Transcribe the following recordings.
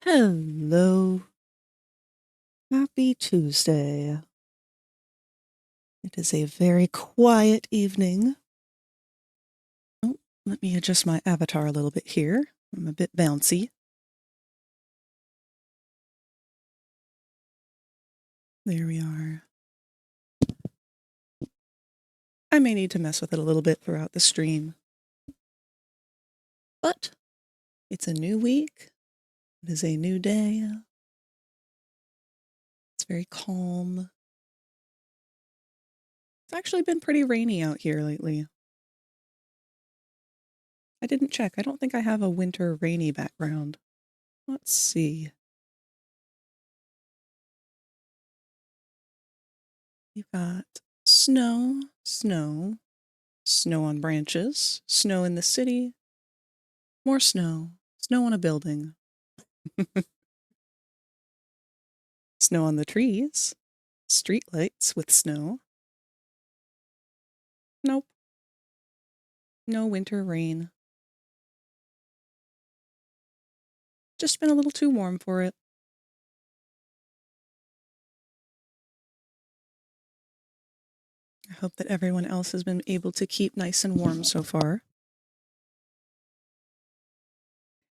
Hello. Happy Tuesday. It is a very quiet evening. Oh, let me adjust my avatar a little bit here. I'm a bit bouncy. There we are. I may need to mess with it a little bit throughout the stream. But it's a new week. It is a new day. It's very calm. It's actually been pretty rainy out here lately. I didn't check. I don't think I have a winter rainy background. Let's see. You've got snow, snow, snow on branches, snow in the city, more snow, snow on a building, snow on the trees, streetlights with snow. Nope. No winter rain. Just been a little too warm for it. I hope that everyone else has been able to keep nice and warm so far.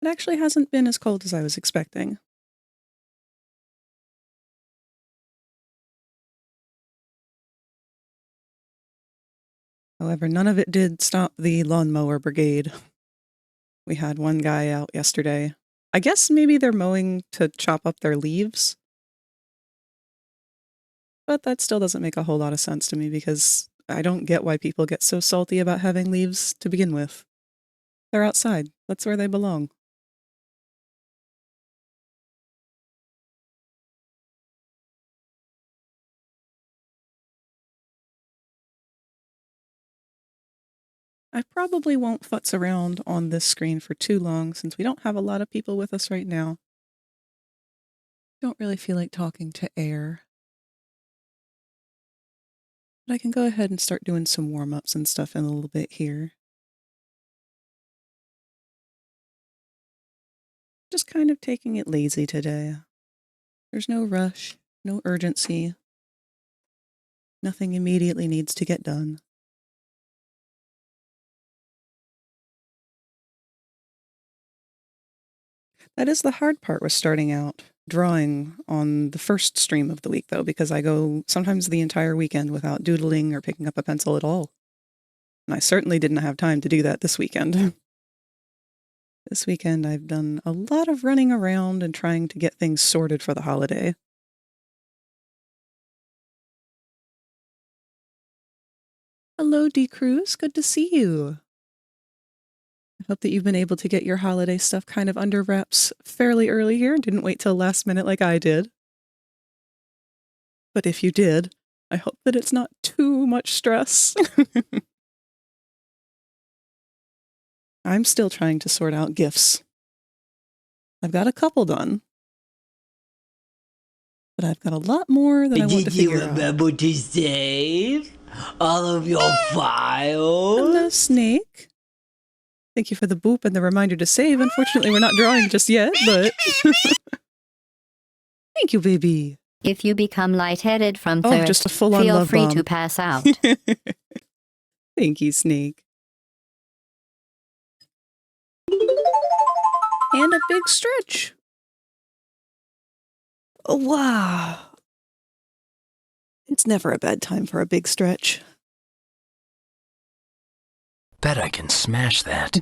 It actually hasn't been as cold as I was expecting. However, none of it did stop the lawnmower brigade. We had one guy out yesterday. I guess maybe they're mowing to chop up their leaves. But that still doesn't make a whole lot of sense to me because I don't get why people get so salty about having leaves to begin with. They're outside. That's where they belong. I probably won't futz around on this screen for too long since we don't have a lot of people with us right now. Don't really feel like talking to air. But I can go ahead and start doing some warm-ups and stuff in a little bit here. Just kind of taking it lazy today. There's no rush, no urgency. Nothing immediately needs to get done. That is the hard part with starting out drawing on the first stream of the week, though, because I go sometimes the entire weekend without doodling or picking up a pencil at all. And I certainly didn't have time to do that this weekend. This weekend I've done a lot of running around and trying to get things sorted for the holiday. Hello, D. Cruz. Good to see you. I hope that you've been able to get your holiday stuff kind of under wraps fairly early here and didn't wait till last minute like I did. But if you did, I hope that it's not too much stress. I'm still trying to sort out gifts. I've got a couple done, but I've got a lot more that I want to figure out. Did you remember to save all of your files? Hello, Snake. Thank you for the boop and the reminder to save. Unfortunately, we're not drawing just yet, but... Thank you, baby. If you become lightheaded from thirst, just a full-on feel love free bomb. to pass out. Thank you, Snake. And a big stretch. Oh, wow. It's never a bad time for a big stretch. Bet I can smash that.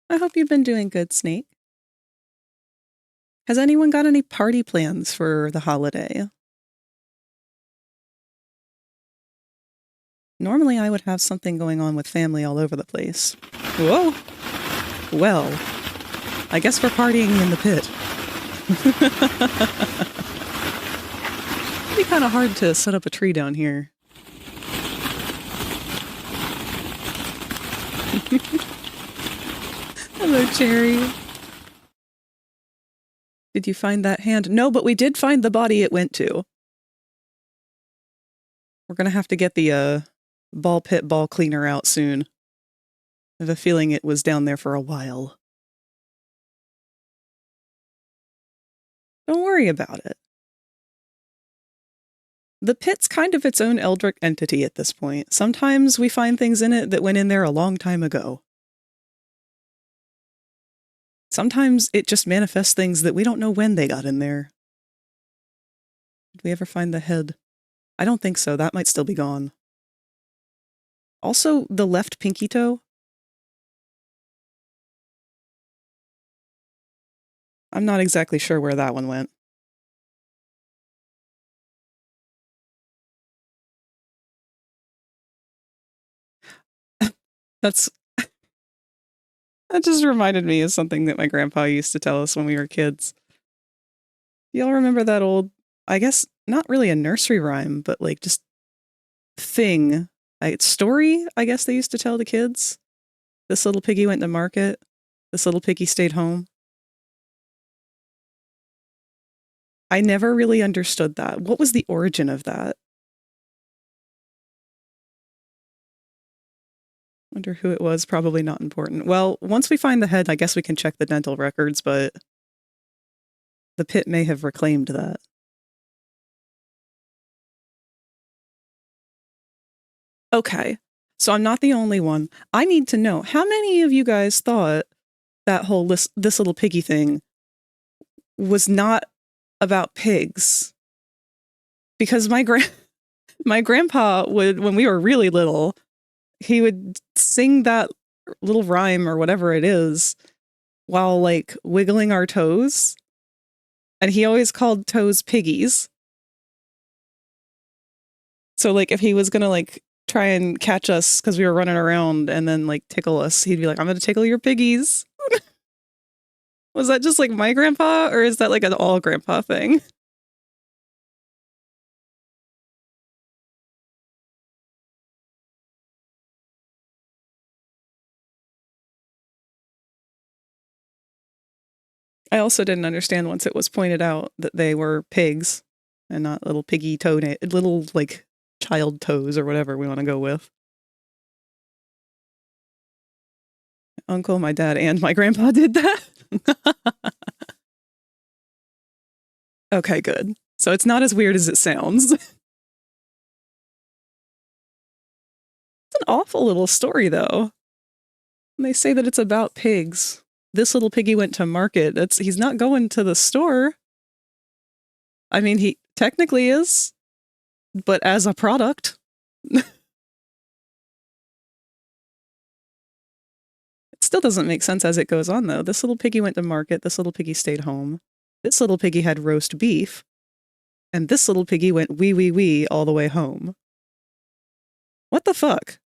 I hope you've been doing good, Snake. Has anyone got any party plans for the holiday? Normally I would have something going on with family all over the place. Whoa! Well, I guess we're partying in the pit. It'd be kind of hard to set up a tree down here. Hello, Cherry. Did you find that hand? No, but we did find the body it went to. We're gonna have to get the ball pit ball cleaner out soon. I have a feeling it was down there for a while. Don't worry about it. The pit's kind of its own eldritch entity at this point. Sometimes we find things in it that went in there a long time ago. Sometimes it just manifests things that we don't know when they got in there. Did we ever find the head? I don't think so. That might still be gone. Also, the left pinky toe. I'm not exactly sure where that one went. That just reminded me of something that my grandpa used to tell us when we were kids. Y'all remember that old, I guess, not really a nursery rhyme, but like just thing, story, I guess they used to tell the kids? This little piggy went to market. This little piggy stayed home. I never really understood that. What was the origin of that? Wonder who it was. Probably not important. Well, once we find the head, I guess we can check the dental records, but the pit may have reclaimed that. Okay, so I'm not the only one. I need to know, how many of you guys thought that whole this little piggy thing was not about pigs? Because my grandpa would, when we were really little, he would sing that little rhyme or whatever it is while like wiggling our toes. And he always called toes piggies. So like if he was gonna like try and catch us because we were running around and then like tickle us, he'd be like, I'm gonna tickle your piggies. Was that just like my grandpa, or is that like an all grandpa thing? I also didn't understand once it was pointed out that they were pigs and not little piggy little like child toes or whatever we want to go with. My uncle, my dad, and my grandpa did that. Okay, good. So it's not as weird as it sounds. It's an awful little story, though. And they say that it's about pigs. This little piggy went to market. He's not going to the store. I mean, he technically is, but as a product. It still doesn't make sense as it goes on, though. This little piggy went to market. This little piggy stayed home. This little piggy had roast beef. And this little piggy went wee wee wee all the way home. What the fuck?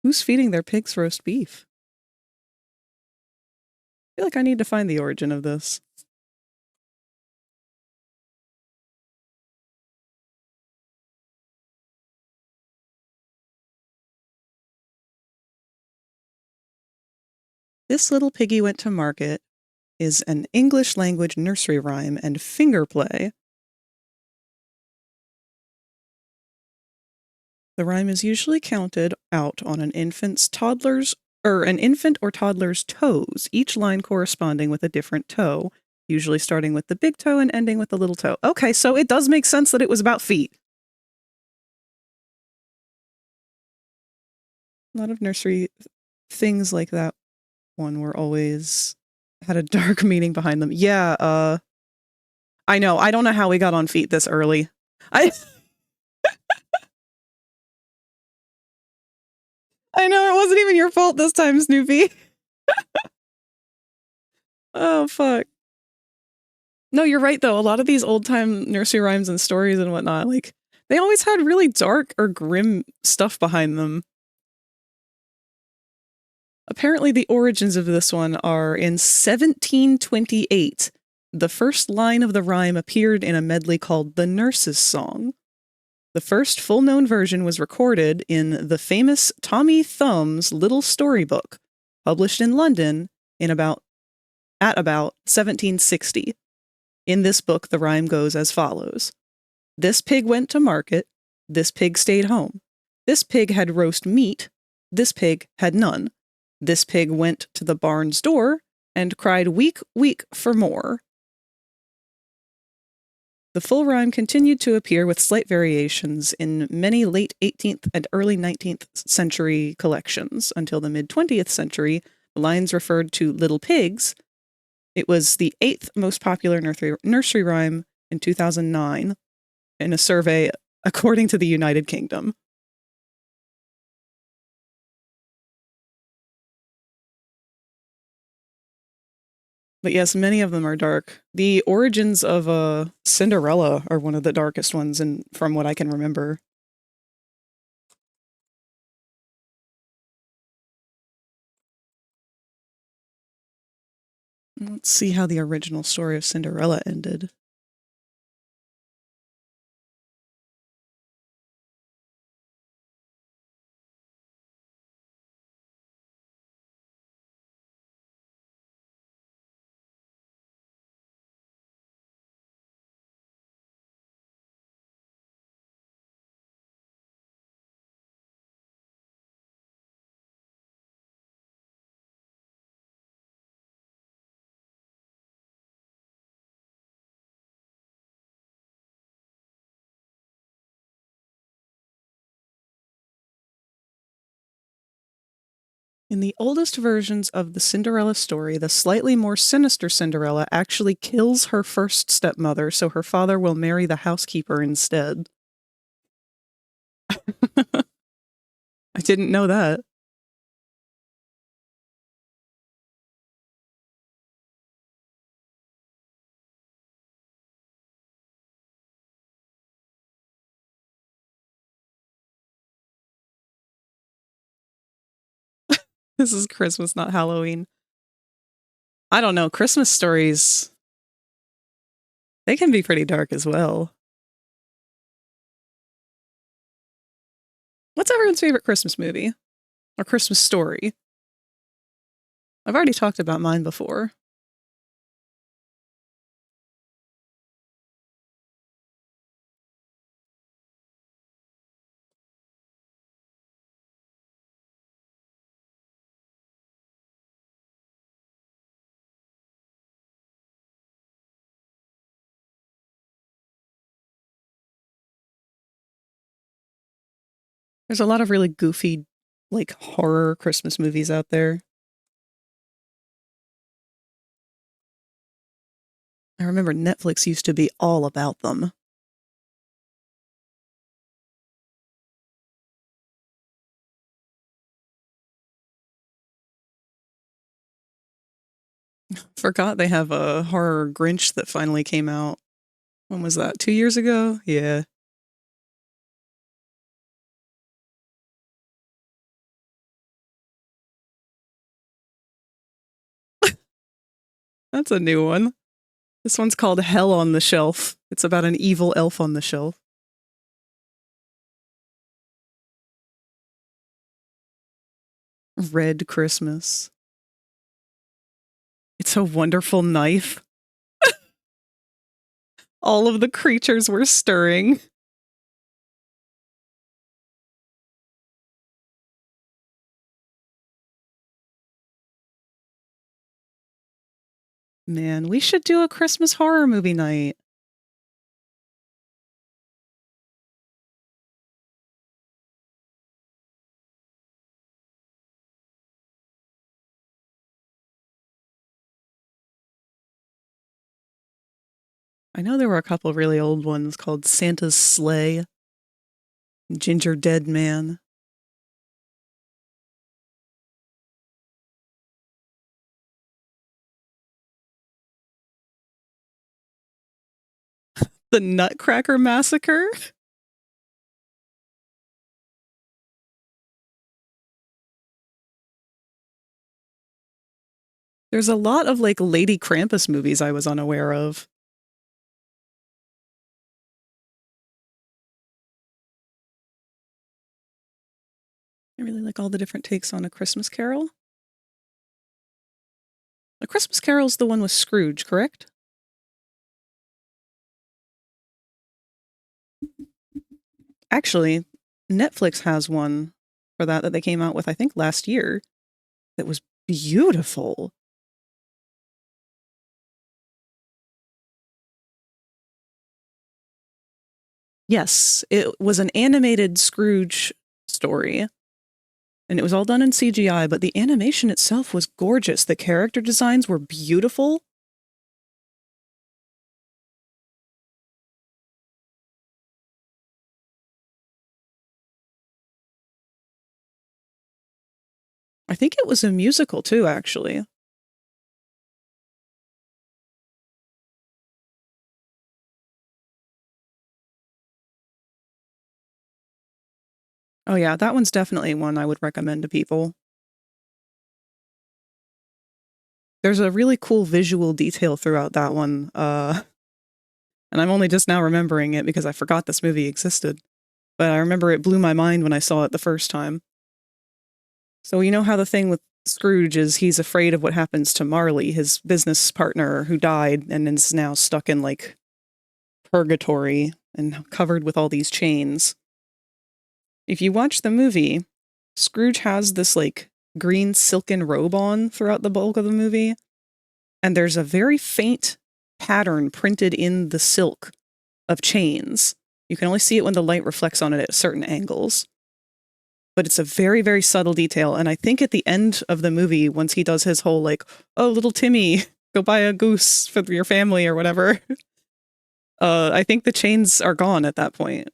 Who's feeding their pigs roast beef? I feel like I need to find the origin of this. This little piggy went to market is an English language nursery rhyme and finger play. The rhyme is usually counted out on an infant or toddler's toes, each line corresponding with a different toe, usually starting with the big toe and ending with the little toe. Okay, so it does make sense that it was about feet. A lot of nursery things like that one were always had a dark meaning behind them. Yeah, I know. I don't know how we got on feet this early. I know it wasn't even your fault this time, Snoopy. Oh, fuck. No, you're right, though. A lot of these old-time nursery rhymes and stories and whatnot, like, they always had really dark or grim stuff behind them. Apparently, the origins of this one are in 1728. The first line of the rhyme appeared in a medley called The Nurse's Song. The first full-known version was recorded in the famous Tommy Thumb's Little Storybook, published in London at about 1760. In this book, the rhyme goes as follows. This pig went to market. This pig stayed home. This pig had roast meat. This pig had none. This pig went to the barn's door and cried, "Week, week," for more. The full rhyme continued to appear with slight variations in many late 18th and early 19th century collections. Until the mid-20th century, the lines referred to little pigs. It was the 8th most popular nursery rhyme in 2009 in a survey according to the United Kingdom. But yes, many of them are dark. The origins of Cinderella are one of the darkest ones, from what I can remember. Let's see how the original story of Cinderella ended. In the oldest versions of the Cinderella story, the slightly more sinister Cinderella actually kills her first stepmother, so her father will marry the housekeeper instead. I didn't know that. This is Christmas, not Halloween. I don't know. Christmas stories, they can be pretty dark as well. What's everyone's favorite Christmas movie? Or Christmas story? I've already talked about mine before. There's a lot of really goofy, like, horror Christmas movies out there. I remember Netflix used to be all about them. Forgot they have a horror Grinch that finally came out. When was that? 2 years ago? Yeah. That's a new one. This one's called Hell on the Shelf. It's about an evil elf on the shelf. Red Christmas. It's a Wonderful Knife. All of the creatures were stirring. Man, we should do a Christmas horror movie night. I know there were a couple really old ones called Santa's Sleigh, Ginger Dead Man. The Nutcracker Massacre. There's a lot of like Lady Krampus movies I was unaware of. I really like all the different takes on A Christmas Carol. A Christmas Carol's the one with Scrooge, correct? Actually, Netflix has one for that they came out with, I think, last year. That was beautiful. Yes, it was an animated Scrooge story. And it was all done in CGI, but the animation itself was gorgeous. The character designs were beautiful. I think it was a musical too, actually. Oh yeah, that one's definitely one I would recommend to people. There's a really cool visual detail throughout that one, and I'm only just now remembering it because I forgot this movie existed. But I remember it blew my mind when I saw it the first time. So you know how the thing with Scrooge is he's afraid of what happens to Marley, his business partner who died and is now stuck in, like, purgatory and covered with all these chains. If you watch the movie, Scrooge has this, like, green silken robe on throughout the bulk of the movie, and there's a very faint pattern printed in the silk of chains. You can only see it when the light reflects on it at certain angles. But it's a very, very subtle detail, and I think at the end of the movie, once he does his whole, like, oh, little Timmy, go buy a goose for your family or whatever, I think the chains are gone at that point.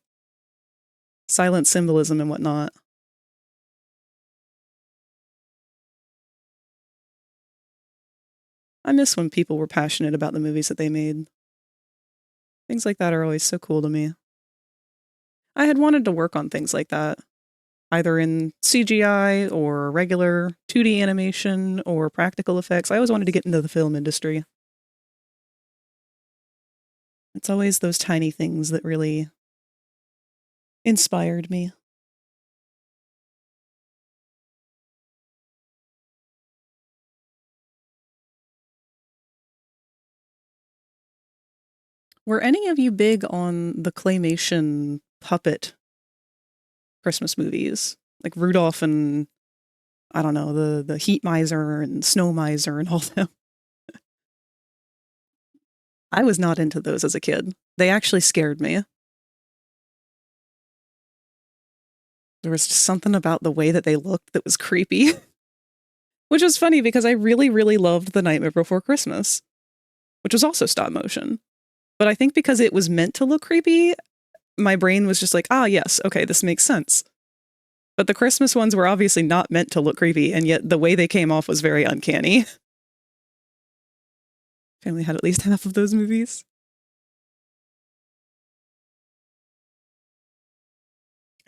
Silent symbolism and whatnot. I miss when people were passionate about the movies that they made. Things like that are always so cool to me. I had wanted to work on things like that, either in CGI or regular 2D animation or practical effects. I always wanted to get into the film industry. It's always those tiny things that really inspired me. Were any of you big on the claymation puppet Christmas movies? Like Rudolph and, I don't know, the Heat Miser and Snow Miser and all them? I was not into those as a kid. They actually scared me. There was just something about the way that they looked that was creepy. Which was funny because I really, really loved The Nightmare Before Christmas, which was also stop motion. But I think because it was meant to look creepy, my brain was just like, ah, yes, okay, this makes sense. But the Christmas ones were obviously not meant to look creepy, and yet the way they came off was very uncanny. Family had at least half of those movies.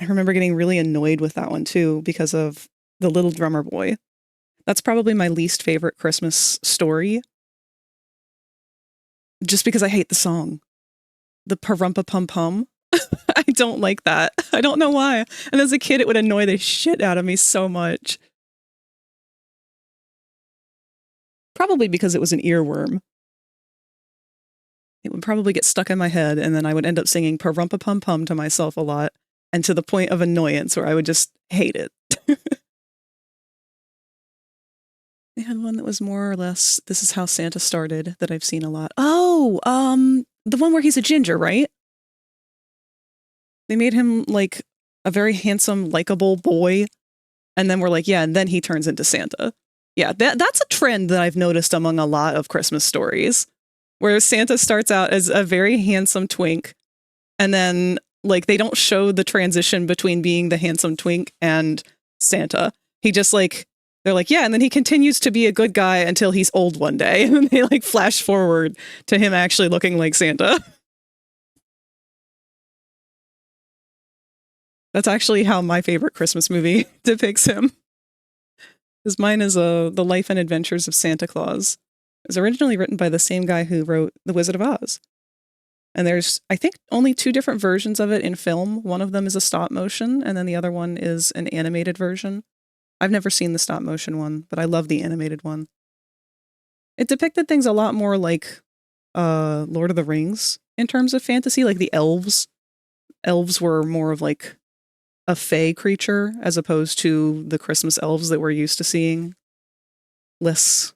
I remember getting really annoyed with that one too because of the little drummer boy. That's probably my least favorite Christmas story. Just because I hate the song. The parumpa pum pum. I don't like that. I don't know why. And as a kid, it would annoy the shit out of me so much. Probably because it was an earworm. It would probably get stuck in my head, and then I would end up singing parumpa pum pum to myself a lot, and to the point of annoyance where I would just hate it. They had one that was more or less, this is how Santa started, that I've seen a lot. Oh, the one where he's a ginger, right? They made him like a very handsome, likable boy, and then we're like, yeah, and then he turns into Santa. Yeah, that's a trend that I've noticed among a lot of Christmas stories, where Santa starts out as a very handsome twink, and then like they don't show the transition between being the handsome twink and Santa. He just like, they're like, yeah, and then he continues to be a good guy until he's old one day, and then they like flash forward to him actually looking like Santa. That's actually how my favorite Christmas movie depicts him. Because mine is The Life and Adventures of Santa Claus. It was originally written by the same guy who wrote The Wizard of Oz. And there's, I think, only 2 different versions of it in film. One of them is a stop motion, and then the other one is an animated version. I've never seen the stop motion one, but I love the animated one. It depicted things a lot more like Lord of the Rings in terms of fantasy, like the elves. Elves were more of like a fae creature as opposed to the Christmas elves that we're used to seeing. Less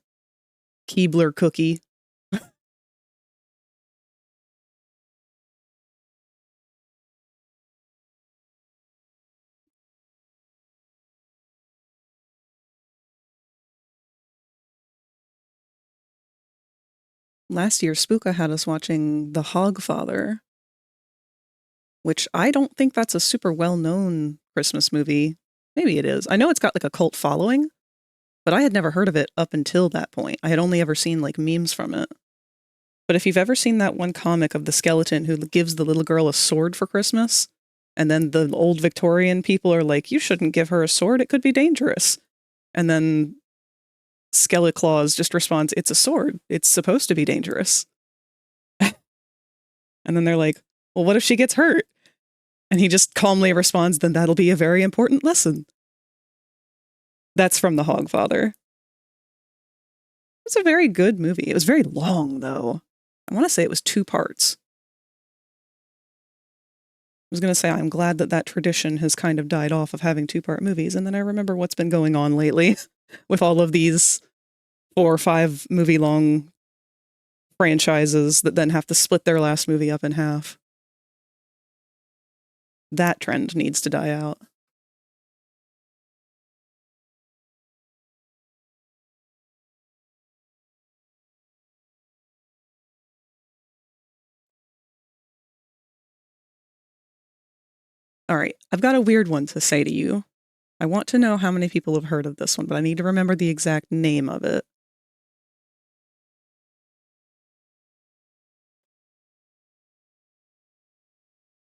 Keebler cookie. Last year, Spooka had us watching The Hogfather, which I don't think that's a super well-known Christmas movie. Maybe it is. I know it's got like a cult following, but I had never heard of it up until that point. I had only ever seen like memes from it. But if you've ever seen that one comic of the skeleton who gives the little girl a sword for Christmas, and then the old Victorian people are like, you shouldn't give her a sword, it could be dangerous. And then Skeleclaws just responds, it's a sword. It's supposed to be dangerous. And then they're like, well, what if she gets hurt? And he just calmly responds, then that'll be a very important lesson. That's from The Hogfather. It's a very good movie. It was very long, though. I want to say it was 2 parts. I was going to say, I'm glad that that tradition has kind of died off of having 2-part movies. And then I remember what's been going on lately with all of these 4 or 5 movie long franchises that then have to split their last movie up in half. That trend needs to die out. All right, I've got a weird one to say to you. I want to know how many people have heard of this one, but I need to remember the exact name of it.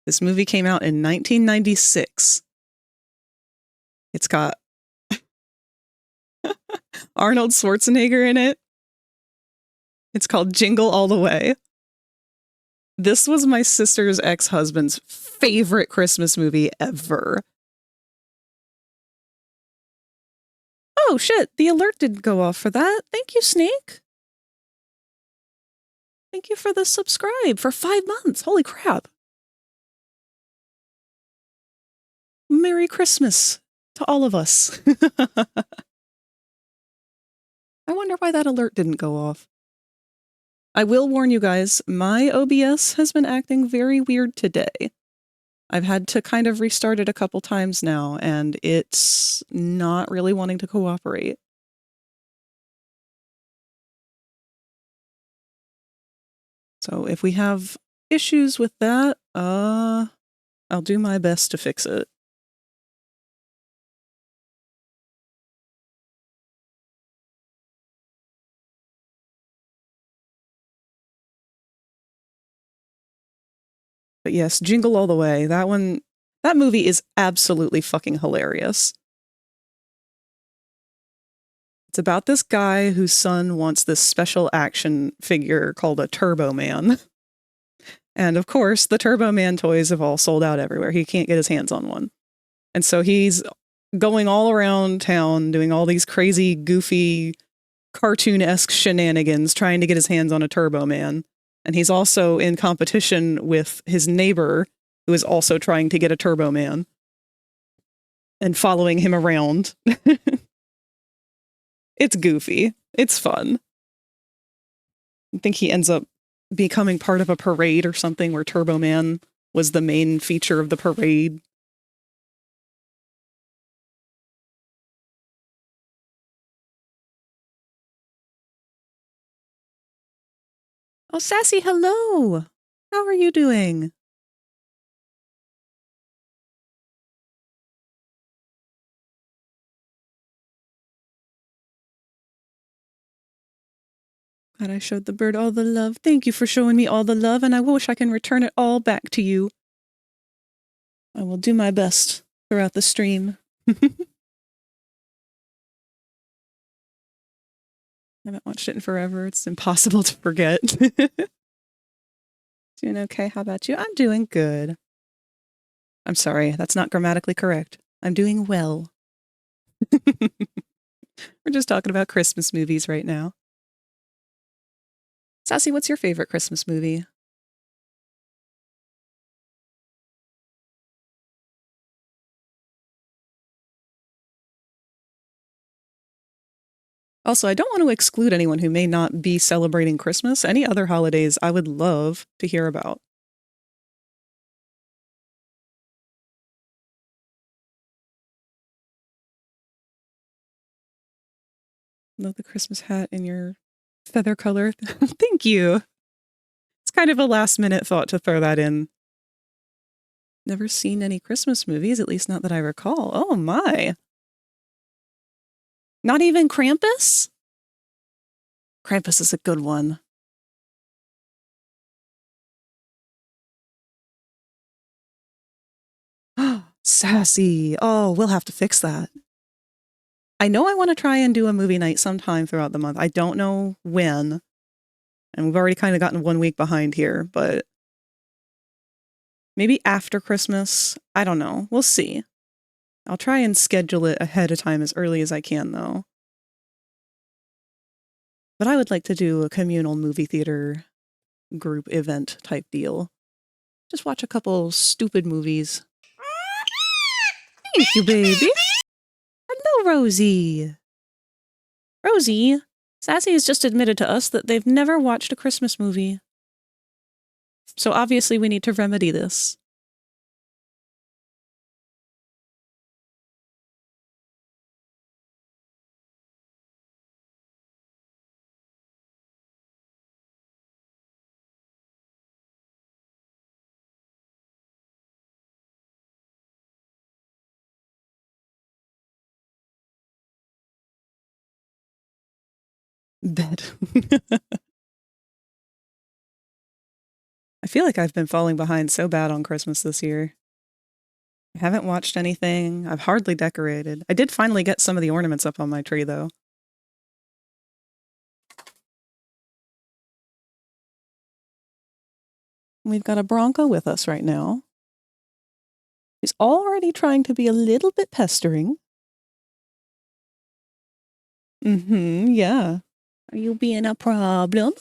This movie came out in 1996. It's got Arnold Schwarzenegger in it. It's called Jingle All the Way. This was my sister's ex-husband's favorite Christmas movie ever. Oh shit, the alert didn't go off for that. Thank you, Snake. Thank you for the subscribe for 5 months. Holy crap. Merry Christmas to all of us. I wonder why that alert didn't go off. I will warn you guys, my OBS has been acting very weird today. I've had to kind of restart it a couple times now, and it's not really wanting to cooperate. So if we have issues with that, I'll do my best to fix it. But yes, Jingle All the Way, that movie is absolutely fucking hilarious. It's about this guy whose son wants this special action figure called a Turbo Man. And of course, the Turbo Man toys have all sold out everywhere. He can't get his hands on one. And so he's going all around town doing all these crazy, goofy, cartoon-esque shenanigans trying to get his hands on a Turbo Man. And he's also in competition with his neighbor, who is also trying to get a Turbo Man, and following him around. It's goofy. It's fun. I think he ends up becoming part of a parade or something where Turbo Man was the main feature of the parade. Oh, Sassy, hello! How are you doing? Glad I showed the bird all the love. Thank you for showing me all the love, and I wish I can return it all back to you. I will do my best throughout the stream. I haven't watched it in forever. It's impossible to forget. Doing okay. How about you? I'm doing good. I'm sorry. That's not grammatically correct. I'm doing well. We're just talking about Christmas movies right now. Sassy, what's your favorite Christmas movie? Also, I don't want to exclude anyone who may not be celebrating Christmas. Any other holidays I would love to hear about. Love the Christmas hat in your feather color. Thank you. It's kind of a last minute thought to throw that in. Never seen any Christmas movies, at least not that I recall. Oh my. Not even Krampus? Krampus is a good one. Sassy. Oh, we'll have to fix that. I know I want to try and do a movie night sometime throughout the month. I don't know when. And we've already kind of gotten 1 week behind here, but maybe after Christmas. I don't know. We'll see. I'll try and schedule it ahead of time as early as I can, though. But I would like to do a communal movie theater group event type deal. Just watch a couple stupid movies. Thank you, baby. Hello, Rosie. Rosie, Sassy has just admitted to us that they've never watched a Christmas movie. So obviously we need to remedy this. Bed. I feel like I've been falling behind so bad on Christmas this year. I haven't watched anything. I've hardly decorated. I did finally get some of the ornaments up on my tree, though. We've got a Bronco with us right now. He's already trying to be a little bit pestering. Yeah. Are you being a problem?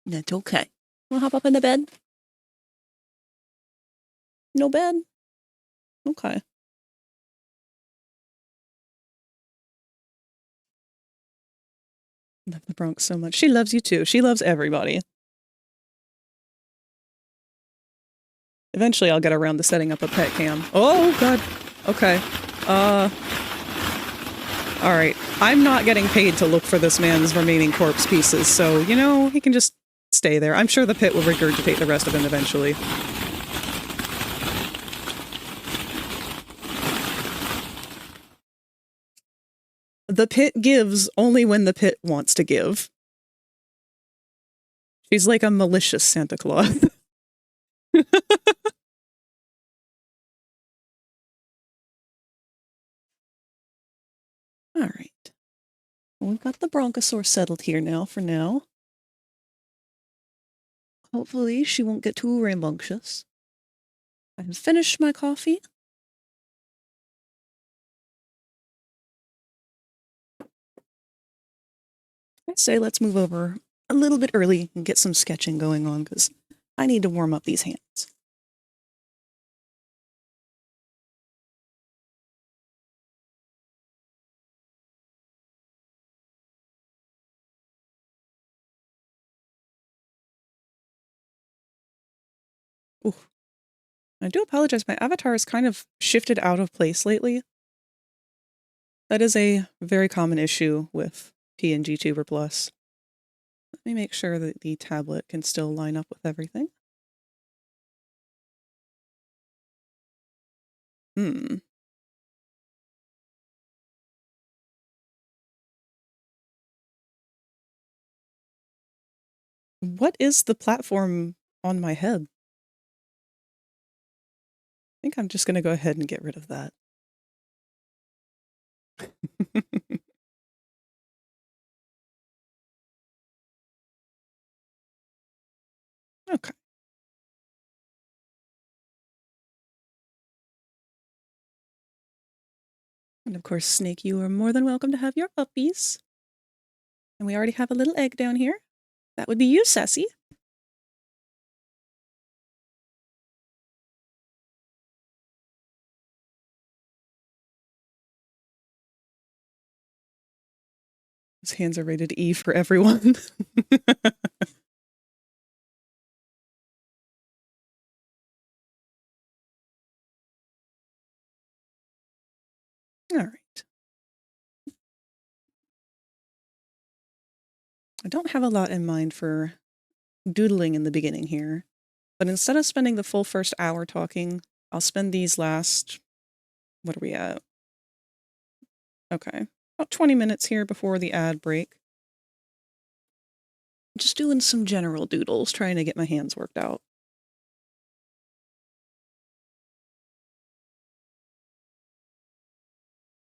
That's okay. Wanna hop up in the bed? No bed? Okay. Love the Bronx so much. She loves you too. She loves everybody. Eventually I'll get around to setting up a pet cam. Oh, God. Okay. Alright. I'm not getting paid to look for this man's remaining corpse pieces, so, you know, he can just stay there. I'm sure the pit will regurgitate the rest of him eventually. The pit gives only when the pit wants to give. She's like a malicious Santa Claus. Alright. We've got the Bronchosaur settled here now, for now. Hopefully she won't get too rambunctious. I have finished my coffee. I say let's move over a little bit early and get some sketching going on, because I need to warm up these hands. Ooh. I do apologize, my avatar is kind of shifted out of place lately. That is a very common issue with PNG Tuber Plus. Let me make sure that the tablet can still line up with everything. What is the platform on my head? I think I'm just going to go ahead and get rid of that. Okay. And of course, Snake, you are more than welcome to have your puppies. And we already have a little egg down here. That would be you, Sassy. His hands are rated E for everyone. All right. I don't have a lot in mind for doodling in the beginning here, but instead of spending the full first hour talking, I'll spend these last, what are we at? Okay, about 20 minutes here before the ad break. Just doing some general doodles, trying to get my hands worked out.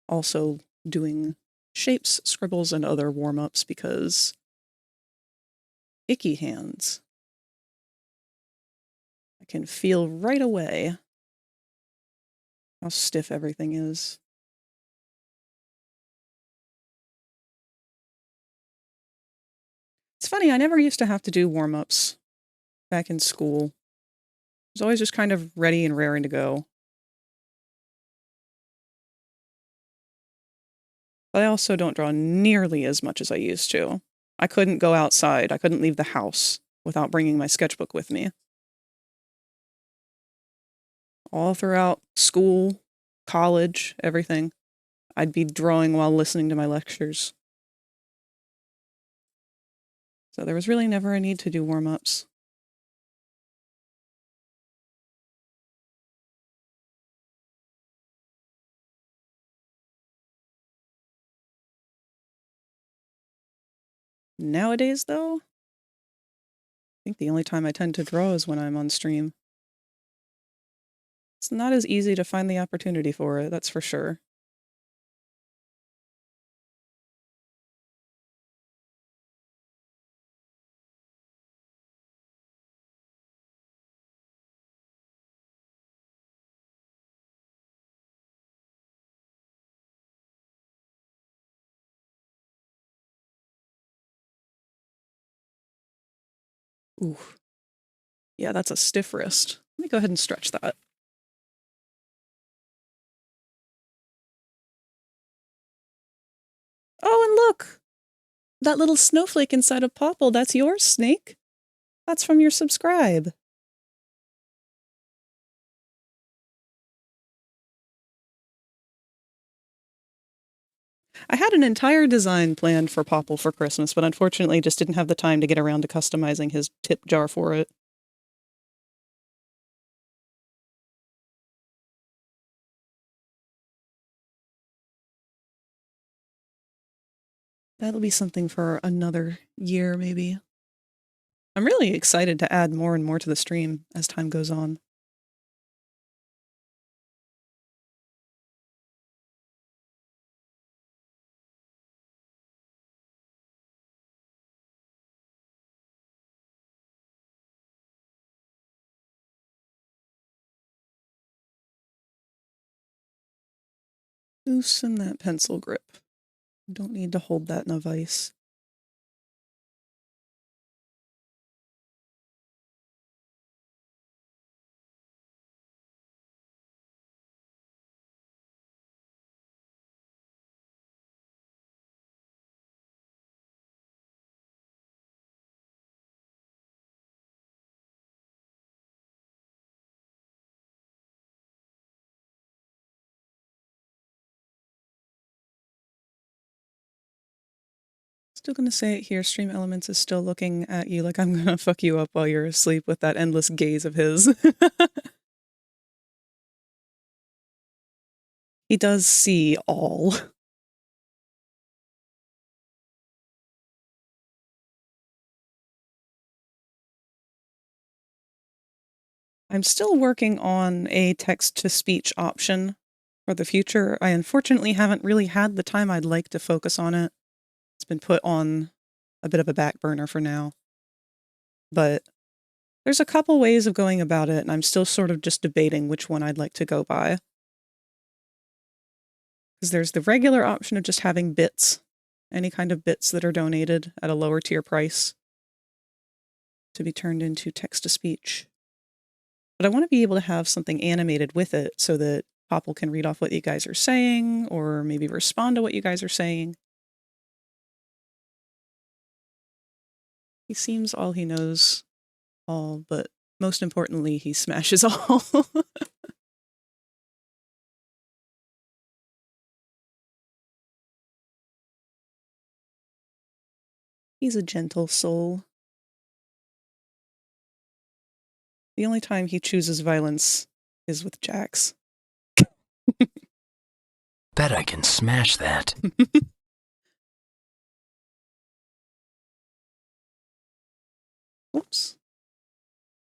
Also doing shapes, scribbles, and other warm-ups because icky hands. I can feel right away how stiff everything is. It's funny, I never used to have to do warm-ups back in school. I was always just kind of ready and raring to go. But I also don't draw nearly as much as I used to. I couldn't go outside. I couldn't leave the house without bringing my sketchbook with me. All throughout school, college, everything, I'd be drawing while listening to my lectures. So there was really never a need to do warm-ups. Nowadays, though, I think the only time I tend to draw is when I'm on stream. It's not as easy to find the opportunity for it, that's for sure. Ooh. Yeah, that's a stiff wrist. Let me go ahead and stretch that. Oh, and look! That little snowflake inside of Popple, that's yours, Snake. That's from your subscribe. I had an entire design planned for Popple for Christmas, but unfortunately just didn't have the time to get around to customizing his tip jar for it. That'll be something for another year, maybe. I'm really excited to add more and more to the stream as time goes on. Loosen that pencil grip. Don't need to hold that in a vise. Still gonna say it here, Stream Elements is still looking at you like I'm gonna fuck you up while you're asleep with that endless gaze of his. He does see all. I'm still working on a text-to-speech option for the future. I unfortunately haven't really had the time I'd like to focus on it. It's been put on a bit of a back burner for now. But there's a couple ways of going about it, and I'm still sort of just debating which one I'd like to go by. Because there's the regular option of just having bits, any kind of bits that are donated at a lower tier price to be turned into text-to-speech. But I want to be able to have something animated with it so that Popple can read off what you guys are saying, or maybe respond to what you guys are saying. He seems all he knows all, but most importantly, he smashes all. He's a gentle soul. The only time he chooses violence is with Jax. Bet I can smash that. Oops.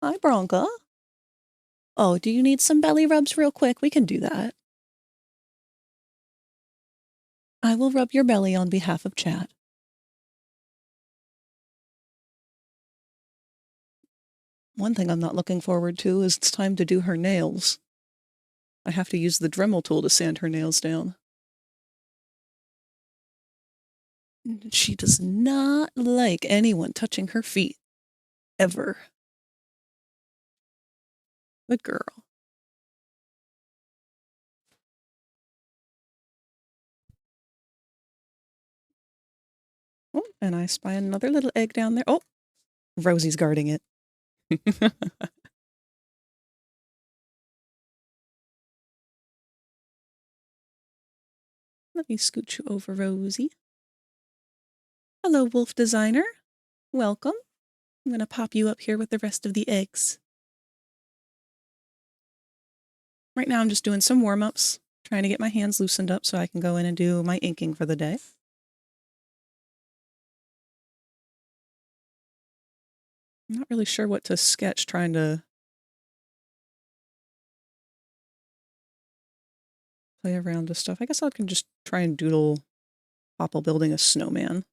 Hi, Bronca. Oh, do you need some belly rubs real quick? We can do that. I will rub your belly on behalf of chat. One thing I'm not looking forward to is it's time to do her nails. I have to use the Dremel tool to sand her nails down. She does not like anyone touching her feet. Ever. Good girl. Oh, and I spy another little egg down there. Oh, Rosie's guarding it. Let me scoot you over, Rosie. Hello, Wolf Designer. Welcome. I'm going to pop you up here with the rest of the eggs. Right now I'm just doing some warm-ups, trying to get my hands loosened up so I can go in and do my inking for the day. I'm not really sure what to sketch, trying to play around with stuff. I guess I can just try and doodle Popple building a snowman.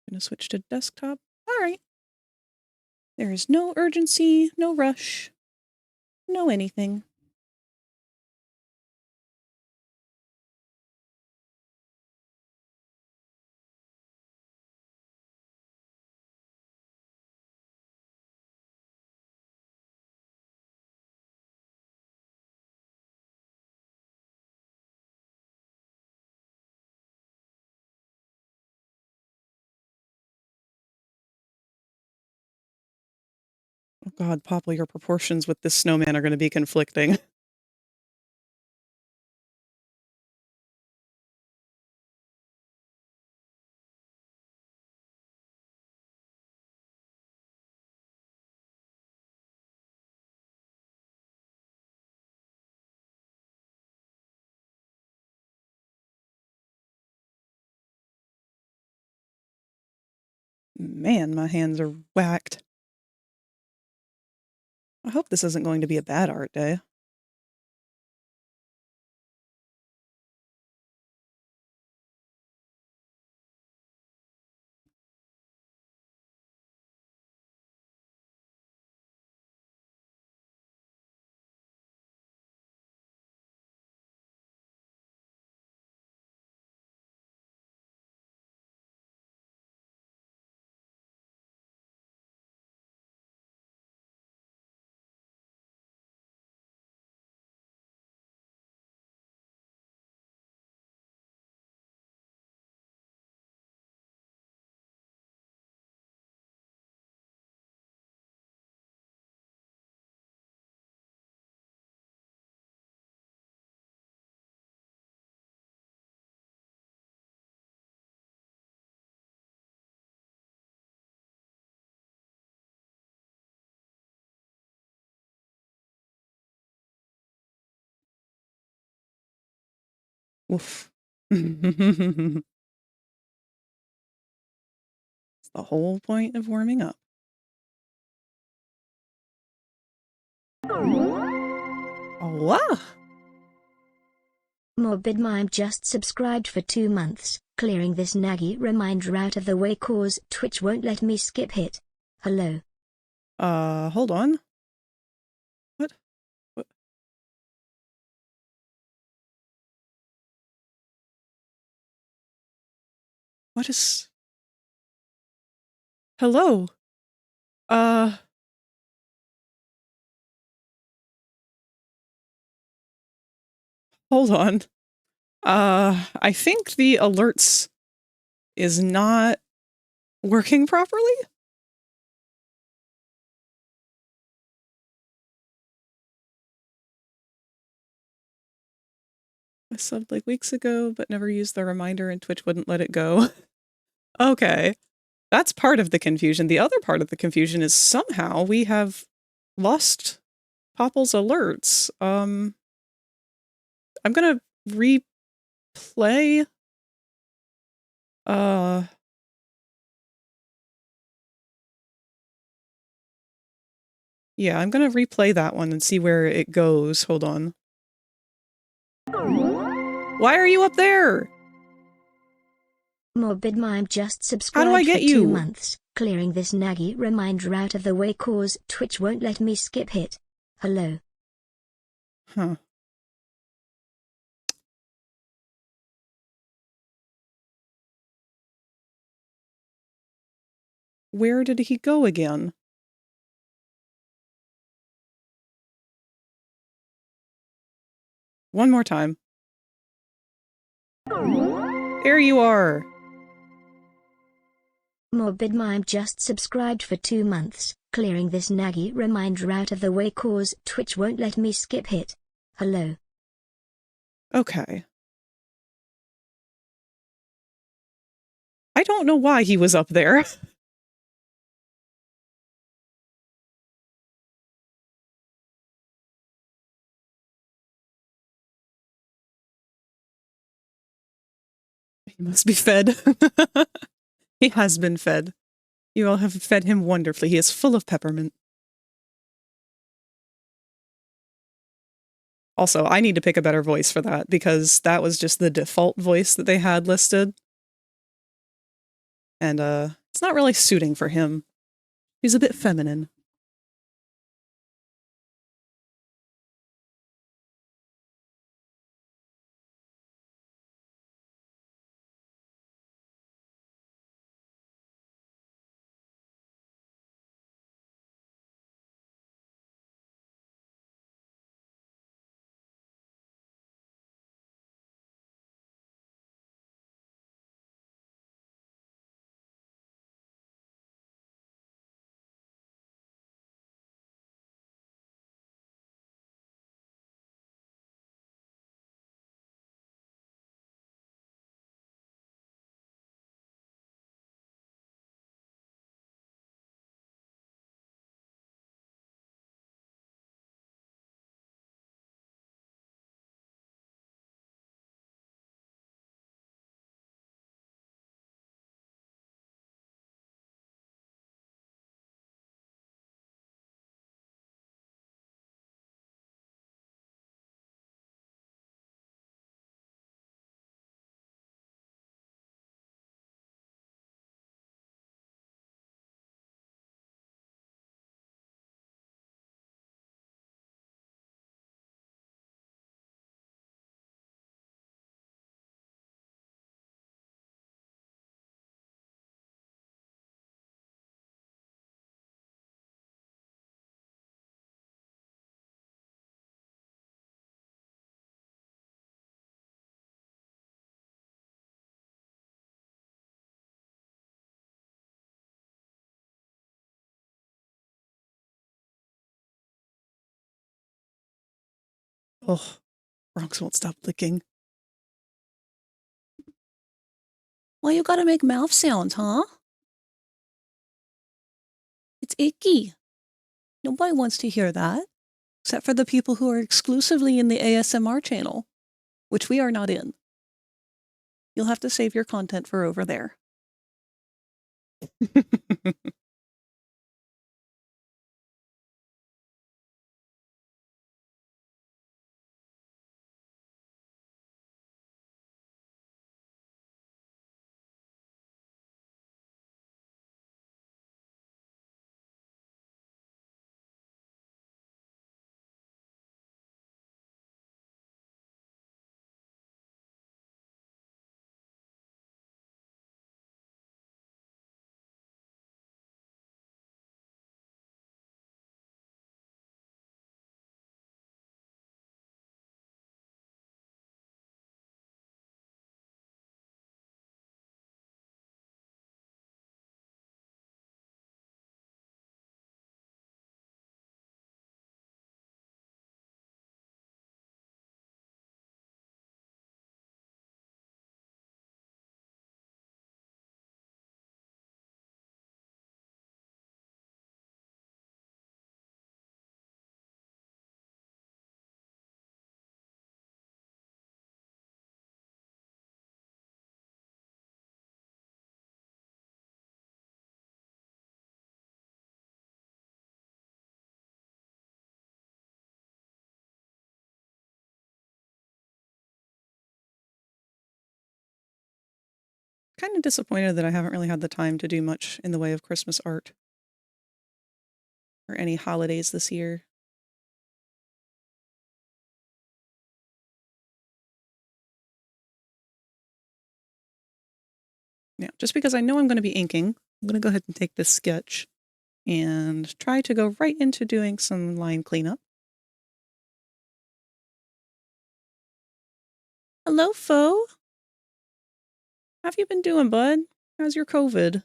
I'm going to switch to desktop. All right. There is no urgency, no rush, no anything. Oh God, Popple, your proportions with this snowman are going to be conflicting. Man, my hands are whacked. I hope this isn't going to be a bad art day. Oof. It's the whole point of warming up. Oh, wow. Morbid Mime just subscribed for 2 months, clearing this naggy reminder out of the way cause Twitch won't let me skip it. Hello. Hold on. What? What is... Hello? Hold on. I think the alerts is not working properly? I subbed like weeks ago, but never used the reminder and Twitch wouldn't let it go. Okay. That's part of the confusion. The other part of the confusion is somehow we have lost Popple's alerts. I'm gonna replay. Yeah, I'm gonna replay that one and see where it goes. Hold on. Why are you up there? Morbid Mime just How do subscribed I get for 2 you? months. Clearing this naggy reminder out of the way cause Twitch won't let me skip hit. Hello. Huh. Where did he go again? One more time. There you are. Morbid Mime just subscribed for 2 months. Clearing this naggy reminder out of the way cause Twitch won't let me skip hit. Hello. Okay. I don't know why he was up there. He must be fed. He has been fed. You all have fed him wonderfully. He is full of peppermint. Also, I need to pick a better voice for that because that was just the default voice that they had listed. And it's not really suiting for him. He's a bit feminine. Oh, Bronx won't stop licking. Why you gotta make mouth sounds, huh? It's icky. Nobody wants to hear that, except for the people who are exclusively in the ASMR channel, which we are not in. You'll have to save your content for over there. kind of disappointed that I haven't really had the time to do much in the way of Christmas art or any holidays this year. Yeah, just because I know I'm going to be inking, I'm going to go ahead and take this sketch and try to go right into doing some line cleanup. Hello, Foe. How have you been doing, bud? How's your COVID?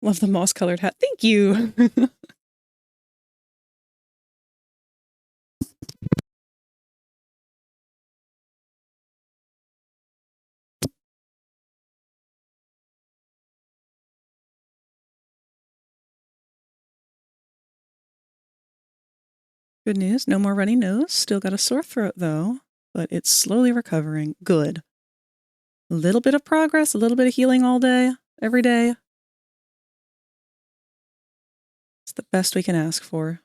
Love the moss-colored hat. Thank you. Good news, no more runny nose. Still got a sore throat, though, but it's slowly recovering. Good. A little bit of progress, a little bit of healing all day, every day. It's the best we can ask for.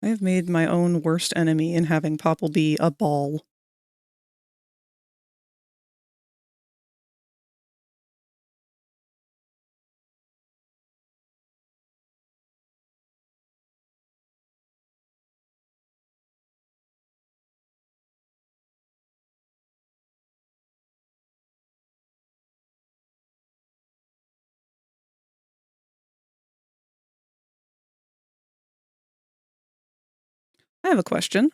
I have made my own worst enemy in having Popple be a ball. I have a question.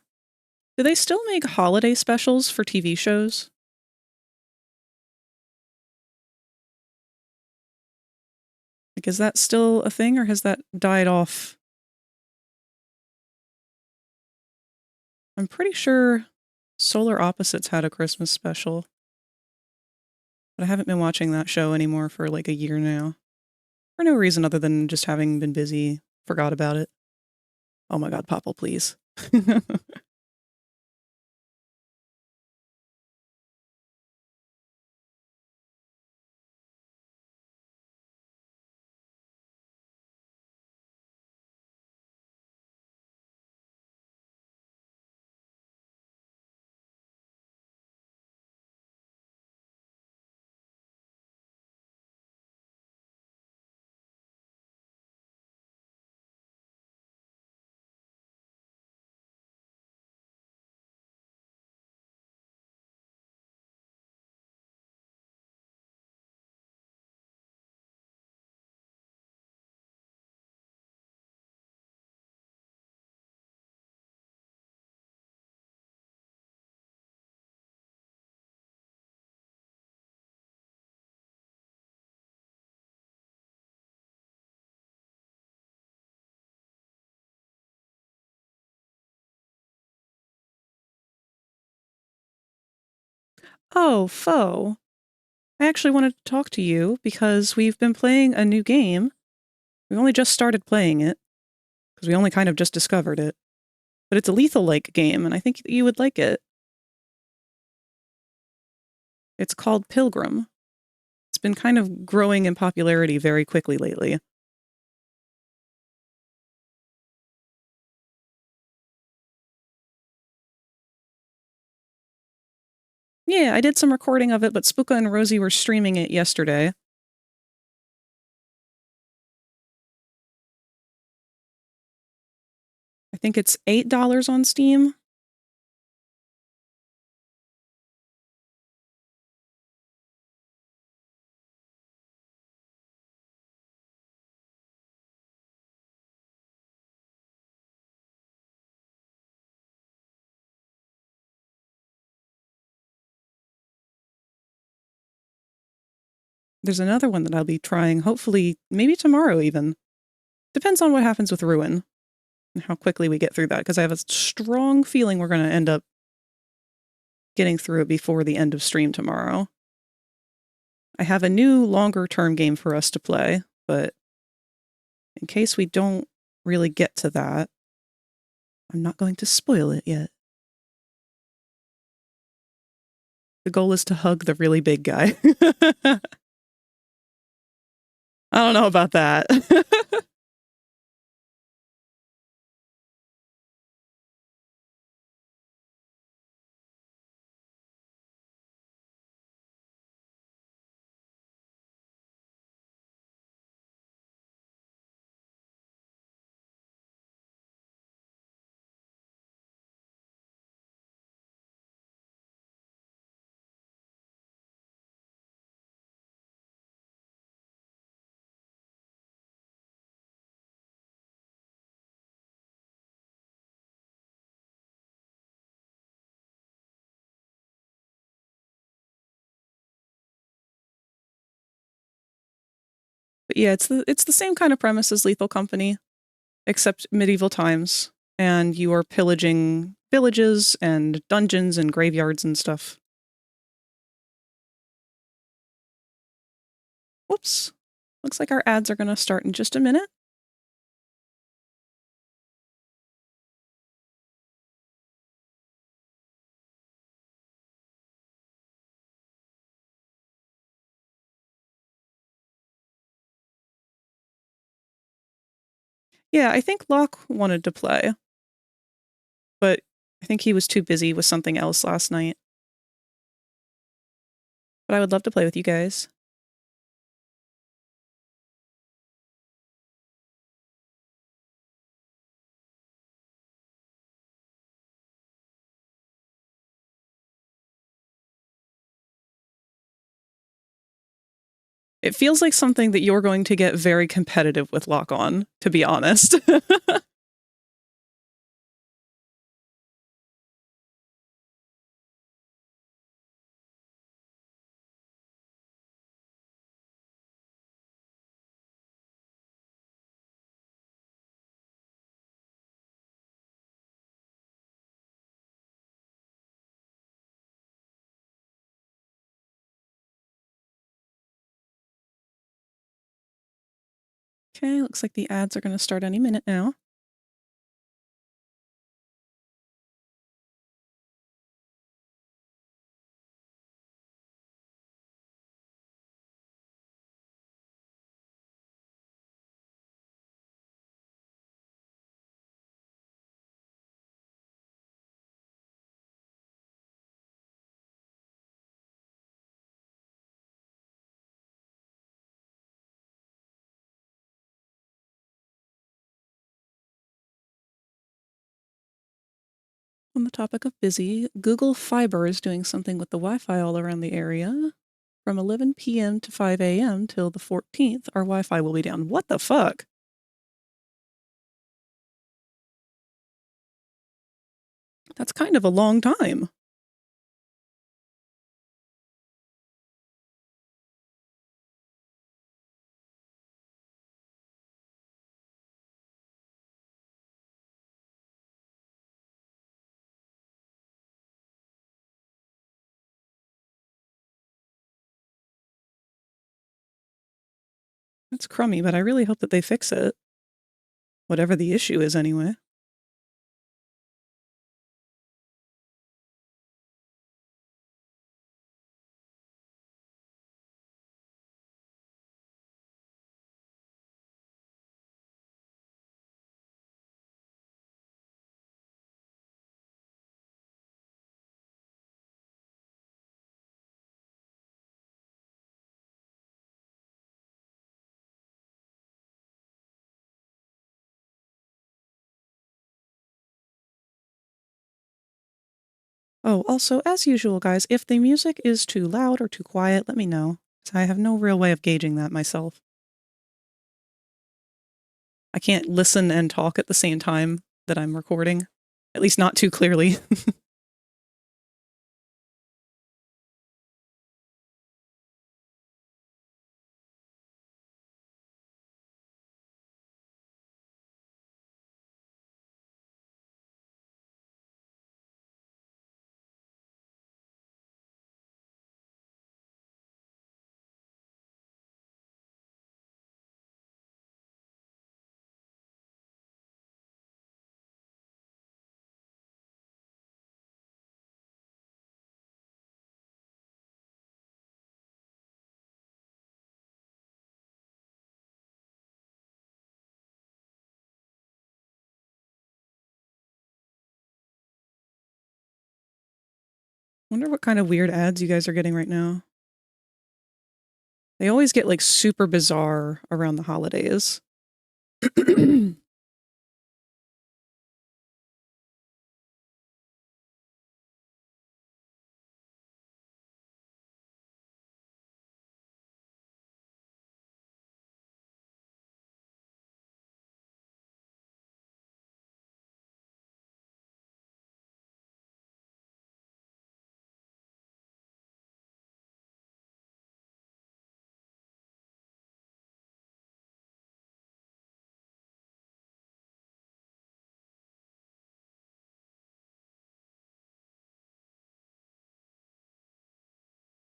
Do they still make holiday specials for TV shows? Like, is that still a thing, or has that died off? I'm pretty sure Solar Opposites had a Christmas special. But I haven't been watching that show anymore for like a year now. For no reason other than just having been busy, forgot about it. Oh my god, Popple, please. Oh, Foe. I actually wanted to talk to you because we've been playing a new game. We've only just started playing it, because we only kind of just discovered it. But it's a lethal-like game, and I think you would like it. It's called Pilgrim. It's been kind of growing in popularity very quickly lately. Yeah, I did some recording of it, but Spooka and Rosie were streaming it yesterday. I think it's $8 on Steam. There's another one that I'll be trying, hopefully, maybe tomorrow even. Depends on what happens with Ruin and how quickly we get through that, because I have a strong feeling we're going to end up getting through it before the end of stream tomorrow. I have a new longer-term game for us to play, but in case we don't really get to that, I'm not going to spoil it yet. The goal is to hug the really big guy. I don't know about that. But yeah, it's the same kind of premise as Lethal Company, except medieval times, and you are pillaging villages and dungeons and graveyards and stuff. Whoops. Looks like our ads are going to start in just a minute. Yeah, I think Locke wanted to play, but I think he was too busy with something else last night. But I would love to play with you guys. It feels like something that you're going to get very competitive with Locke on, to be honest. Okay, looks like the ads are going to start any minute now. On the topic of busy, Google Fiber is doing something with the Wi-Fi all around the area. From 11 p.m. to 5 a.m. till the 14th, our Wi-Fi will be down. What the fuck? That's kind of a long time. That's crummy, but I really hope that they fix it. Whatever the issue is, anyway. Oh, also, as usual, guys, if the music is too loud or too quiet, let me know, because I have no real way of gauging that myself. I can't listen and talk at the same time that I'm recording, at least not too clearly. Wonder what kind of weird ads you guys are getting right now. They always get like super bizarre around the holidays.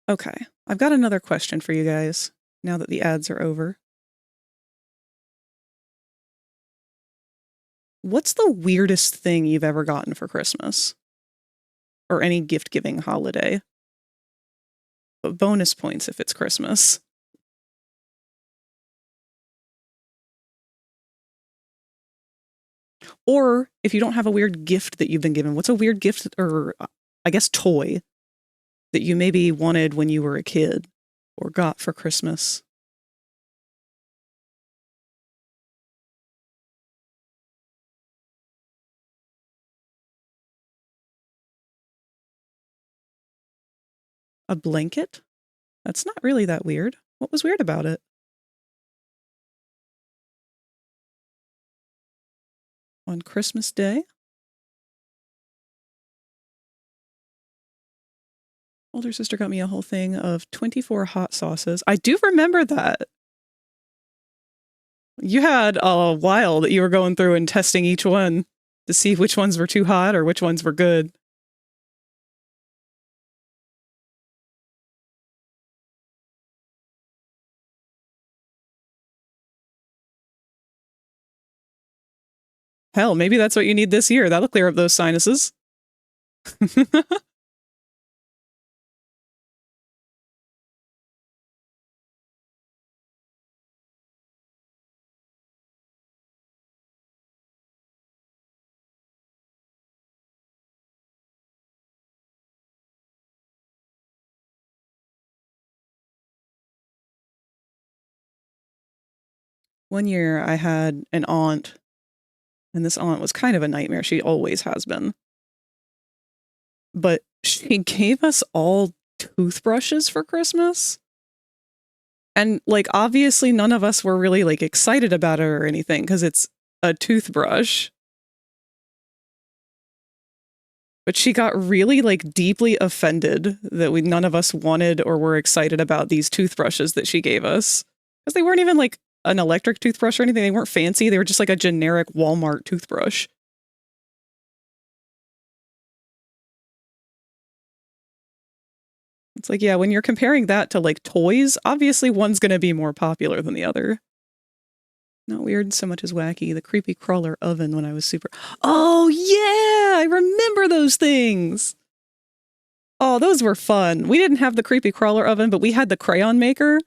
Okay, I've got another question for you guys now that the ads are over. What's the weirdest thing you've ever gotten for Christmas? Or any gift-giving holiday? But bonus points if it's Christmas. Or if you don't have a weird gift that you've been given, what's a weird gift or, I guess, toy that you maybe wanted when you were a kid or got for Christmas? A blanket? That's not really that weird. What was weird about it? On Christmas Day? Older sister got me a whole thing of 24 hot sauces. I do remember that. You had a while that you were going through and testing each one to see which ones were too hot or which ones were good. Hell, maybe that's what you need this year. That'll clear up those sinuses. One year I had an aunt, and this aunt was kind of a nightmare. She always has been. But she gave us all toothbrushes for Christmas. And, like, obviously none of us were really, like, excited about it or anything, because it's a toothbrush. But she got really, like, deeply offended that none of us wanted or were excited about these toothbrushes that she gave us. Because they weren't even, like, an electric toothbrush or anything. They weren't fancy. They were just, like, a generic Walmart toothbrush. It's like, yeah, when you're comparing that to, like, toys, obviously one's gonna be more popular than the other. Not weird so much as wacky. The creepy crawler oven when I was super... Oh, yeah! I remember those things! Oh, those were fun. We didn't have the creepy crawler oven, but we had the crayon maker,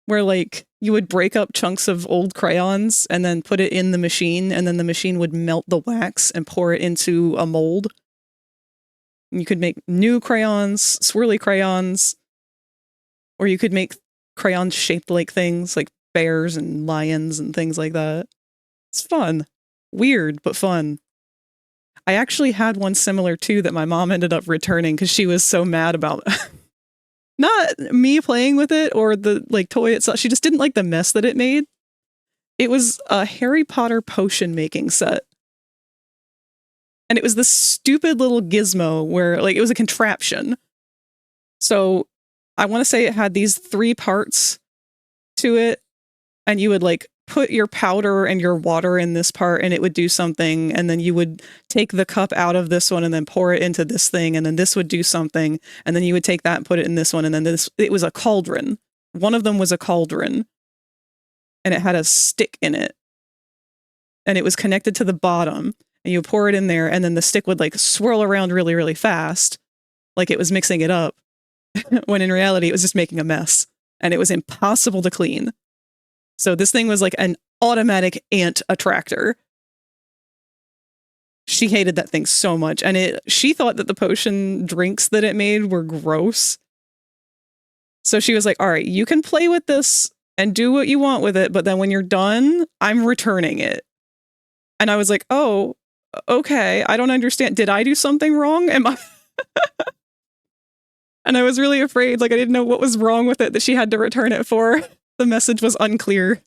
where, like, you would break up chunks of old crayons and then put it in the machine, and then the machine would melt the wax and pour it into a mold. And you could make new crayons, swirly crayons, or you could make crayons shaped like things, like bears and lions and things like that. It's fun. Weird, but fun. I actually had one similar too that my mom ended up returning because she was so mad about not me playing with it or the, like, toy itself. She just didn't like the mess that it made. It was a Harry Potter potion making set. And it was this stupid little gizmo where, like, it was a contraption. So I want to say it had these 3 parts to it, and you would, like, put your powder and your water in this part and it would do something, and then you would take the cup out of this one and then pour it into this thing, and then this would do something, and then you would take that and put it in this one, and then this, it was a cauldron. One of them was a cauldron, and it had a stick in it, and it was connected to the bottom, and you would pour it in there, and then the stick would, like, swirl around really, really fast, like it was mixing it up, when in reality it was just making a mess, and it was impossible to clean. So this thing was like an automatic ant attractor. She hated that thing so much. And she thought that the potion drinks that it made were gross. So she was like, all right, you can play with this and do what you want with it, but then when you're done, I'm returning it. And I was like, oh, okay, I don't understand. Did I do something wrong? Am I? And I was really afraid, like I didn't know what was wrong with it that she had to return it for. The message was unclear.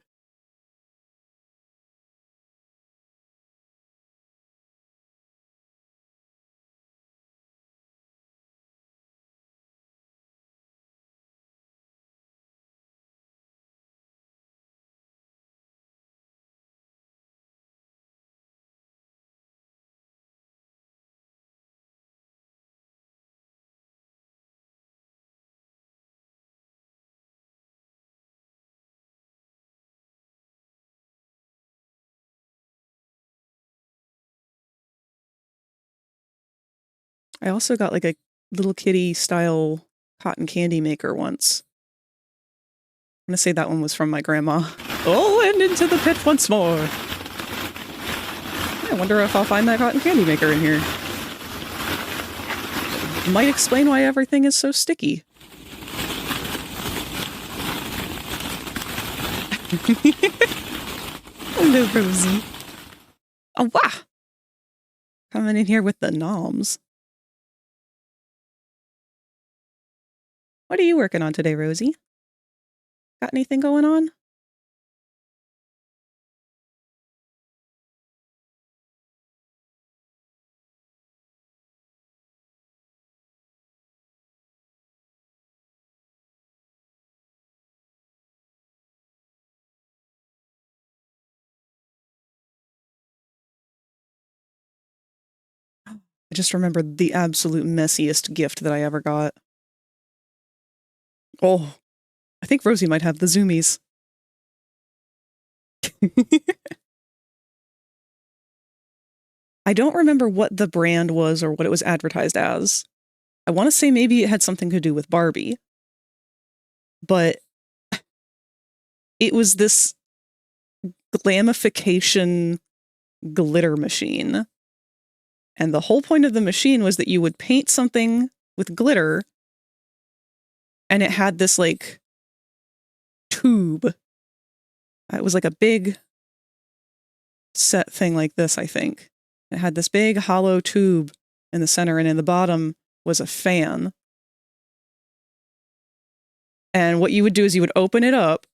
I also got like a little kitty style cotton candy maker once. I'm gonna say that one was from my grandma. Oh, and into the pit once more. I wonder if I'll find that cotton candy maker in here. Might explain why everything is so sticky. Hello, Rosie. Oh, wow. Coming in here with the noms. What are you working on today, Rosie? Got anything going on? I just remembered the absolute messiest gift that I ever got. Oh, I think Rosie might have the zoomies. I don't remember what the brand was or what it was advertised as. I want to say maybe it had something to do with Barbie. But it was this glamification glitter machine. And the whole point of the machine was that you would paint something with glitter and it had this like tube. It was like a big set thing like this, I think. It had this big hollow tube in the center, and in the bottom was a fan. And what you would do is you would open it up,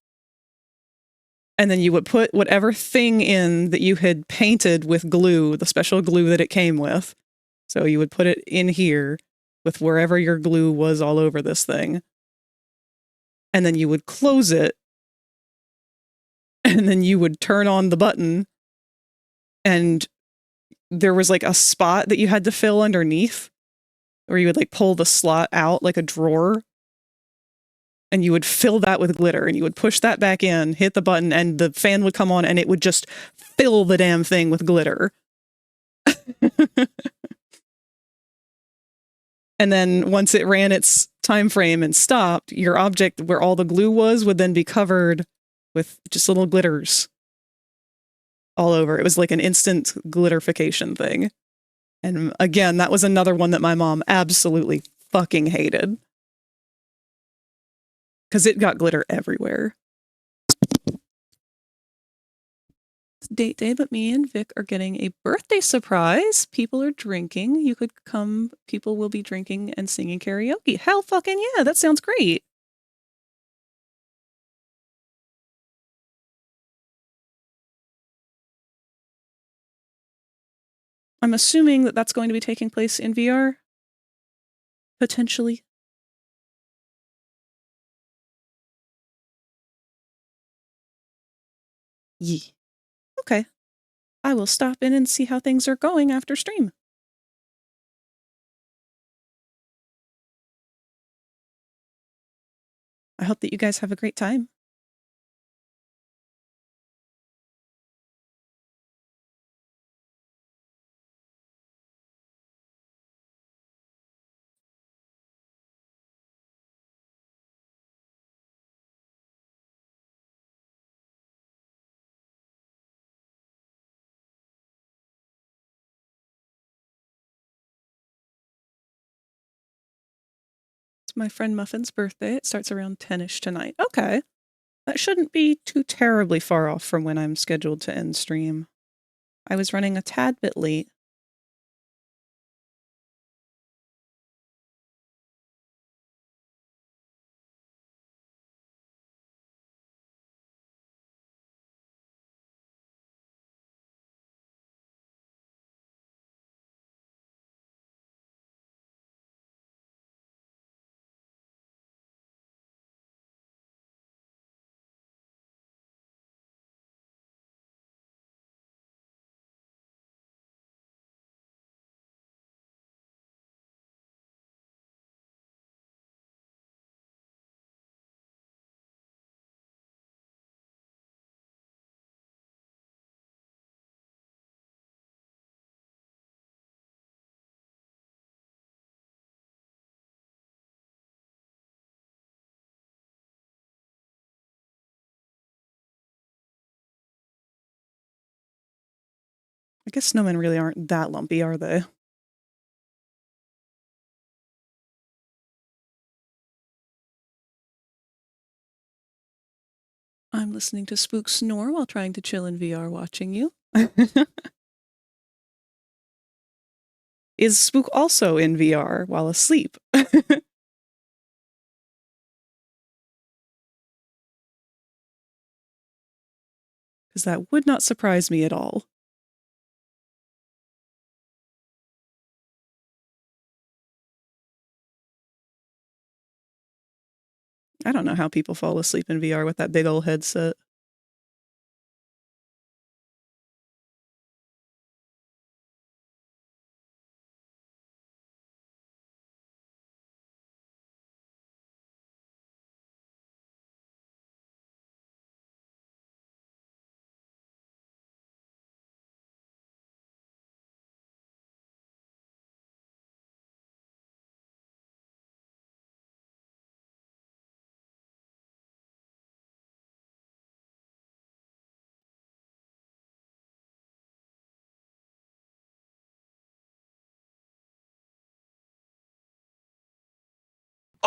and then you would put whatever thing in that you had painted with glue, the special glue that it came with. So you would put it in here with wherever your glue was all over this thing. And then you would close it, and then you would turn on the button, and there was like a spot that you had to fill underneath, or you would like pull the slot out like a drawer, and you would fill that with glitter, and you would push that back in, hit the button, and the fan would come on, and it would just fill the damn thing with glitter. And then once it ran its time frame and stopped, your object where all the glue was would then be covered with just little glitters all over. It was like an instant glitterification thing. And again, that was another one that my mom absolutely fucking hated. Because it got glitter everywhere. It's date day, but me and Vic are getting a birthday surprise. People are drinking. You could come. People will be drinking and singing karaoke. Hell fucking yeah, that sounds great. I'm assuming that that's going to be taking place in VR. Potentially. Yee. Okay. I will stop in and see how things are going after stream. I hope that you guys have a great time. It's my friend Muffin's birthday. It starts around 10ish tonight. Okay. That shouldn't be too terribly far off from when I'm scheduled to end stream. I was running a tad bit late. I guess snowmen really aren't that lumpy, are they? I'm listening to Spook snore while trying to chill in VR watching you. Is Spook also in VR while asleep? Because that would not surprise me at all. I don't know how people fall asleep in VR with that big old headset.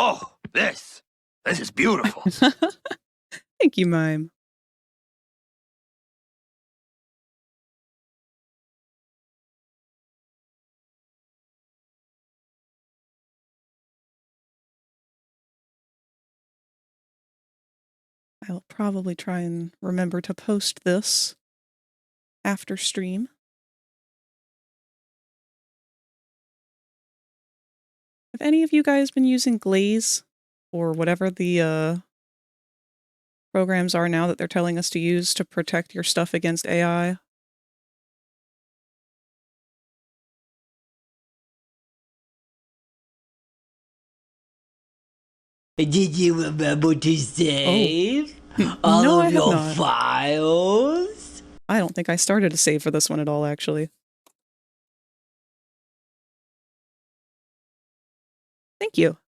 Oh, this is beautiful. Thank you, Mime. I'll probably try and remember to post this after stream. Have any of you guys been using Glaze or whatever the programs are now that they're telling us to use to protect your stuff against AI? Did you remember to save all No, I of have your not. files? I don't think I started a save for this one at all, actually. Thank you.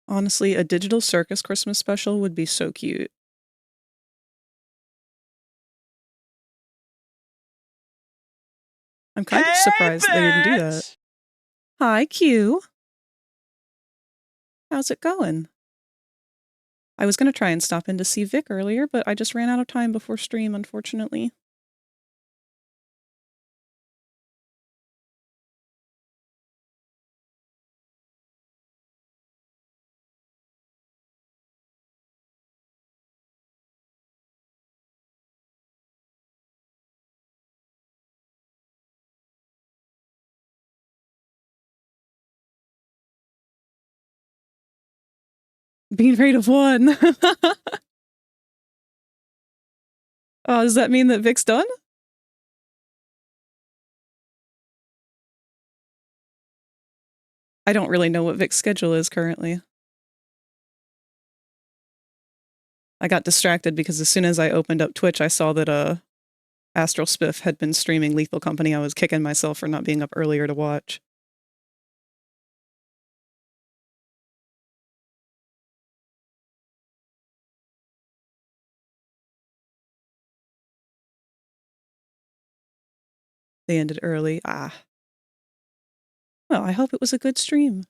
Honestly, a digital circus Christmas special would be so cute. I'm kind of surprised they didn't do that. Hi, Q. How's it going? I was going to try and stop in to see Vic earlier, but I just ran out of time before stream, unfortunately. Bean rate of 1. Does that mean that Vic's done? I don't really know what Vic's schedule is currently. I got distracted because as soon as I opened up Twitch, I saw that Astral Spiff had been streaming Lethal Company. I was kicking myself for not being up earlier to watch. They ended early. Ah. Well, I hope it was a good stream.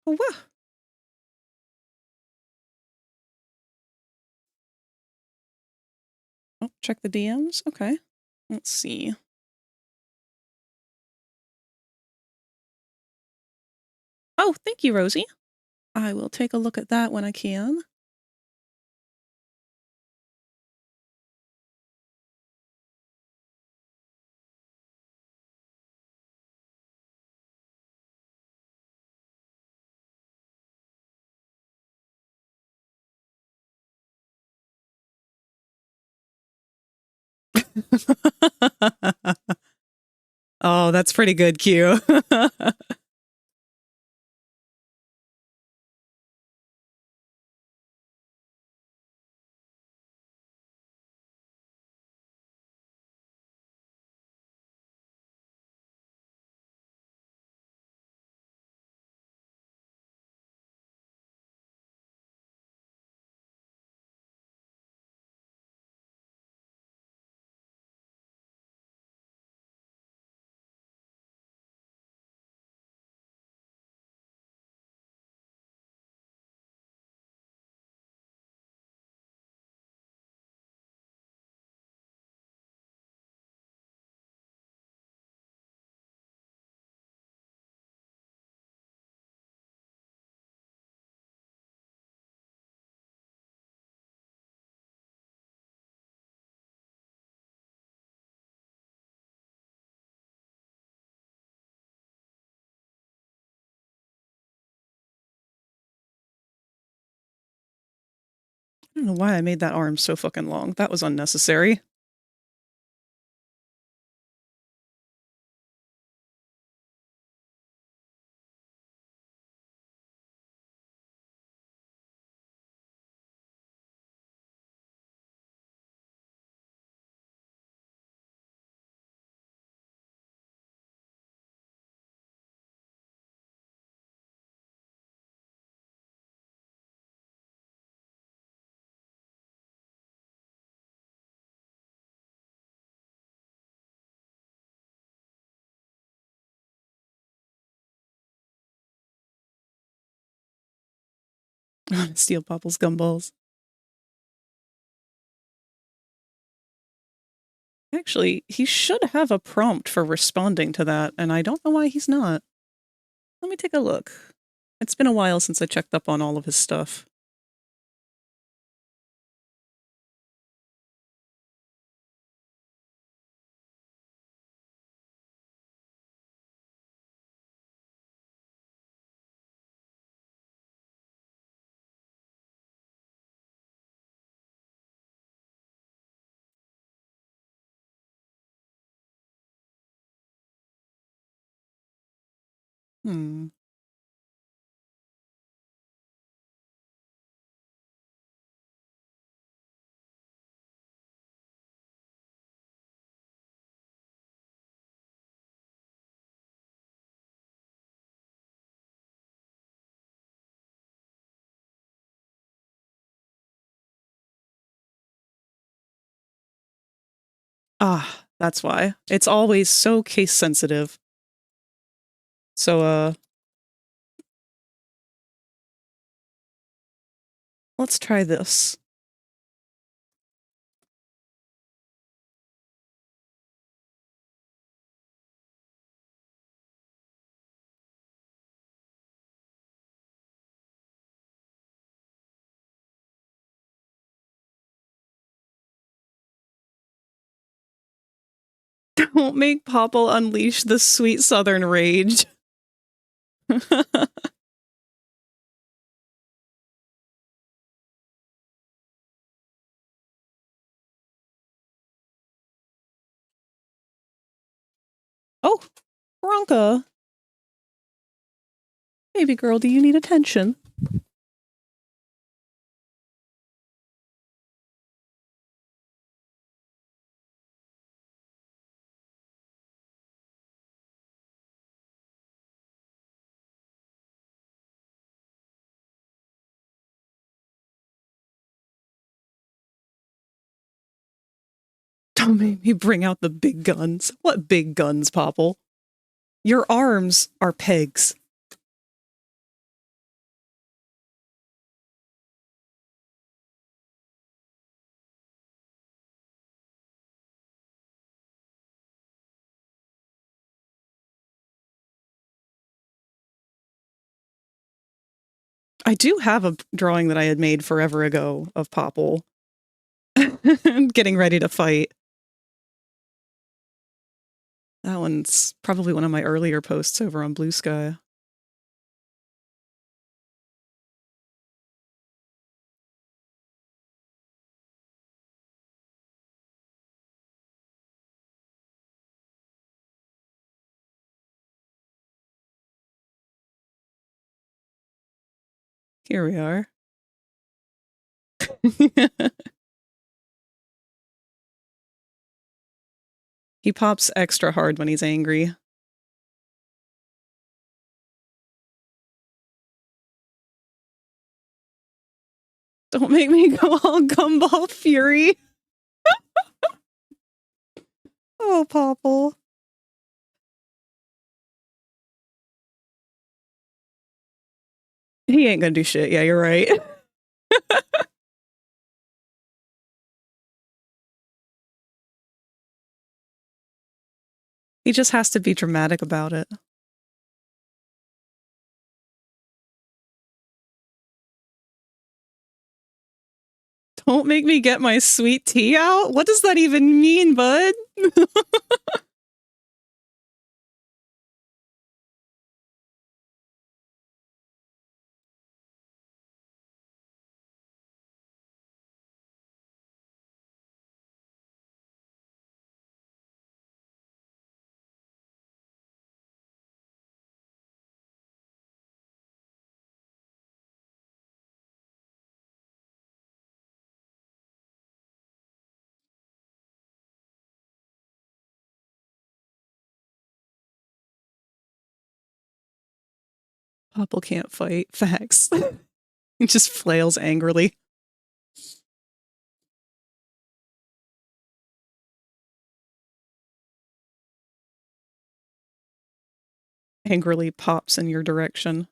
Oh, wow. Oh, check the DMs. Okay. Let's see. Oh, thank you, Rosie. I will take a look at that when I can. Oh, that's pretty good, Q. I don't know why I made that arm so fucking long. That was unnecessary. Steel Popple's gumballs. Actually, he should have a prompt for responding to that, and I don't know why he's not. Let me take a look. It's been a while since I checked up on all of his stuff. Hmm. Ah, that's why. It's always so case sensitive. So, let's try this. Don't make Popple unleash the sweet southern rage. Oh, Bronca. Baby girl, do you need attention? Don't make me bring out the big guns. What big guns, Popple? Your arms are pegs. I do have a drawing that I had made forever ago of Popple getting ready to fight. That one's probably one of my earlier posts over on Blue Sky. Here we are. He pops extra hard when he's angry. Don't make me go all gumball fury. Oh, Popple. He ain't gonna do shit. Yeah, you're right. He just has to be dramatic about it. Don't make me get my sweet tea out? What does that even mean, bud? Popple can't fight. Facts. He just flails angrily. Angrily pops in your direction.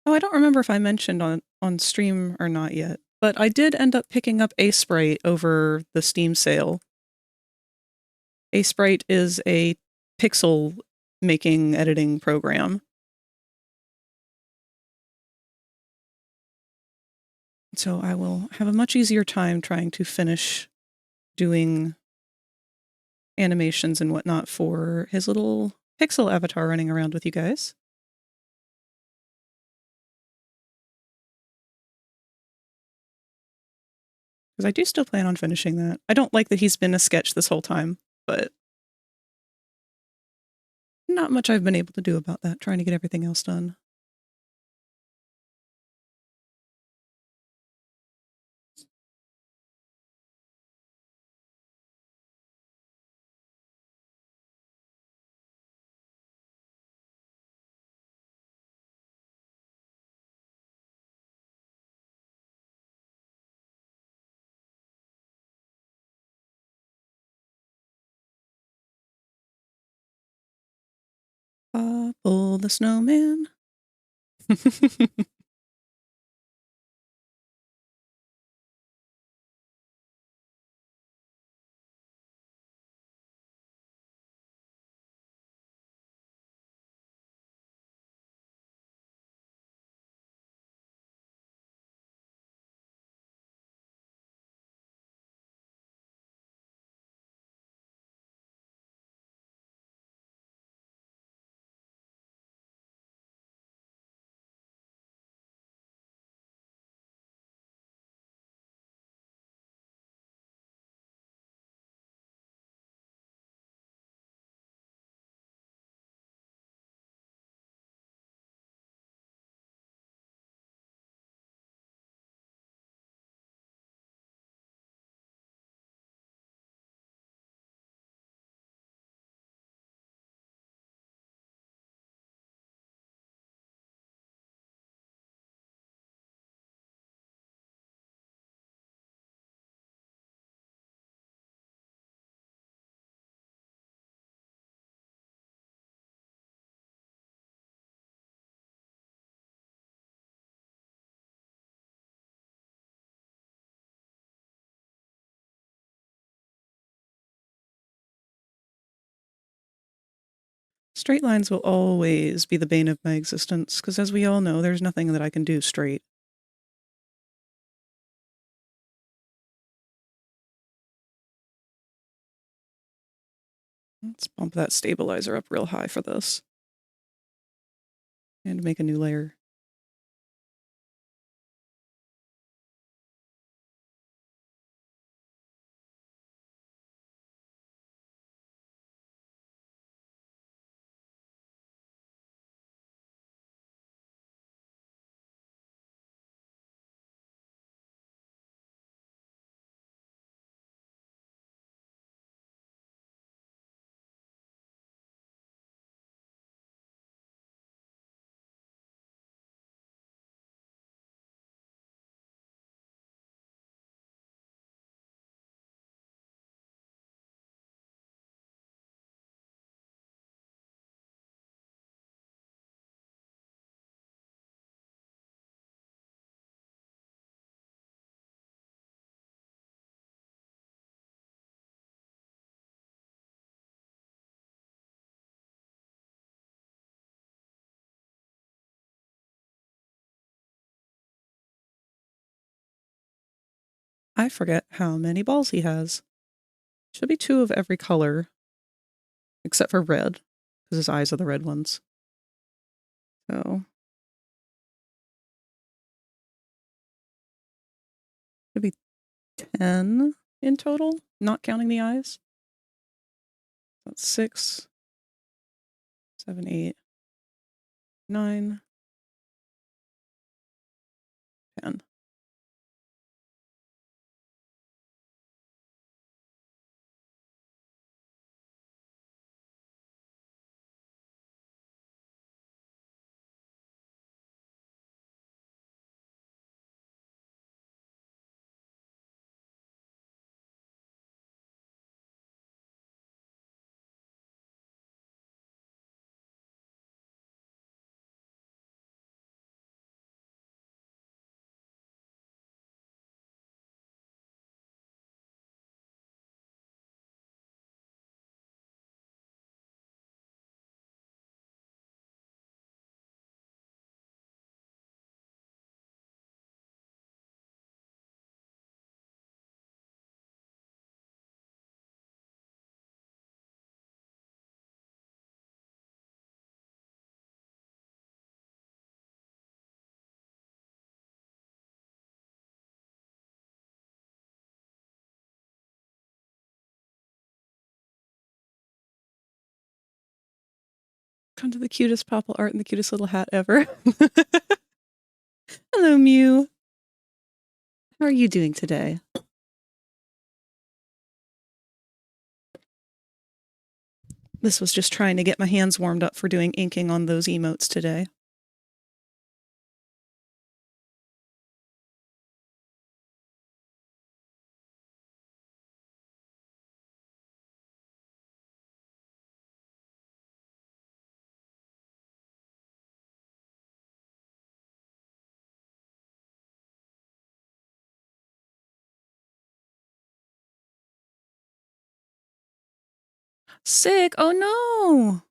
Oh, I don't remember if I mentioned on stream or not yet, but I did end up picking up Sprite over the Steam sale. Sprite is a pixel making editing program. So I will have a much easier time trying to finish doing animations and whatnot for his little pixel avatar running around with you guys. Because I do still plan on finishing that. I don't like that he's been a sketch this whole time, but not much I've been able to do about that, trying to get everything else done. Bubble the snowman. Straight lines will always be the bane of my existence, because as we all know, there's nothing that I can do straight. Let's bump that stabilizer up real high for this. And make a new layer. I forget how many balls he has. Should be 2 of every color, except for red, because his eyes are the red ones. So, should be 10 in total, not counting the eyes. That's 6, 7, 8, 9, 10. Come to the cutest Popple art and the cutest little hat ever. Hello, Mew. How are you doing today? This was just trying to get my hands warmed up for doing inking on those emotes today. Sick! Oh no!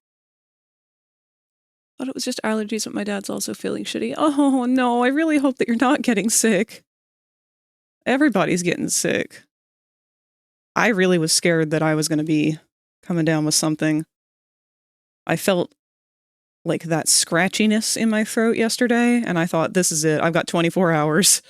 Thought it was just allergies, but my dad's also feeling shitty. Oh no, I really hope that you're not getting sick. Everybody's getting sick. I really was scared that I was going to be coming down with something. I felt like that scratchiness in my throat yesterday, and I thought, this is it. I've got 24 hours.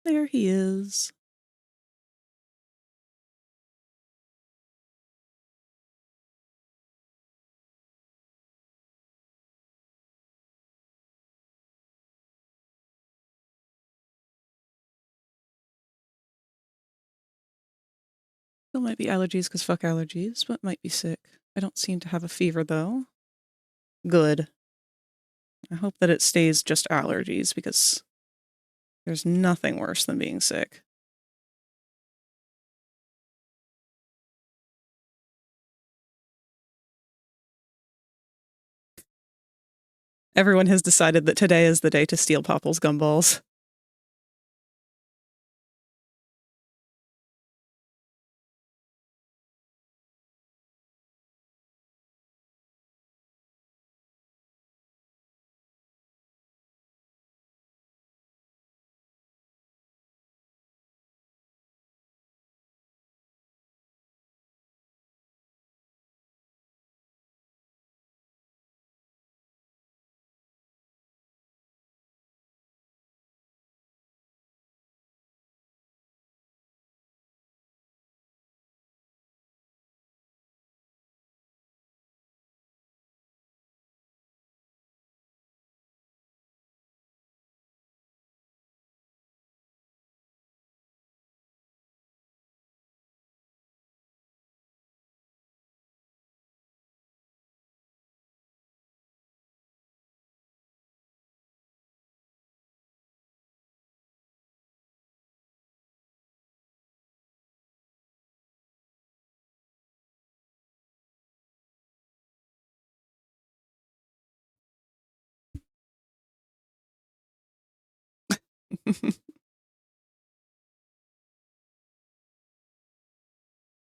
There he is. Still might be allergies because fuck allergies, but might be sick. I don't seem to have a fever though. Good. I hope that it stays just allergies because there's nothing worse than being sick. Everyone has decided that today is the day to steal Popple's gumballs.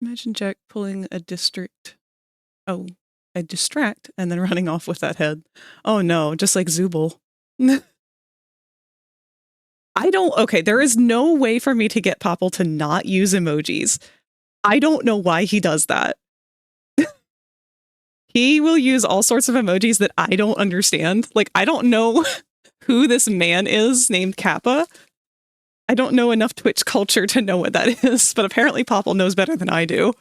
Imagine Jack pulling a distract, and then running off with that head. Oh no, just like Zooble. Okay, there is no way for me to get Popple to not use emojis. I don't know why he does that. He will use all sorts of emojis that I don't understand. Like, I don't know who this man is named Kappa. I don't know enough Twitch culture to know what that is, but apparently Popple knows better than I do.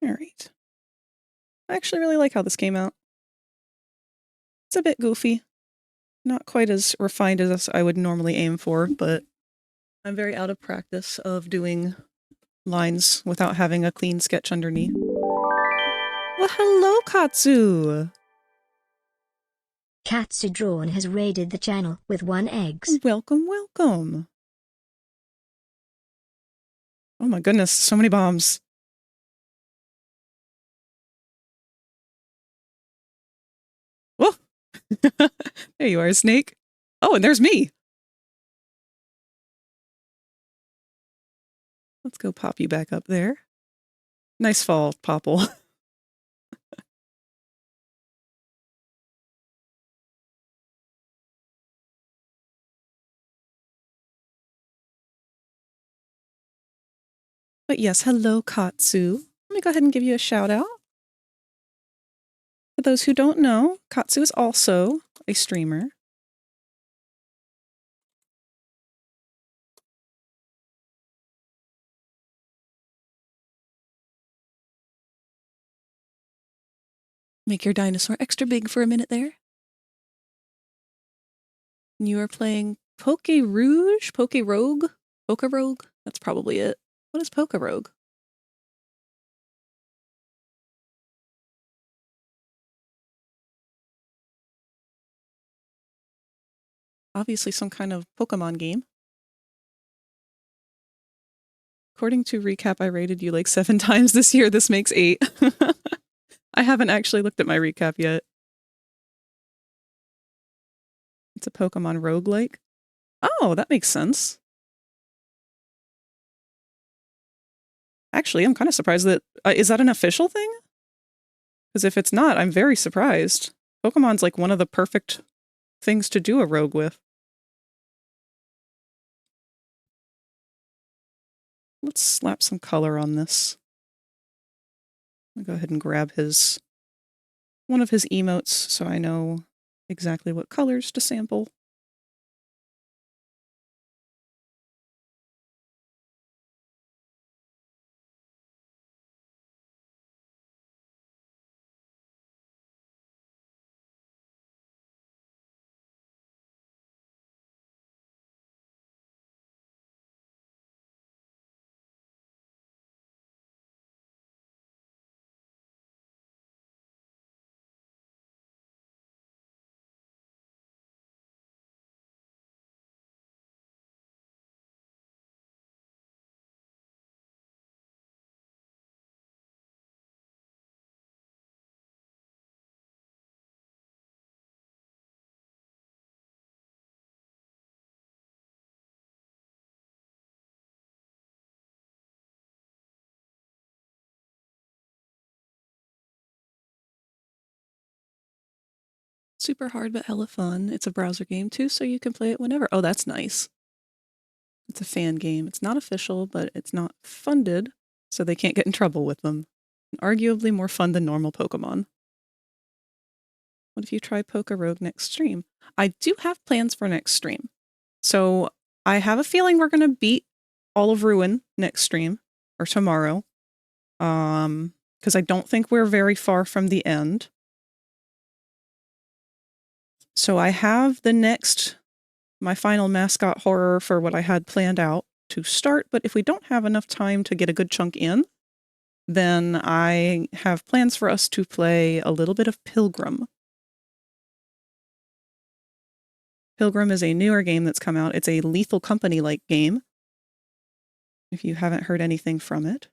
Alright. I actually really like how this came out. It's a bit goofy. Not quite as refined as I would normally aim for, but I'm very out of practice of doing lines without having a clean sketch underneath. Well, hello, Katsu! Katsu Drawn has raided the channel with 1 egg. Welcome, welcome. Oh my goodness, so many bombs. Whoa! There you are, Snake. Oh, and there's me! Let's go pop you back up there. Nice fall, Popple. But yes, hello, Katsu. Let me go ahead and give you a shout out. For those who don't know, Katsu is also a streamer. Make your dinosaur extra big for a minute there. You are playing Poke Rouge? Poke Rogue? Poke Rogue? That's probably it. What is Poke Rogue? Obviously some kind of Pokemon game. According to Recap, I rated you like 7 times this year. This makes 8. I haven't actually looked at my recap yet. It's a Pokemon roguelike. Oh, that makes sense. Actually, I'm kind of surprised that... is that an official thing? Because if it's not, I'm very surprised. Pokemon's like one of the perfect things to do a rogue with. Let's slap some color on this. I'll go ahead and grab one of his emotes so I know exactly what colors to sample. Super hard, but hella fun. It's a browser game too, so you can play it whenever. Oh, that's nice. It's a fan game. It's not official, but it's not funded, so they can't get in trouble with them. And arguably more fun than normal Pokemon. What if you try Rogue next stream? I do have plans for next stream. So I have a feeling we're going to beat all of Ruin next stream, or tomorrow. Because I don't think we're very far from the end. So I have my final mascot horror for what I had planned out to start, but if we don't have enough time to get a good chunk in, then I have plans for us to play a little bit of Pilgrim. Pilgrim is a newer game that's come out. It's a Lethal Company-like game, if you haven't heard anything from it.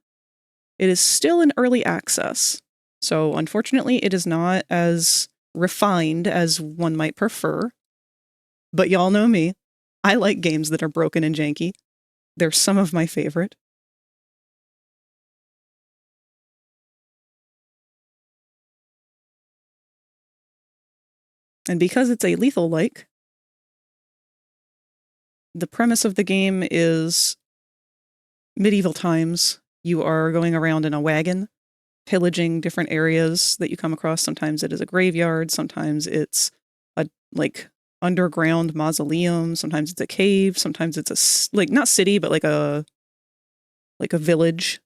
It is still in early access, so unfortunately it is not as refined as one might prefer. But y'all know me. I like games that are broken and janky. They're some of my favorite. And because it's a lethal-like, the premise of the game is medieval times. You are going around in a wagon, pillaging different areas that you come across. Sometimes it is a graveyard. Sometimes it's a, underground mausoleum. Sometimes it's a cave. Sometimes it's not city, but like a village.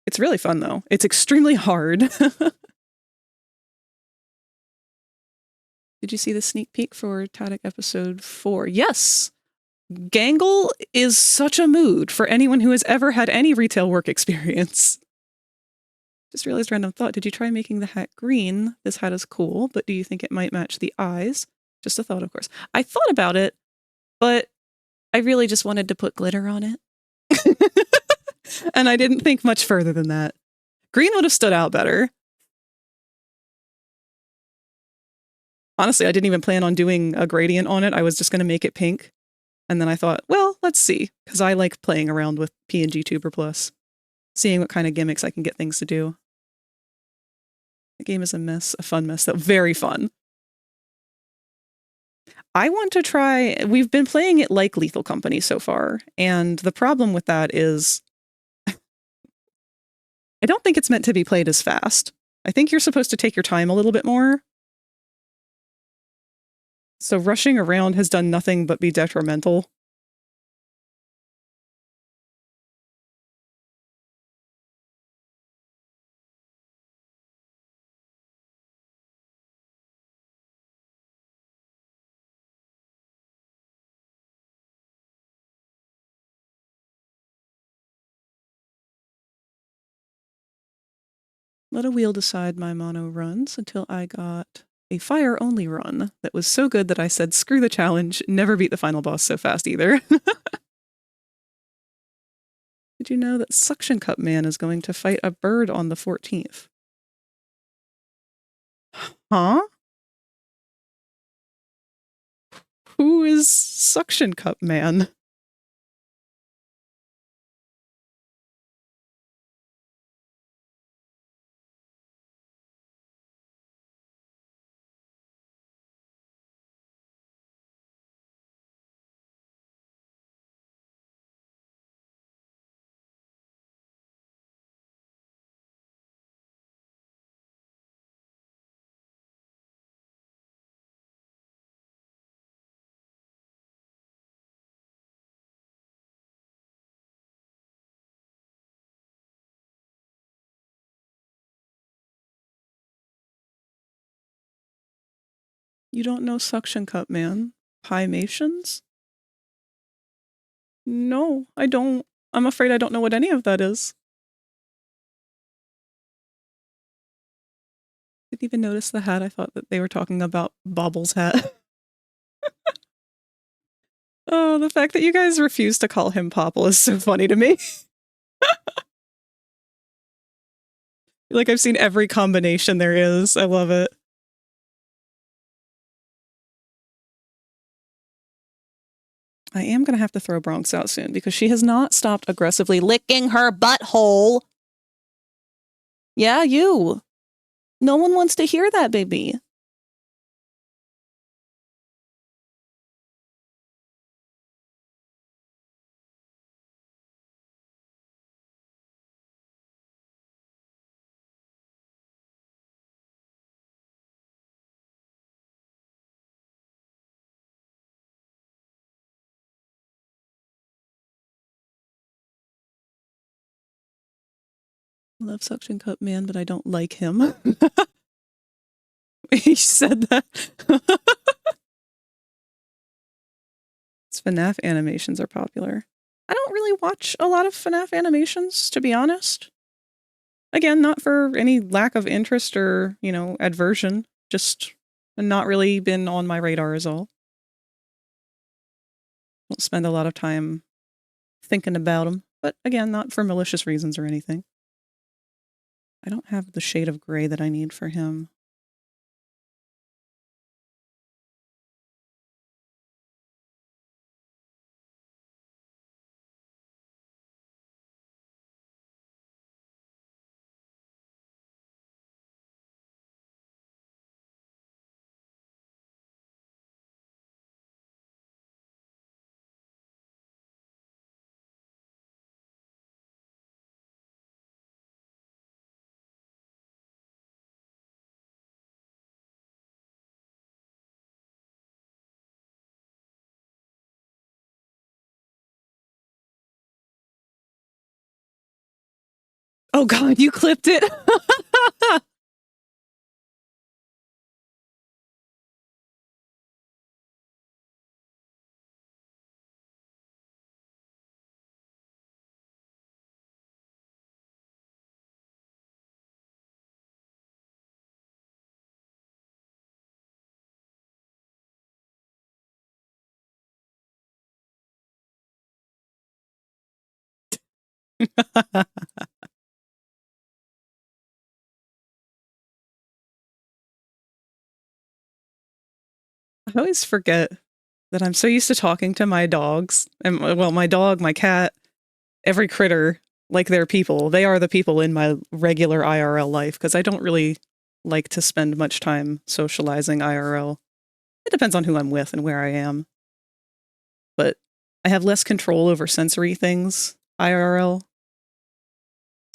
It's really fun, though. It's extremely hard. Did you see the sneak peek for TADC episode 4? Yes! Gangle is such a mood for anyone who has ever had any retail work experience. Just realized random thought. Did you try making the hat green? This hat is cool, but do you think it might match the eyes? Just a thought, of course. I thought about it, but I really just wanted to put glitter on it. And I didn't think much further than that. Green would have stood out better. Honestly, I didn't even plan on doing a gradient on it. I was just going to make it pink. And then I thought, well, let's see. Because I like playing around with PNG Tuber Plus. Seeing what kind of gimmicks I can get things to do. The game is a mess. A fun mess, though. Very fun. I want to try... We've been playing it like Lethal Company so far. And the problem with that is... I don't think it's meant to be played as fast. I think you're supposed to take your time a little bit more. So rushing around has done nothing but be detrimental. Let a wheel decide my mono runs until I got a fire-only run that was so good that I said, screw the challenge, never beat the final boss so fast either. Did you know that Suction Cup Man is going to fight a bird on the 14th? Huh? Who is Suction Cup Man? You don't know Suction Cup Man? Pimations? No, I don't. I'm afraid I don't know what any of that is. Didn't even notice the hat. I thought that they were talking about Bobble's hat. Oh, the fact that you guys refuse to call him Popple is so funny to me. Like, I've seen every combination there is. I love it. I am going to have to throw Bronx out soon because she has not stopped aggressively licking her butthole. Yeah, you. No one wants to hear that, baby. I love Suction Cup Man, but I don't like him. He said that. FNAF animations are popular. I don't really watch a lot of FNAF animations, to be honest. Again, not for any lack of interest or, you know, aversion. Just not really been on my radar is all. Don't spend a lot of time thinking about them. But again, not for malicious reasons or anything. I don't have the shade of gray that I need for him. Oh god, you clipped it! I always forget that I'm so used to talking to my dogs, and well, my dog, my cat, every critter, like they're people. They are the people in my regular IRL life, because I don't really like to spend much time socializing IRL. It depends on who I'm with and where I am. But I have less control over sensory things IRL,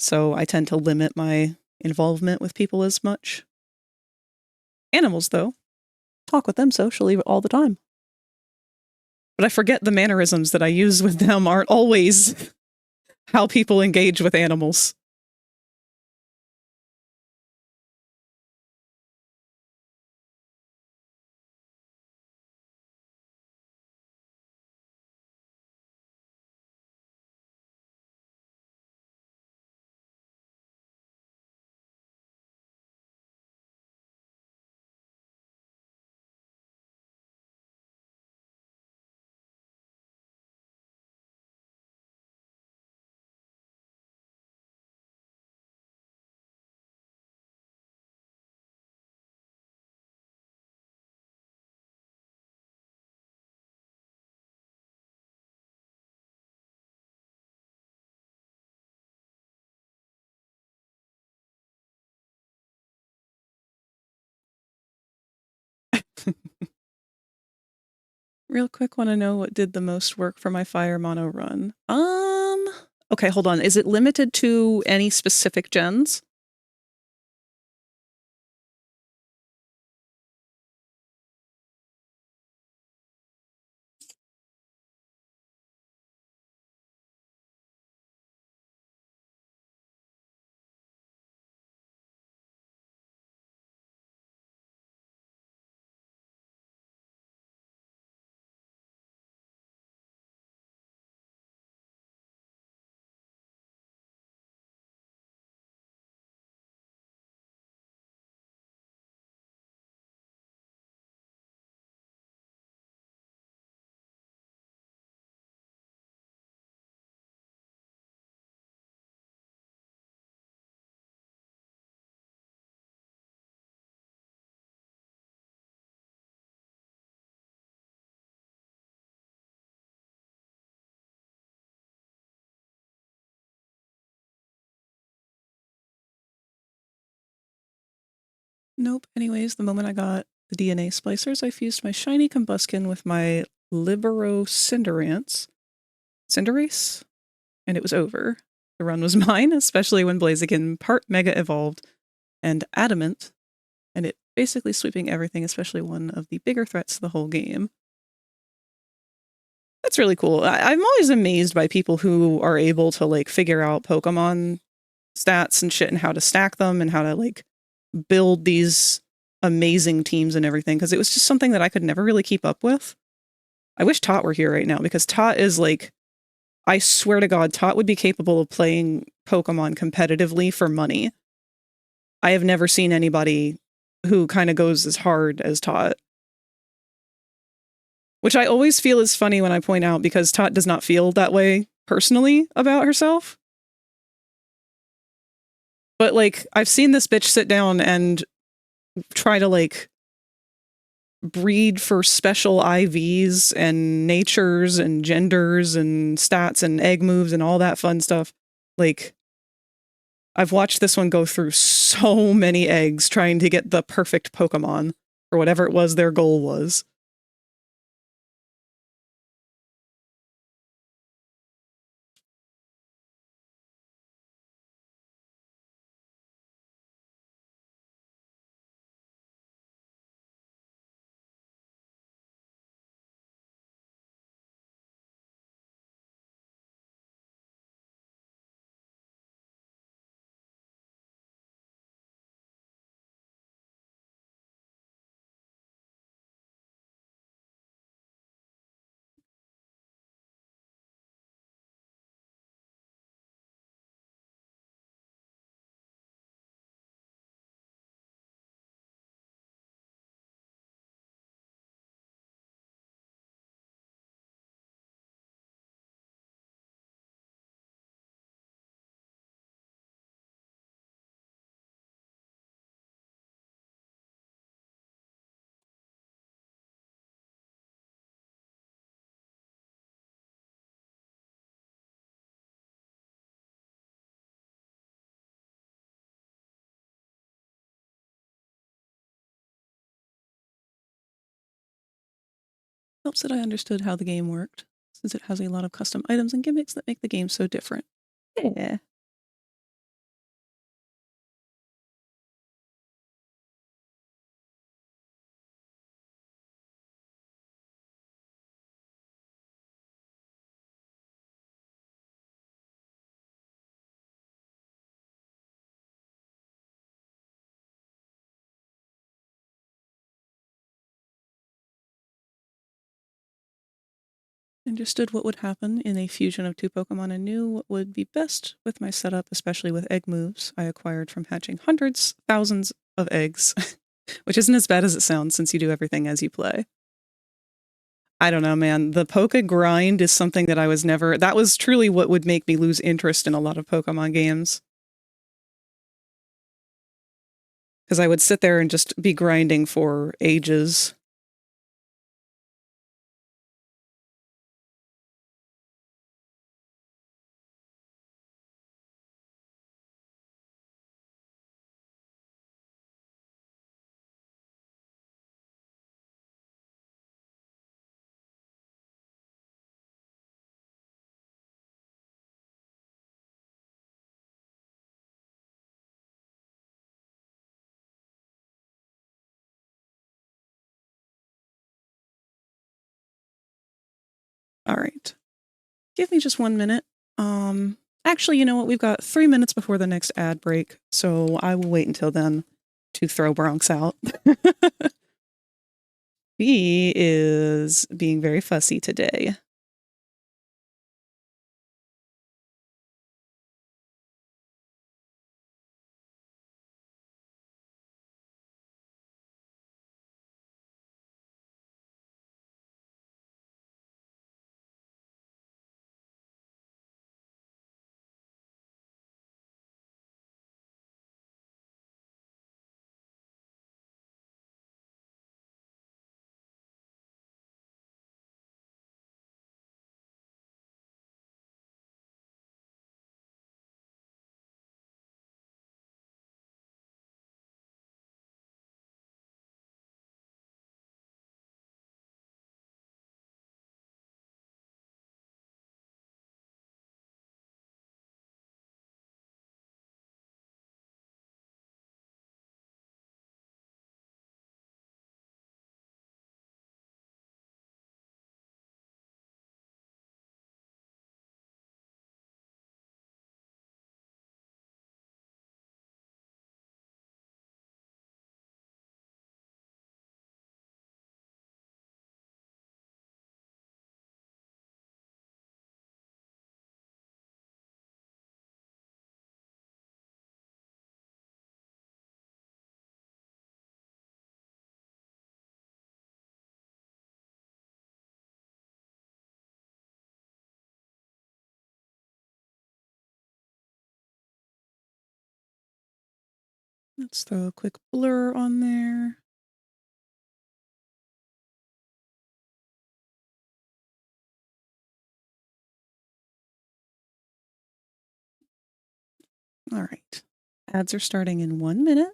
so I tend to limit my involvement with people as much. Animals, though, talk with them socially all the time. But I forget the mannerisms that I use with them aren't always how people engage with animals. Real quick, want to know what did the most work for my fire mono run? Okay, hold on. Is it limited to any specific gens? Nope. Anyways, the moment I got the DNA splicers, I fused my shiny combuskin with my Libero Cinderace, and it was over. The run was mine, especially when Blaziken part Mega evolved and Adamant, and it basically sweeping everything, especially one of the bigger threats to the whole game. That's really cool. I'm always amazed by people who are able to like figure out Pokemon stats and shit and how to stack them and how to like build these amazing teams and everything, because it was just something that I could never really keep up with. I wish Tot were here right now, because Tot is like, I swear to God, Tot would be capable of playing Pokemon competitively for money. I have never seen anybody who kind of goes as hard as Tot. Which I always feel is funny when I point out, because Tot does not feel that way personally about herself. But like, I've seen this bitch sit down and try to like breed for special IVs and natures and genders and stats and egg moves and all that fun stuff. Like, I've watched this one go through so many eggs trying to get the perfect Pokemon or whatever it was their goal was. Helps that I understood how the game worked, since it has a lot of custom items and gimmicks that make the game so different. Yeah. Understood what would happen in a fusion of two Pokemon and knew what would be best with my setup, especially with egg moves I acquired from hatching hundreds, thousands of eggs, which isn't as bad as it sounds since you do everything as you play. I don't know, man. The Poke grind is something that I was never... That was truly what would make me lose interest in a lot of Pokemon games. Because I would sit there and just be grinding for ages. All right. Give me just 1 minute. Actually, you know what? We've got 3 minutes before the next ad break, so I will wait until then to throw Bronx out. He is being very fussy today. Let's throw a quick blur on there. All right. Ads are starting in 1 minute.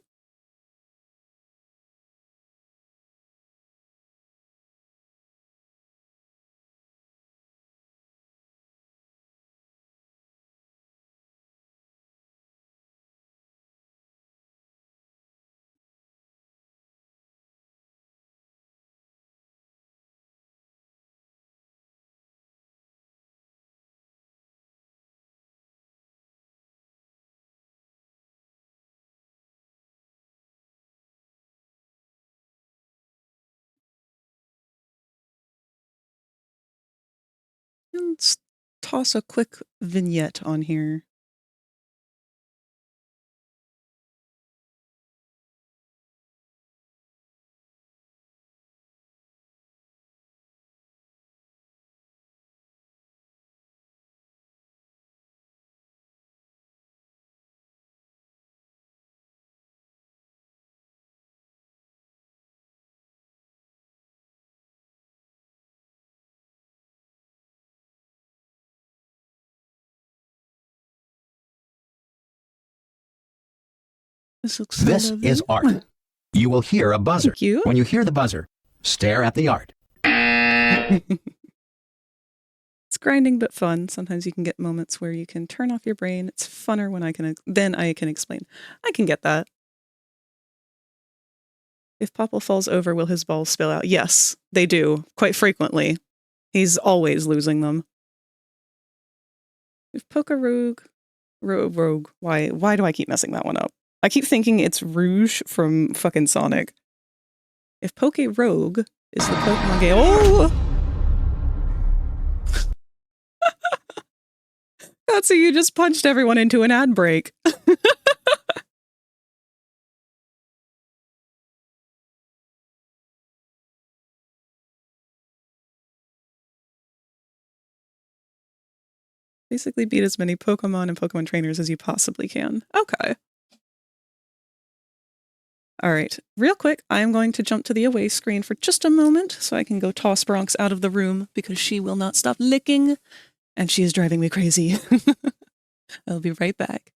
Let's toss a quick vignette on here. This looks This kind of is art. You will hear a buzzer. Thank you. When you hear the buzzer, stare at the art. It's grinding but fun. Sometimes you can get moments where you can turn off your brain. It's funner when I can explain. I can get that. If Popple falls over, will his balls spill out? Yes, they do, quite frequently. He's always losing them. If Rogue, why do I keep messing that one up? I keep thinking it's Rouge from fucking Sonic. If Rogue is the Pokemon game, oh! That's how you just punched everyone into an ad break. Basically beat as many Pokemon and Pokemon trainers as you possibly can. Okay. All right, real quick, I'm going to jump to the away screen for just a moment so I can go toss Bronx out of the room because she will not stop licking and she is driving me crazy. I'll be right back.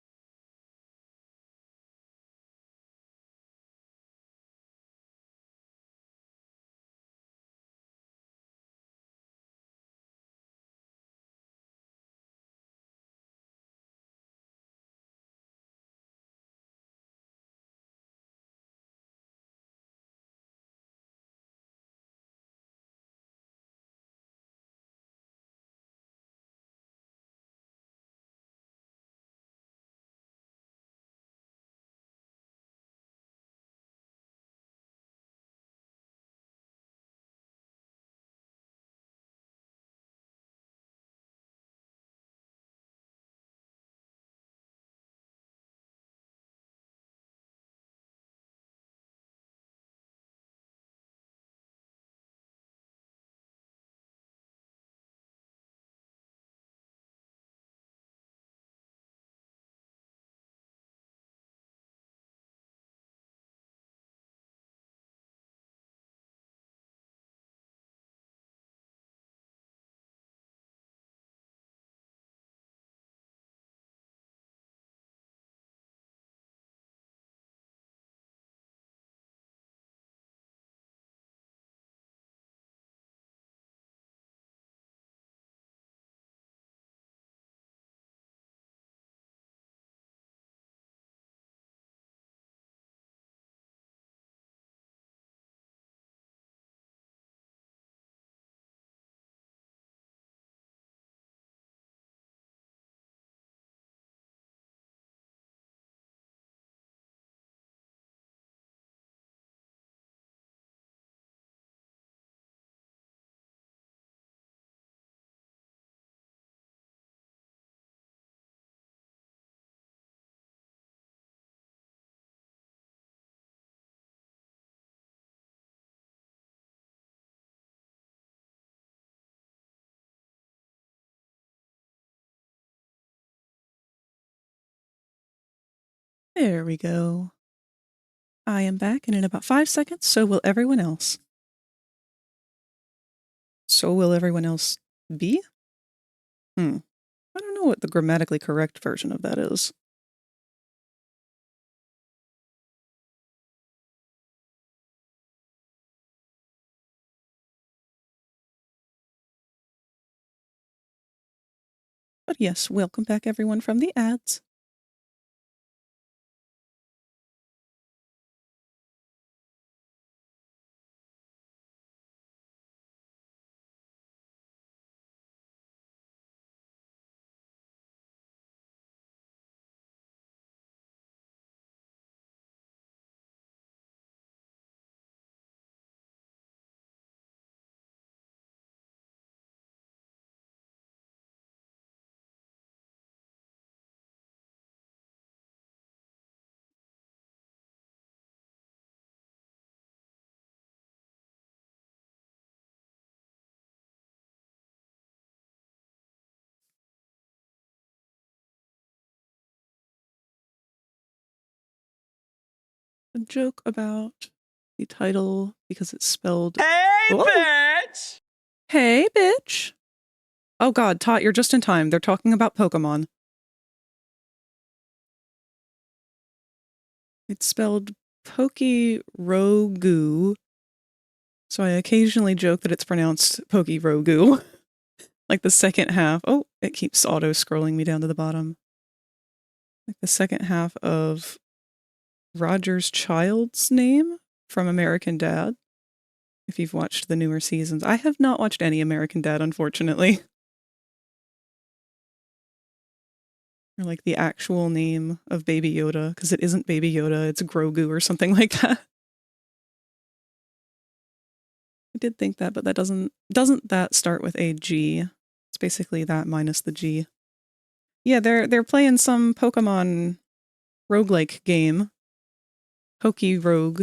There we go. I am back, and in about 5 seconds, so will everyone else. So will everyone else be? I don't know what the grammatically correct version of that is. But yes, welcome back everyone from the ads. A joke about the title because it's spelled. Hey, Whoa. bitch! Hey, bitch! Oh god, Tot, you're just in time. They're talking about Pokemon. It's spelled Pokerogu, So I occasionally joke that it's pronounced Pokerogu. Like the second half. Oh, it keeps auto-scrolling me down to the bottom. Like the second half of Roger's child's name from American Dad. If you've watched the newer seasons. I have not watched any American Dad, unfortunately. Or like the actual name of Baby Yoda, because it isn't Baby Yoda, it's Grogu or something like that. I did think that, but that doesn't that start with a G? It's basically that minus the G. Yeah, they're playing some Pokemon roguelike game. Rogue.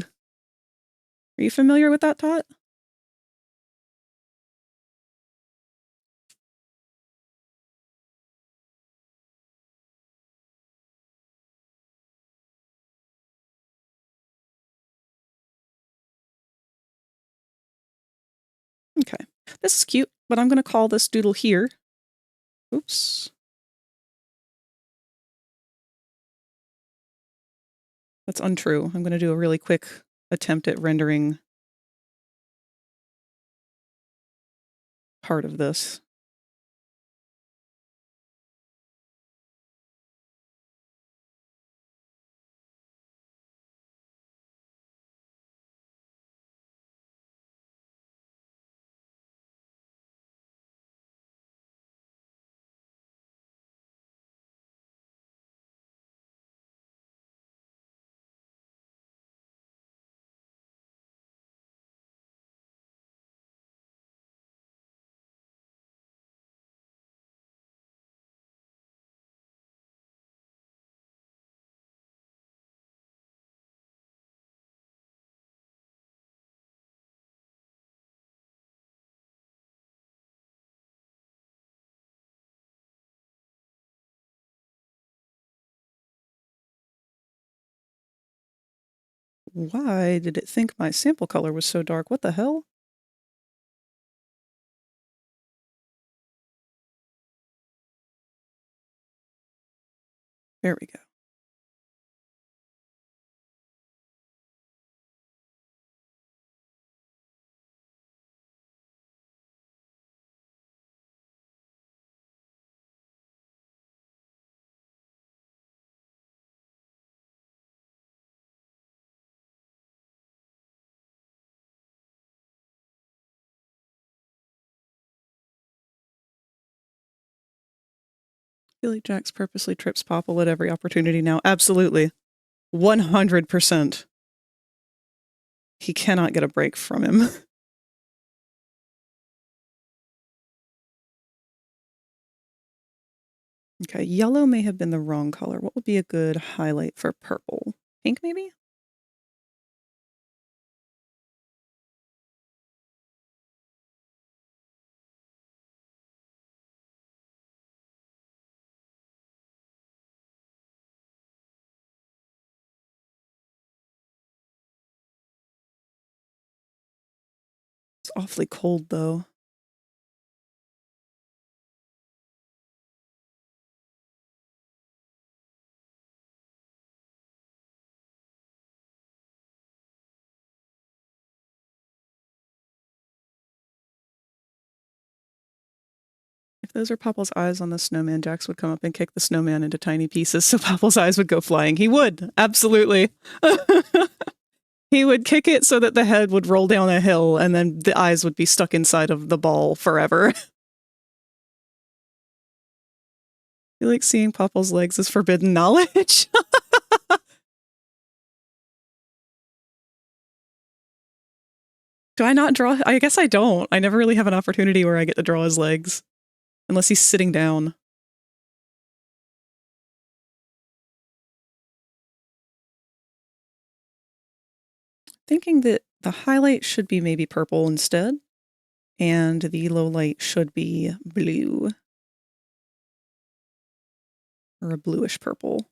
Are you familiar with that, Tot? Okay. This is cute, but I'm going to call this doodle here. Oops. That's untrue. I'm going to do a really quick attempt at rendering part of this. Why did it think my sample color was so dark? What the hell? There we go. Billy Jacks purposely trips Popple at every opportunity now. Absolutely. 100%. He cannot get a break from him. Okay, yellow may have been the wrong color. What would be a good highlight for purple? Pink, maybe? It's awfully cold, though. If those are Popple's eyes on the snowman, Jax would come up and kick the snowman into tiny pieces so Popple's eyes would go flying. He would. Absolutely. He would kick it so that the head would roll down a hill and then the eyes would be stuck inside of the ball forever. I feel like seeing Popple's legs is forbidden knowledge. Do I not draw? I guess I don't. I never really have an opportunity where I get to draw his legs. Unless he's sitting down. Thinking that the highlight should be maybe purple instead. And the low light should be blue. Or a bluish purple.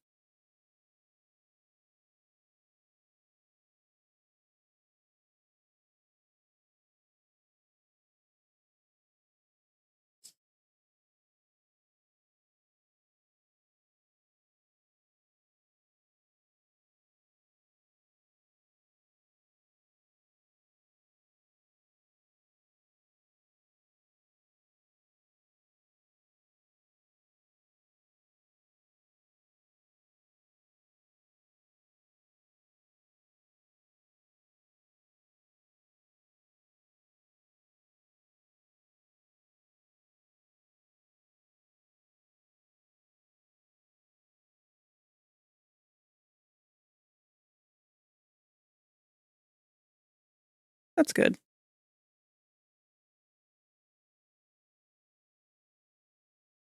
That's good.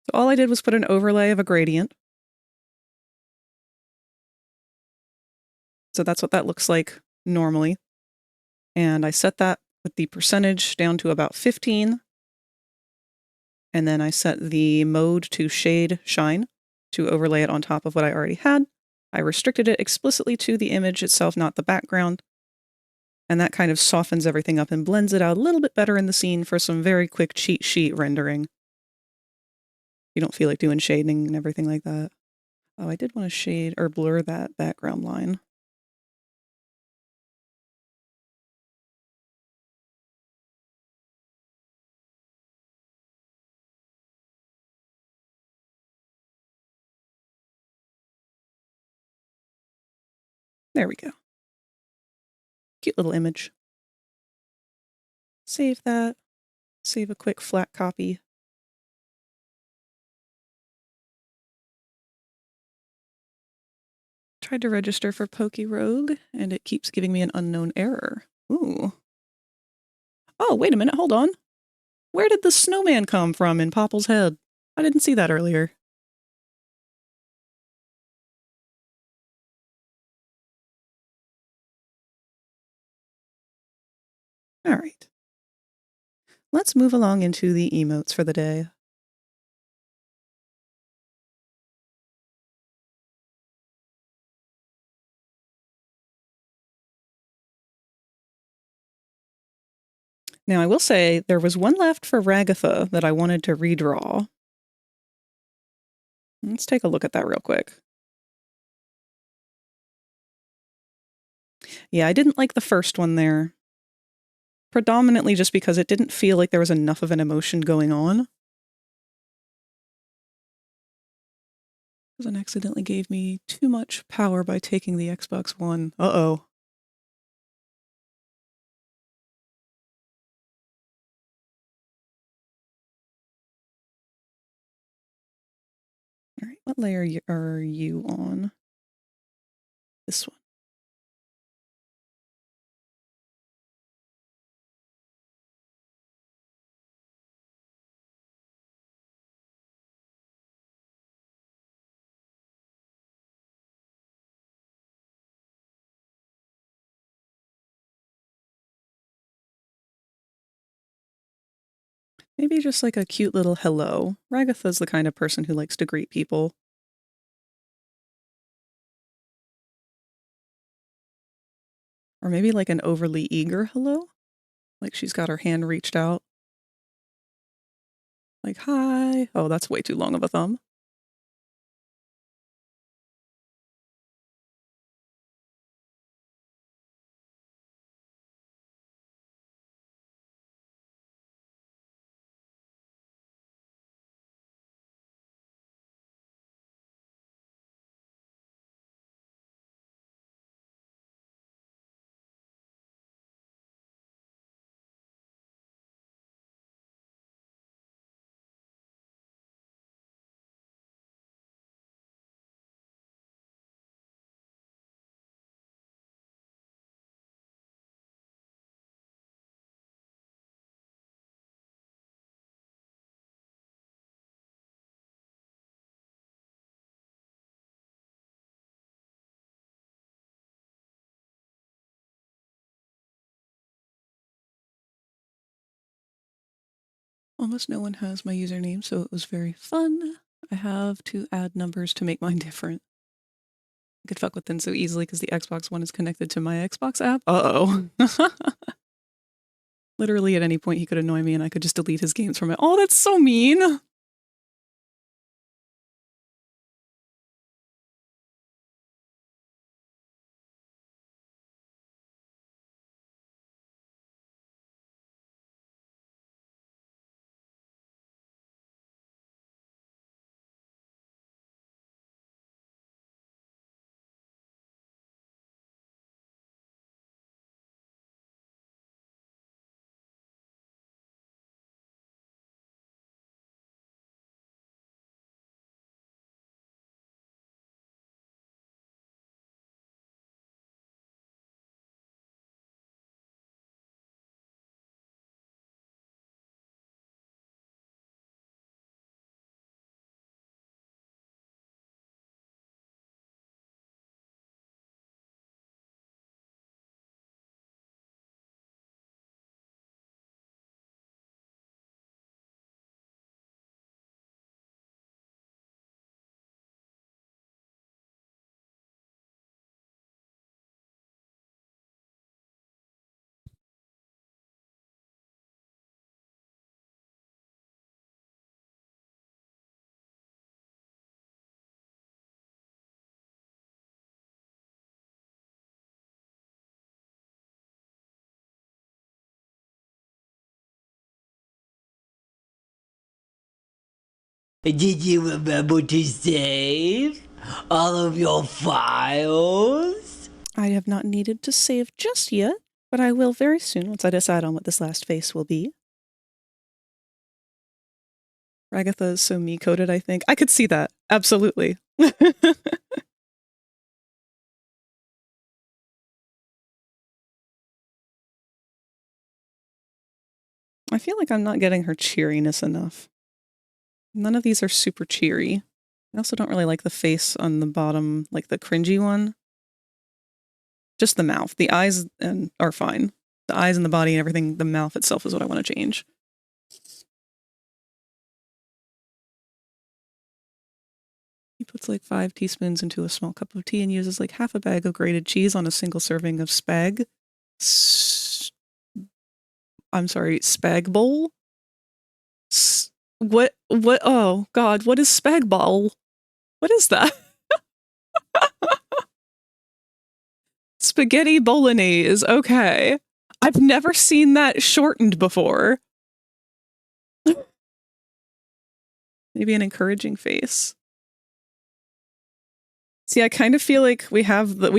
So all I did was put an overlay of a gradient. So that's what that looks like normally. And I set that with the percentage down to about 15. And then I set the mode to shade shine to overlay it on top of what I already had. I restricted it explicitly to the image itself, not the background. And that kind of softens everything up and blends it out a little bit better in the scene for some very quick cheat sheet rendering. You don't feel like doing shading and everything like that. Oh, I did want to shade or blur that background line. There we go. Cute little image. Save that. Save a quick flat copy. Tried to register for PokeRogue, and it keeps giving me an unknown error. Ooh. Oh, wait a minute, hold on. Where did the snowman come from in Popple's head? I didn't see that earlier. All right. Let's move along into the emotes for the day. Now, I will say there was one left for Ragatha that I wanted to redraw. Let's take a look at that real quick. Yeah, I didn't like the first one there. Predominantly just because it didn't feel like there was enough of an emotion going on. Because it accidentally gave me too much power by taking the Xbox One. Uh-oh. All right, what layer are you on? This one. Maybe just like a cute little hello. Ragatha's the kind of person who likes to greet people. Or maybe like an overly eager hello? Like she's got her hand reached out. Like, hi. Oh, that's way too long of a thumb. Almost no one has my username, so it was very fun. I have to add numbers to make mine different. I could fuck with them so easily because the Xbox One is connected to my Xbox app. Uh-oh. Literally at any point he could annoy me and I could just delete his games from it. Oh, that's so mean. Did you remember to save all of your files? I have not needed to save just yet, but I will very soon once I decide on what this last face will be. Ragatha is so me-coded, I think. I could see that. Absolutely. I feel like I'm not getting her cheeriness enough. None of these are super cheery. I also don't really like the face on the bottom, like the cringy one. Just the mouth. The eyes are fine. The eyes and the body and everything, the mouth itself is what I want to change. He puts like 5 teaspoons into a small cup of tea and uses like half a bag of grated cheese on a single serving of spag. I'm sorry, spag bowl? What, oh god, what is spag bowl? What is that? Spaghetti bolognese, okay. I've never seen that shortened before. Maybe an encouraging face. See, I kind of feel like we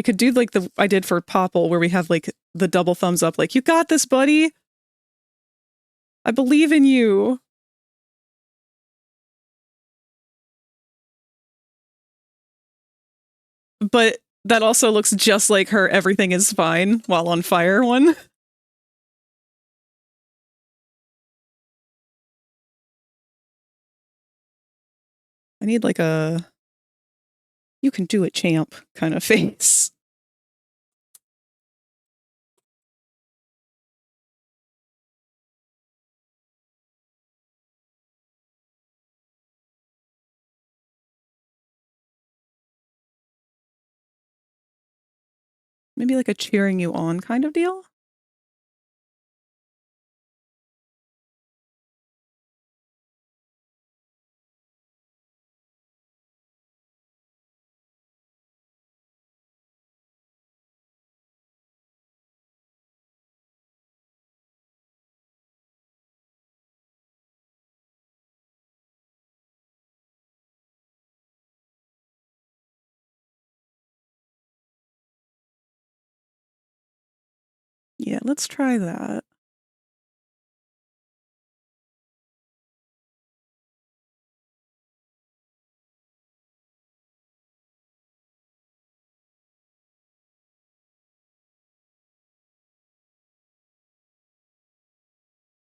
could do like I did for Popple, where we have like the double thumbs up, like, you got this, buddy! I believe in you! But that also looks just like her everything is fine while on fire one. I need like a you can do it, champ kind of face. Maybe like a cheering you on kind of deal? Yeah, let's try that.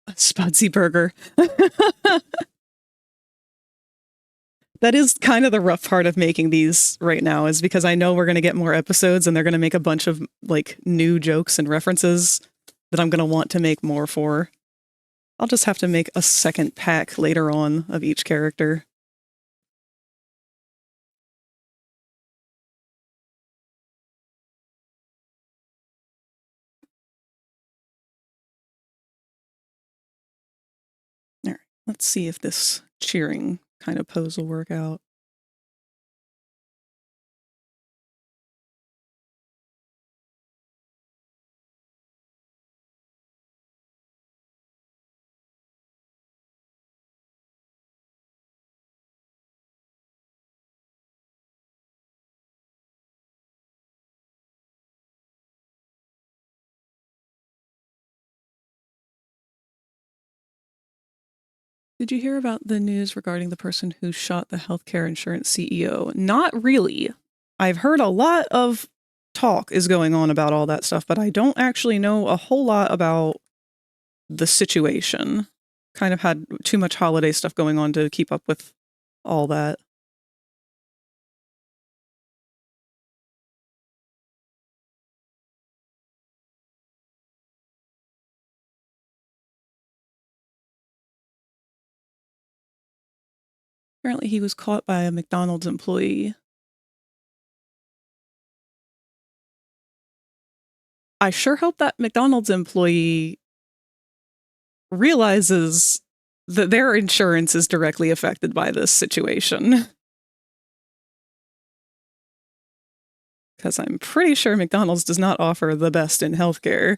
A Spudsy burger. That is kind of the rough part of making these right now, is because I know we're going to get more episodes and they're going to make a bunch of like new jokes and references that I'm going to want to make more for. I'll just have to make a second pack later on of each character. All right, let's see if this cheering kind of pose will work out. Did you hear about the news regarding the person who shot the healthcare insurance CEO? Not really. I've heard a lot of talk is going on about all that stuff, but I don't actually know a whole lot about the situation. Kind of had too much holiday stuff going on to keep up with all that. Apparently he was caught by a McDonald's employee. I sure hope that McDonald's employee realizes that their insurance is directly affected by this situation. Because I'm pretty sure McDonald's does not offer the best in healthcare.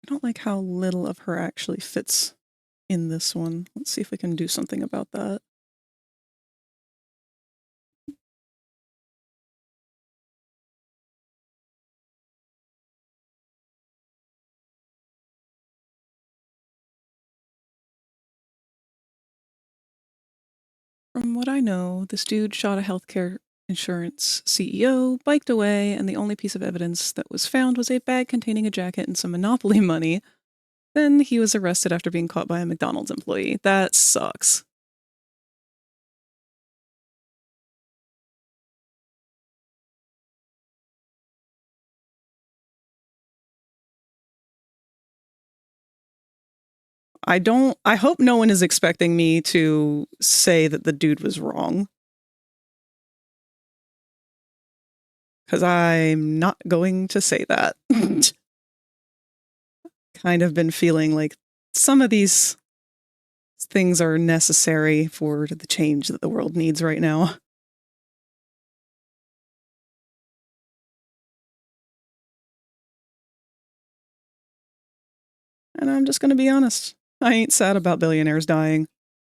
I don't like how little of her actually fits in this one. Let's see if we can do something about that. From what I know, this dude shot a healthcare insurance CEO, biked away, and the only piece of evidence that was found was a bag containing a jacket and some Monopoly money. Then he was arrested after being caught by a McDonald's employee. That sucks. I hope no one is expecting me to say that the dude was wrong. Because I'm not going to say that. Kind of been feeling like some of these things are necessary for the change that the world needs right now. And I'm just going to be honest. I ain't sad about billionaires dying,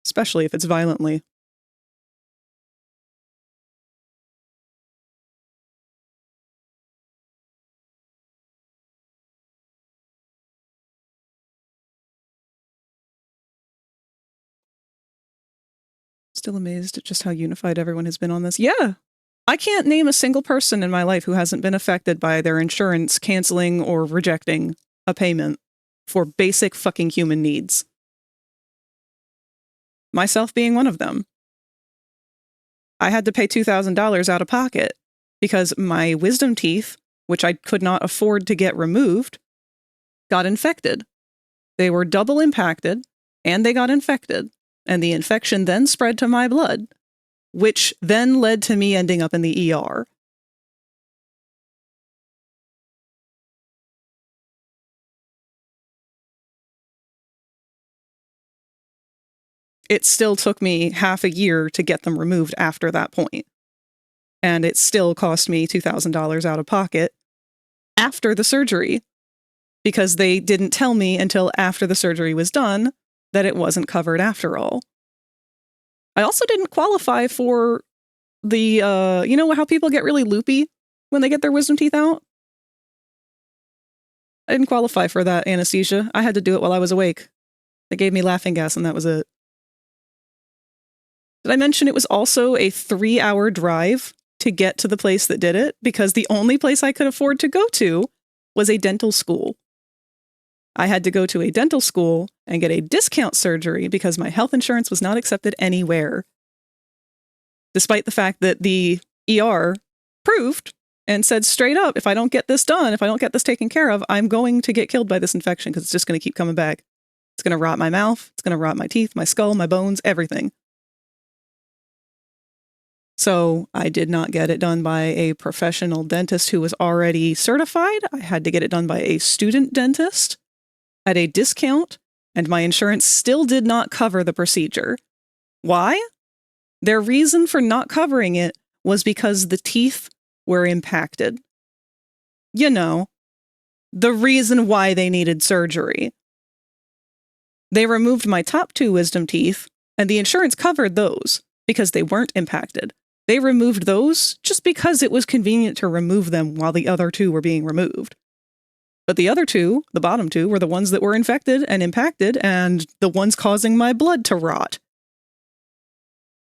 especially if it's violently. Still amazed at just how unified everyone has been on this. Yeah, I can't name a single person in my life who hasn't been affected by their insurance canceling or rejecting a payment for basic fucking human needs. Myself being one of them. I had to pay $2,000 out of pocket because my wisdom teeth, which I could not afford to get removed, got infected. They were double impacted, and they got infected. And the infection then spread to my blood, which then led to me ending up in the ER. It still took me half a year to get them removed after that point. And it still cost me $2,000 out of pocket after the surgery, because they didn't tell me until after the surgery was done that it wasn't covered after all. I also didn't qualify for the, you know how people get really loopy when they get their wisdom teeth out? I didn't qualify for that anesthesia. I had to do it while I was awake. They gave me laughing gas and that was it. Did I mention it was also a 3-hour drive to get to the place that did it? Because the only place I could afford to go to was a dental school. I had to go to a dental school and get a discount surgery because my health insurance was not accepted anywhere. Despite the fact that the ER proved and said straight up, if I don't get this done, if I don't get this taken care of, I'm going to get killed by this infection because it's just going to keep coming back. It's going to rot my mouth. It's going to rot my teeth, my skull, my bones, everything. So I did not get it done by a professional dentist who was already certified. I had to get it done by a student dentist at a discount, and my insurance still did not cover the procedure. Why? Their reason for not covering it was because the teeth were impacted. You know, the reason why they needed surgery. They removed my top 2 wisdom teeth, and the insurance covered those because they weren't impacted. They removed those just because it was convenient to remove them while the other 2 were being removed. But the other 2, the bottom 2, were the ones that were infected and impacted, and the ones causing my blood to rot.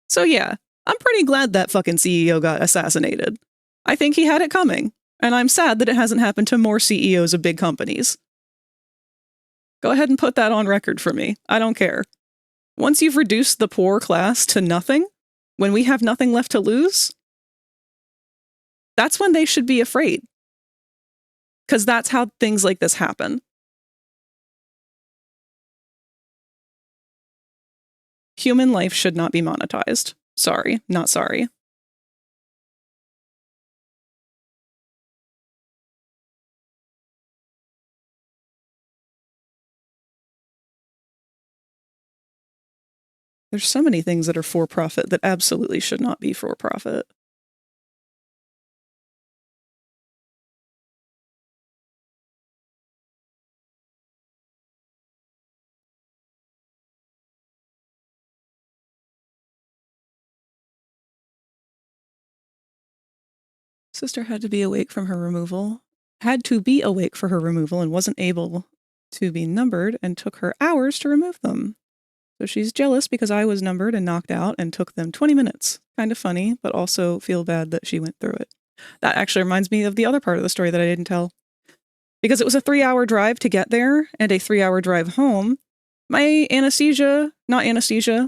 So yeah, I'm pretty glad that fucking CEO got assassinated. I think he had it coming, and I'm sad that it hasn't happened to more CEOs of big companies. Go ahead and put that on record for me. I don't care. Once you've reduced the poor class to nothing, when we have nothing left to lose, that's when they should be afraid. Because that's how things like this happen. Human life should not be monetized. Sorry, not sorry. There's so many things that are for profit that absolutely should not be for profit. Sister had to be awake for her removal and wasn't able to be numbered and took her hours to remove them. So she's jealous because I was numbered and knocked out and took them 20 minutes. Kind of funny, but also feel bad that she went through it. That actually reminds me of the other part of the story that I didn't tell. Because it was a 3-hour drive to get there and a 3-hour drive home, my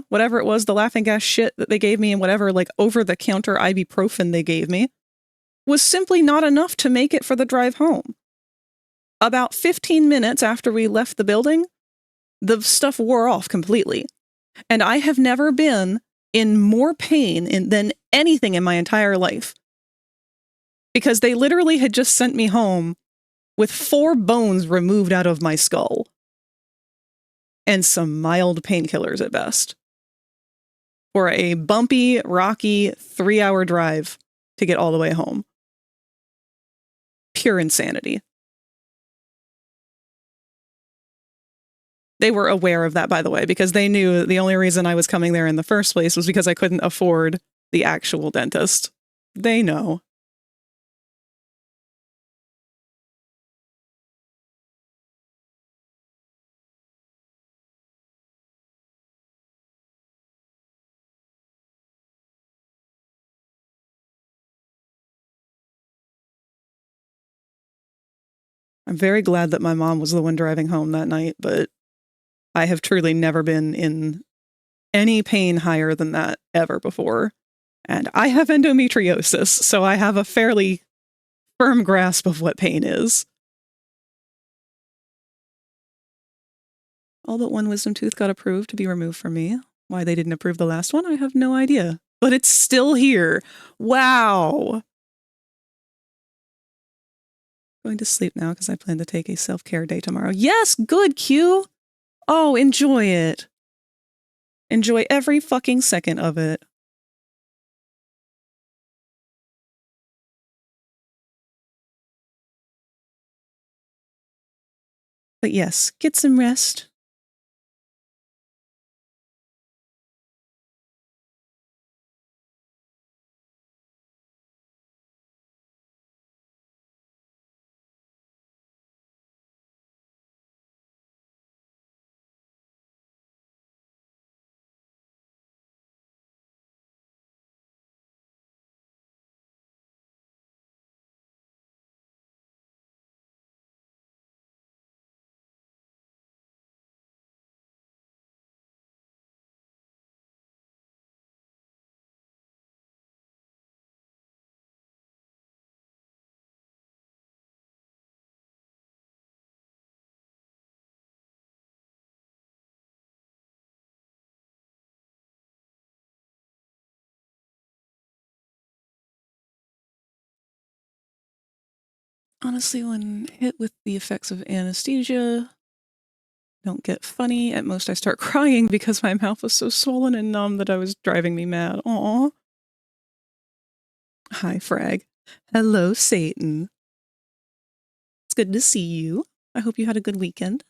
whatever it was, the laughing gas shit that they gave me and whatever, like over-the-counter ibuprofen they gave me, was simply not enough to make it for the drive home. About 15 minutes after we left the building, the stuff wore off completely. And I have never been in more pain than anything in my entire life. Because they literally had just sent me home with 4 bones removed out of my skull. And some mild painkillers at best. For a bumpy, rocky 3-hour drive to get all the way home. Pure insanity. They were aware of that, by the way, because they knew the only reason I was coming there in the first place was because I couldn't afford the actual dentist. They know. I'm very glad that my mom was the one driving home that night, but I have truly never been in any pain higher than that ever before. And I have endometriosis, so I have a fairly firm grasp of what pain is. All but one wisdom tooth got approved to be removed from me. Why they didn't approve the last one, I have no idea. But it's still here. Wow. Going to sleep now because I plan to take a self-care day tomorrow. Yes, good, Q. Oh, enjoy it. Enjoy every fucking second of it. But yes, get some rest. Honestly, when hit with the effects of anesthesia, don't get funny. At most, I start crying because my mouth was so swollen and numb that I was driving me mad. Aw. Hi, Frag. Hello, Satan. It's good to see you. I hope you had a good weekend.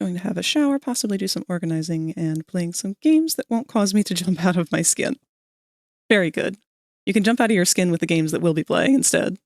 Going to have a shower, possibly do some organizing, and playing some games that won't cause me to jump out of my skin. Very good. You can jump out of your skin with the games that we'll be playing instead.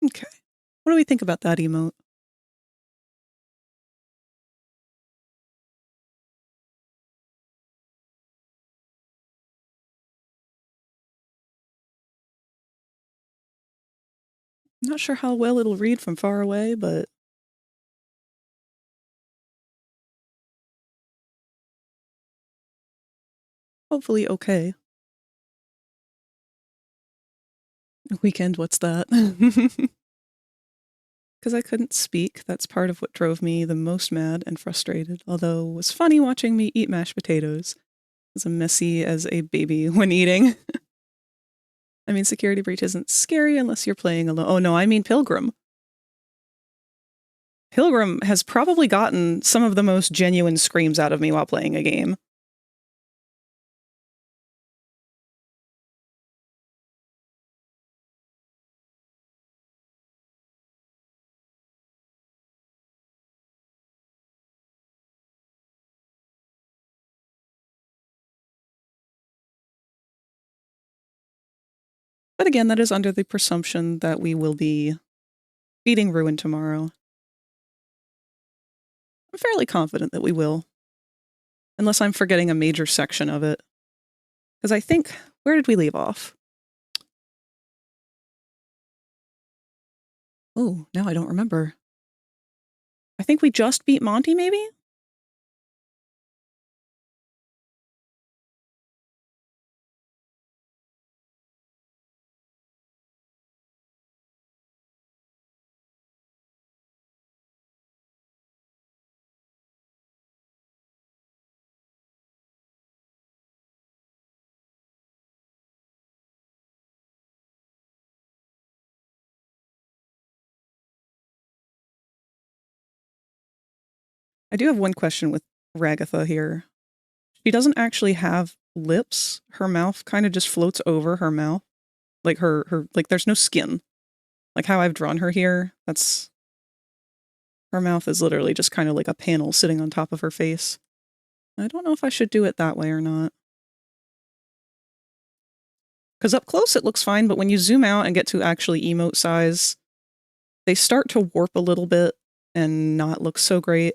Okay. What do we think about that emote? I'm not sure how well it'll read from far away, but hopefully okay. Weekend, what's that? Because I couldn't speak. That's part of what drove me the most mad and frustrated, although it was funny watching me eat mashed potatoes. As messy as a baby when eating. I mean, Security Breach isn't scary unless you're playing alone. Oh no, I mean Pilgrim. Pilgrim has probably gotten some of the most genuine screams out of me while playing a game. But again, that is under the presumption that we will be beating Ruin tomorrow. I'm fairly confident that we will. Unless I'm forgetting a major section of it. Because I think, where did we leave off? Oh, now I don't remember. I think we just beat Monty, maybe? I do have one question with Ragatha here. She doesn't actually have lips. Her mouth kind of just floats over her mouth. Like like there's no skin. Like how I've drawn her here, that's... Her mouth is literally just kind of like a panel sitting on top of her face. I don't know if I should do it that way or not. Because up close it looks fine, but when you zoom out and get to actually emote size, they start to warp a little bit and not look so great.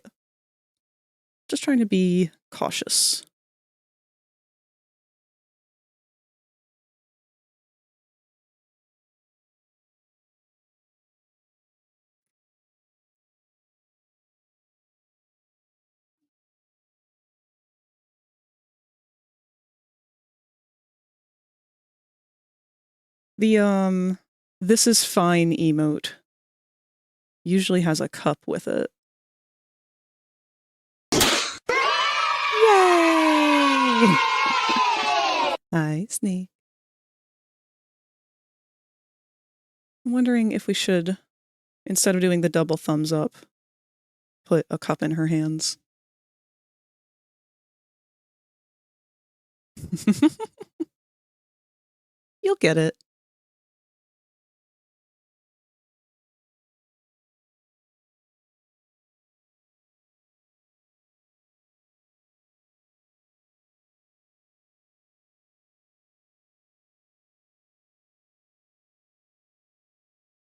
Just trying to be cautious. The, this is fine emote usually has a cup with it. Yay! Hi, Snake. I'm wondering if we should, instead of doing the double thumbs up, put a cup in her hands. You'll get it.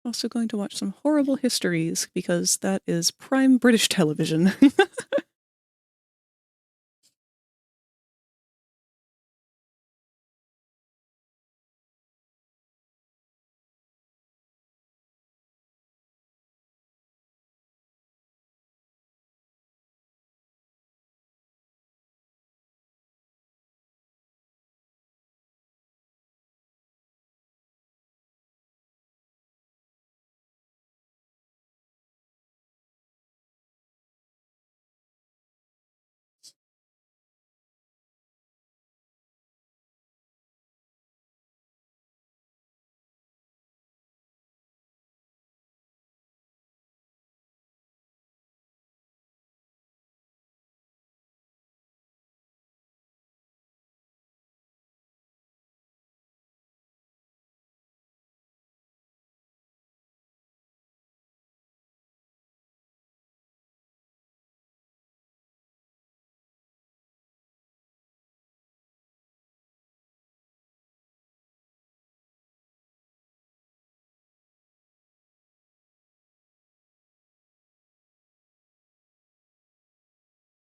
Also going to watch some horrible histories because that is prime British television.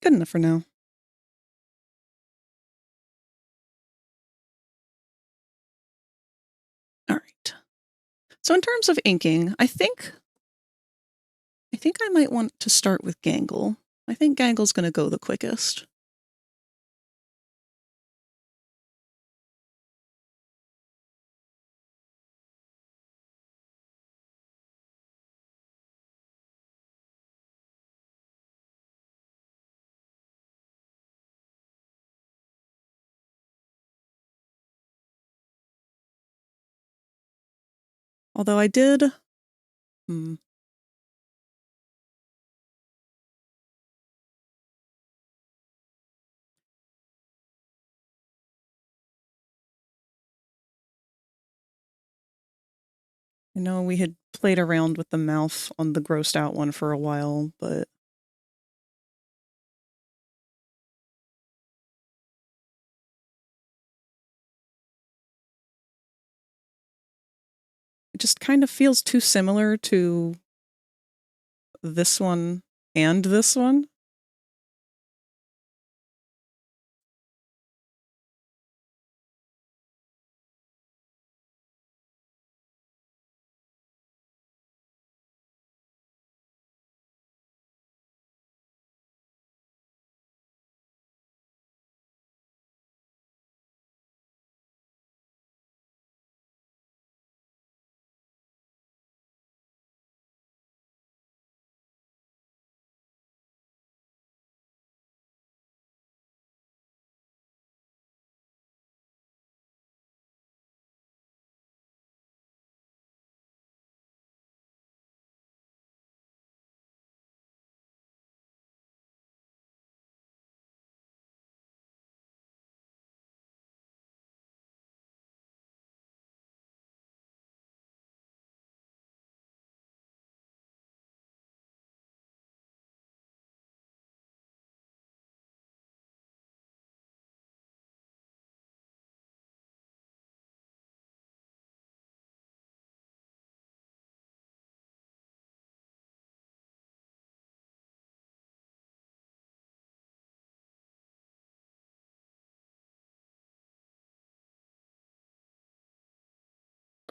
Good enough for now. All right. So in terms of inking, I think I might want to start with Gangle. I think Gangle's going to go the quickest. Although I did... I know we had played around with the mouth on the grossed out one for a while, but... It just kind of feels too similar to this one and this one.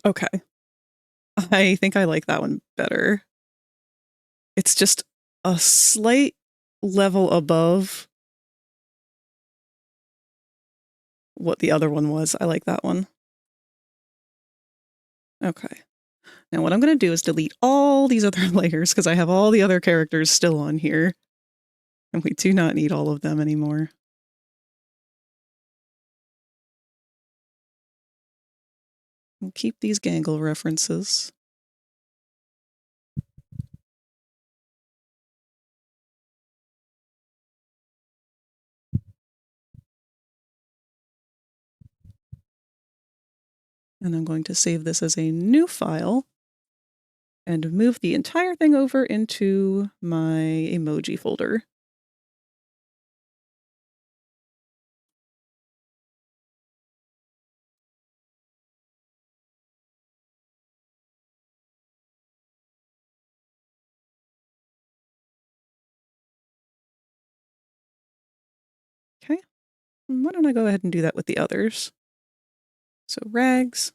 Okay. I think I like that one better. It's just a slight level above what the other one was. I like that one. Okay. Now what I'm going to do is delete all these other layers because I have all the other characters still on here. And we do not need all of them anymore. We'll keep these Gangle references. And I'm going to save this as a new file and move the entire thing over into my emoji folder. Okay. Why don't I go ahead and do that with the others? So rags.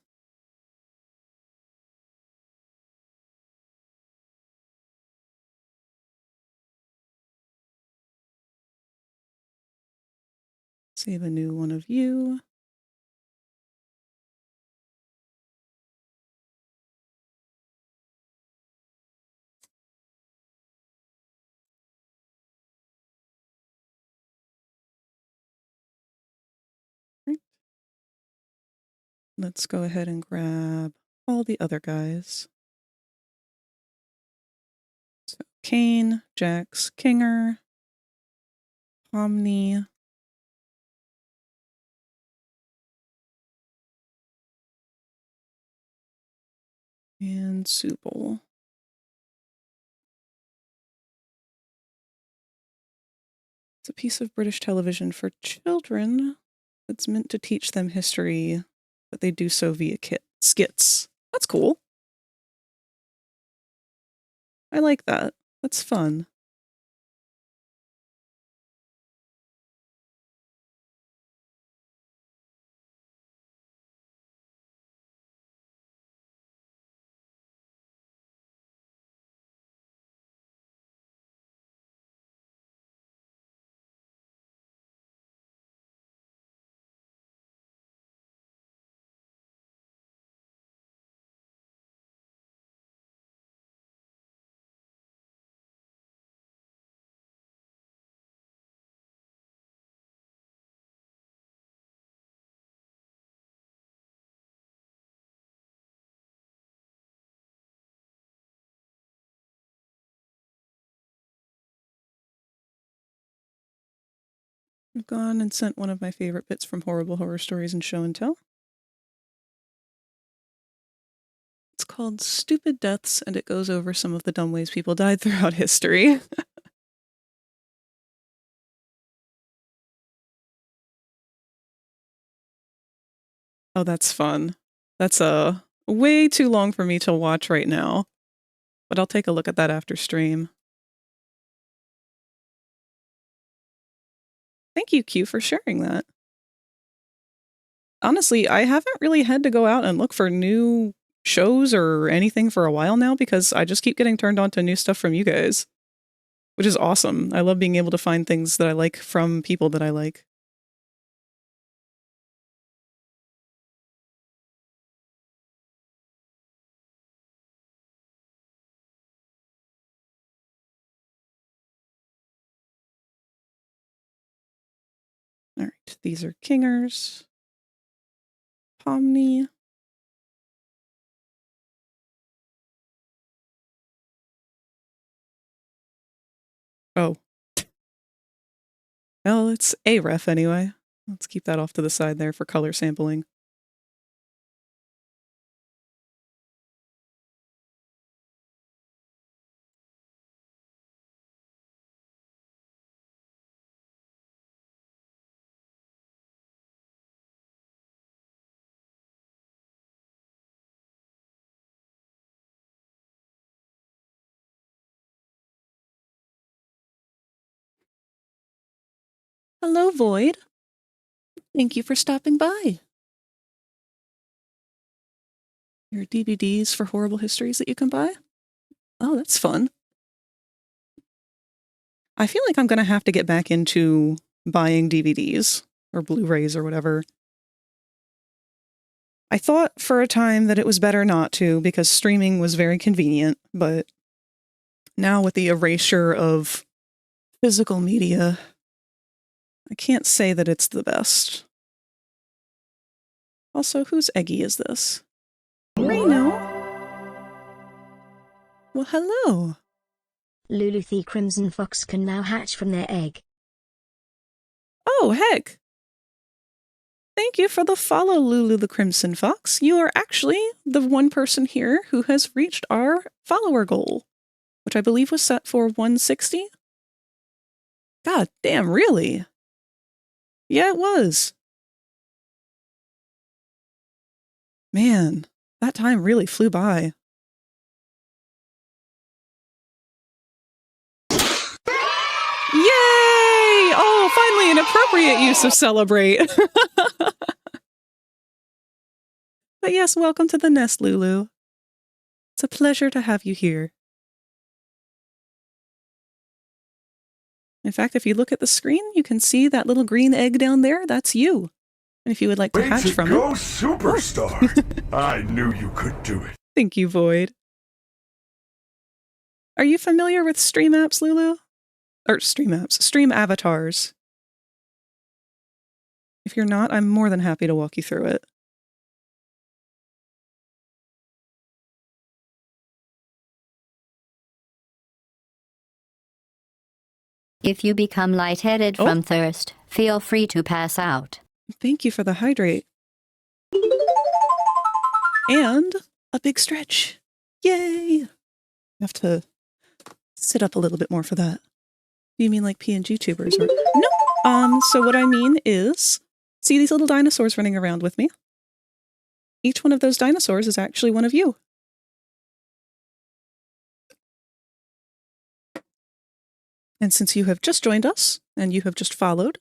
Save a new one of you. Right. Let's go ahead and grab all the other guys. So Kane, Jax, Kinger, Pomni, and Subal. It's a piece of British television for children that's meant to teach them history, but they do so via skits. That's cool. I like that. That's fun. I've gone and sent one of my favorite bits from Horrible Horror Stories and Show and Tell. It's called Stupid Deaths, and it goes over some of the dumb ways people died throughout history. Oh, that's fun. That's way too long for me to watch right now. But I'll take a look at that after stream. Thank you, Q, for sharing that. Honestly, I haven't really had to go out and look for new shows or anything for a while now because I just keep getting turned on to new stuff from you guys, which is awesome. I love being able to find things that I like from people that I like. All right, these are Kingers. Pomni. Oh. Well, it's a ref anyway. Let's keep that off to the side there for color sampling. Hello, Void. Thank you for stopping by. Your DVDs for horrible histories that you can buy? Oh, that's fun. I feel like I'm going to have to get back into buying DVDs or Blu-rays or whatever. I thought for a time that it was better not to because streaming was very convenient, but now with the erasure of physical media, I can't say that it's the best. Also, whose Eggy is this? Reno? Well, hello. Lulu the Crimson Fox can now hatch from their egg. Oh, heck. Thank you for the follow, Lulu the Crimson Fox. You are actually the one person here who has reached our follower goal, which I believe was set for 160. God damn, really? Yeah, it was. Man, that time really flew by. Yay! Oh, finally an appropriate use of celebrate. But yes, welcome to the nest, Lulu. It's a pleasure to have you here. In fact, if you look at the screen, you can see that little green egg down there. That's you. And if you would like to hatch from Go, it... superstar! I knew you could do it. Thank you, Void. Are you familiar with stream apps, Lulu? Or stream apps, stream avatars. If you're not, I'm more than happy to walk you through it. If you become lightheaded from thirst, feel free to pass out. Thank you for the hydrate. And a big stretch. Yay! You have to sit up a little bit more for that. Do you mean like PNG tubers? Or no. So what I mean is, see these little dinosaurs running around with me? Each one of those dinosaurs is actually one of you. And since you have just joined us, and you have just followed,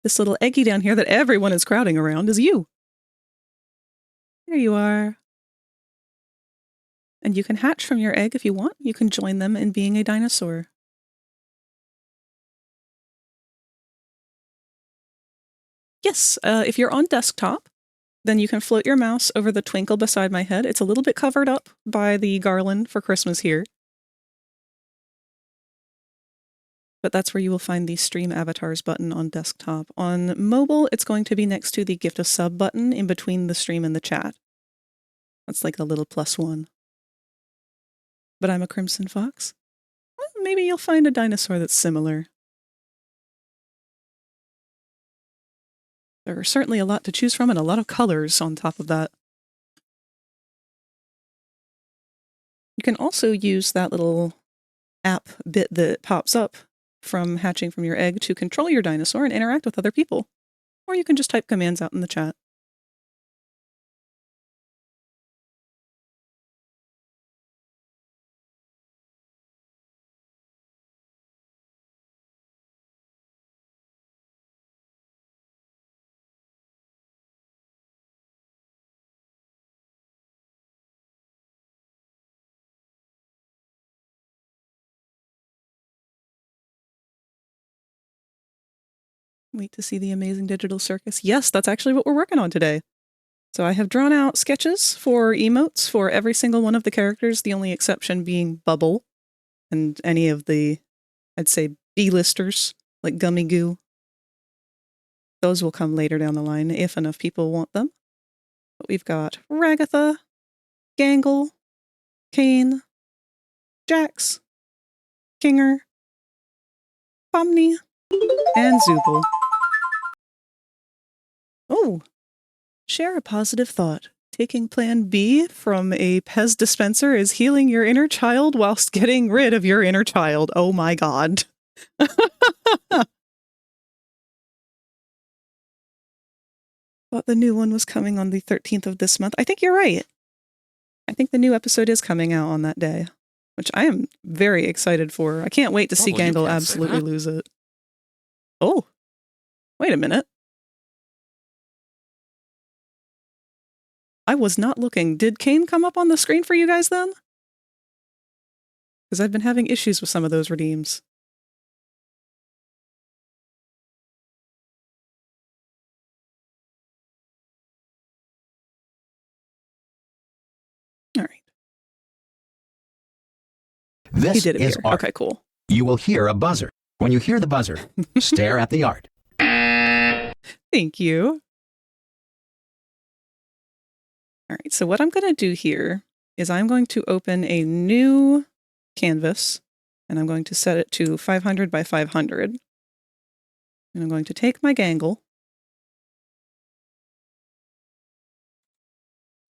this little eggy down here that everyone is crowding around is you. There you are. And you can hatch from your egg if you want. You can join them in being a dinosaur. Yes, if you're on desktop, then you can float your mouse over the twinkle beside my head. It's a little bit covered up by the garland for Christmas here. But that's where you will find the Stream Avatars button on desktop. On mobile, it's going to be next to the Gift a Sub button in between the stream and the chat. That's like a little +1. But I'm a Crimson Fox. Well, maybe you'll find a dinosaur that's similar. There are certainly a lot to choose from and a lot of colors on top of that. You can also use that little app bit that pops up from hatching from your egg to control your dinosaur and interact with other people. Or you can just type commands out in the chat. Wait to see the amazing digital circus. Yes, that's actually what we're working on today. So I have drawn out sketches for emotes for every single one of the characters, the only exception being Bubble and any of the, I'd say, B-listers, like Gummy Goo. Those will come later down the line if enough people want them. But we've got Ragatha, Gangle, Kane, Jax, Kinger, Pomni, and Zooble. Oh, share a positive thought. Taking Plan B from a Pez dispenser is healing your inner child whilst getting rid of your inner child. Oh my god. Thought the new one was coming on the 13th of this month. I think you're right. I think the new episode is coming out on that day, which I am very excited for. I can't wait to see Well, you Gangle can't say absolutely that. lose it. Oh, wait a minute. I was not looking. Did Kane come up on the screen for you guys then? Because I've been having issues with some of those redeems. All right. He This did is appear. art. Okay, cool. You will hear a buzzer. When you hear the buzzer, stare at the art. Thank you. All right, so what I'm going to do here is I'm going to open a new canvas, and I'm going to set it to 500 by 500. And I'm going to take my Gangle,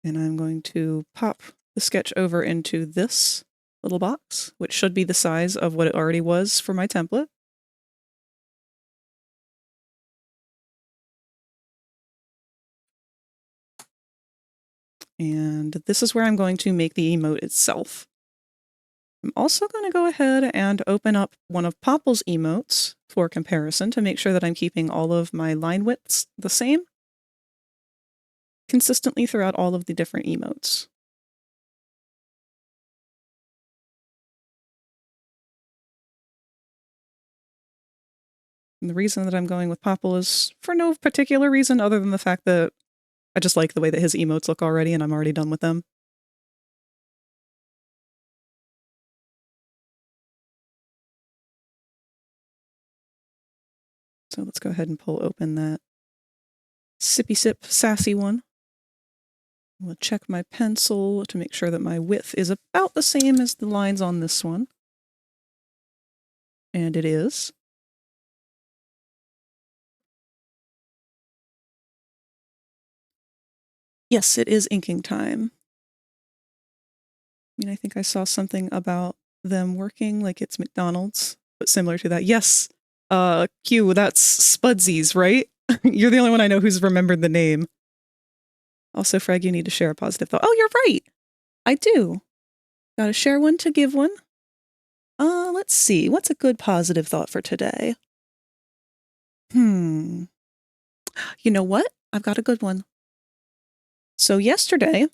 and I'm going to pop the sketch over into this little box, which should be the size of what it already was for my template. And this is where I'm going to make the emote itself. I'm also going to go ahead and open up one of Popple's emotes for comparison to make sure that I'm keeping all of my line widths the same consistently throughout all of the different emotes. And the reason that I'm going with Popple is for no particular reason other than the fact that I just like the way that his emotes look already and I'm already done with them. So let's go ahead and pull open that Sippy Sip Sassy one. We'll check my pencil to make sure that my width is about the same as the lines on this one. And it is. Yes, it is inking time. I mean, I think I saw something about them working like it's McDonald's, but similar to that. Yes, Q, that's Spudsies, right? You're the only one I know who's remembered the name. Also, Frag, you need to share a positive thought. Oh, you're right. I do. Gotta share one to give one. Let's see. What's a good positive thought for today? You know what? I've got a good one. So yesterday,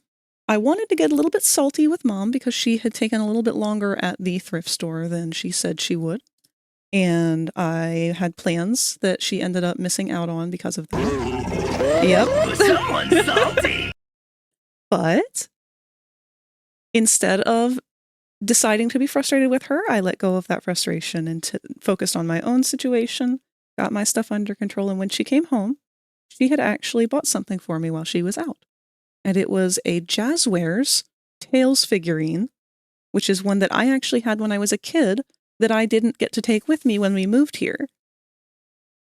I wanted to get a little bit salty with Mom because she had taken a little bit longer at the thrift store than she said she would. And I had plans that she ended up missing out on because of that. Yep. Someone's salty. But instead of deciding to be frustrated with her, I let go of that frustration and focused on my own situation, got my stuff under control. And when she came home, she had actually bought something for me while she was out. And it was a Jazzwares Tails figurine, which is one that I actually had when I was a kid that I didn't get to take with me when we moved here.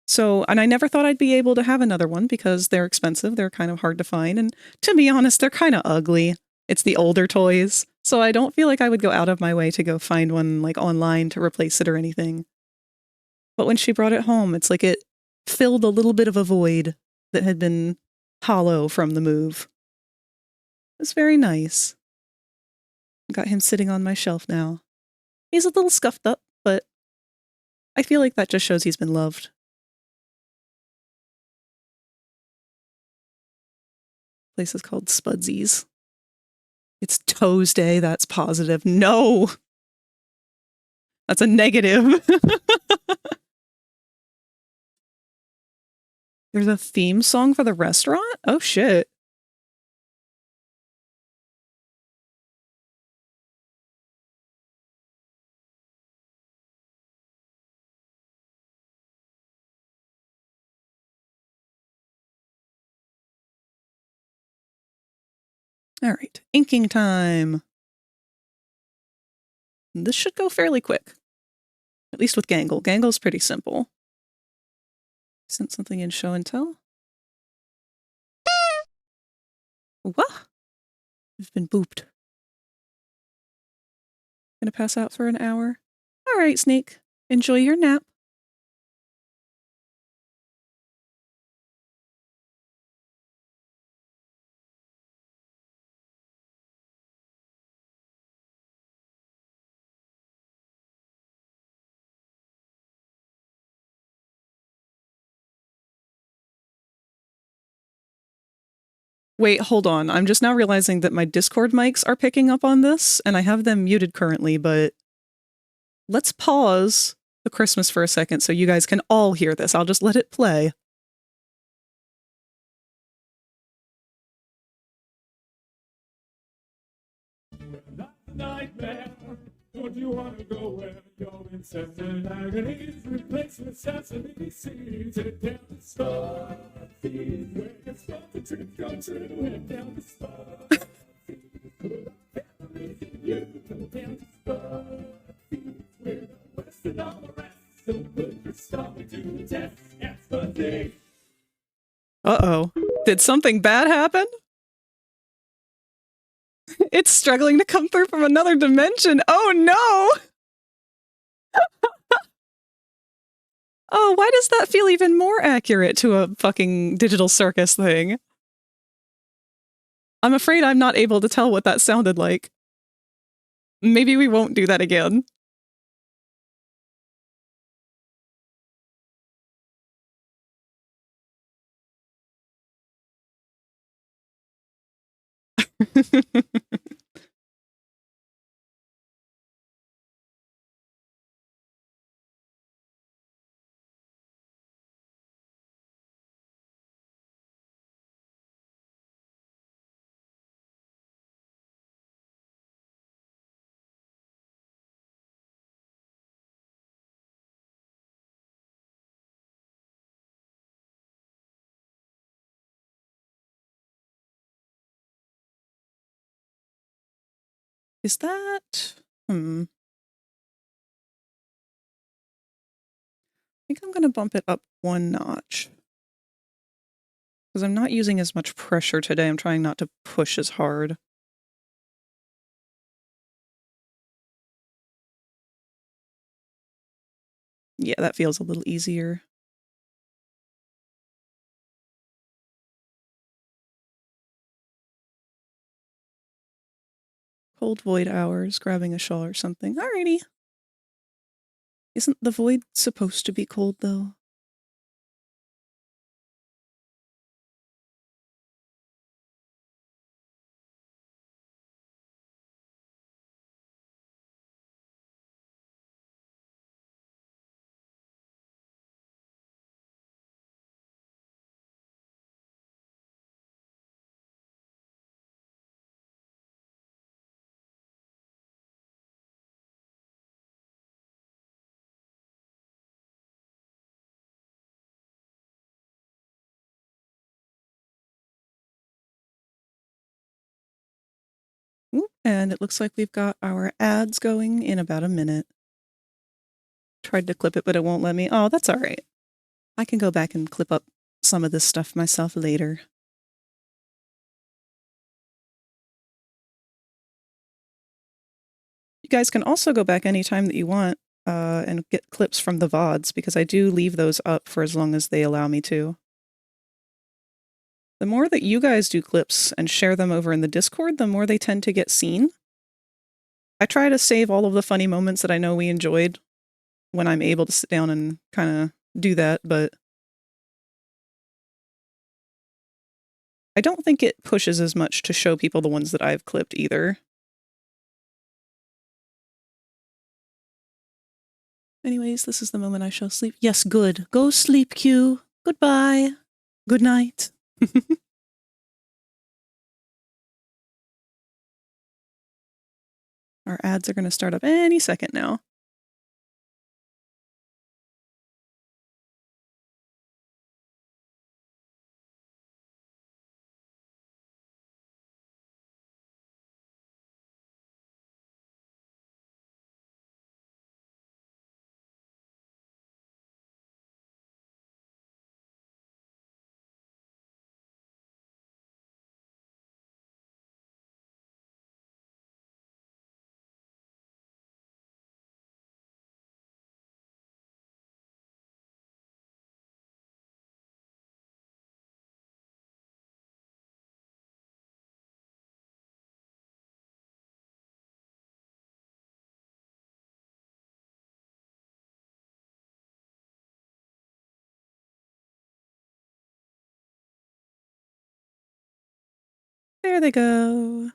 So, and I never thought I'd be able to have another one because they're expensive. They're kind of hard to find. And to be honest, they're kind of ugly. It's the older toys. So I don't feel like I would go out of my way to go find one like online to replace it or anything. But when she brought it home, it's like it filled a little bit of a void that had been hollow from the move. It's very nice. Got him sitting on my shelf now. He's a little scuffed up, but I feel like that just shows he's been loved. Place is called Spudsies. It's Toes Day, that's positive. No! That's a negative. There's a theme song for the restaurant? Oh shit. All right, inking time. This should go fairly quick. At least with Gangle. Gangle's pretty simple. Sent something in show and tell. What? I've been booped. Gonna pass out for an hour. All right, Snake. Enjoy your nap. Wait, hold on. I'm just now realizing that my Discord mics are picking up on this, and I have them muted currently, but let's pause the Christmas for a second so you guys can all hear this. I'll just let it play. Nightmare. Don't you want to go where your incessant agonies replaced with sesame seeds and down the star feed where it's fun to trick or treat and down the star feed. Families in you go down the star feed where the West and all the rest. So put your stomach to the test. That's the thing. Uh-oh. Did something bad happen? It's struggling to come through from another dimension. Oh no! Oh, why does that feel even more accurate to a fucking digital circus thing? I'm afraid I'm not able to tell what that sounded like. Maybe we won't do that again. Is that... I think I'm going to bump it up one notch. Because I'm not using as much pressure today. I'm trying not to push as hard. Yeah, that feels a little easier. Cold void hours, grabbing a shawl or something. Alrighty. Isn't the void supposed to be cold, though? Ooh, and it looks like we've got our ads going in about a minute. Tried to clip it, but it won't let me. Oh, that's all right. I can go back and clip up some of this stuff myself later. You guys can also go back anytime that you want and get clips from the VODs, because I do leave those up for as long as they allow me to. The more that you guys do clips and share them over in the Discord, the more they tend to get seen. I try to save all of the funny moments that I know we enjoyed when I'm able to sit down and kind of do that, but I don't think it pushes as much to show people the ones that I've clipped either. Anyways, this is the moment I shall sleep. Yes, good. Go sleep, Q. Goodbye. Good night. Our ads are going to start up any second now. There they go.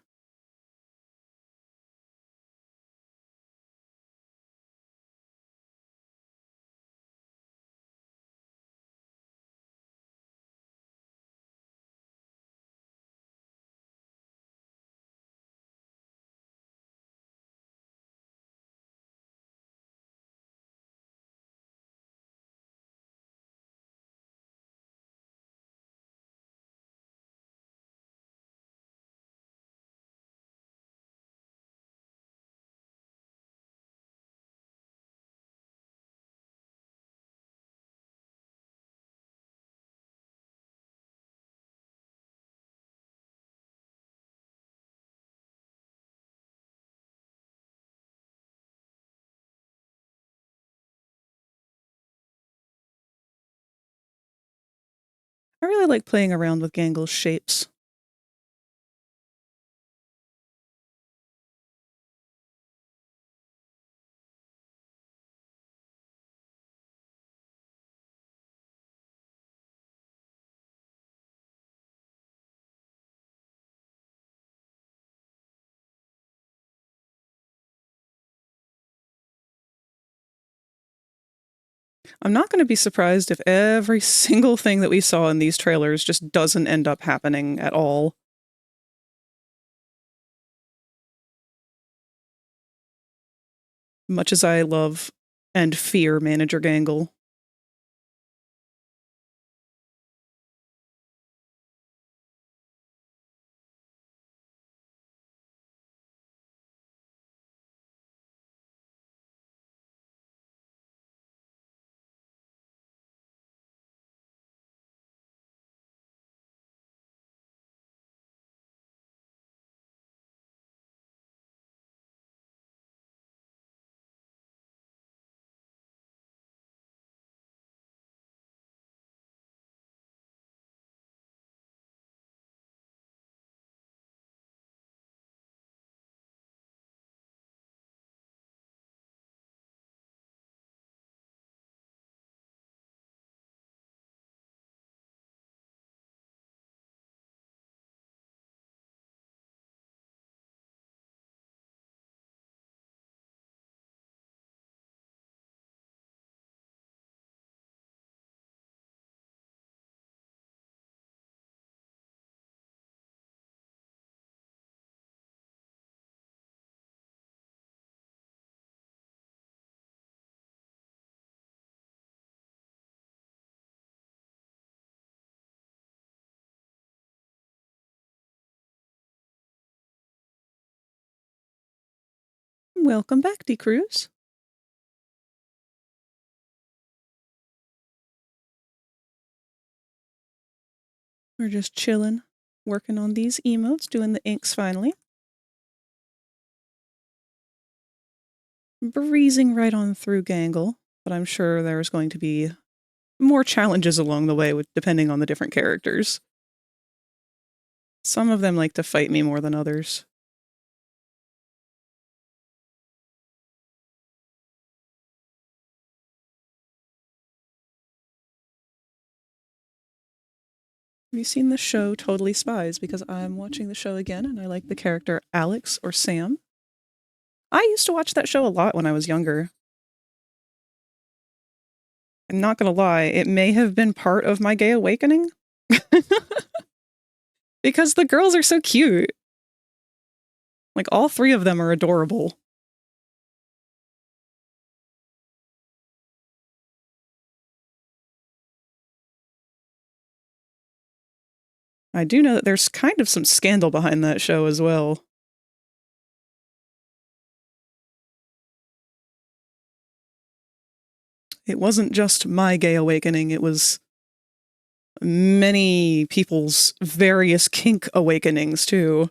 I really like playing around with Gangle's shapes. I'm not going to be surprised if every single thing that we saw in these trailers just doesn't end up happening at all. Much as I love and fear Manager Gangle. Welcome back, D-Cruz. We're just chilling, working on these emotes, doing the inks finally. Breezing right on through Gangle, but I'm sure there's going to be more challenges along the way, depending on the different characters. Some of them like to fight me more than others. Have you seen the show Totally Spies? Because I'm watching the show again and I like the character Alex or Sam. I used to watch that show a lot when I was younger. I'm not gonna lie, it may have been part of my gay awakening. Because the girls are so cute. Like, all three of them are adorable. I do know that there's kind of some scandal behind that show as well. It wasn't just my gay awakening, it was many people's various kink awakenings, too.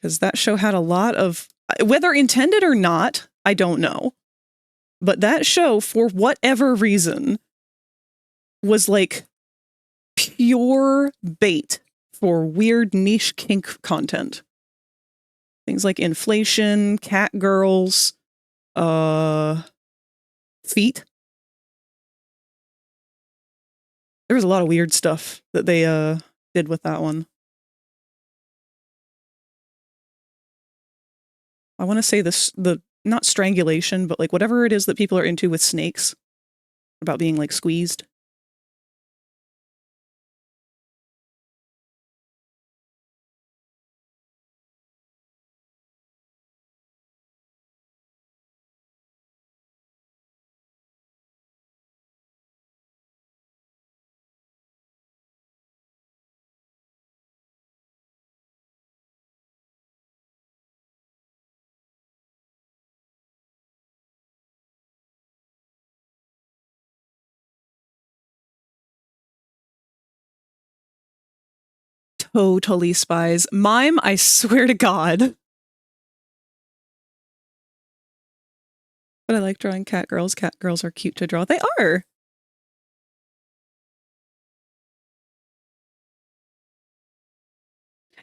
Because that show had a lot of, whether intended or not, I don't know. But that show, for whatever reason, was like pure bait for weird niche kink content. Things like inflation, cat girls, feet. There was a lot of weird stuff that they did with that one. I want to say the not strangulation, but like whatever it is that people are into with snakes, about being like squeezed. Totally Spies. Mime, I swear to God. But I like drawing cat girls. Cat girls are cute to draw. They are!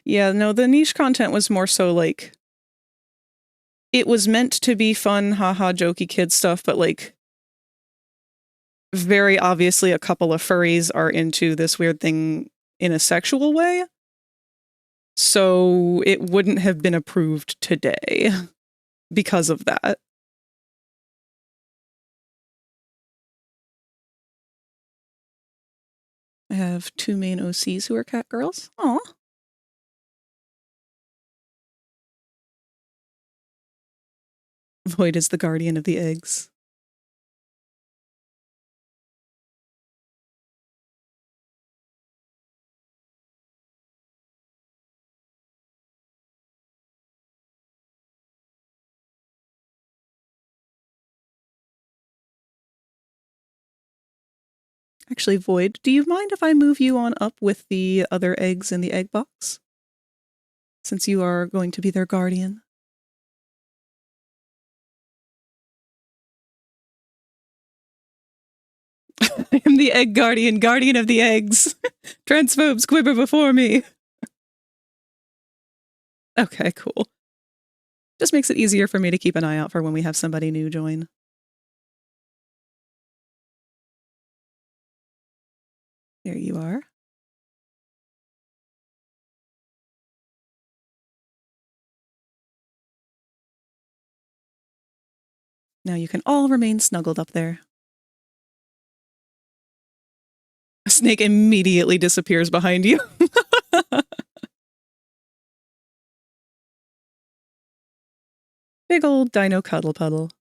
Yeah, no, the niche content was more so like, it was meant to be fun, haha, jokey kid stuff, but like, very obviously a couple of furries are into this weird thing in a sexual way. So it wouldn't have been approved today because of that. I have two main OCs who are cat girls. Aw. Void is the guardian of the eggs. Actually, Void, do you mind if I move you on up with the other eggs in the egg box? Since you are going to be their guardian. I am the egg guardian, guardian of the eggs. Transphobes quiver before me. Okay, cool. Just makes it easier for me to keep an eye out for when we have somebody new join. There you are. Now you can all remain snuggled up there. A snake immediately disappears behind you. Big old dino cuddle puddle.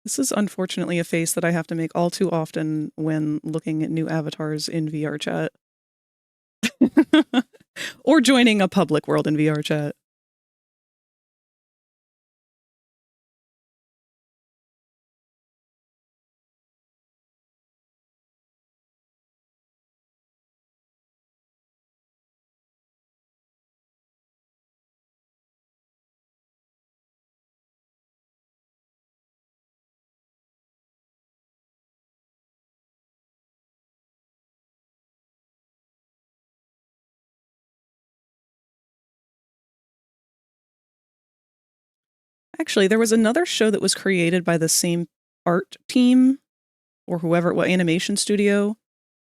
This is unfortunately a face that I have to make all too often when looking at new avatars in VR chat. Or joining a public world in VR chat. Actually, there was another show that was created by the same art team or whoever, what animation studio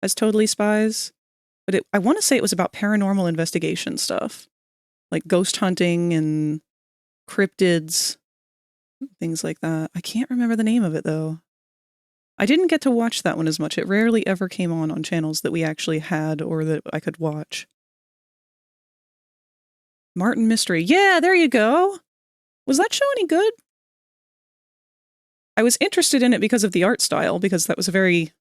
as Totally Spies. But I want to say it was about paranormal investigation stuff, like ghost hunting and cryptids, things like that. I can't remember the name of it, though. I didn't get to watch that one as much. It rarely ever came on channels that we actually had or that I could watch. Martin Mystery. Yeah, there you go. Was that show any good? I was interested in it because of the art style, because that was a very...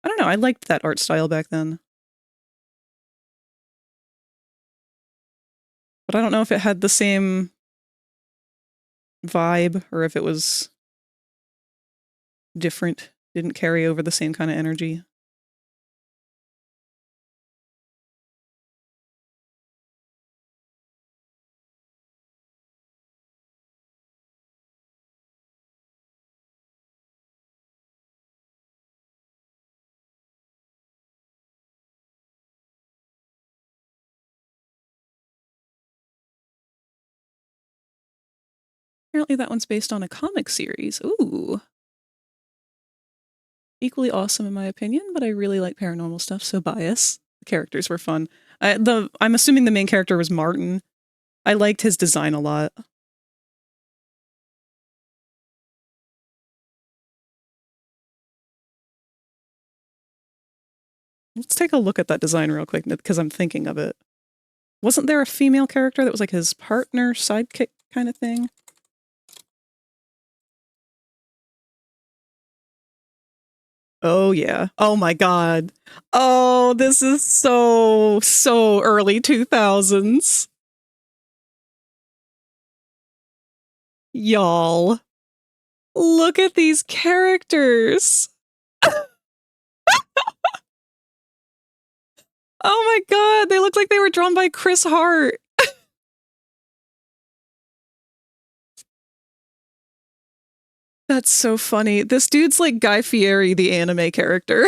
I don't know, I liked that art style back then. But I don't know if it had the same vibe, or if it was different, didn't carry over the same kind of energy. Apparently that one's based on a comic series. Ooh. Equally awesome in my opinion, but I really like paranormal stuff, so bias. The characters were fun. I'm assuming the main character was Martin. I liked his design a lot. Let's take a look at that design real quick, because I'm thinking of it. Wasn't there a female character that was like his partner, sidekick kind of thing? Oh, yeah. Oh, my God. Oh, this is so early 2000s. Y'all. Look at these characters. Oh, my God. They look like they were drawn by Chris Hart. That's so funny. This dude's like Guy Fieri, the anime character.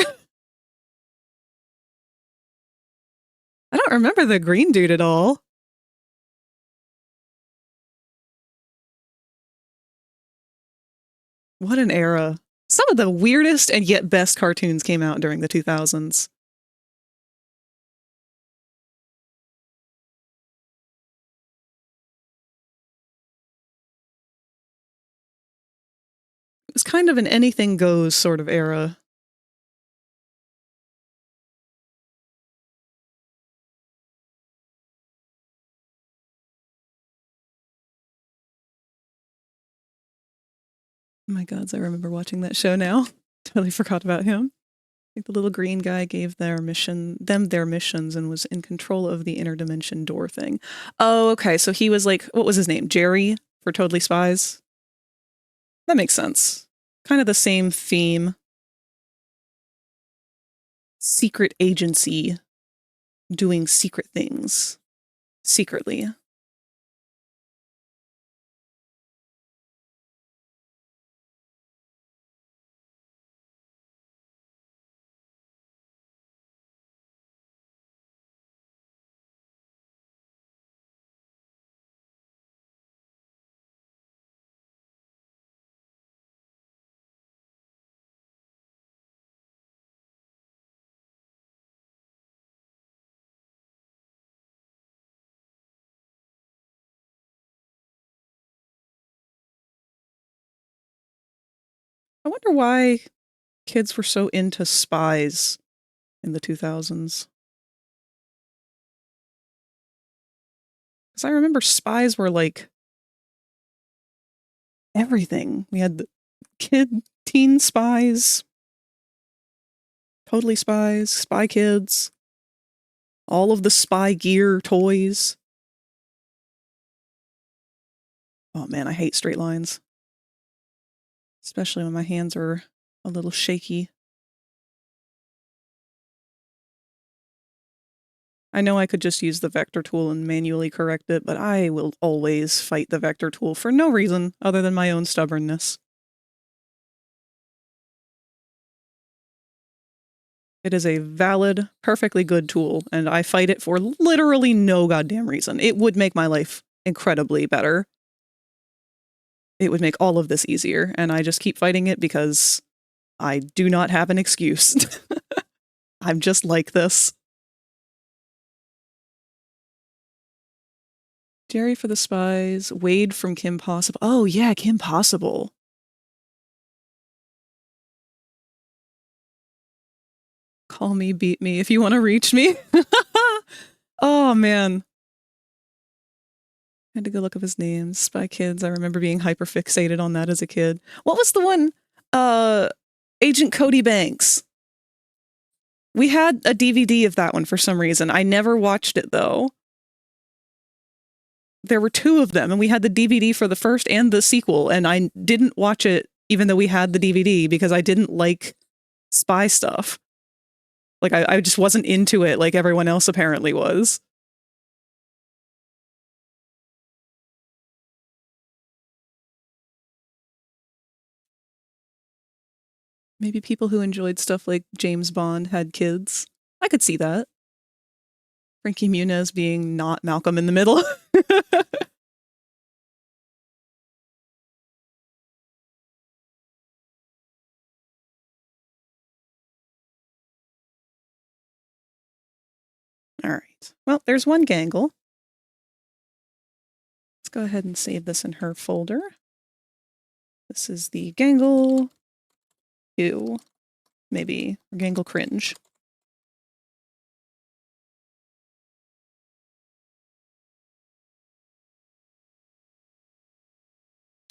I don't remember the green dude at all. What an era. Some of the weirdest and yet best cartoons came out during the 2000s. It was kind of an anything goes sort of era. Oh my gods, I remember watching that show now. Totally forgot about him. I think the little green guy gave them their missions and was in control of the interdimension door thing. Oh, okay. So he was like, what was his name? Jerry for Totally Spies? That makes sense. Kind of the same theme. Secret agency doing secret things secretly. I wonder why kids were so into spies in the 2000s. Because I remember spies were like everything. We had teen spies, totally spies, spy kids, all of the spy gear toys. Oh man, I hate straight lines. Especially when my hands are a little shaky. I know I could just use the vector tool and manually correct it, but I will always fight the vector tool for no reason other than my own stubbornness. It is a valid, perfectly good tool, and I fight it for literally no goddamn reason. It would make my life incredibly better. It would make all of this easier, and I just keep fighting it because I do not have an excuse. I'm just like this. Jerry for the spies, Wade from Kim Possible. Oh yeah, Kim Possible. Call me, beat me if you want to reach me. Oh man. I had to go look up his name. Spy Kids. I remember being hyper fixated on that as a kid. What was the one? Agent Cody Banks. We had a DVD of that one for some reason. I never watched it though. There were two of them, and we had the DVD for the first and the sequel, and I didn't watch it even though we had the DVD because I didn't like spy stuff. Like, I just wasn't into it like everyone else apparently was. Maybe people who enjoyed stuff like James Bond had kids. I could see that. Frankie Muniz being not Malcolm in the Middle. All right. Well, there's one gangle. Let's go ahead and save this in her folder. This is the gangle 2, maybe, or gangle cringe.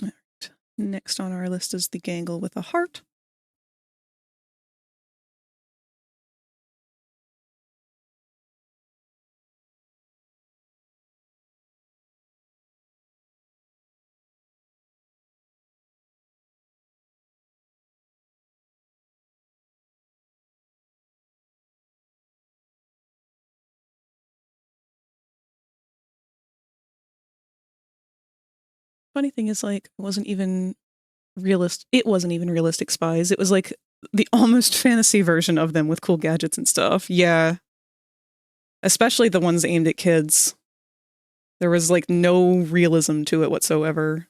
All right. Next on our list is the gangle with a heart. Funny thing is, like, it wasn't even realistic spies. It was like the almost fantasy version of them with cool gadgets and stuff. Yeah. Especially the ones aimed at kids. There was like no realism to it whatsoever.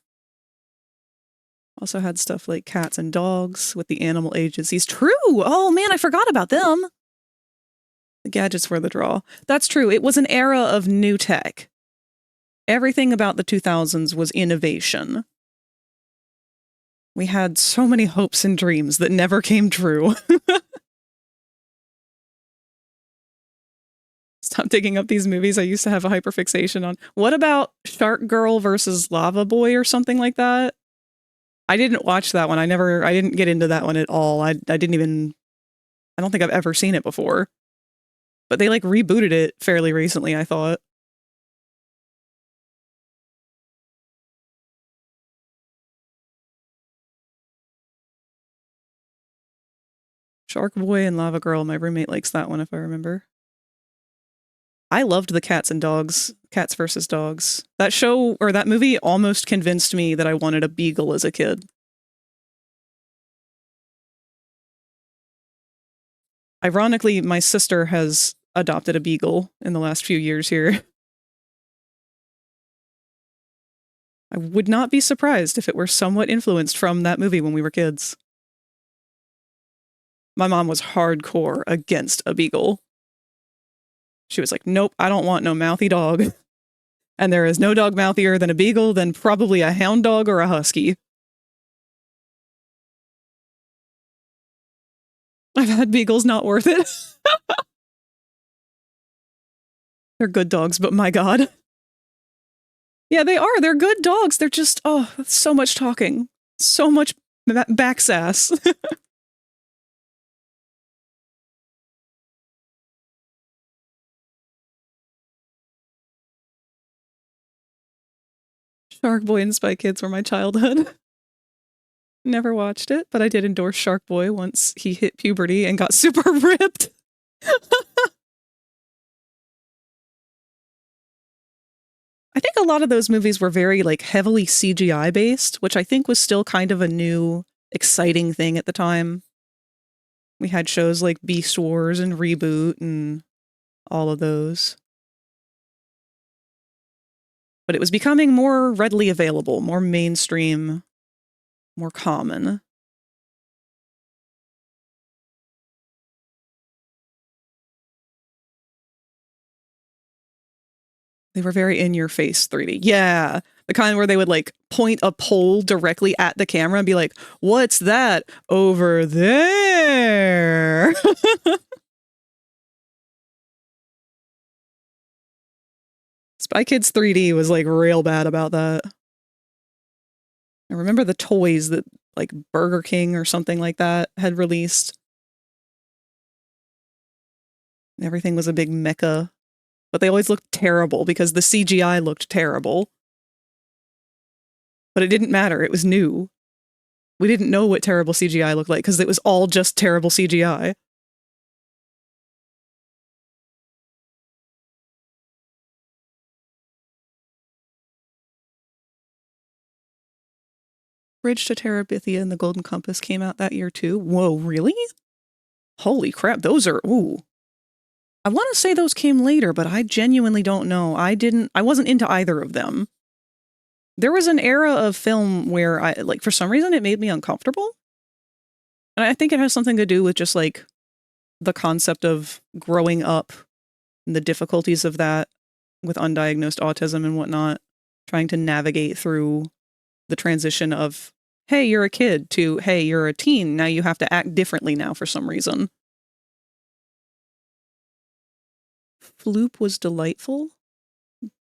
Also had stuff like cats and dogs with the animal agencies. True! Oh man, I forgot about them! The gadgets were the draw. That's true. It was an era of new tech. Everything about the 2000s was innovation. We had so many hopes and dreams that never came true. Stop digging up these movies I used to have a hyperfixation on. What about Shark Girl versus Lava Boy or something like that? I didn't watch that one. I didn't get into that one at all. I don't think I've ever seen it before. But they like rebooted it fairly recently, I thought. Shark Boy and Lava Girl, my roommate likes that one if I remember. I loved the Cats and Dogs, Cats versus Dogs. That show, or that movie, almost convinced me that I wanted a beagle as a kid. Ironically, my sister has adopted a beagle in the last few years here. I would not be surprised if it were somewhat influenced from that movie when we were kids. My mom was hardcore against a beagle. She was like, nope, I don't want no mouthy dog. And there is no dog mouthier than a beagle, than probably a hound dog or a husky. I've had beagles, not worth it. They're good dogs, but my God. Yeah, they are. They're good dogs. They're just, oh, so much talking. So much Back sass. Shark Boy and Spy Kids were my childhood. Never watched it, but I did endorse Shark Boy once he hit puberty and got super ripped. I think a lot of those movies were very like heavily CGI based, which I think was still kind of a new, exciting thing at the time. We had shows like Beast Wars and Reboot and all of those. But it was becoming more readily available, more mainstream, more common. They were very in-your-face 3D. Yeah, the kind where they would like point a pole directly at the camera and be like, "What's that over there?" Spy Kids 3D was like real bad about that. I remember the toys that like Burger King or something like that had released. Everything was a big mecha. But they always looked terrible because the CGI looked terrible. But it didn't matter. It was new. We didn't know what terrible CGI looked like because it was all just terrible CGI. Bridge to Terabithia and the Golden Compass came out that year too. Whoa, really? Holy crap, those are, ooh. I want to say those came later, but I genuinely don't know. I wasn't into either of them. There was an era of film where like, for some reason, it made me uncomfortable. And I think it has something to do with just like the concept of growing up and the difficulties of that with undiagnosed autism and whatnot, trying to navigate through the transition of, hey, you're a kid to, hey, you're a teen. Now you have to act differently now for some reason. Floop was delightful.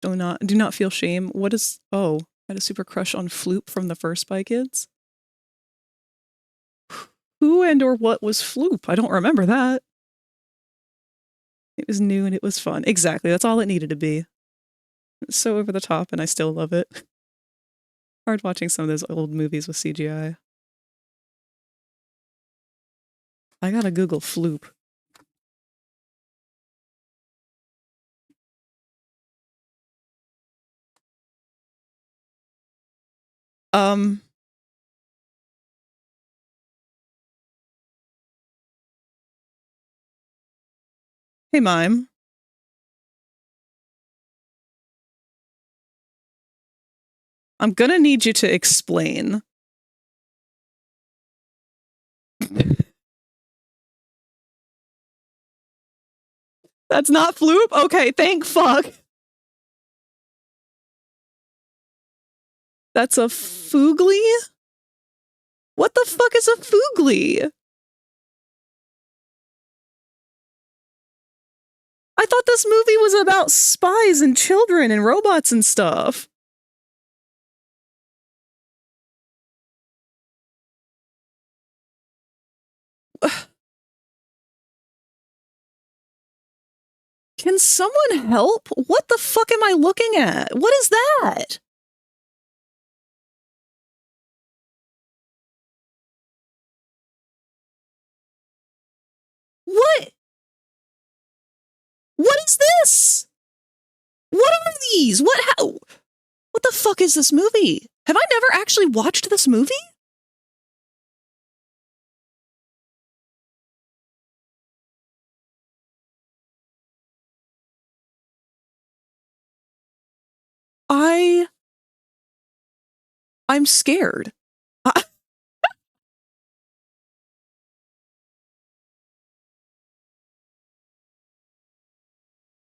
Do not feel shame. What is, oh, I had a super crush on Floop from the first Spy Kids. Who and or what was Floop? I don't remember that. It was new and it was fun. Exactly, that's all it needed to be. It's so over the top and I still love it. Hard watching some of those old movies with CGI. I gotta Google Floop. Hey, Mime. I'm gonna need you to explain. That's not Floop? Okay, thank fuck. That's a Foogly? What the fuck is a Foogly? I thought this movie was about spies and children and robots and stuff. Can someone help? What the fuck am I looking at? What is that? What? What is this? What are these? What the fuck is this movie? Have I never actually watched this movie? I'm scared.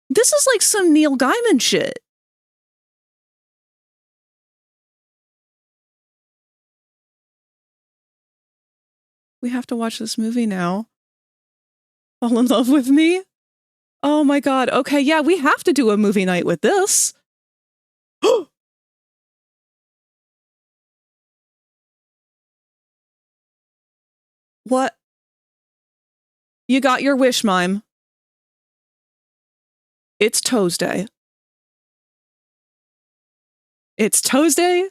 This is like some Neil Gaiman shit. We have to watch this movie now. Fall in love with me? Oh my god. Okay, yeah, we have to do a movie night with this. What? You got your wish, Mime. It's Tuesday. It's Tuesday,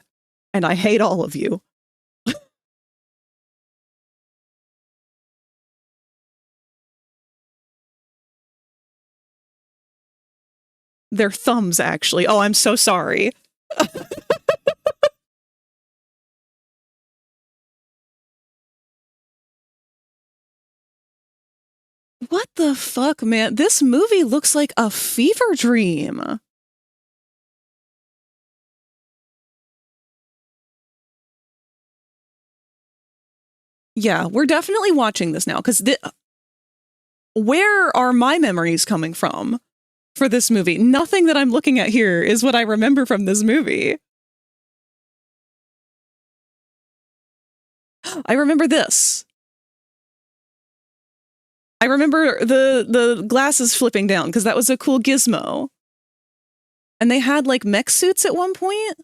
and I hate all of you. They're thumbs, actually. Oh, I'm so sorry. What the fuck, man? This movie looks like a fever dream. Yeah, we're definitely watching this now, because where are my memories coming from for this movie? Nothing that I'm looking at here is what I remember from this movie. I remember this. I remember the glasses flipping down, because that was a cool gizmo. And they had, like, mech suits at one point?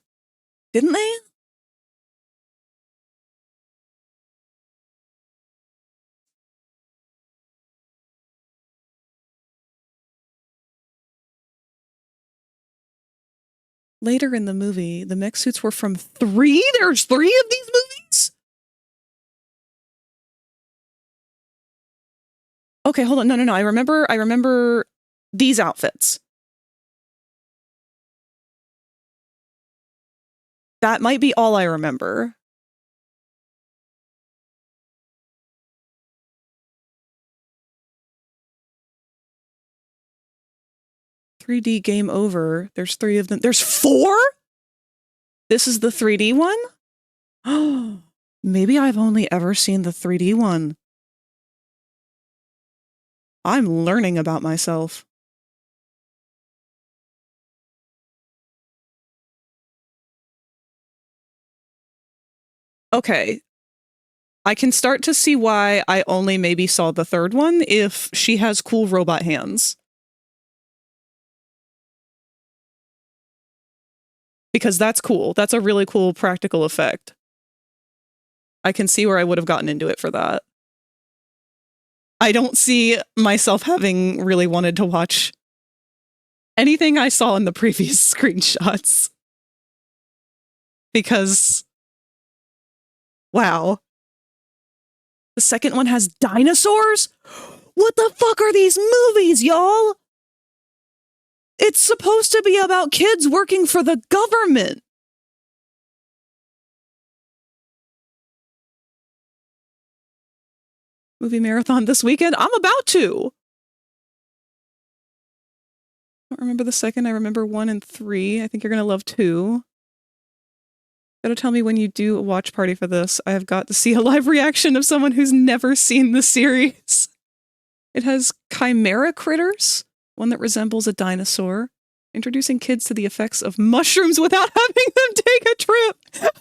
Didn't they? Later in the movie, the mech suits were from 3? There's 3 of these movies? Okay, hold on. No. I remember these outfits. That might be all I remember. "3D game over." There's 3 of them. There's 4? This is the 3D one? Oh, maybe I've only ever seen the 3D one. I'm learning about myself. Okay. I can start to see why I only maybe saw the 3rd one if she has cool robot hands. Because that's cool. That's a really cool practical effect. I can see where I would have gotten into it for that. I don't see myself having really wanted to watch anything I saw in the previous screenshots. Because, wow. The second one has dinosaurs? What the fuck are these movies, y'all? It's supposed to be about kids working for the government. Movie marathon this weekend? I'm about to. I don't remember the second. I remember 1 and 3. I think you're going to love 2. Gotta tell me when you do a watch party for this. I have got to see a live reaction of someone who's never seen the series. It has chimera critters, one that resembles a dinosaur, introducing kids to the effects of mushrooms without having them take a trip.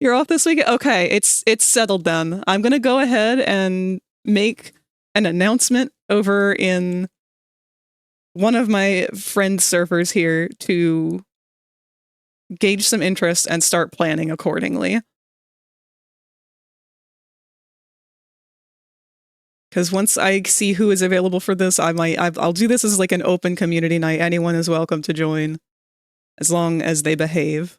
You're off this weekend? Okay, it's settled then. I'm gonna go ahead and make an announcement over in one of my friend servers here to gauge some interest and start planning accordingly. Because once I see who is available for this, I'll do this as like an open community night. Anyone is welcome to join, as long as they behave.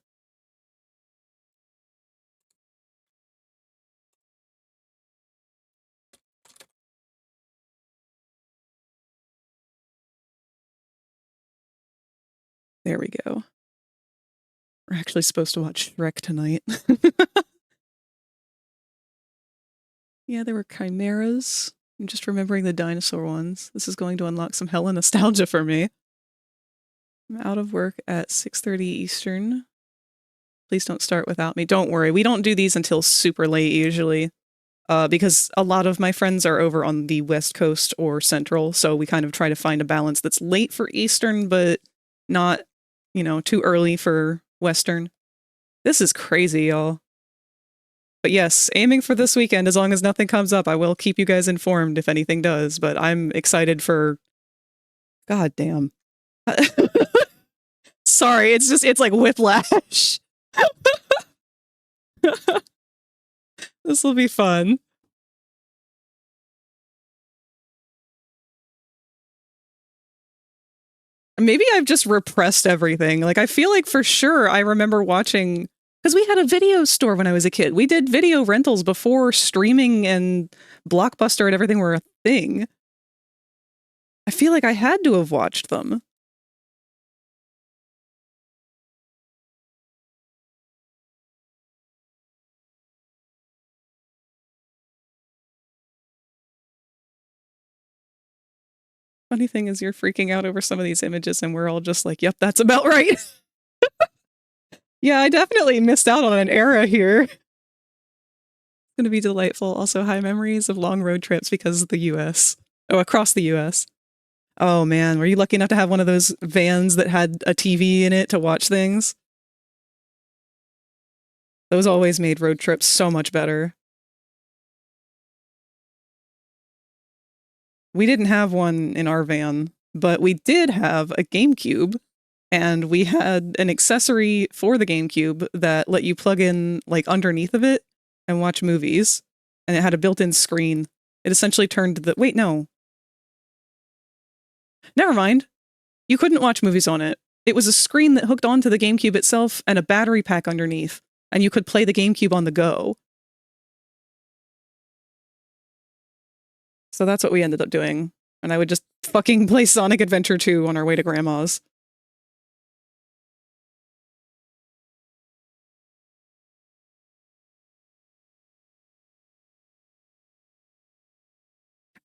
There we go. We're actually supposed to watch Shrek tonight. Yeah, there were chimeras. I'm just remembering the dinosaur ones. This is going to unlock some hella nostalgia for me. I'm out of work at 6:30 Eastern. Please don't start without me. Don't worry, we don't do these until super late usually. Because a lot of my friends are over on the West Coast or Central, so we kind of try to find a balance that's late for Eastern, but not, you know, too early for Western. This is crazy, y'all. But yes, aiming for this weekend, as long as nothing comes up, I will keep you guys informed if anything does, but I'm excited for... God damn. Sorry, it's like whiplash. This will be fun. Maybe I've just repressed everything. Like, I feel like for sure I remember watching, because we had a video store when I was a kid. We did video rentals before streaming and Blockbuster and everything were a thing. I feel like I had to have watched them. Funny thing is you're freaking out over some of these images and we're all just like, yep, that's about right. Yeah, I definitely missed out on an era here. It's going to be delightful. Also, high memories of long road trips because of the US. Oh, across the US. Oh man, were you lucky enough to have one of those vans that had a TV in it to watch things? Those always made road trips so much better. We didn't have one in our van, but we did have a GameCube, and we had an accessory for the GameCube that let you plug in like underneath of it and watch movies, and it had a built-in screen. It essentially turned the— wait, no. Never mind. You couldn't watch movies on it. It was a screen that hooked onto the GameCube itself and a battery pack underneath, and you could play the GameCube on the go. So that's what we ended up doing. And I would just fucking play Sonic Adventure 2 on our way to Grandma's.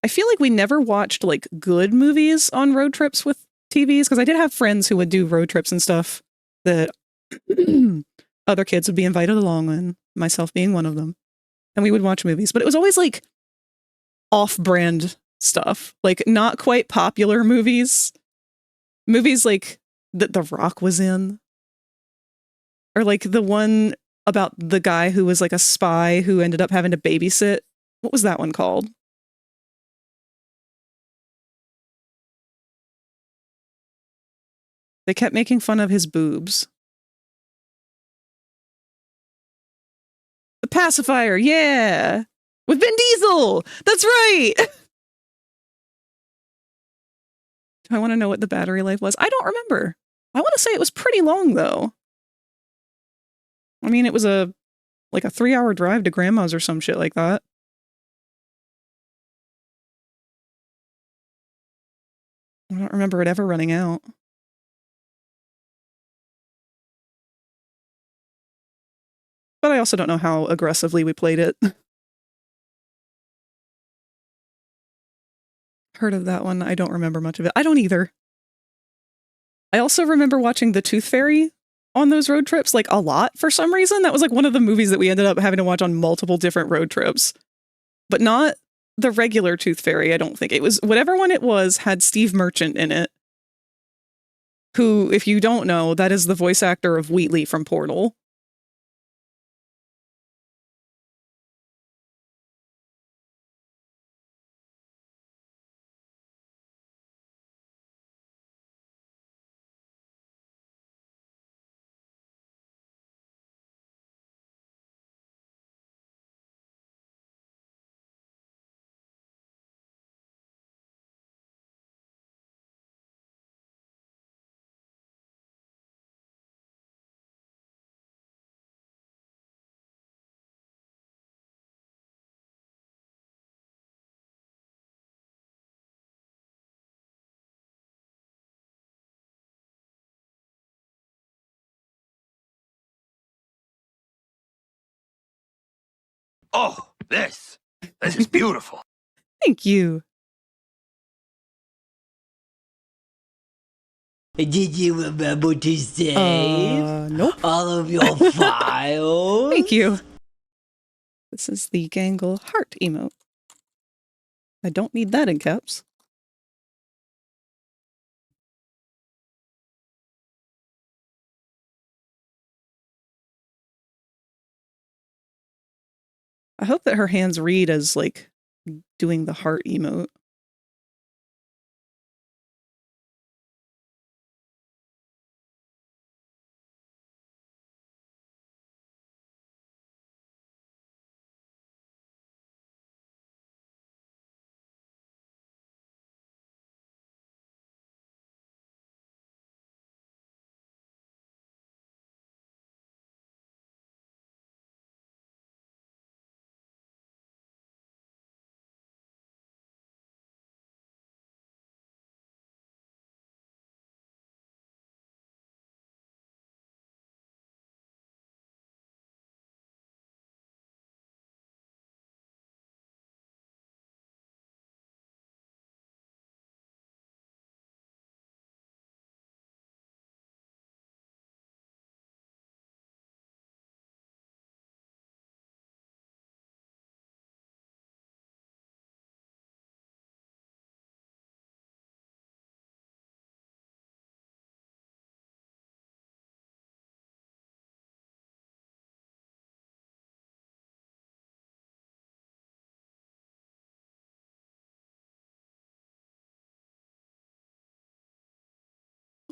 I feel like we never watched like good movies on road trips with TVs, because I did have friends who would do road trips and stuff that other kids would be invited along on, myself being one of them. And we would watch movies, but it was always like off-brand stuff, like not quite popular movies. Movies like that The Rock was in, or like the one about the guy who was like a spy who ended up having to babysit. What was that one called? They kept making fun of his boobs. The Pacifier, yeah! With Vin Diesel! That's right! Do I want to know what the battery life was? I don't remember. I want to say it was pretty long, though. I mean, it was like a 3-hour drive to Grandma's or some shit like that. I don't remember it ever running out. But I also don't know how aggressively we played it. Heard of that one. I don't remember much of it. I don't either. I also remember watching The Tooth Fairy on those road trips, like a lot for some reason. That was like one of the movies that we ended up having to watch on multiple different road trips. But not the regular Tooth Fairy, I don't think. It was whatever one it was had Steve Merchant in it. Who, if you don't know, that is the voice actor of Wheatley from Portal. Oh, this is beautiful. Thank you. Did you remember to save Nope. all of your files? Thank you. This is the Gangle heart emote. I don't need that in caps. I hope that her hands read as like doing the heart emote.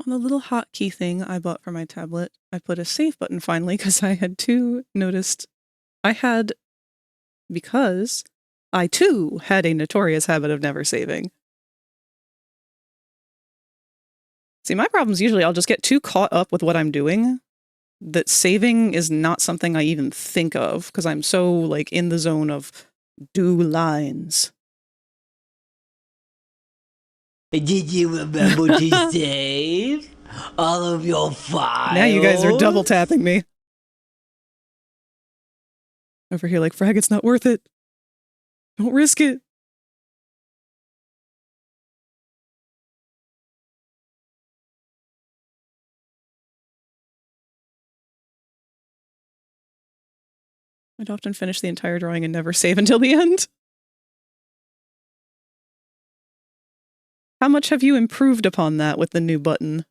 On the little hotkey thing I bought for my tablet, I put a save button finally because I had noticed because I too had a notorious habit of never saving. See, my problem's usually I'll just get too caught up with what I'm doing that saving is not something I even think of because I'm so, like, in the zone of do lines. Did you remember to save all of your files? Now you guys are double tapping me. Over here like, Frag, it's not worth it. Don't risk it. I'd often finish the entire drawing and never save until the end. How much have you improved upon that with the new button?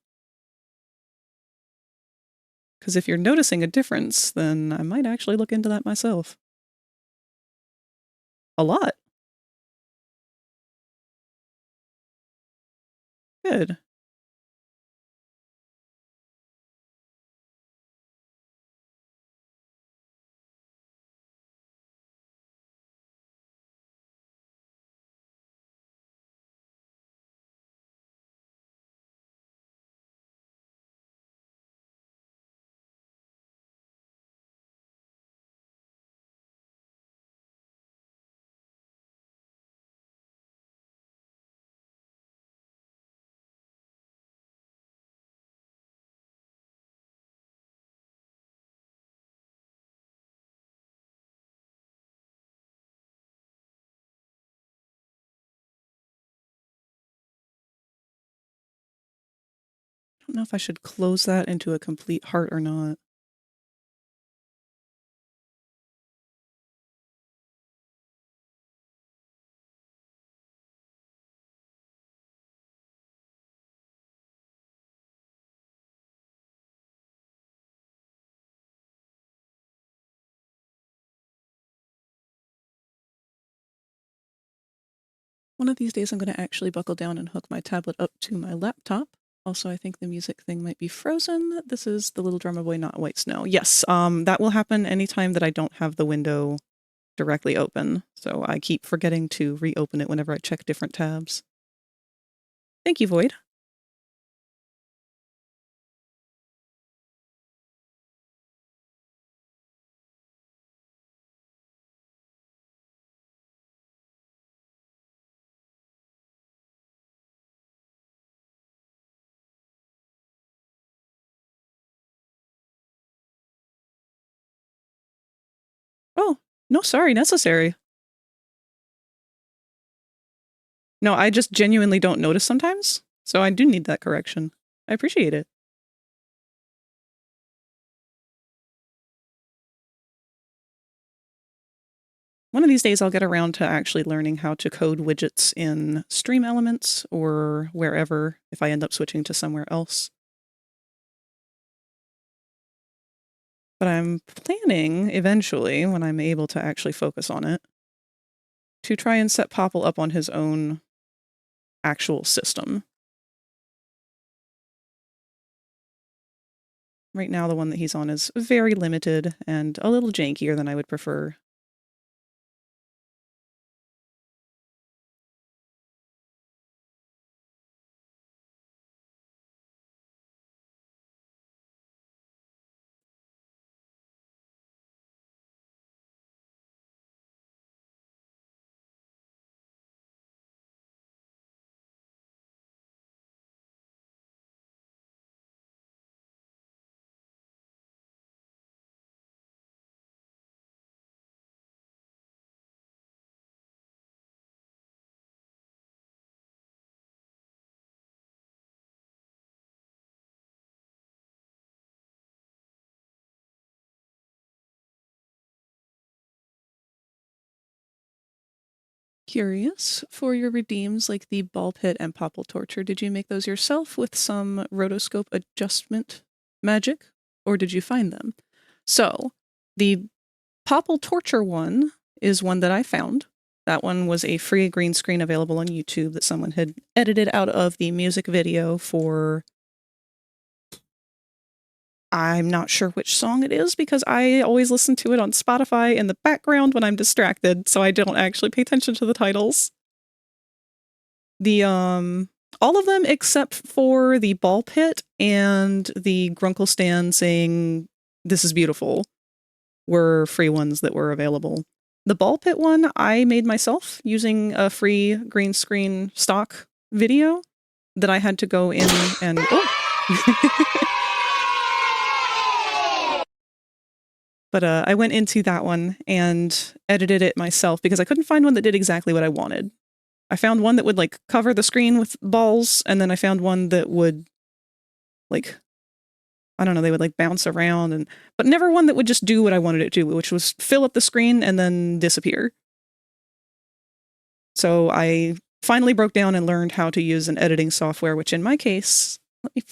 Because if you're noticing a difference, then I might actually look into that myself. A lot. Good. I don't know if I should close that into a complete heart or not. One of these days I'm going to actually buckle down and hook my tablet up to my laptop. Also, I think the music thing might be frozen. This is the Little Drummer Boy, Not White Snow. Yes, that will happen anytime that I don't have the window directly open. So I keep forgetting to reopen it whenever I check different tabs. Thank you, Void. Oh, no, sorry, necessary. No, I just genuinely don't notice sometimes, so I do need that correction. I appreciate it. One of these days I'll get around to actually learning how to code widgets in Stream Elements or wherever if I end up switching to somewhere else. But I'm planning eventually, when I'm able to actually focus on it, to try and set Popple up on his own actual system. Right now, the one that he's on is very limited and a little jankier than I would prefer. Curious, for your redeems like the ball pit and Popple torture, did you make those yourself with some rotoscope adjustment magic, or did you find them? So, the Popple torture one is one that I found. That one was a free green screen available on YouTube that someone had edited out of the music video for I'm not sure which song it is because I always listen to it on Spotify in the background when I'm distracted, so I don't actually pay attention to the titles. The all of them except for the ball pit and the Grunkle stand saying "This is beautiful" were free ones that were available. The ball pit one I made myself using a free green screen stock video that I had to go in and But I went into that one and edited it myself because I couldn't find one that did exactly what I wanted. I found one that would like cover the screen with balls, and then I found one that would like, I don't know, they would like bounce around, but never one that would just do what I wanted it to, which was fill up the screen and then disappear. So I finally broke down and learned how to use an editing software, which in my case, let me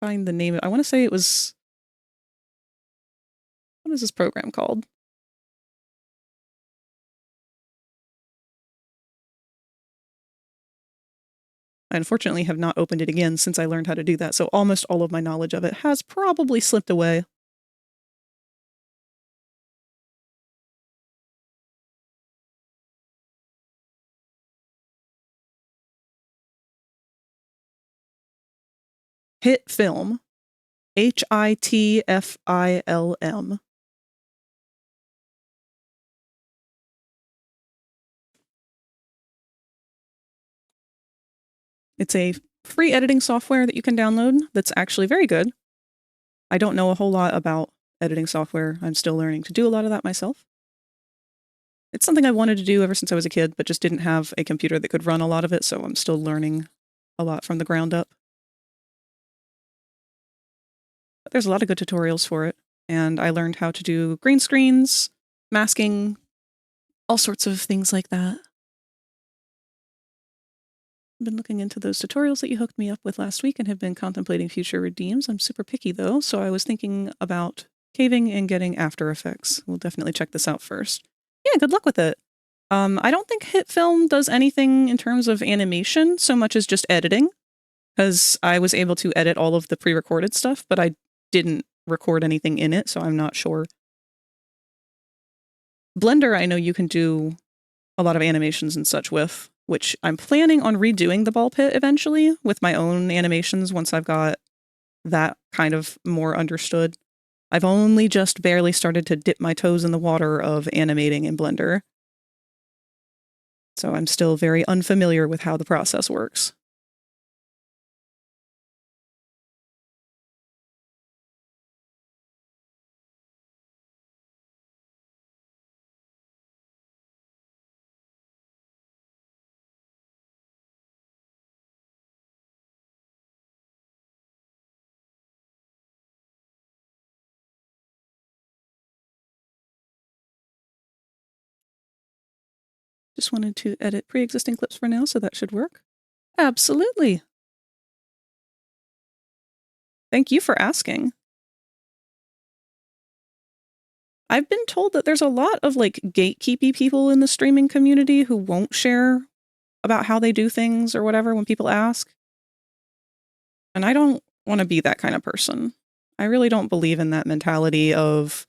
find the name. I want to say it was, what is this program called? I unfortunately have not opened it again since I learned how to do that, so almost all of my knowledge of it has probably slipped away. Hitfilm. HITFILM. It's a free editing software that you can download that's actually very good. I don't know a whole lot about editing software. I'm still learning to do a lot of that myself. It's something I wanted to do ever since I was a kid, but just didn't have a computer that could run a lot of it, so I'm still learning a lot from the ground up. But there's a lot of good tutorials for it, and I learned how to do green screens, masking, all sorts of things like that. I've been looking into those tutorials that you hooked me up with last week and have been contemplating future redeems. I'm super picky though, so I was thinking about caving and getting After Effects. We'll definitely check this out first. Yeah, good luck with it. I don't think Hitfilm does anything in terms of animation so much as just editing, because I was able to edit all of the pre-recorded stuff, but I didn't record anything in it, so I'm not sure. Blender, I know you can do a lot of animations and such with, which I'm planning on redoing the ball pit eventually with my own animations once I've got that kind of more understood. I've only just barely started to dip my toes in the water of animating in Blender. So I'm still very unfamiliar with how the process works. Just wanted to edit pre-existing clips for now, so that should work. Absolutely. Thank you for asking. I've been told that there's a lot of like gatekeepy people in the streaming community who won't share about how they do things or whatever when people ask. And I don't want to be that kind of person. I really don't believe in that mentality of,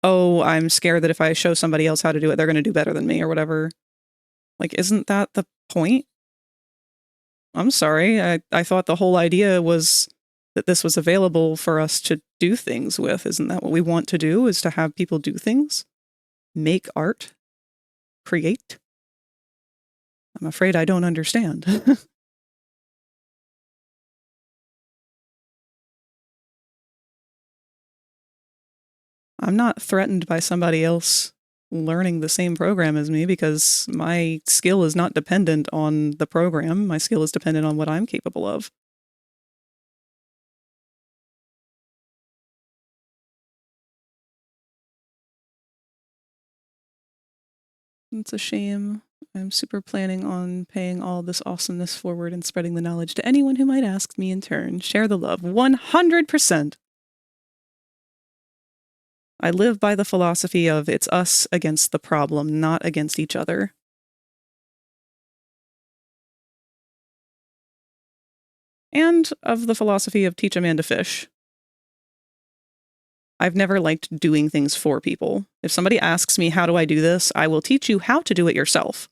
oh, I'm scared that if I show somebody else how to do it, they're going to do better than me or whatever. Like, isn't that the point? I'm sorry. I thought the whole idea was that this was available for us to do things with. Isn't that what we want to do, is to have people do things? Make art? Create? I'm afraid I don't understand. I'm not threatened by somebody else learning the same program as me because my skill is not dependent on the program. My skill is dependent on what I'm capable of. It's a shame. I'm super planning on paying all this awesomeness forward and spreading the knowledge to anyone who might ask me in turn. Share the love. 100%. I live by the philosophy of it's us against the problem, not against each other. And of the philosophy of teach a man to fish. I've never liked doing things for people. If somebody asks me, how do I do this? I will teach you how to do it yourself.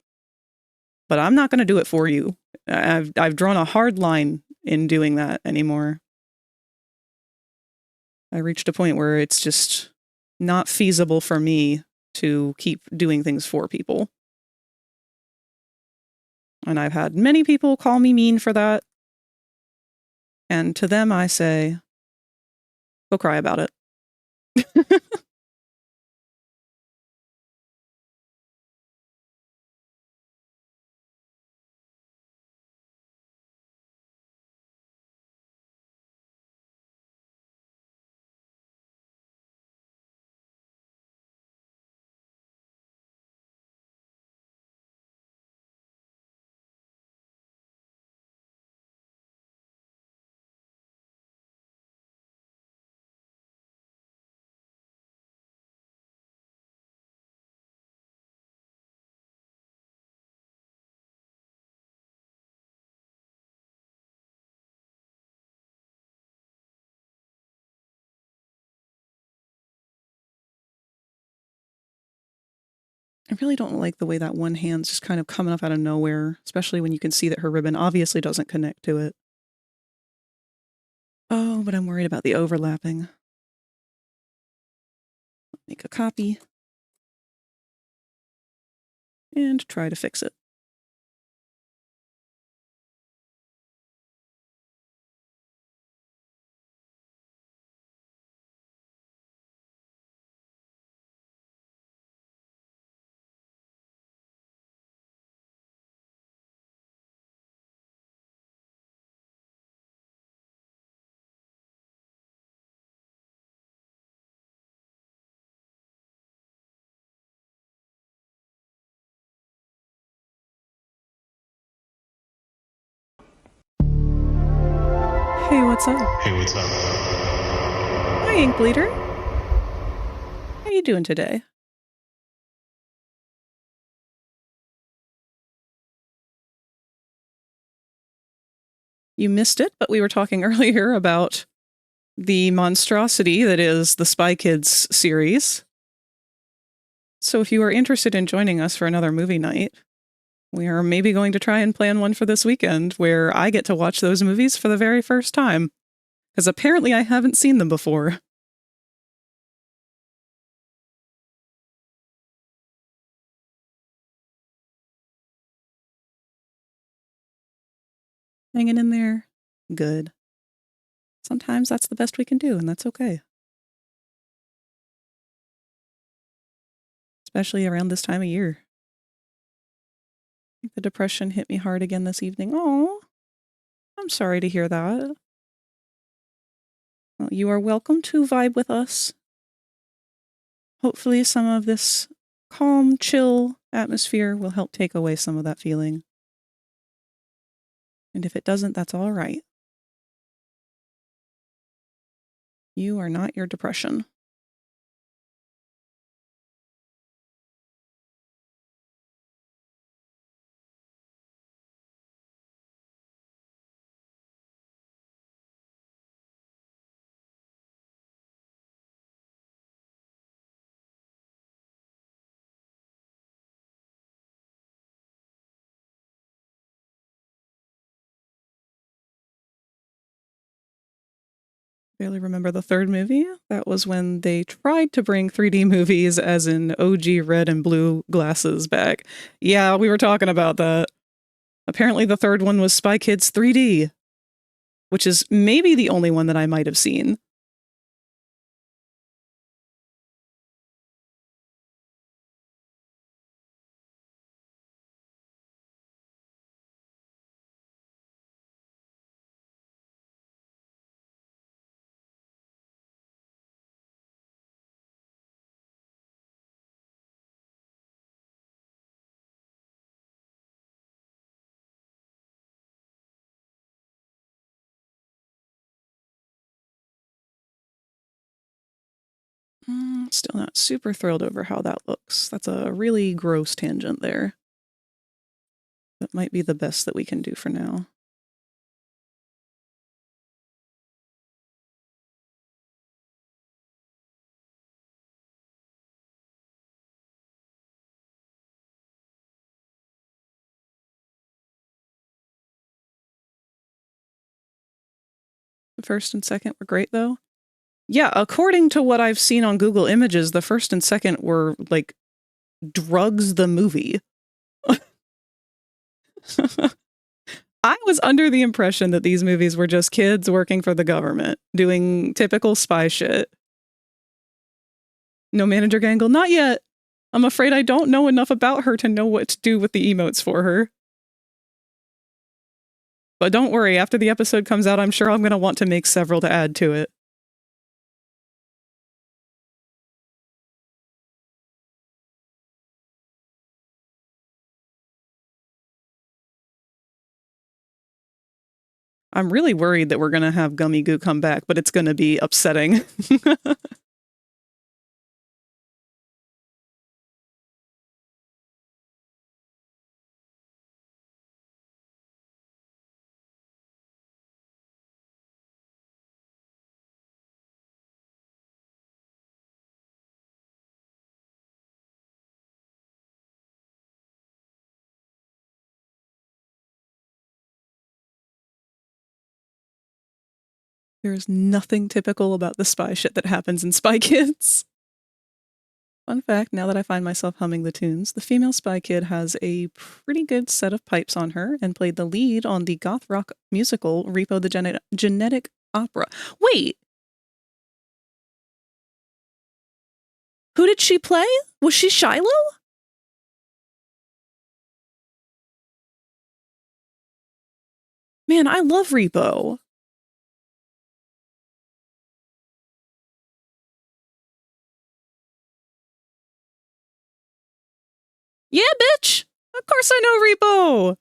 But I'm not going to do it for you. I've drawn a hard line in doing that anymore. I reached a point where it's just not feasible for me to keep doing things for people. And I've had many people call me mean for that. And to them, I say, go cry about it. I really don't like the way that one hand's just kind of coming up out of nowhere, especially when you can see that her ribbon obviously doesn't connect to it. Oh, but I'm worried about the overlapping. Make a copy. And try to fix it. Hey, what's up? Hi, Ink Bleeder. How you doing today? You missed it, but we were talking earlier about the monstrosity that is the Spy Kids series. So if you are interested in joining us for another movie night, we are maybe going to try and plan one for this weekend where I get to watch those movies for the very first time. Because apparently I haven't seen them before. Hanging in there. Good. Sometimes that's the best we can do, and that's okay. Especially around this time of year. I think the depression hit me hard again this evening. Oh, I'm sorry to hear that. Well, you are welcome to vibe with us. Hopefully some of this calm, chill atmosphere will help take away some of that feeling. And if it doesn't, that's all right. You are not your depression. Barely remember the third movie. That was when they tried to bring 3D movies, as in OG red and blue glasses, back. Yeah, we were talking about that. Apparently the third one was Spy Kids 3D, which is maybe the only one that I might have seen. Still not super thrilled over how that looks. That's a really gross tangent there. That might be the best that we can do for now. The first and second were great, though. Yeah, according to what I've seen on Google Images, the first and second were, like, Drugs the movie. I was under the impression that these movies were just kids working for the government, doing typical spy shit. No manager Gangle? Not yet. I'm afraid I don't know enough about her to know what to do with the emotes for her. But don't worry, after the episode comes out, I'm sure I'm going to want to make several to add to it. I'm really worried that we're going to have Gummy Goo come back, but it's going to be upsetting. There's nothing typical about the spy shit that happens in Spy Kids. Fun fact, now that I find myself humming the tunes, the female Spy Kid has a pretty good set of pipes on her and played the lead on the goth rock musical Repo the Genetic Opera. Wait! Who did she play? Was she Shiloh? Man, I love Repo. Yeah, bitch! Of course I know Repo!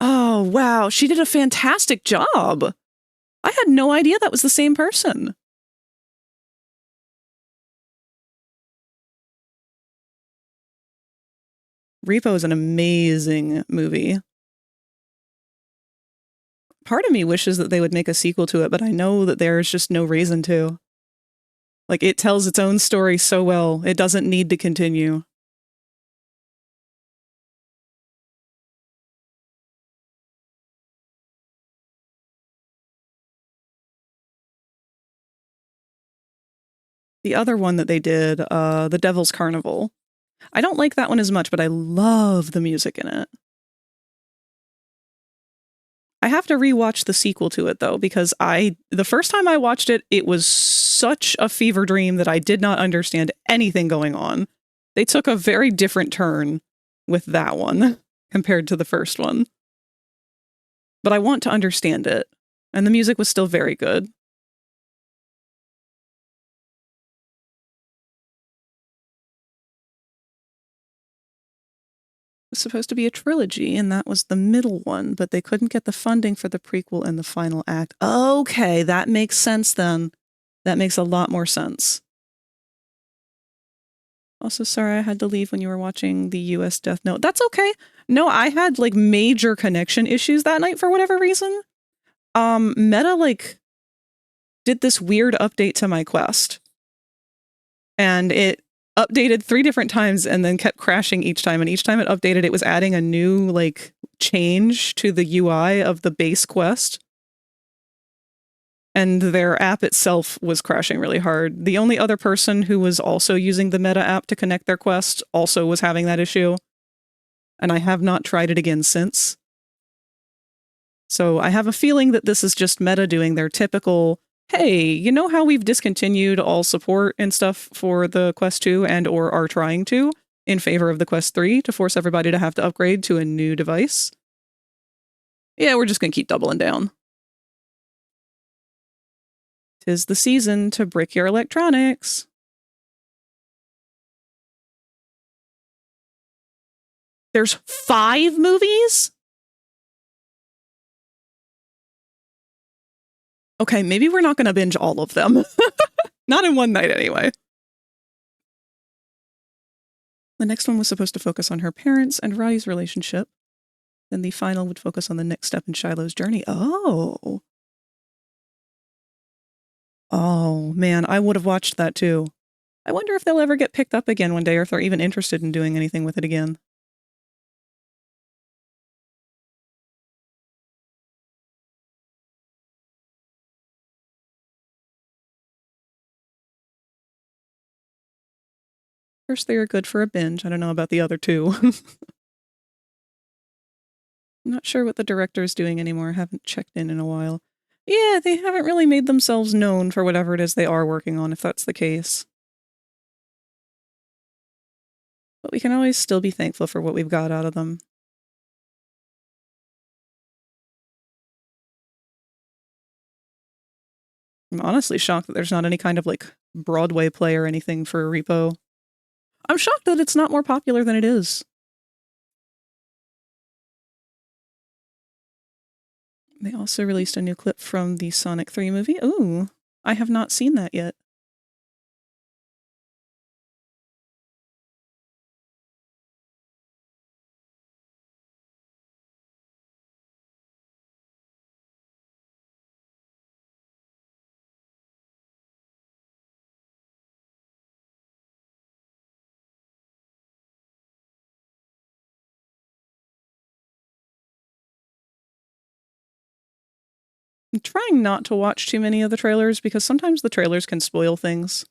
Oh, wow, she did a fantastic job! I had no idea that was the same person. Repo is an amazing movie. Part of me wishes that they would make a sequel to it, but I know that there's just no reason to. Like, it tells its own story so well, it doesn't need to continue. The other one that they did, The Devil's Carnival. I don't like that one as much, but I love the music in it. I have to rewatch the sequel to it, though, because the first time I watched it, it was such a fever dream that I did not understand anything going on. They took a very different turn with that one compared to the first one. But I want to understand it, and the music was still very good. Was supposed to be a trilogy, and that was the middle one, but they couldn't get the funding for the prequel and the final act. Okay, that makes sense then. That makes a lot more sense. Also, sorry I had to leave when you were watching the US Death Note. That's okay. No, I had, like, major connection issues that night for whatever reason. Meta, like, did this weird update to my Quest. And it updated 3 different times and then kept crashing each time. And each time it updated, it was adding a new, like, change to the UI of the base Quest. And their app itself was crashing really hard. The only other person who was also using the Meta app to connect their Quest also was having that issue. And I have not tried it again since. So I have a feeling that this is just Meta doing their typical, hey, you know how we've discontinued all support and stuff for the Quest 2 and or are trying to in favor of the Quest 3 to force everybody to have to upgrade to a new device? Yeah, we're just going to keep doubling down. 'Tis the season to brick your electronics. There's 5 movies? Okay, maybe we're not going to binge all of them. Not in one night, anyway. The next one was supposed to focus on her parents and Roddy's relationship. Then the final would focus on the next step in Shiloh's journey. Oh. Oh, man, I would have watched that too. I wonder if they'll ever get picked up again one day or if they're even interested in doing anything with it again. First, they are good for a binge. I don't know about the other two. I'm not sure what the director's doing anymore. I haven't checked in a while. Yeah, they haven't really made themselves known for whatever it is they are working on, if that's the case. But we can always still be thankful for what we've got out of them. I'm honestly shocked that there's not any kind of, like, Broadway play or anything for Repo. I'm shocked that it's not more popular than it is. They also released a new clip from the Sonic 3 movie. Ooh, I have not seen that yet. I'm trying not to watch too many of the trailers because sometimes the trailers can spoil things.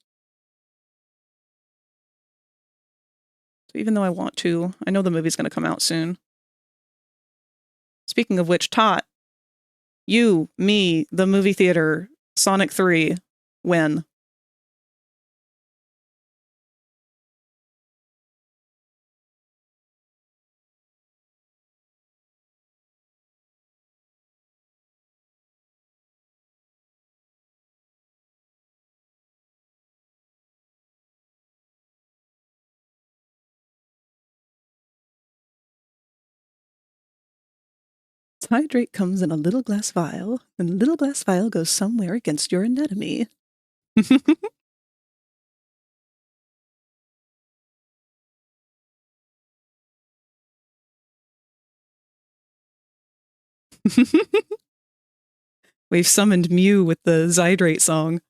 So even though I want to, I know the movie's going to come out soon. Speaking of which, Tot, you, me, the movie theater, Sonic 3, when? Hydrate comes in a little glass vial, and the little glass vial goes somewhere against your anatomy. We've summoned Mew with the Zydrate song.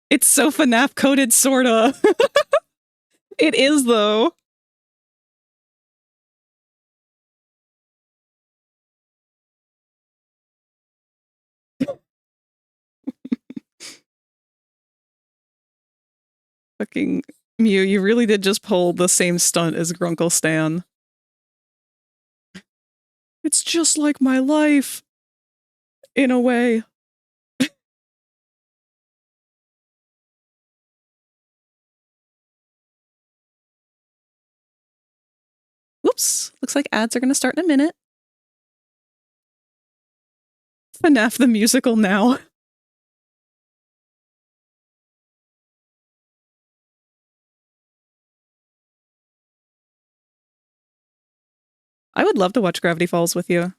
It's so FNAF coded, sorta. It is, though. Fucking Mew, you really did just pull the same stunt as Grunkle Stan. It's just like my life. In a way. Whoops. Looks like ads are gonna start in a minute. FNAF the musical now. I would love to watch Gravity Falls with you.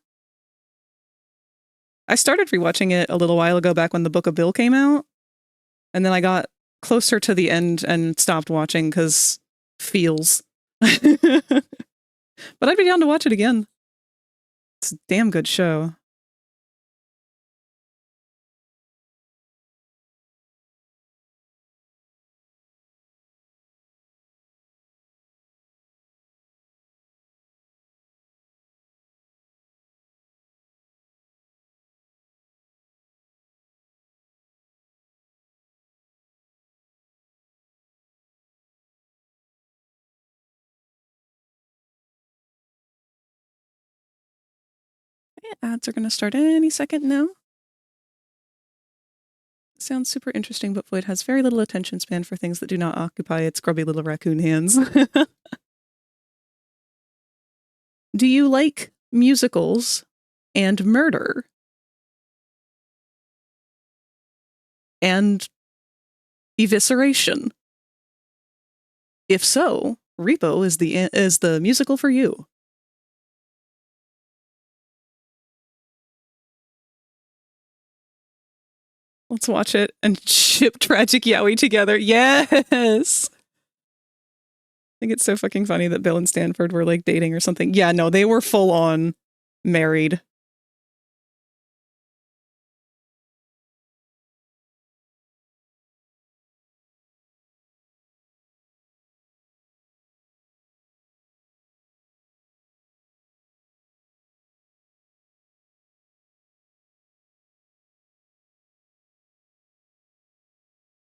I started rewatching it a little while ago back when the Book of Bill came out, and then I got closer to the end and stopped watching because feels. But I'd be down to watch it again. It's a damn good show. Ads are going to start any second now. Sounds super interesting, but Void has very little attention span for things that do not occupy its grubby little raccoon hands. Do you like musicals and murder? And evisceration? If so, Repo is the musical for you. Let's watch it and ship Tragic Yowie together. Yes! I think it's so fucking funny that Bill and Stanford were like dating or something. Yeah, no, they were full on married.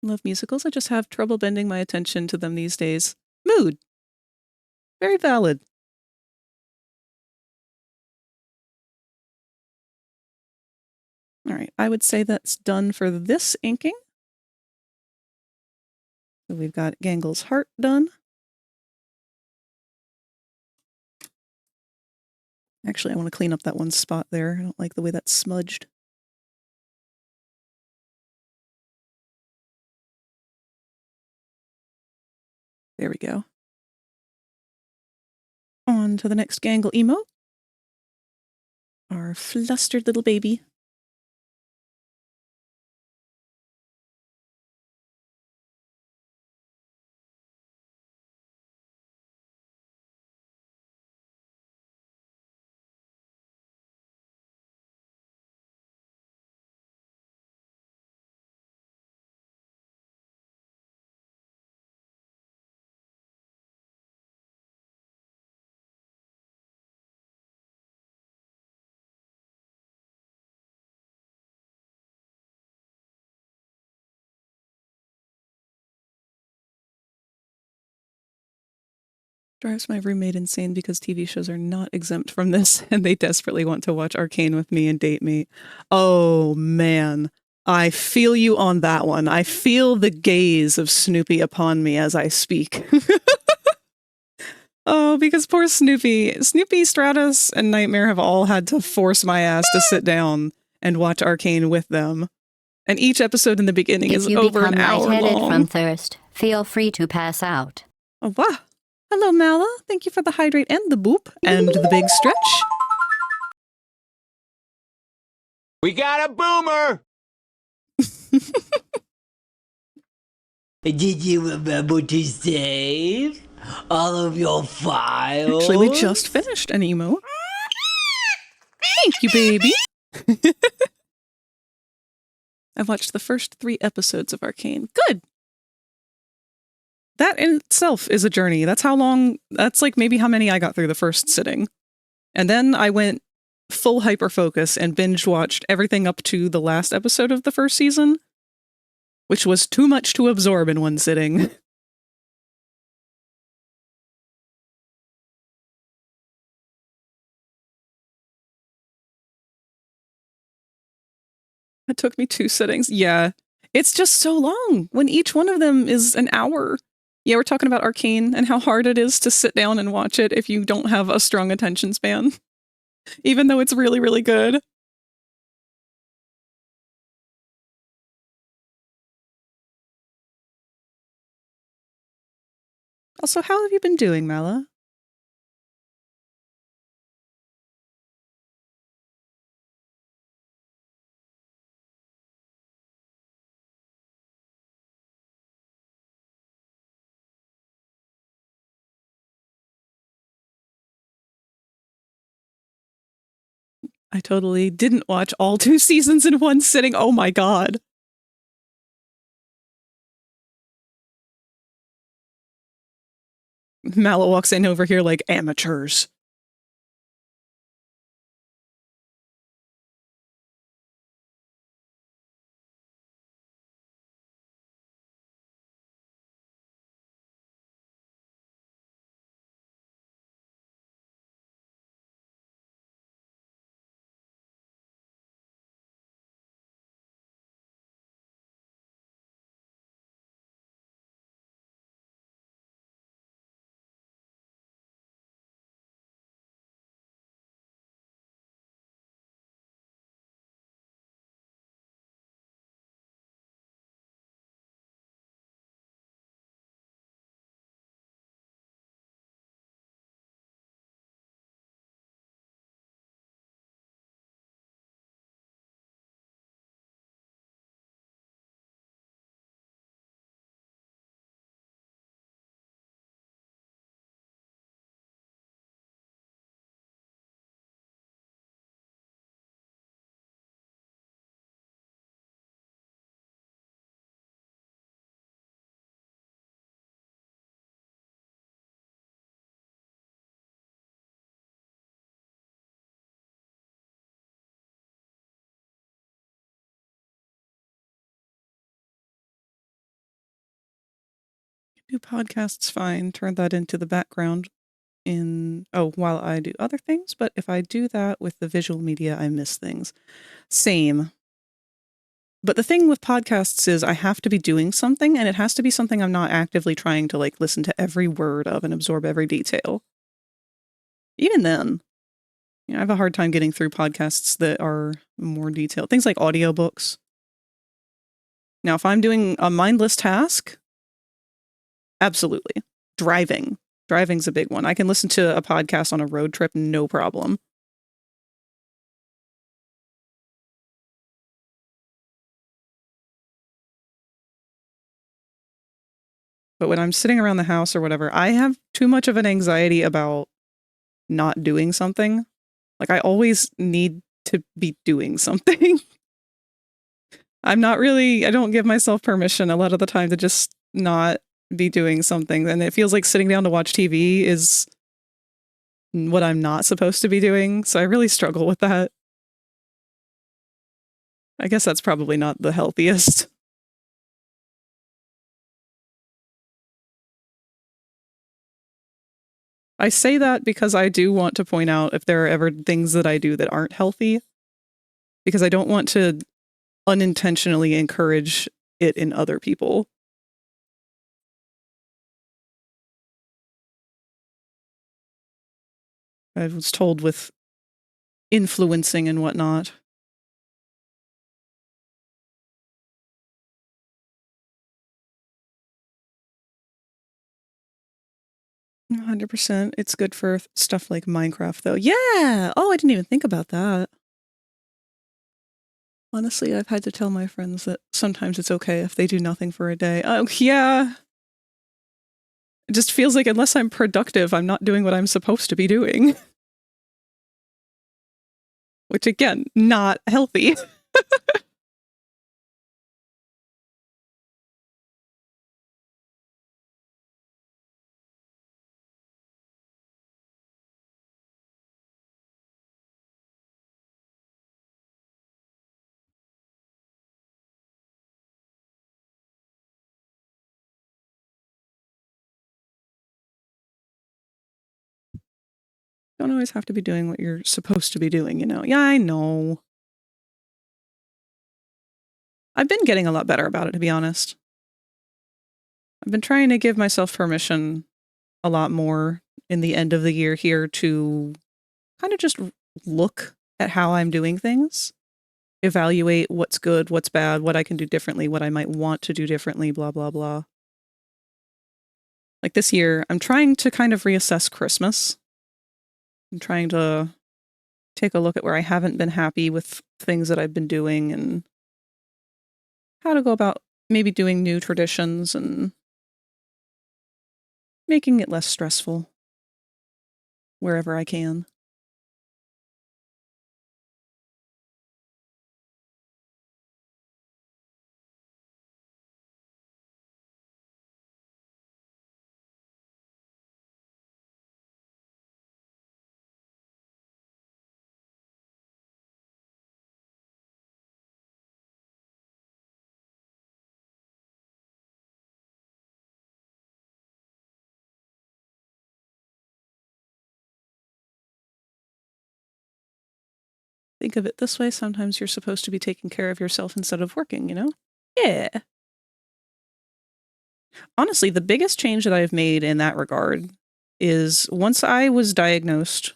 love musicals. I just have trouble bending my attention to them these days. Mood. Very valid. All right, I would say that's done for this inking. So we've got Gangle's heart done. Actually, I want to clean up that one spot there. I don't like the way that's smudged. There we go. On to the next Gangle emote. Our flustered little baby. Drives my roommate insane because TV shows are not exempt from this, and they desperately want to watch Arcane with me and date me. Oh, man. I feel you on that one. I feel the gaze of Snoopy upon me as I speak. Oh, because poor Snoopy. Snoopy, Stratus, and Nightmare have all had to force my ass to sit down and watch Arcane with them. And each episode in the beginning is over an hour long. If you become lightheaded from thirst, feel free to pass out. Oh, wow. Hello, Mala. Thank you for the hydrate and the boop and the big stretch. We got a boomer! Did you remember to save all of your files? Actually, we just finished an emote. Thank you, baby. I watched the first 3 episodes of Arcane. Good. That in itself is a journey. That's how long, that's like maybe how many I got through the first sitting. And then I went full hyper-focus and binge-watched everything up to the last episode of the first season, which was too much to absorb in one sitting. It took me 2 sittings. Yeah. It's just so long when each one of them is an hour. Yeah, we're talking about Arcane and how hard it is to sit down and watch it if you don't have a strong attention span. Even though it's really, really good. Also, how have you been doing, Mala? I totally didn't watch all 2 seasons in one sitting. Oh my god. Mala walks in over here like amateurs. do podcasts fine, turn that into the background while I do other things, but if I do that with the visual media, I miss things. Same. But the thing with podcasts is I have to be doing something, and it has to be something I'm not actively trying to like listen to every word of and absorb every detail. Even then, I have a hard time getting through podcasts that are more detailed. Things like audiobooks. Now, if I'm doing a mindless task, absolutely. Driving's a big one. I can listen to a podcast on a road trip, no problem. But when I'm sitting around the house or whatever, I have too much of an anxiety about not doing something. Like, I always need to be doing something. I don't give myself permission a lot of the time to just not be doing something. And it feels like sitting down to watch TV is what I'm not supposed to be doing. So I really struggle with that. I guess that's probably not the healthiest. I say that because I do want to point out if there are ever things that I do that aren't healthy, because I don't want to unintentionally encourage it in other people. I was told with influencing and whatnot. 100%. It's good for stuff like Minecraft, though. Yeah! Oh, I didn't even think about that. Honestly, I've had to tell my friends that sometimes it's okay if they do nothing for a day. Oh, yeah. It just feels like unless I'm productive, I'm not doing what I'm supposed to be doing. Which, again, not healthy. Don't always have to be doing what you're supposed to be doing, you know? Yeah, I know. I've been getting a lot better about it, to be honest. I've been trying to give myself permission a lot more in the end of the year here to kind of just look at how I'm doing things, evaluate what's good, what's bad, what I can do differently, what I might want to do differently, blah, blah, blah. Like this year, I'm trying to kind of reassess Christmas. I'm trying to take a look at where I haven't been happy with things that I've been doing and how to go about maybe doing new traditions and making it less stressful wherever I can. Think of it this way, sometimes you're supposed to be taking care of yourself instead of working, you know? Yeah. Honestly, the biggest change that I've made in that regard is once I was diagnosed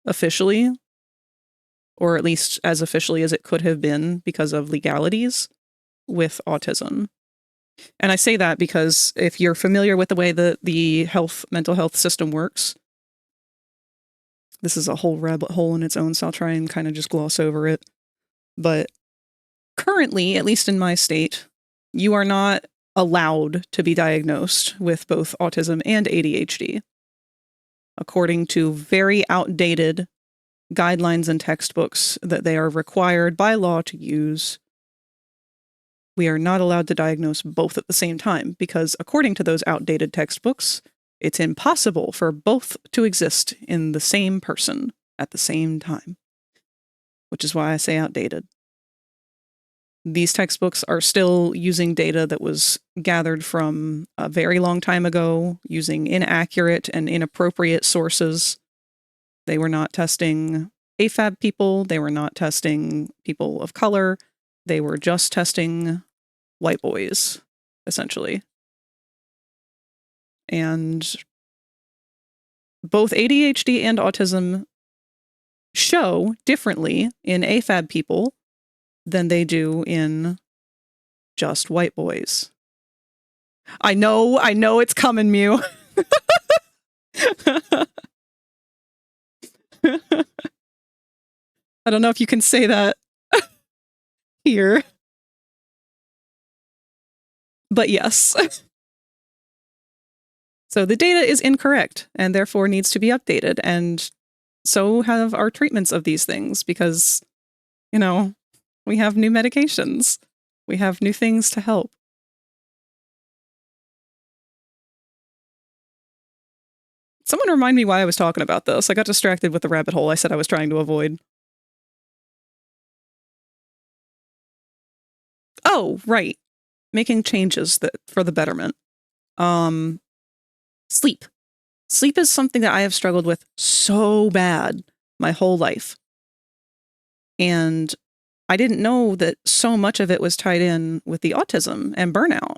officially, or at least as officially as it could have been because of legalities, with autism. And I say that because if you're familiar with the way that the mental health system works, this is a whole rabbit hole in its own, so I'll try and kind of just gloss over it. But currently, at least in my state, you are not allowed to be diagnosed with both autism and ADHD, according to very outdated guidelines and textbooks that they are required by law to use. We are not allowed to diagnose both at the same time because, according to those outdated textbooks, it's impossible for both to exist in the same person at the same time, which is why I say outdated. These textbooks are still using data that was gathered from a very long time ago, using inaccurate and inappropriate sources. They were not testing AFAB people. They were not testing people of color. They were just testing white boys, essentially. And both ADHD and autism show differently in AFAB people than they do in just white boys. I know it's coming, Mew. I don't know if you can say that here. But yes. So the data is incorrect and therefore needs to be updated. And so have our treatments of these things because, you know, we have new medications. We have new things to help. Someone remind me why I was talking about this. I got distracted with the rabbit hole I said I was trying to avoid. Oh, right. Making changes for the betterment. Sleep. Sleep is something that I have struggled with so bad my whole life. And I didn't know that so much of it was tied in with the autism and burnout.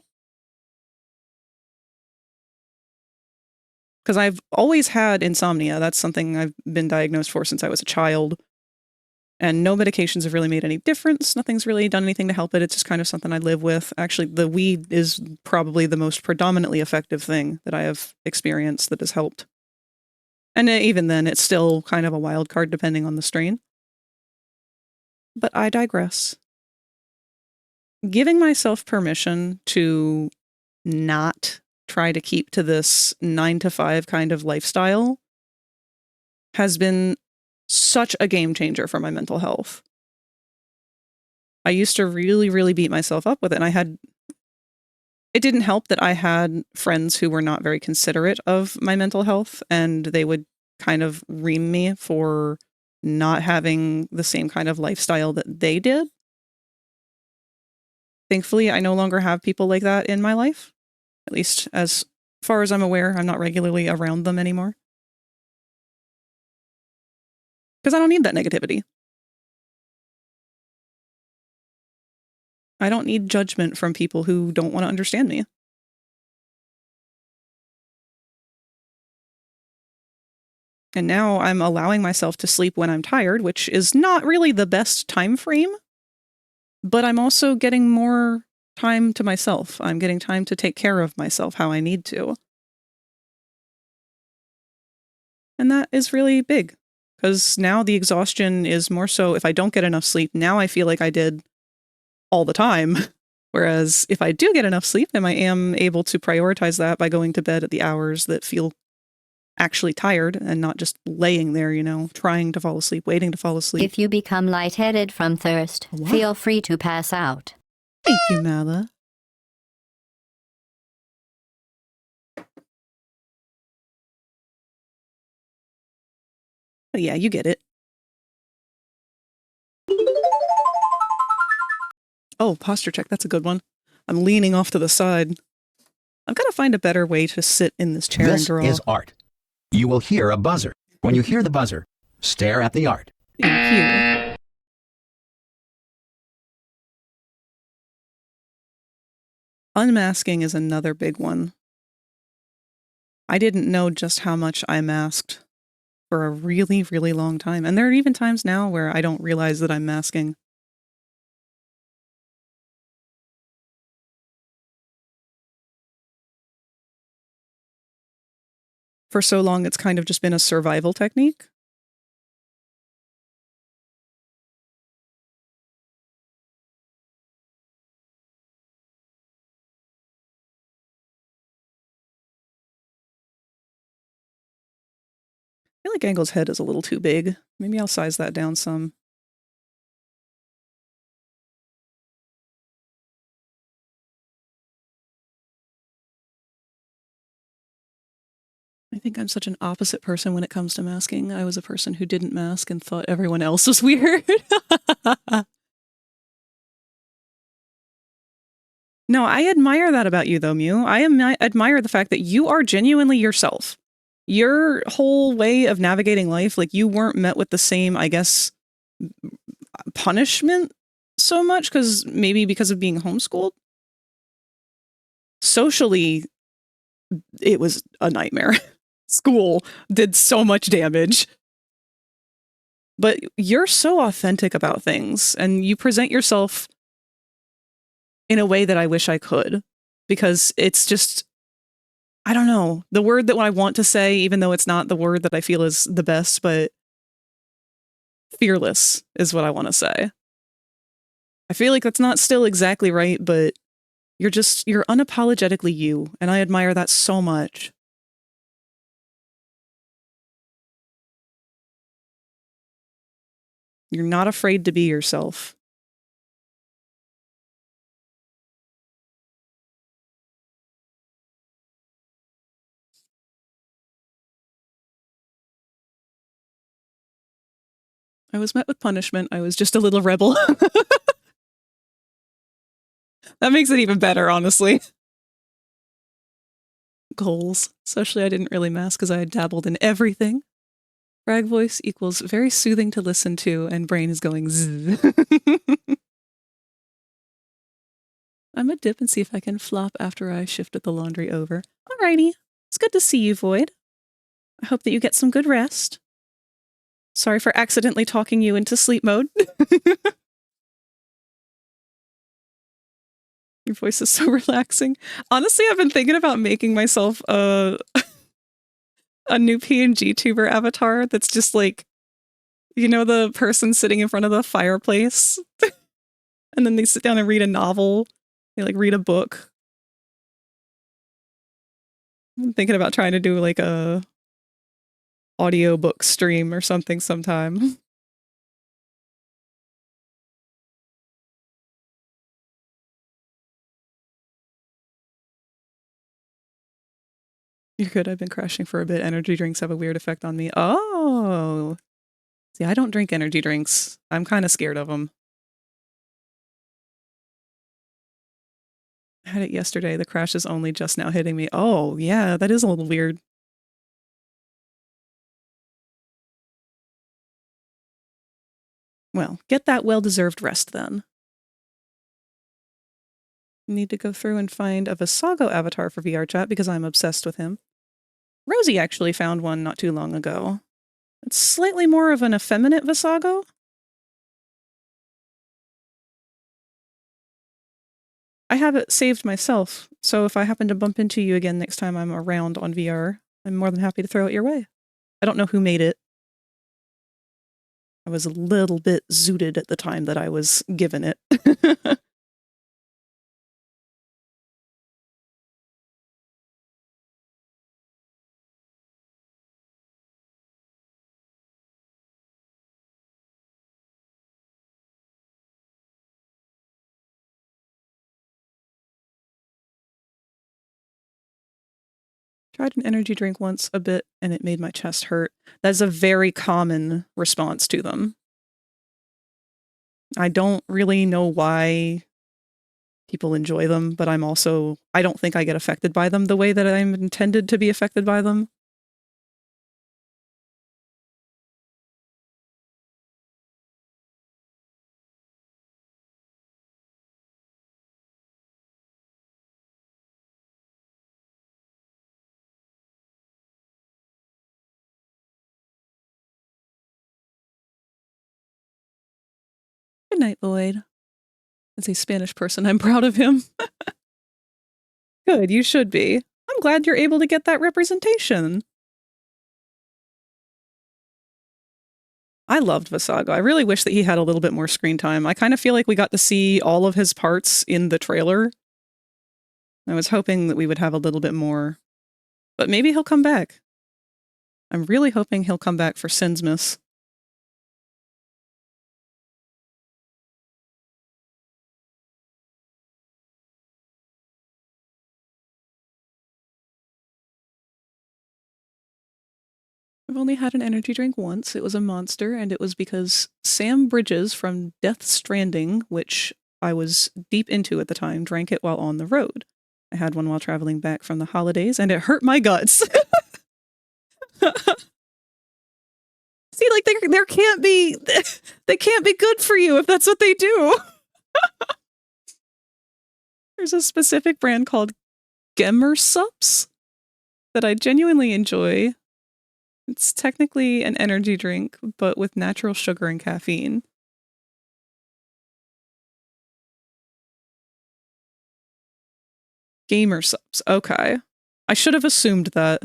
Because I've always had insomnia. That's something I've been diagnosed for since I was a child. And no medications have really made any difference. Nothing's really done anything to help it. It's just kind of something I live with. Actually, the weed is probably the most predominantly effective thing that I have experienced that has helped. And even then, it's still kind of a wild card depending on the strain. But I digress. Giving myself permission to not try to keep to this 9-to-5 kind of lifestyle has been such a game changer for my mental health. I used to really, really beat myself up with it. And it didn't help that I had friends who were not very considerate of my mental health, and they would kind of ream me for not having the same kind of lifestyle that they did. Thankfully, I no longer have people like that in my life. At least as far as I'm aware, I'm not regularly around them anymore. Because I don't need that negativity. I don't need judgment from people who don't want to understand me. And now I'm allowing myself to sleep when I'm tired, which is not really the best time frame. But I'm also getting more time to myself. I'm getting time to take care of myself how I need to. And that is really big. Because now the exhaustion is more so if I don't get enough sleep, now I feel like I did all the time. Whereas if I do get enough sleep, then I am able to prioritize that by going to bed at the hours that feel actually tired and not just laying there, you know, trying to fall asleep, waiting to fall asleep. If you become lightheaded from thirst, feel free to pass out. Thank you, Mala. But yeah, you get it. Oh, posture check. That's a good one. I'm leaning off to the side. I've got to find a better way to sit in this chair and This draw. is art. You will hear a buzzer. When you hear the buzzer, stare at the art. Thank you. Unmasking is another big one. I didn't know just how much I masked for a really, really long time. And there are even times now where I don't realize that I'm masking. For so long, it's kind of just been a survival technique. I feel like Angle's head is a little too big. Maybe I'll size that down some. I think I'm such an opposite person when it comes to masking. I was a person who didn't mask and thought everyone else was weird. No, I admire that about you, though, Mew. Admire the fact that you are genuinely yourself. Your whole way of navigating life, like, you weren't met with the same, I guess, punishment so much, because of being homeschooled. Socially, it was a nightmare. School did so much damage. But you're so authentic about things, and you present yourself in a way that I wish I could, because it's just, I don't know, the word that I want to say, even though it's not the word that I feel is the best, but fearless is what I want to say. I feel like that's not still exactly right, but you're unapologetically you, and I admire that so much. You're not afraid to be yourself. I was met with punishment. I was just a little rebel. That makes it even better, honestly. Goals. Especially I didn't really mask because I had dabbled in everything. Frag voice equals very soothing to listen to, and brain is going zzz. I'm gonna dip and see if I can flop after I shifted the laundry over. Alrighty. It's good to see you, Void. I hope that you get some good rest. Sorry for accidentally talking you into sleep mode. Your voice is so relaxing. Honestly, I've been thinking about making myself a new PNG tuber avatar that's just like, you know, the person sitting in front of the fireplace? And then they sit down and read a novel. They like read a book. I'm thinking about trying to do like a audiobook stream or something sometime. You're good. I've been crashing for a bit. Energy drinks have a weird effect on me. Oh. See, I don't drink energy drinks. I'm kind of scared of them. I had it yesterday. The crash is only just now hitting me. Oh, yeah, that is a little weird. Well, get that well-deserved rest then. Need to go through and find a Visago avatar for VR chat because I'm obsessed with him. Rosie actually found one not too long ago. It's slightly more of an effeminate Visago. I have it saved myself, so if I happen to bump into you again next time I'm around on VR, I'm more than happy to throw it your way. I don't know who made it. I was a little bit zooted at the time that I was given it. Tried an energy drink once a bit, and it made my chest hurt. That's a very common response to them. I don't really know why people enjoy them, but I don't think I get affected by them the way that I'm intended to be affected by them. Good night, Void. As a Spanish person, I'm proud of him. Good, you should be. I'm glad you're able to get that representation. I loved Visago. I really wish that he had a little bit more screen time. I kind of feel like we got to see all of his parts in the trailer. I was hoping that we would have a little bit more. But maybe he'll come back. I'm really hoping he'll come back for Sinsmas. I've only had an energy drink once. It was a Monster, and it was because Sam Bridges from Death Stranding, which I was deep into at the time, drank it while on the road. I had one while traveling back from the holidays, and it hurt my guts. See, like, there can't be, they can't be good for you if that's what they do. There's a specific brand called Gemmersups that I genuinely enjoy. It's technically an energy drink, but with natural sugar and caffeine. Gamersups. Okay. I should have assumed that.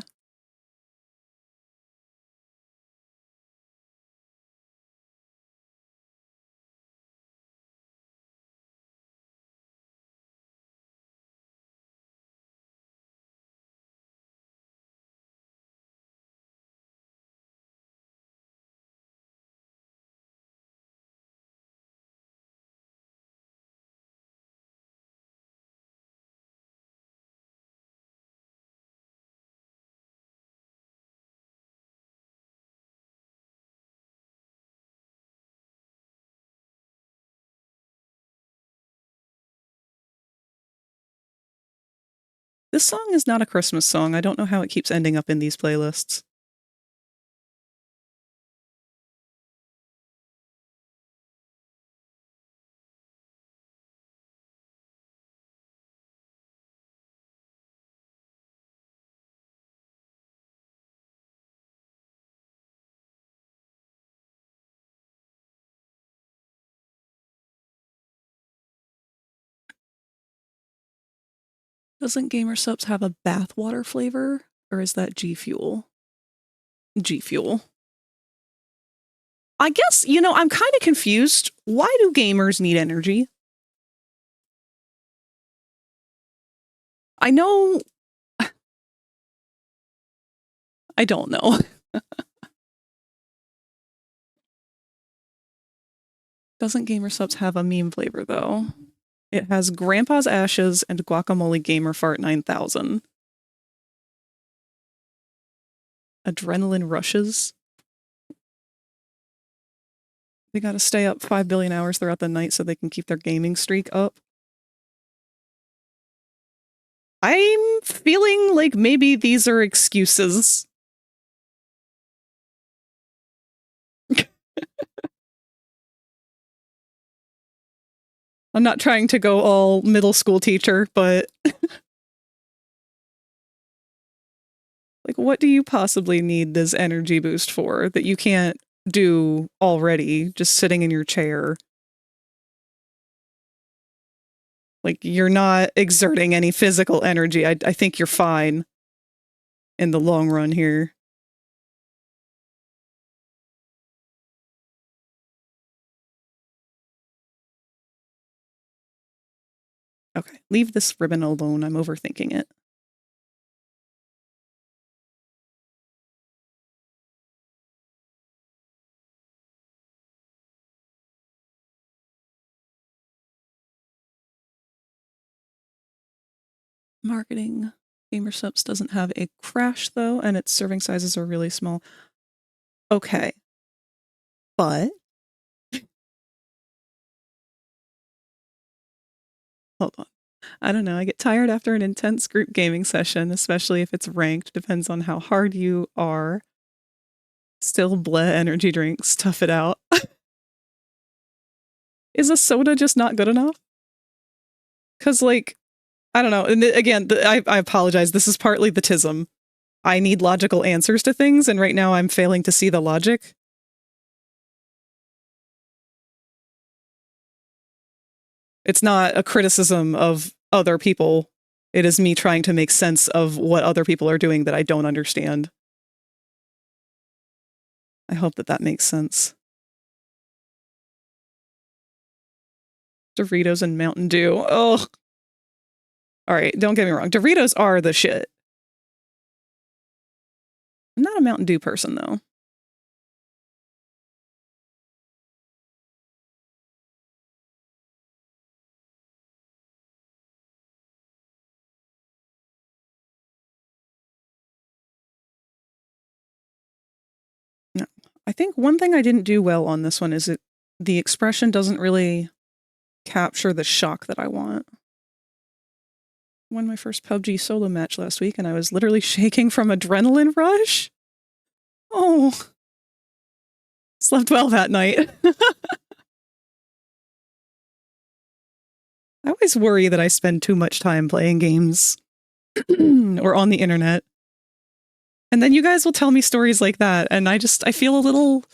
This song is not a Christmas song. I don't know how it keeps ending up in these playlists. Doesn't Gamersups have a bathwater flavor? Or is that G Fuel? G Fuel. I guess, you know, I'm kind of confused. Why do gamers need energy? I know... I don't know. Doesn't Gamersups have a meme flavor, though? It has Grandpa's Ashes and Guacamole Gamer Fart 9000. Adrenaline Rushes. They gotta stay up 5 billion hours throughout the night so they can keep their gaming streak up. I'm feeling like maybe these are excuses. I'm not trying to go all middle school teacher, but like, what do you possibly need this energy boost for that you can't do already just sitting in your chair? Like, you're not exerting any physical energy. I think you're fine in the long run here. Okay, leave this ribbon alone. I'm overthinking it. Marketing. Gamersups doesn't have a crash, though, and its serving sizes are really small. Okay. But... hold on. I don't know. I get tired after an intense group gaming session, especially if it's ranked. Depends on how hard you are. Still bleh energy drinks. Tough it out. Is a soda just not good enough? Because, like, I don't know. And again, I apologize. This is partly the tism. I need logical answers to things, and right now I'm failing to see the logic. It's not a criticism of other people. It is me trying to make sense of what other people are doing that I don't understand. I hope that that makes sense. Doritos and Mountain Dew. Oh. All right, don't get me wrong. Doritos are the shit. I'm not a Mountain Dew person, though. No. I think one thing I didn't do well on this one is the expression doesn't really capture the shock that I want. Won my first PUBG solo match last week, and I was literally shaking from adrenaline rush. Oh. Slept well that night. I always worry that I spend too much time playing games or on the internet. And then you guys will tell me stories like that, and I feel a little,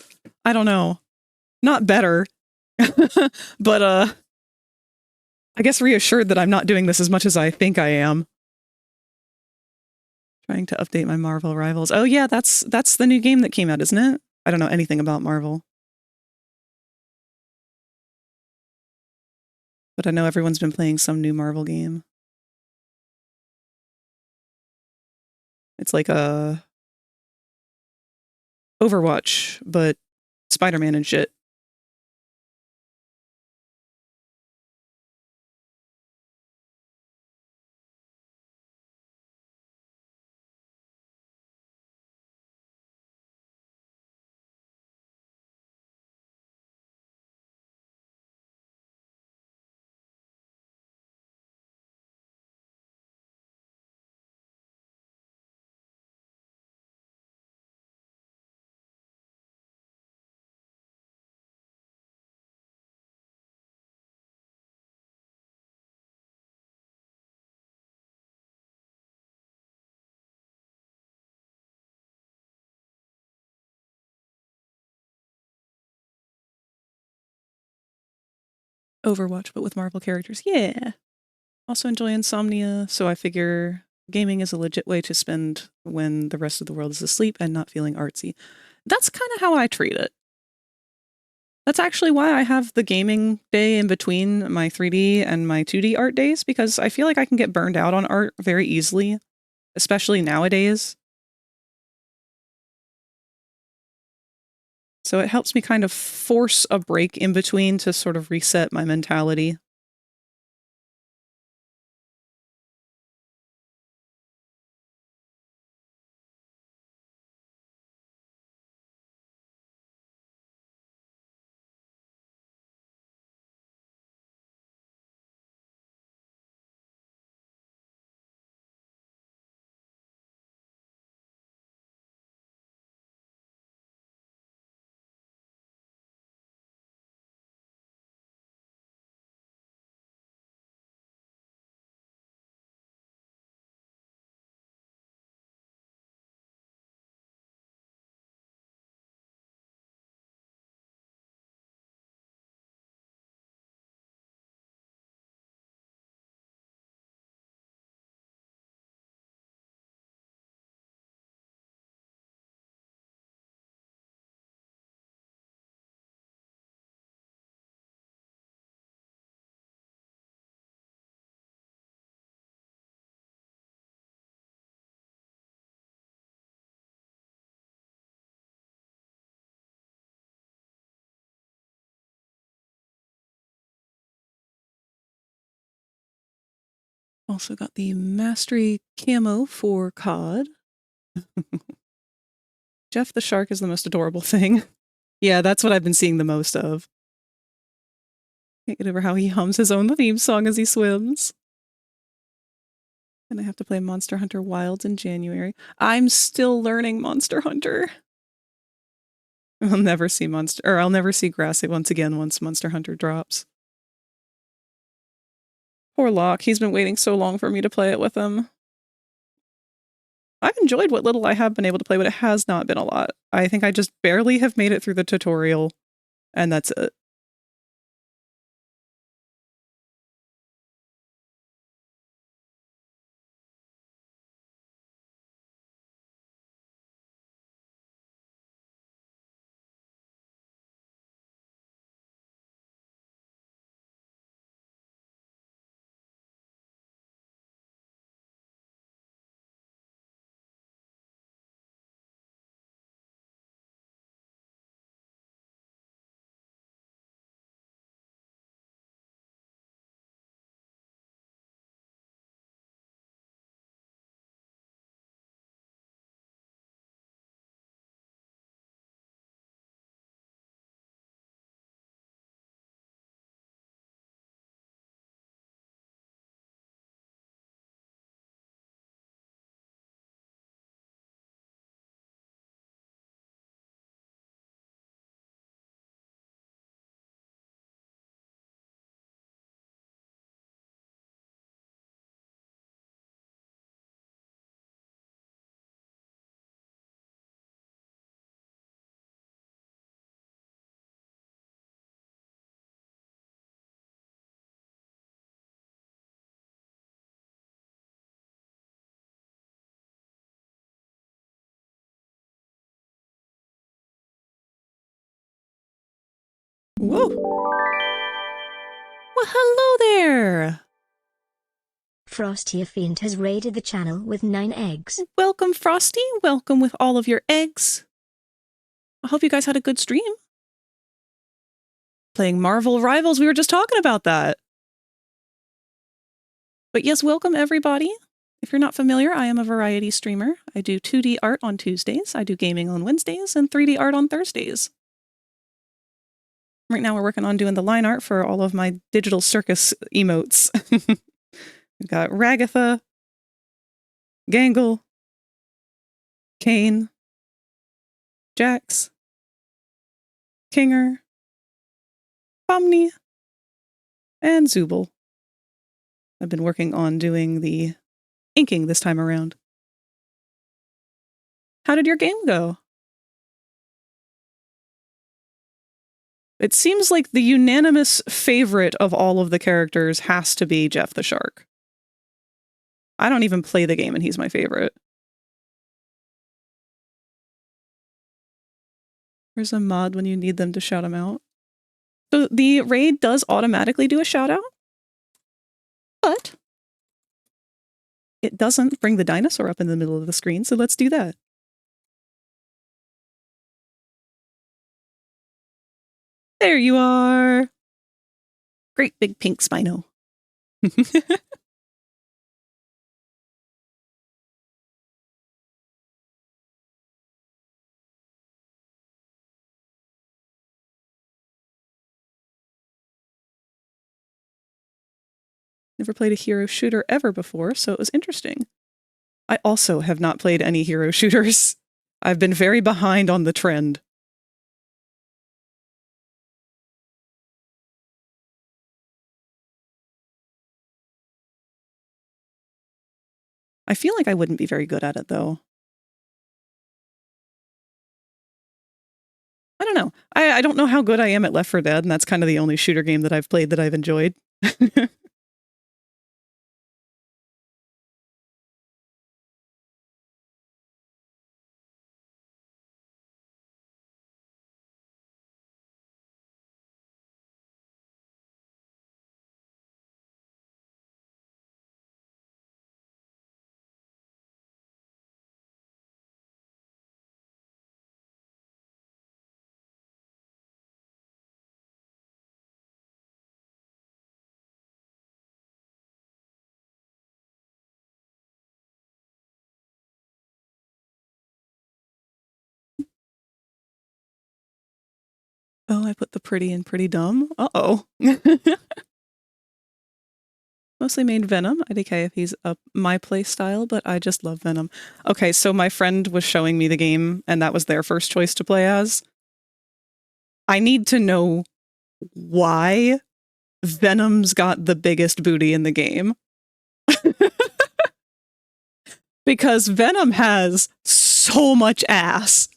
I don't know, not better, but I guess reassured that I'm not doing this as much as I think I am. Trying to update my Marvel Rivals. Oh yeah, that's the new game that came out, isn't it? I don't know anything about Marvel. But I know everyone's been playing some new Marvel game. It's like a Overwatch, but Spider-Man and shit. Overwatch, but with Marvel characters. Yeah. Also enjoy Insomnia, so I figure gaming is a legit way to spend when the rest of the world is asleep and not feeling artsy. That's kind of how I treat it. That's actually why I have the gaming day in between my 3D and my 2D art days, because I feel like I can get burned out on art very easily, especially nowadays. So it helps me kind of force a break in between to sort of reset my mentality. Also got the Mastery camo for COD. Jeff the Shark is the most adorable thing. Yeah, that's what I've been seeing the most of. Can't get over how he hums his own theme song as he swims. And I have to play Monster Hunter Wilds in January. I'm still learning Monster Hunter. I'll never see Grassy once again once Monster Hunter drops. Poor Locke, he's been waiting so long for me to play it with him. I've enjoyed what little I have been able to play, but it has not been a lot. I think I just barely have made it through the tutorial, and that's it. Whoa. Well, hello there. Frosty a Fiend has raided the channel with 9 eggs. Welcome, Frosty. Welcome with all of your eggs. I hope you guys had a good stream. Playing Marvel Rivals. We were just talking about that. But yes, welcome everybody. If you're not familiar, I am a variety streamer. I do 2D art on Tuesdays, I do gaming on Wednesdays, and 3D art on Thursdays. Right now we're working on doing the line art for all of my digital circus emotes. We've got Ragatha, Gangle, Kane, Jax, Kinger, Pomni, and Zubul. I've been working on doing the inking this time around. How did your game go? It seems like the unanimous favorite of all of the characters has to be Jeff the Shark. I don't even play the game and he's my favorite. Where's a mod when you need them to shout him out? So the raid does automatically do a shout out, but it doesn't bring the dinosaur up in the middle of the screen, so let's do that. There you are. Great big pink Spino. Never played a hero shooter ever before, so it was interesting. I also have not played any hero shooters. I've been very behind on the trend. I feel like I wouldn't be very good at it, though. I don't know. I don't know how good I am at Left 4 Dead, and that's kind of the only shooter game that I've played that I've enjoyed. Oh, I put the pretty in pretty dumb. Uh-oh. Mostly made Venom. IDK if he's up my play style, but I just love Venom. Okay, so my friend was showing me the game, and that was their first choice to play as. I need to know why Venom's got the biggest booty in the game. Because Venom has so much ass.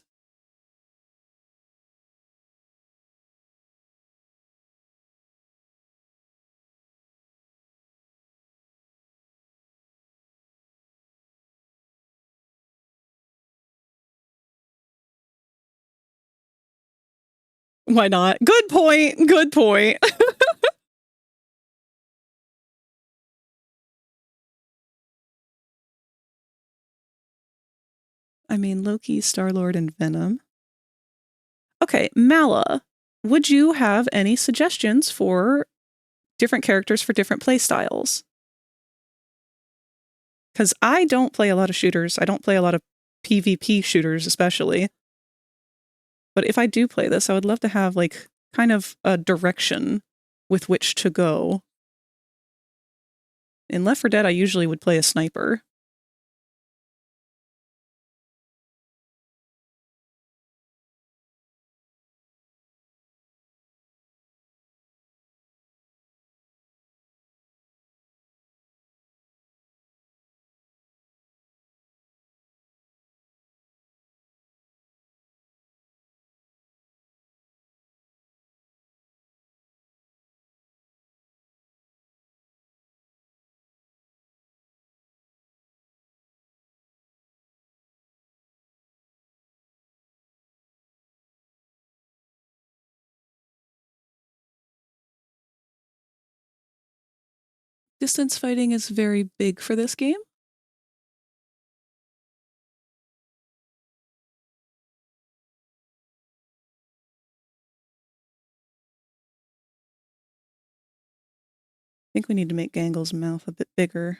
Why not? Good point. Good point. I mean, Loki, Star-Lord, and Venom. Okay, Mala, would you have any suggestions for different characters for different play styles? Because I don't play a lot of shooters. I don't play a lot of PvP shooters, especially. But if I do play this, I would love to have, like, kind of a direction with which to go. In Left 4 Dead, I usually would play a sniper. Distance fighting is very big for this game. I think we need to make Gangle's mouth a bit bigger.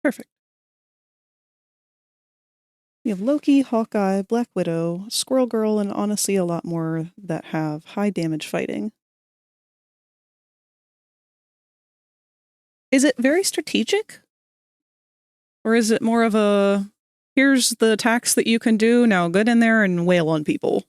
Perfect. We have Loki, Hawkeye, Black Widow, Squirrel Girl, and honestly a lot more that have high damage fighting. Is it very strategic? Or is it more of a, here's the attacks that you can do, now get in there and wail on people?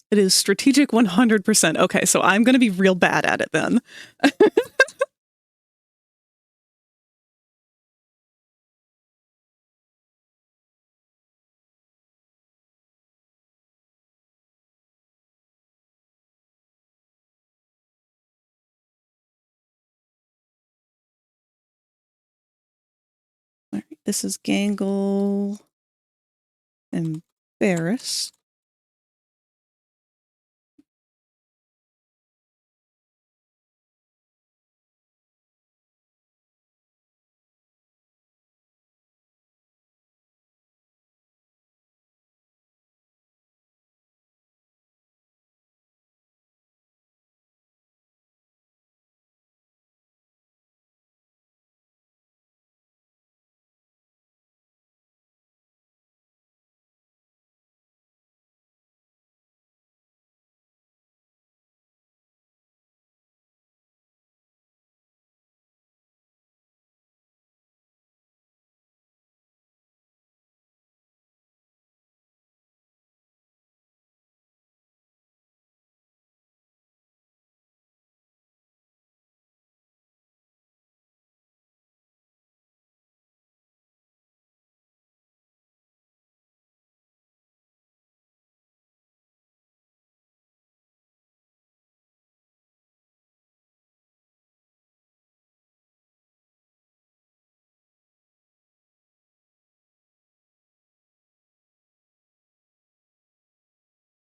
It is strategic 100%. Okay, so I'm going to be real bad at it then. All right, this is Gangle and Barris.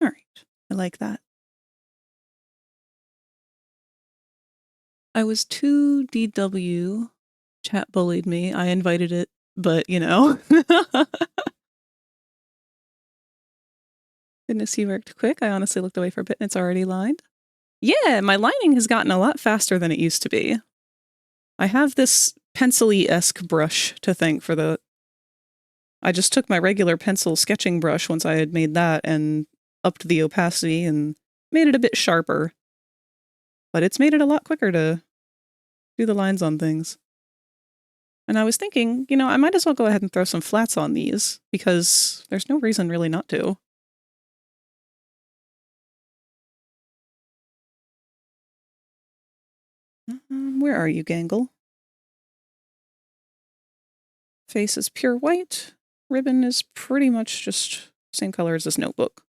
All right, I like that. I was 2DW. Chat bullied me. I invited it, but you know. Goodness, he worked quick. I honestly looked away for a bit and it's already lined. Yeah, my lining has gotten a lot faster than it used to be. I have this pencil-y-esque brush to thank for the... I just took my regular pencil sketching brush once I had made that and upped the opacity and made it a bit sharper. But it's made it a lot quicker to do the lines on things. And I was thinking, you know, I might as well go ahead and throw some flats on these because there's no reason really not to. Where are you, Gangle? Face is pure white. Ribbon is pretty much just same color as this notebook.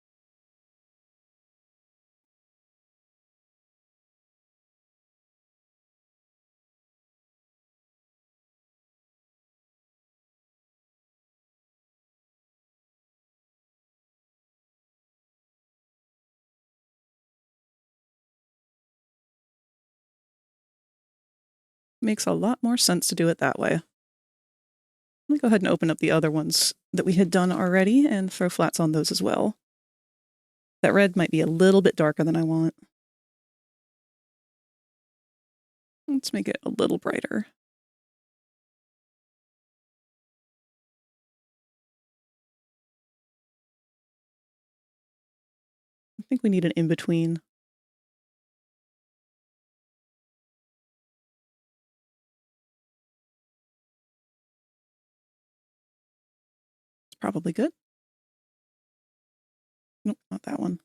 Makes a lot more sense to do it that way. Let me go ahead and open up the other ones that we had done already and throw flats on those as well. That red might be a little bit darker than I want. Let's make it a little brighter. I think we need an in-between. It's probably good. Nope, not that one.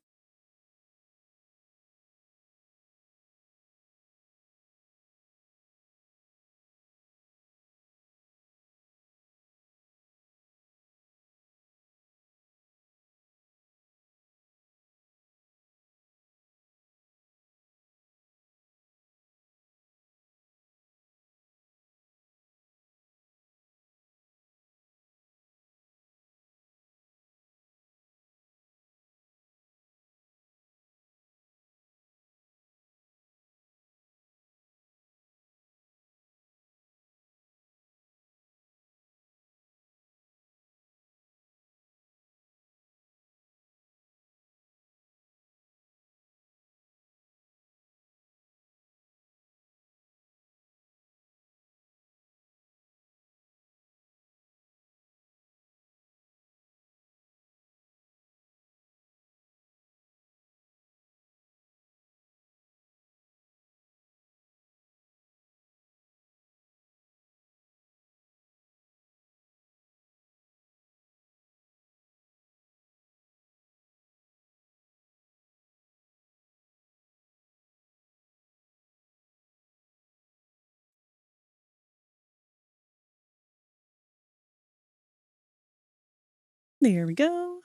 There we go.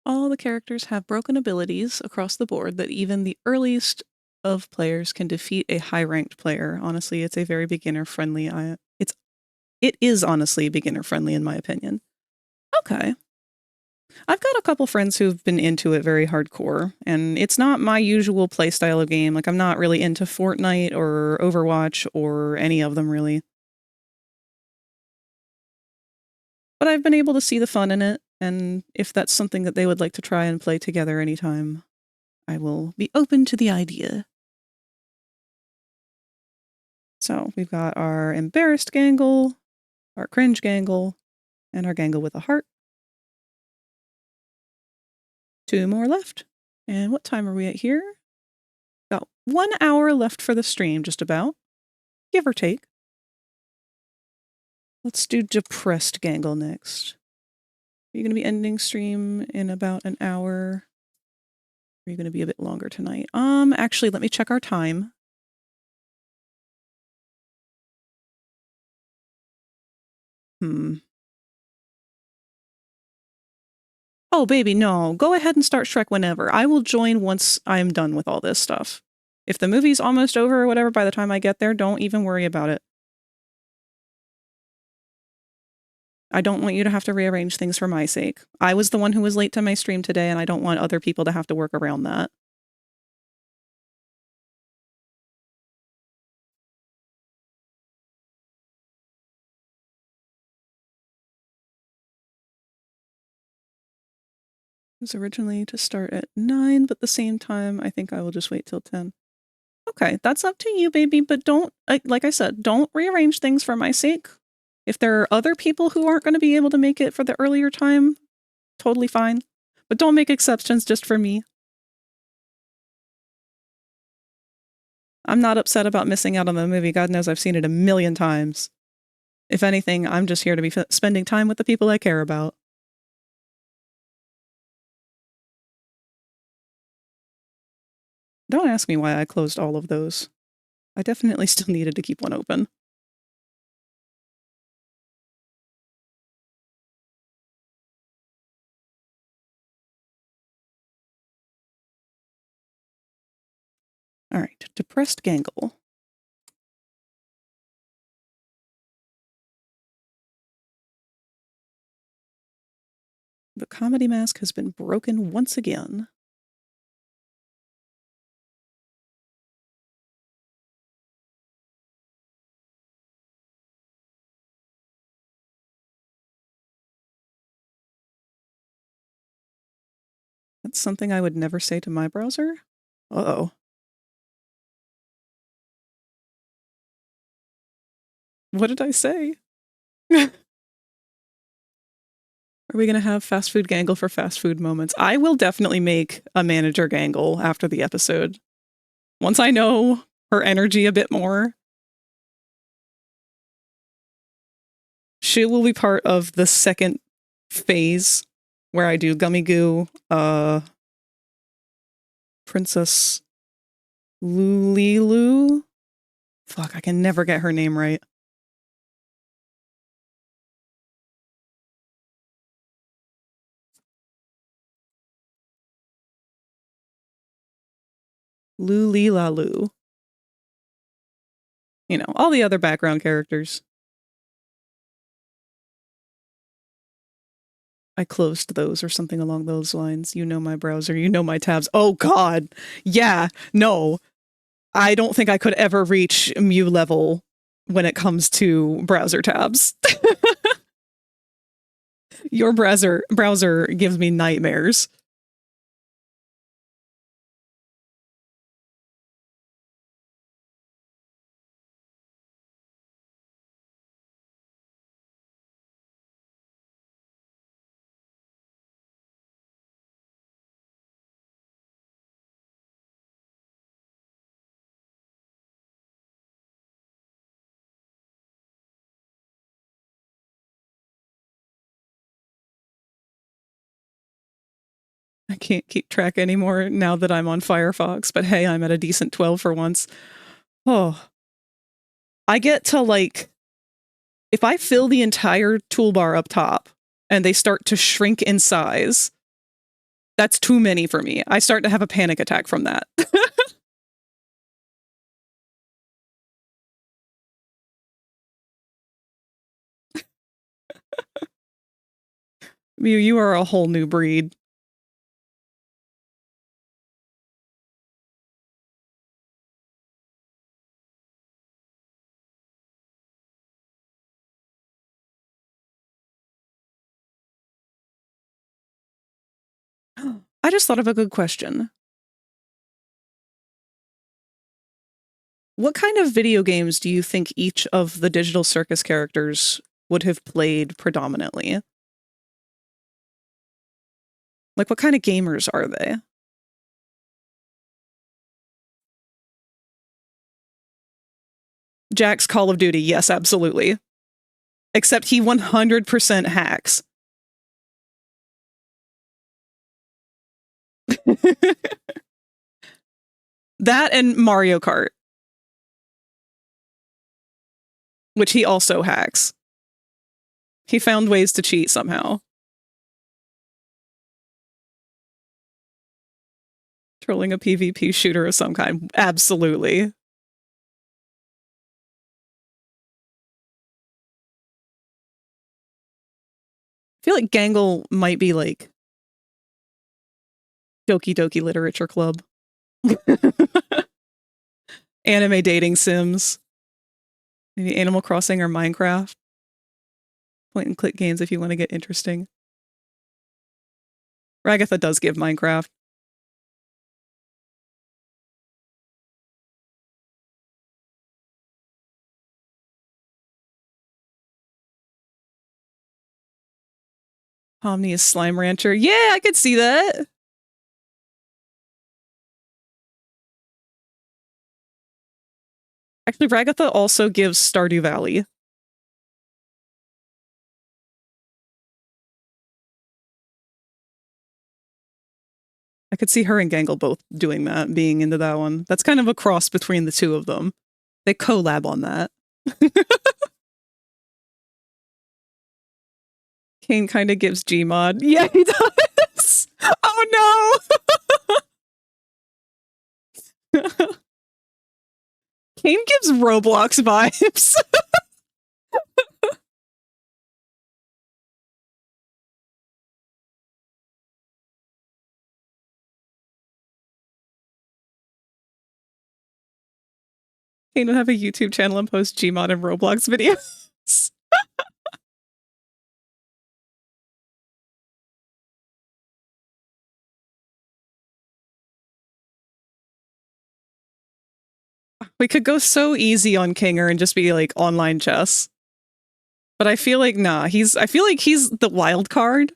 All the characters have broken abilities across the board that even the earliest of players can defeat a high-ranked player. Honestly, it's a very beginner-friendly. It is honestly beginner-friendly in my opinion. Okay. I've got a couple friends who've been into it very hardcore, and it's not my usual playstyle of game. Like, I'm not really into Fortnite or Overwatch or any of them, really. But I've been able to see the fun in it, and if that's something that they would like to try and play together anytime, I will be open to the idea. So, we've got our embarrassed Gangle, our cringe Gangle, and our Gangle with a heart. 2 more left. And what time are we at here? Got 1 hour left for the stream, just about. Give or take. Let's do depressed Gangle next. Are you going to be ending stream in about an hour? Or are you going to be a bit longer tonight? Actually, let me check our time. Oh, baby, no. Go ahead and start Shrek whenever. I will join once I'm done with all this stuff. If the movie's almost over or whatever by the time I get there, don't even worry about it. I don't want you to have to rearrange things for my sake. I was the one who was late to my stream today, and I don't want other people to have to work around that. It was originally to start at 9, but at the same time, I think I will just wait till 10. Okay, that's up to you, baby, but don't, like I said, don't rearrange things for my sake. If there are other people who aren't going to be able to make it for the earlier time, totally fine. But don't make exceptions just for me. I'm not upset about missing out on the movie. God knows I've seen it a million times. If anything, I'm just here to be spending time with the people I care about. Don't ask me why I closed all of those. I definitely still needed to keep one open. All right, depressed Gangle. The comedy mask has been broken once again. That's something I would never say to my browser? Uh-oh. What did I say? Are we going to have fast food gangle for fast food moments? I will definitely make a manager gangle after the episode. Once I know her energy a bit more, she will be part of the second phase where I do Gummy Goo, Princess Lulilu. Fuck, I can never get her name right. Lulilalu. You know, all the other background characters. I closed those or something along those lines. You know my browser, you know my tabs. Oh god. Yeah, no. I don't think I could ever reach Mew level when it comes to browser tabs. Your browser gives me nightmares. I can't keep track anymore now that I'm on Firefox, but hey, I'm at a decent 12 for once. Oh. I get to, like, if I fill the entire toolbar up top and they start to shrink in size, that's too many for me. I start to have a panic attack from that. Mew, you are a whole new breed. I just thought of a good question. What kind of video games do you think each of the Digital Circus characters would have played predominantly? Like, what kind of gamers are they? Jack's Call of Duty, yes, absolutely. Except he 100% hacks. That and Mario Kart. Which he also hacks. He found ways to cheat somehow. Trolling a PvP shooter of some kind. Absolutely. I feel like Gangle might be like Doki Doki Literature Club. Anime dating sims. Maybe Animal Crossing or Minecraft. Point and click games if you want to get interesting. Ragatha does give Minecraft. Omni is Slime Rancher. Yeah, I could see that. Actually, Ragatha also gives Stardew Valley. I could see her and Gangle both doing that, being into that one. That's kind of a cross between the two of them. They collab on that. Kane kind of gives Gmod. Yeah, he does! Oh no! Kane gives Roblox vibes. Kane would have a YouTube channel and post Gmod and Roblox videos. We could go so easy on Kinger and just be like online chess. But I feel like, nah, I feel like he's the wild card.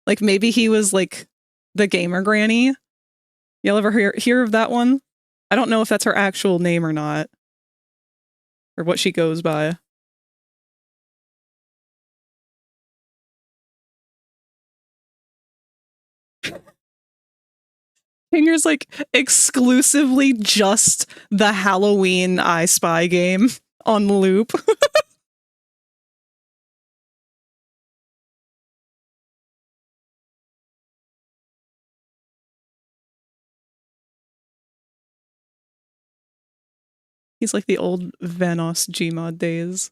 Like maybe he was like the gamer granny. Y'all ever hear of that one? I don't know if that's her actual name or not. Or what she goes by. Kinger's like exclusively just the Halloween I Spy game on loop. He's like the old Vanos Gmod days.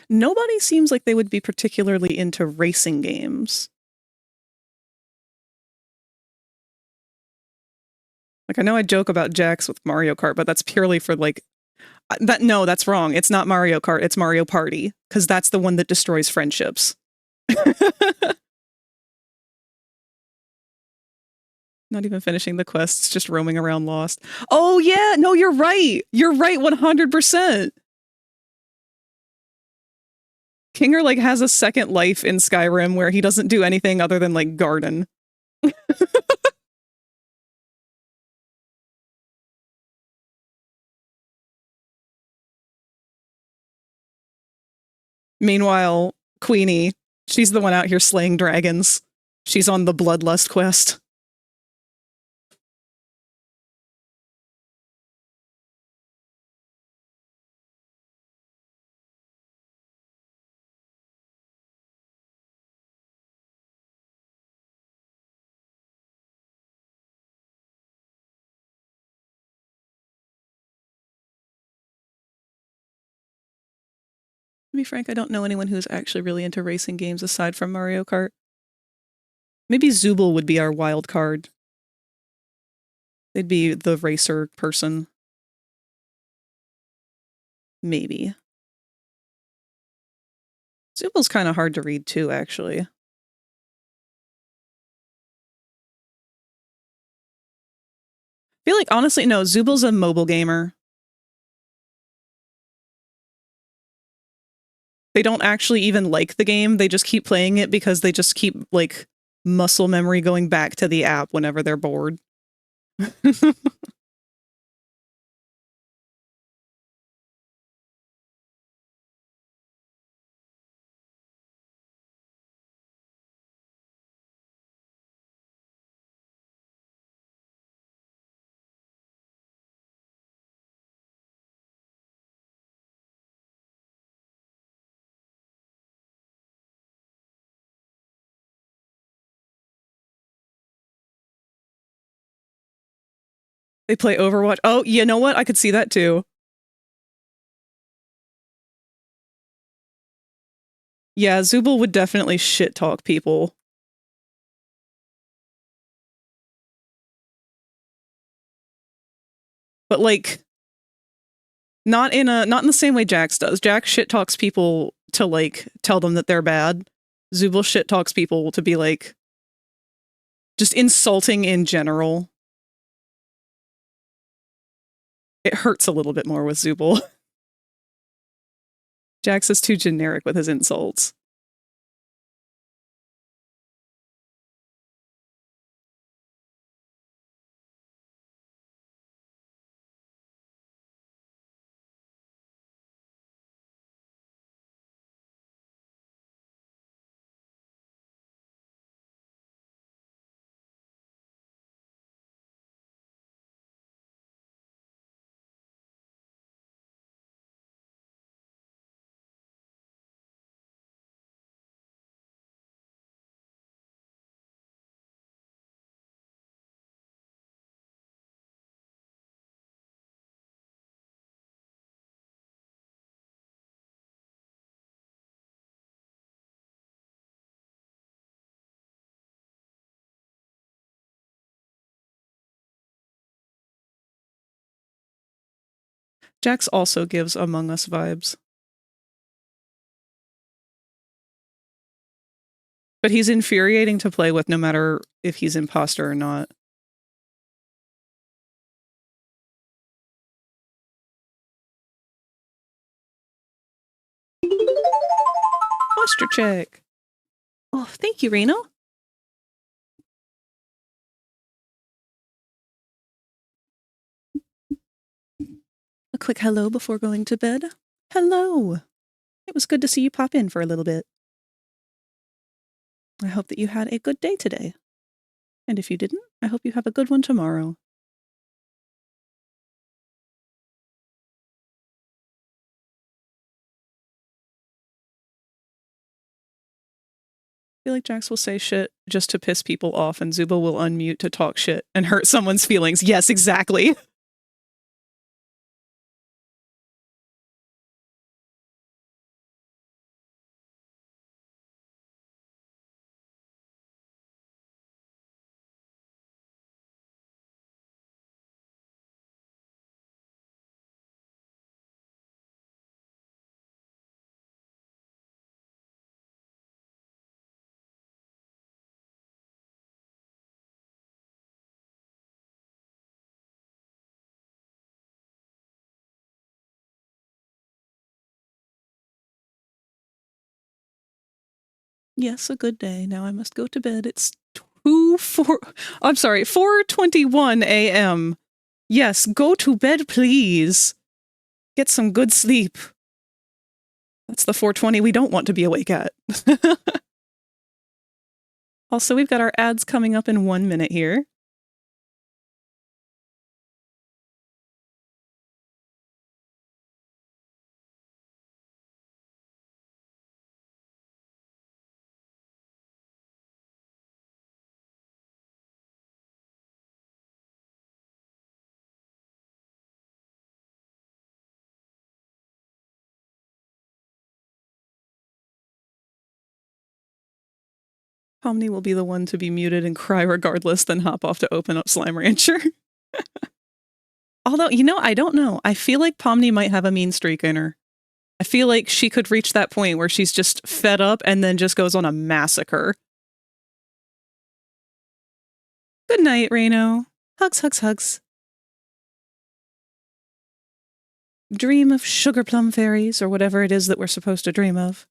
Nobody seems like they would be particularly into racing games. Like, I know I joke about Jax with Mario Kart, but that's purely for like no, that's wrong. It's not Mario Kart, it's Mario Party, because that's the one that destroys friendships. Not even finishing the quests, just roaming around lost. Oh yeah, no, you're right. You're right 100%. Kinger like has a second life in Skyrim where he doesn't do anything other than like garden. Meanwhile, Queenie, she's the one out here slaying dragons. She's on the Bloodlust quest. To be frank, I don't know anyone who's actually really into racing games aside from Mario Kart. Maybe Zooble would be our wild card. They'd be the racer person. Maybe. Zooble's kind of hard to read too, actually. I feel like, honestly, no, Zooble's a mobile gamer. They don't actually even like the game. They just keep playing it because they just keep, like, muscle memory going back to the app whenever they're bored. They play Overwatch. Oh, you know what? I could see that too. Yeah, Zooble would definitely shit talk people. But like, not in the same way Jax does. Jax shit talks people to like tell them that they're bad. Zooble shit talks people to be like just insulting in general. It hurts a little bit more with Zooble. Jax is too generic with his insults. Jax also gives Among Us vibes. But he's infuriating to play with no matter if he's imposter or not. Posture check. Oh, thank you, Reno. A quick hello before going to bed. Hello. It was good to see you pop in for a little bit. I hope that you had a good day today. And if you didn't, I hope you have a good one tomorrow. I feel like Jax will say shit just to piss people off, and Zuba will unmute to talk shit and hurt someone's feelings. Yes, exactly. Yes, a good day. Now I must go to bed. It's 4:21 a.m. Yes, go to bed, please. Get some good sleep. That's the 4:20 we don't want to be awake at. Also, we've got our ads coming up in 1 minute here. Pomni will be the one to be muted and cry regardless, then hop off to open up Slime Rancher. Although, you know, I don't know. I feel like Pomni might have a mean streak in her. I feel like she could reach that point where she's just fed up and then just goes on a massacre. Good night, Reno. Hugs, hugs, hugs. Dream of sugar plum fairies or whatever it is that we're supposed to dream of.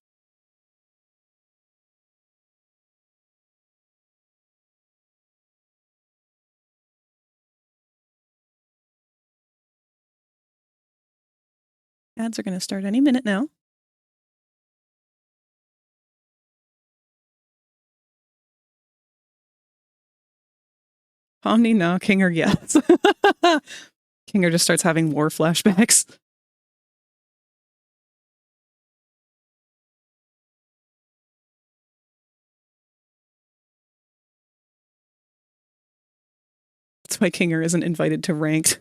Ads are going to start any minute now. Omni, no. Kinger, yes. Kinger just starts having war flashbacks. That's why Kinger isn't invited to ranked.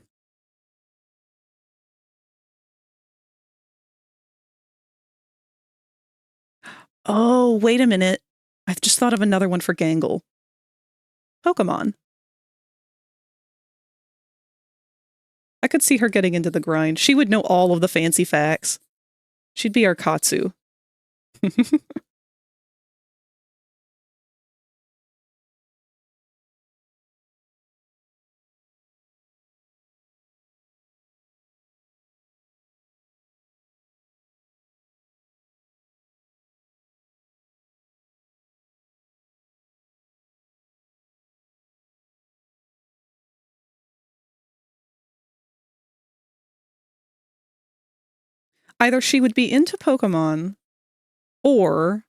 Oh, wait a minute. I've just thought of another one for Gangle. Pokemon. I could see her getting into the grind. She would know all of the fancy facts. She'd be our Katsu. Either she would be into Pokemon, or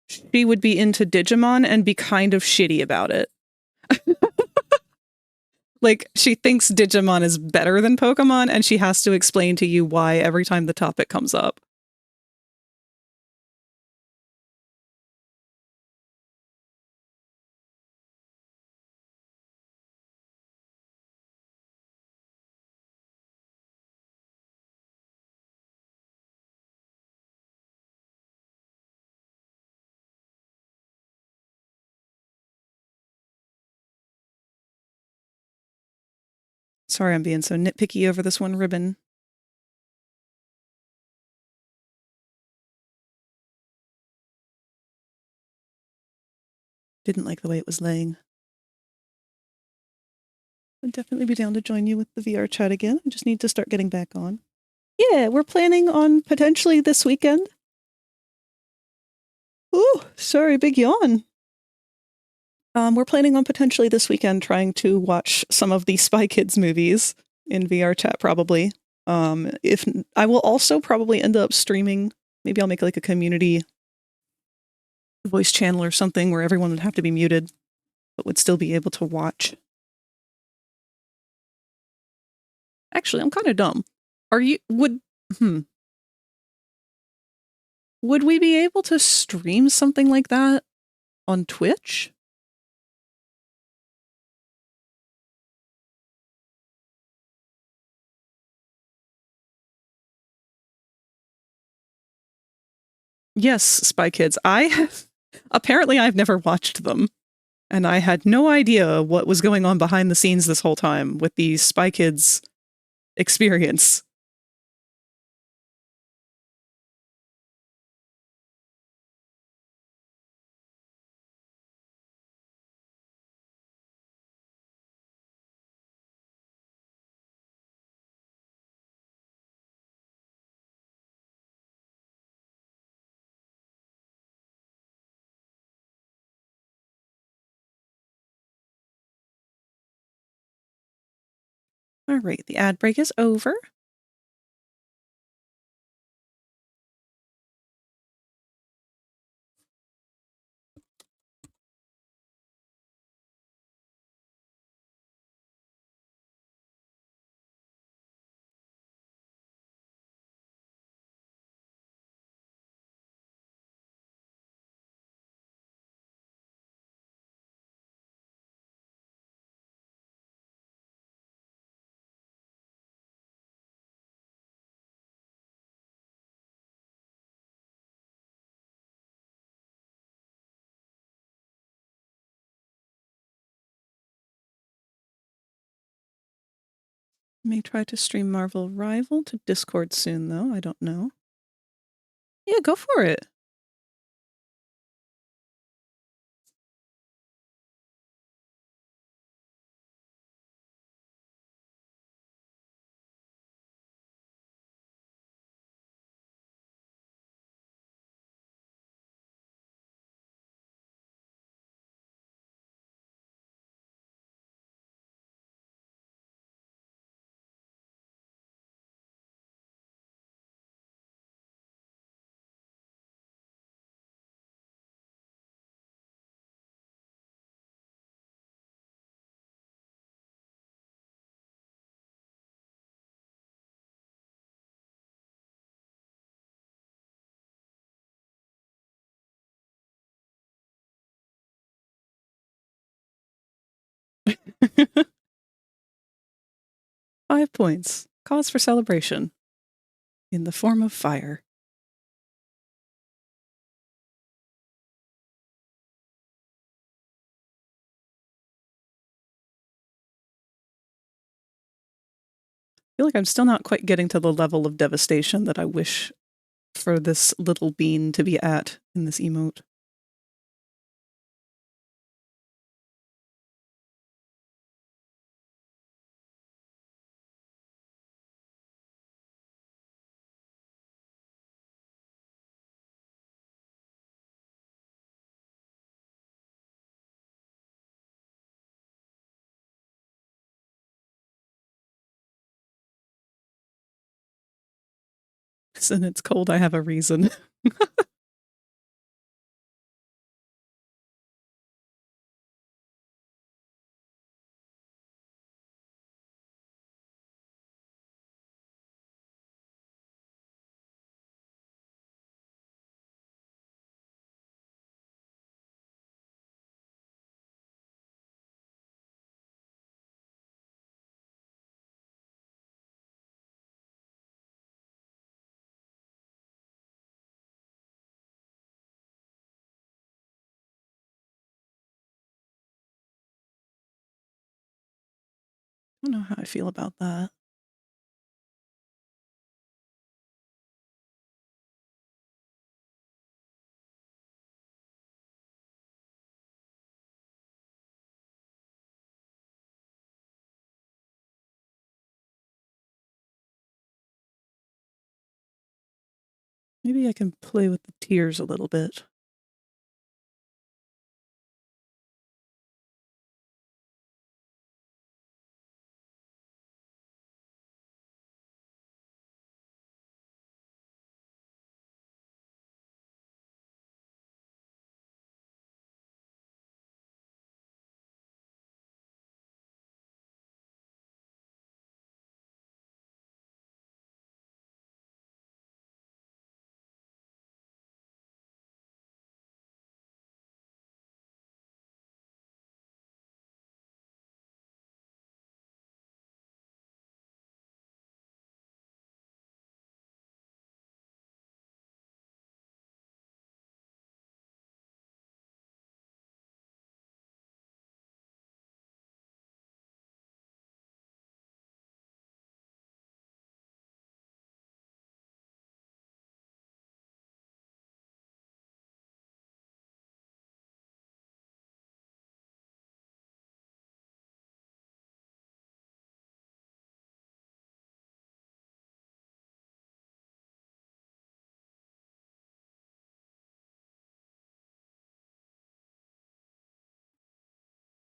she would be into Digimon and be kind of shitty about it. Like, she thinks Digimon is better than Pokemon, and she has to explain to you why every time the topic comes up. Sorry I'm being so nitpicky over this one ribbon. Didn't like the way it was laying. I'd definitely be down to join you with the VR chat again. I just need to start getting back on. Yeah, we're planning on potentially this weekend. Ooh, sorry, big yawn. We're planning on potentially this weekend trying to watch some of the Spy Kids movies in VR chat, probably. If I will also probably end up streaming, maybe I'll make like a community voice channel or something where everyone would have to be muted, but would still be able to watch. Actually, I'm kind of dumb. Would we be able to stream something like that on Twitch? Yes, Spy Kids. Apparently I've never watched them, and I had no idea what was going on behind the scenes this whole time with the Spy Kids experience. All right, the ad break is over. May try to stream Marvel Rival to Discord soon, though. I don't know. Yeah, go for it. .5 points. Cause for celebration. In the form of fire. I feel like I'm still not quite getting to the level of devastation that I wish for this little bean to be at in this emote. And it's cold, I have a reason. I don't know how I feel about that. Maybe I can play with the tears a little bit.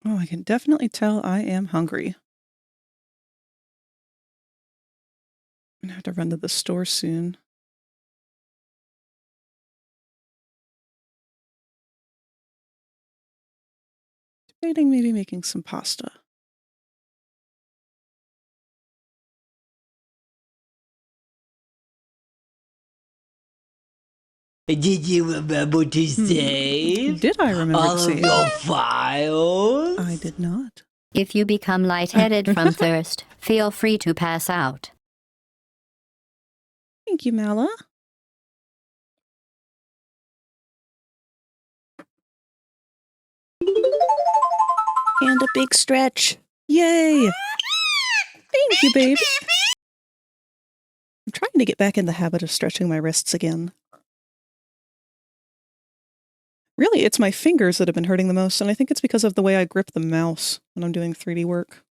Oh, I can definitely tell I am hungry. I'm gonna have to run to the store soon. Debating maybe making some pasta. Did you remember to save Did I remember all to of save? your files? I did not. If you become lightheaded from thirst, feel free to pass out. Thank you, Mala. And a big stretch. Yay! Thank you, baby. I'm trying to get back in the habit of stretching my wrists again. Really, it's my fingers that have been hurting the most, and I think it's because of the way I grip the mouse when I'm doing 3D work.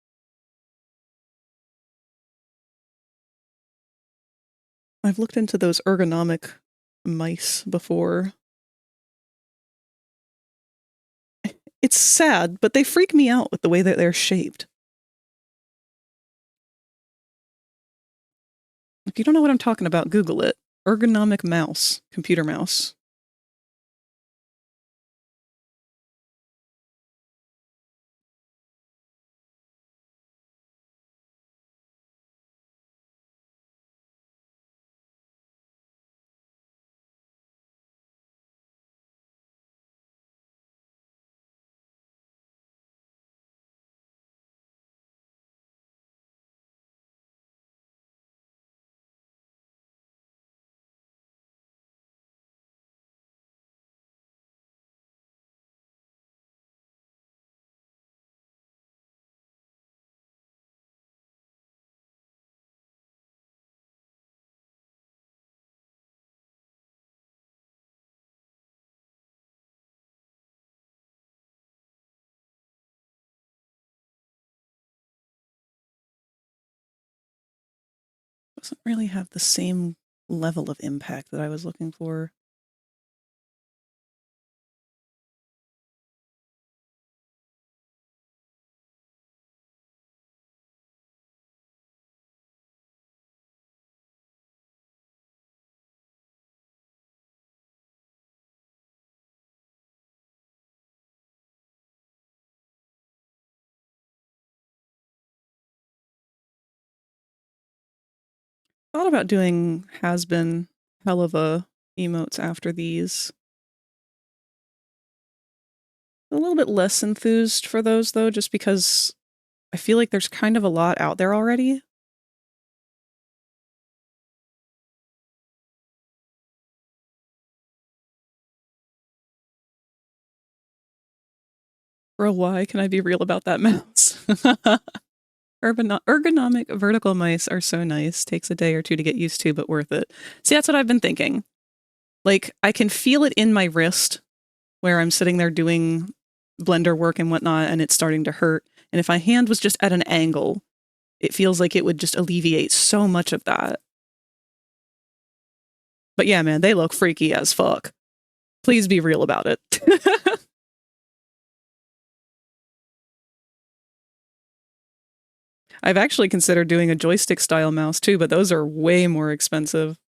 I've looked into those ergonomic mice before. It's sad, but they freak me out with the way that they're shaped. If you don't know what I'm talking about, Google it. Ergonomic mouse, computer mouse. Doesn't really have the same level of impact that I was looking for. Thought about doing has-been hell of a emotes after these. A little bit less enthused for those, though, just because I feel like there's kind of a lot out there already. Bro, why can I be real about that mouse? Ergonomic vertical mice are so nice. Takes a day or two to get used to, but worth it. See, that's what I've been thinking. Like, I can feel it in my wrist where I'm sitting there doing blender work and whatnot, and it's starting to hurt. And if my hand was just at an angle, it feels like it would just alleviate so much of that. But yeah, man, they look freaky as fuck. Please be real about it. I've actually considered doing a joystick style mouse too, but those are way more expensive.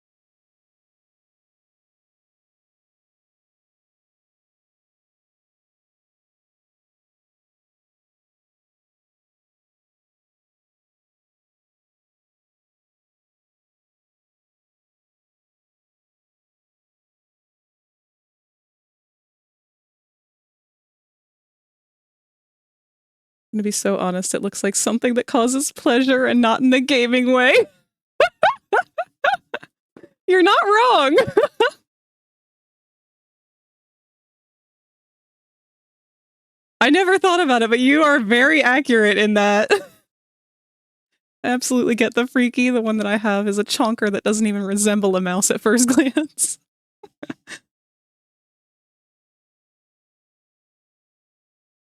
I'm gonna be so honest, it looks like something that causes pleasure and not in the gaming way. You're not wrong. I never thought about it, but you are very accurate in that. I absolutely get the freaky. The one that I have is a chonker that doesn't even resemble a mouse at first glance.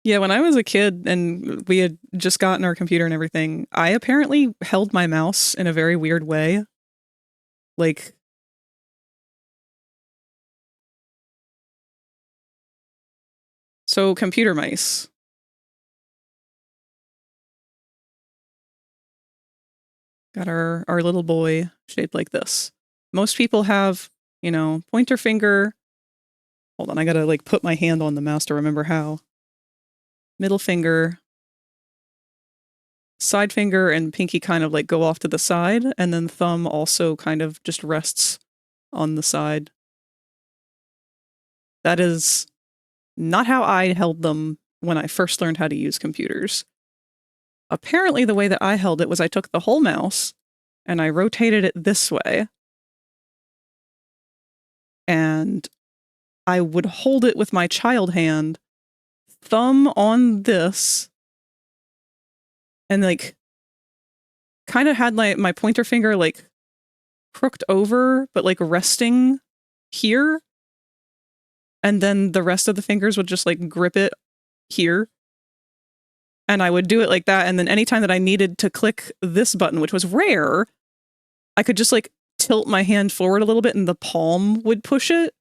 Yeah, when I was a kid and we had just gotten our computer and everything, I apparently held my mouse in a very weird way. Like, so computer mice. Got our little boy shaped like this. Most people have, you know, pointer finger. Hold on, I gotta like put my hand on the mouse to remember how. Middle finger, side finger, and pinky kind of like go off to the side, and then thumb also kind of just rests on the side. That is not how I held them when I first learned how to use computers. Apparently the way that I held it was I took the whole mouse and I rotated it this way. And I would hold it with my child hand, thumb on this, and like kind of had my pointer finger like crooked over, but like resting here. And then the rest of the fingers would just like grip it here. And I would do it like that. And then anytime that I needed to click this button, which was rare, I could just like tilt my hand forward a little bit and the palm would push it.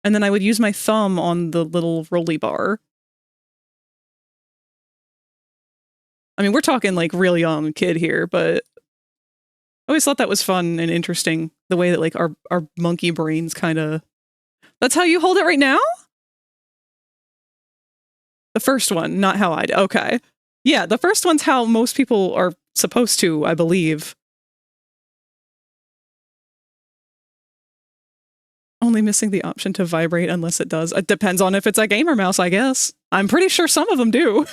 And then I would use my thumb on the little rolly bar. I mean, we're talking like real young kid here, but I always thought that was fun and interesting. The way that like our monkey brains kind of... That's how you hold it right now? The first one, not how I do. Okay. Yeah, the first one's how most people are supposed to, I believe. Only missing the option to vibrate unless it does. It depends on if it's a gamer mouse, I guess. I'm pretty sure some of them do.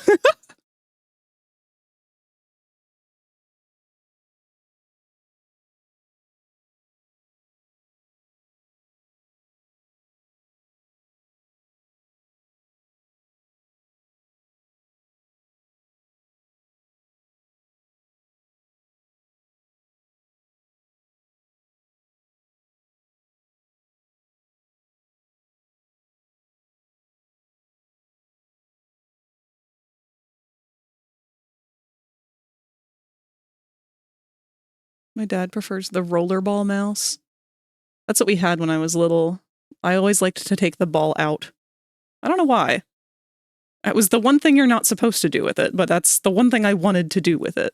My dad prefers the rollerball mouse. That's what we had when I was little. I always liked to take the ball out. I don't know why. It was the one thing you're not supposed to do with it, but that's the one thing I wanted to do with it.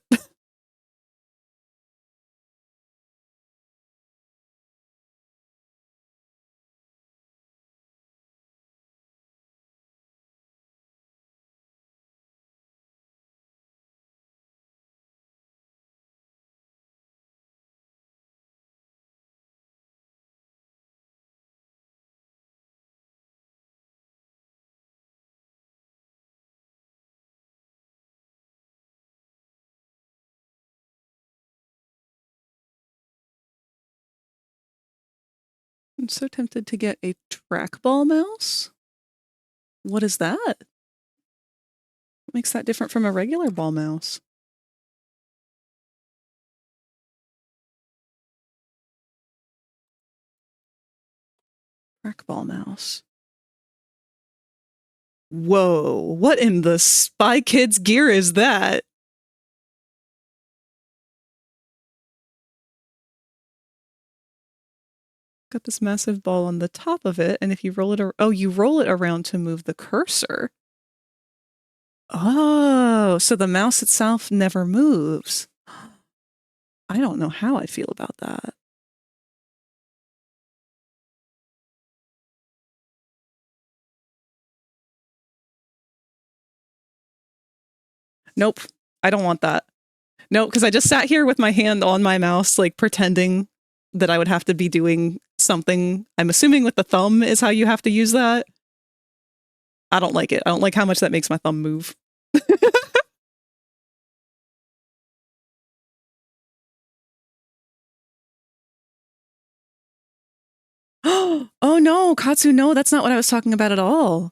I'm so tempted to get a trackball mouse. What is that? What makes that different from a regular ball mouse? Trackball mouse. Whoa, what in the Spy Kids gear is that? got this massive ball on the top of it, and if you roll it, you roll it around to move the cursor. Oh, so the mouse itself never moves. I don't know how I feel about that. Nope, I don't want that. No, because I just sat here with my hand on my mouse, like pretending that I would have to be doing something. I'm assuming with the thumb is how you have to use that. I don't like it. I don't like how much that makes my thumb move. Oh no, Katsu, no, that's not what I was talking about at all.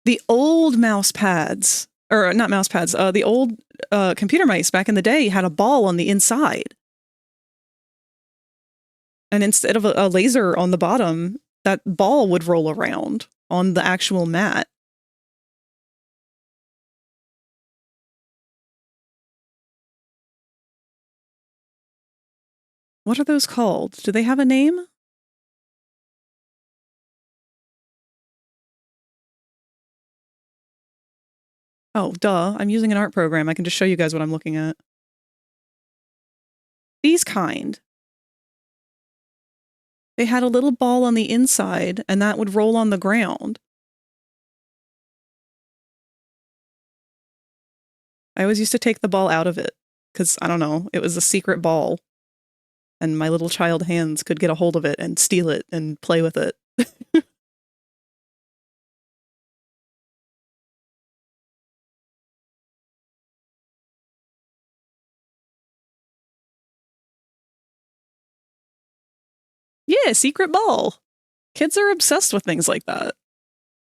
The old mouse pads, or not mouse pads, the old computer mice back in the day had a ball on the inside. And instead of a laser on the bottom, that ball would roll around on the actual mat. What are those called? Do they have a name? Oh, duh. I'm using an art program. I can just show you guys what I'm looking at. These kind. They had a little ball on the inside, and that would roll on the ground. I always used to take the ball out of it, because, I don't know, it was a secret ball. And my little child hands could get a hold of it and steal it and play with it. Yeah, secret ball. Kids are obsessed with things like that.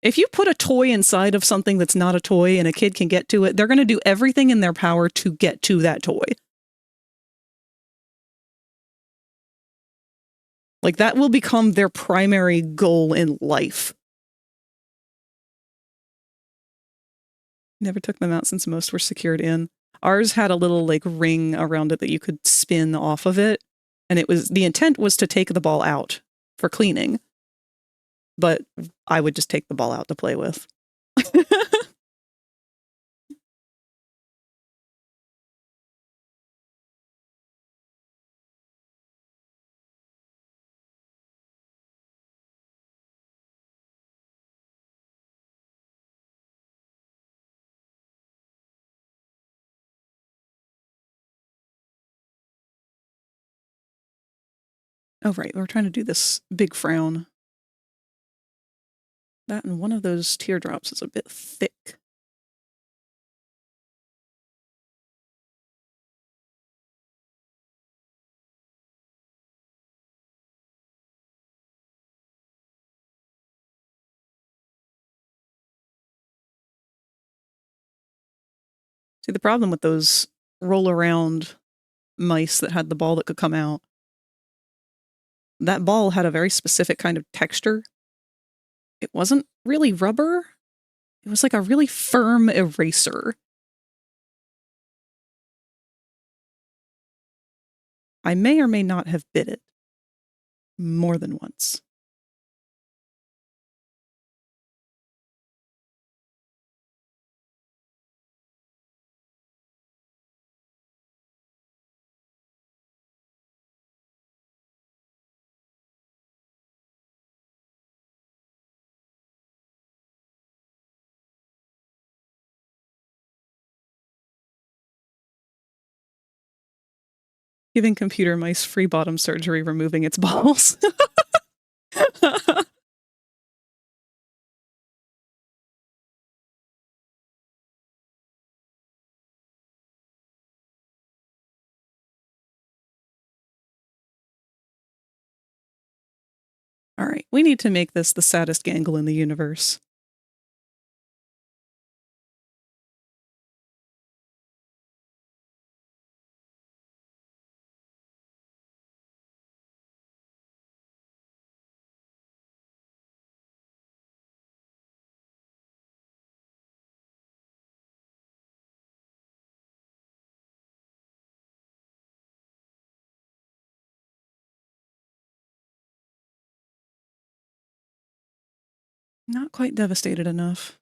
If you put a toy inside of something that's not a toy and a kid can get to it, they're going to do everything in their power to get to that toy. Like, that will become their primary goal in life. Never took them out since most were secured in. Ours had a little, like, ring around it that you could spin off of it. And the intent was to take the ball out for cleaning. But I would just take the ball out to play with. Oh, right. We're trying to do this big frown. That and one of those teardrops is a bit thick. See, the problem with those roll-around mice that had the ball that could come out, that ball had a very specific kind of texture. It wasn't really rubber. It was like a really firm eraser. I may or may not have bit it more than once. Giving computer mice free bottom surgery, removing its balls. All right, we need to make this the saddest gangle in the universe. Not quite devastated enough.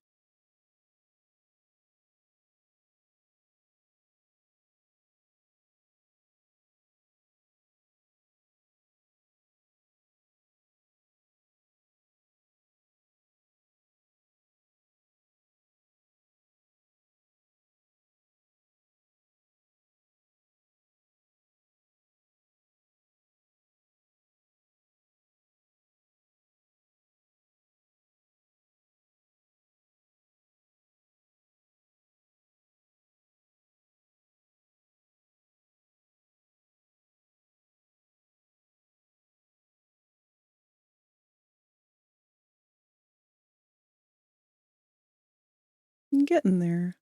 I'm getting there.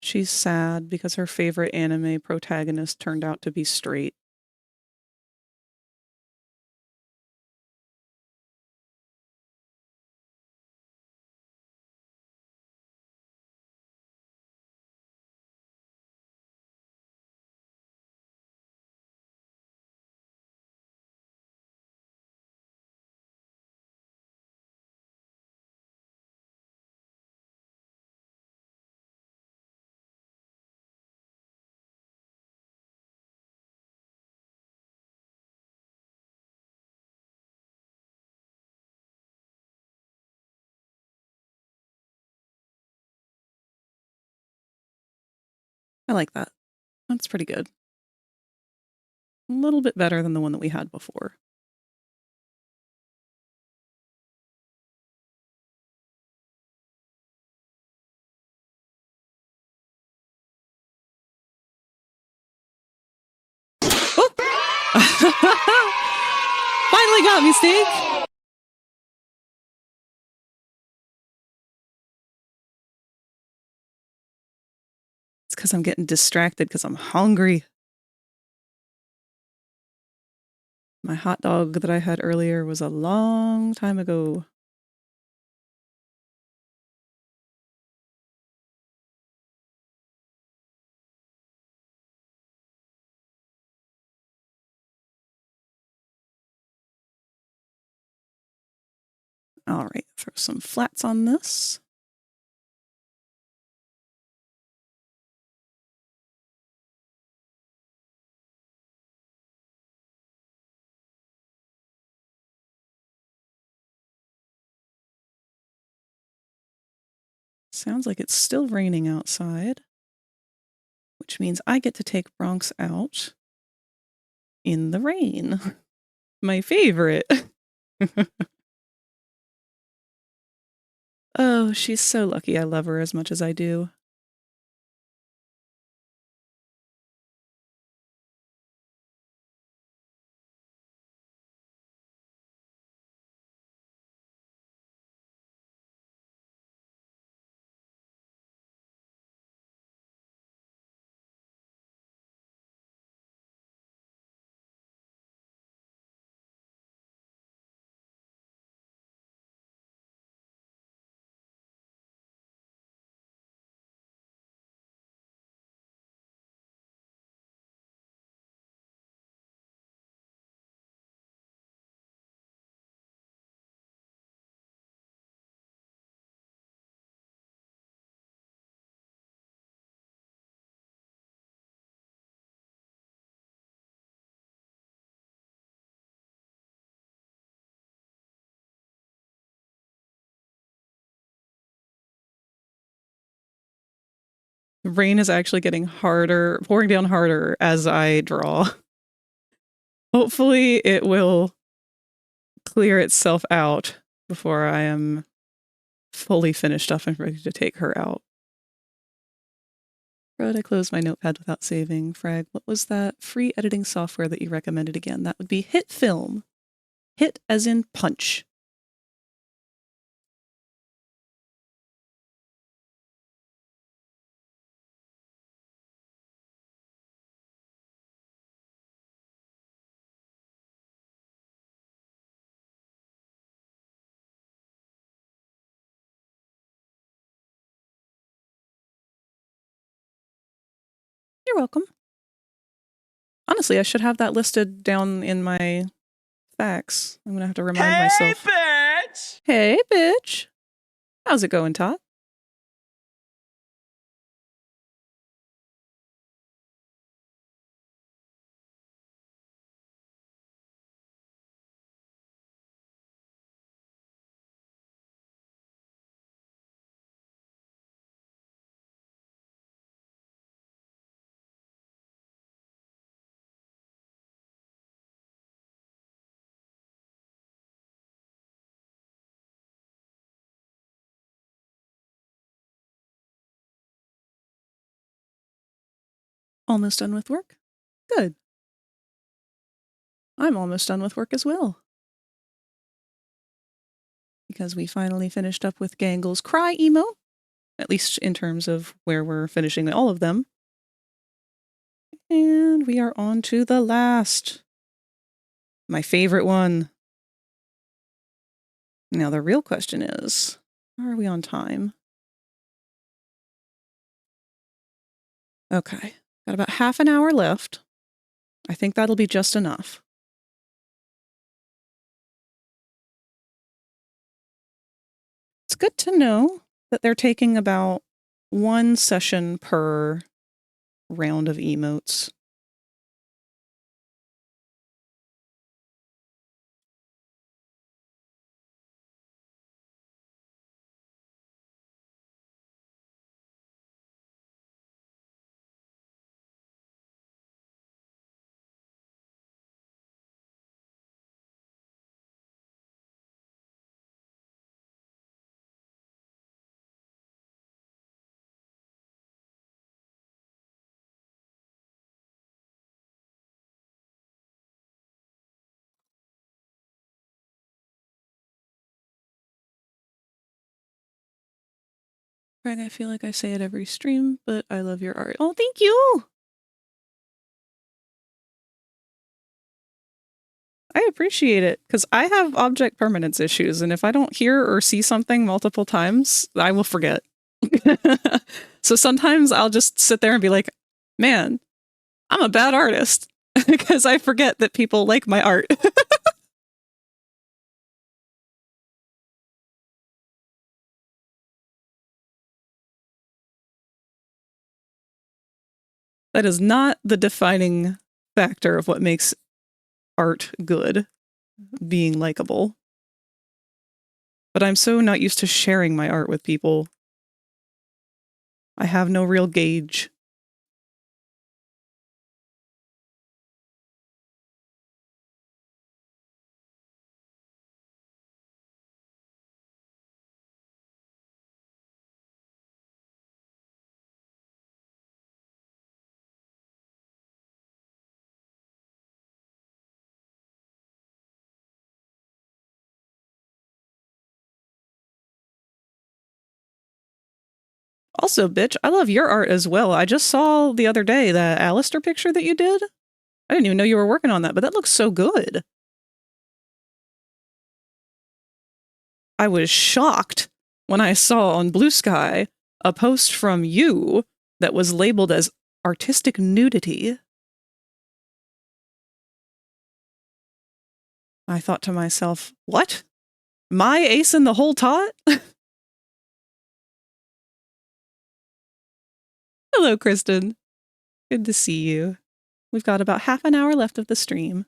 She's sad because her favorite anime protagonist turned out to be straight. I like that. That's pretty good. A little bit better than the one that we had before. Finally got me, Steak! It's because I'm getting distracted because I'm hungry. My hot dog that I had earlier was a long time ago. All right, throw some flats on this. Sounds like it's still raining outside, which means I get to take Bronx out in the rain. My favorite. Oh, she's so lucky I love her as much as I do. The rain is actually getting harder, pouring down harder as I draw. Hopefully it will clear itself out before I am fully finished up and ready to take her out. But I closed my notepad without saving. Frag, what was that free editing software that you recommended again? That would be Hit Film. Hit as in punch. You're welcome. Honestly, I should have that listed down in my facts. I'm gonna have to remind myself. bitch! Hey, bitch! How's it going, Todd? Almost done with work? Good. I'm almost done with work as well. Because we finally finished up with Gangle's Cry emo, at least in terms of where we're finishing all of them. And we are on to the last. My favorite one. Now the real question is, are we on time? Okay, got about half an hour left. I think that'll be just enough. It's good to know that they're taking about 1 session per round of emotes. Greg, I feel like I say it every stream, but I love your art. Oh, thank you! I appreciate it, because I have object permanence issues, and if I don't hear or see something multiple times, I will forget. So sometimes I'll just sit there and be like, man, I'm a bad artist, because I forget that people like my art. That is not the defining factor of what makes art good, being likable. But I'm so not used to sharing my art with people. I have no real gauge. Also, bitch, I love your art as well. I just saw the other day that Alistair picture that you did. I didn't even know you were working on that, but that looks so good. I was shocked when I saw on Blue Sky a post from you that was labeled as artistic nudity. I thought to myself, what? My ace in the whole tot? Hello, Kristen. Good to see you. We've got about half an hour left of the stream.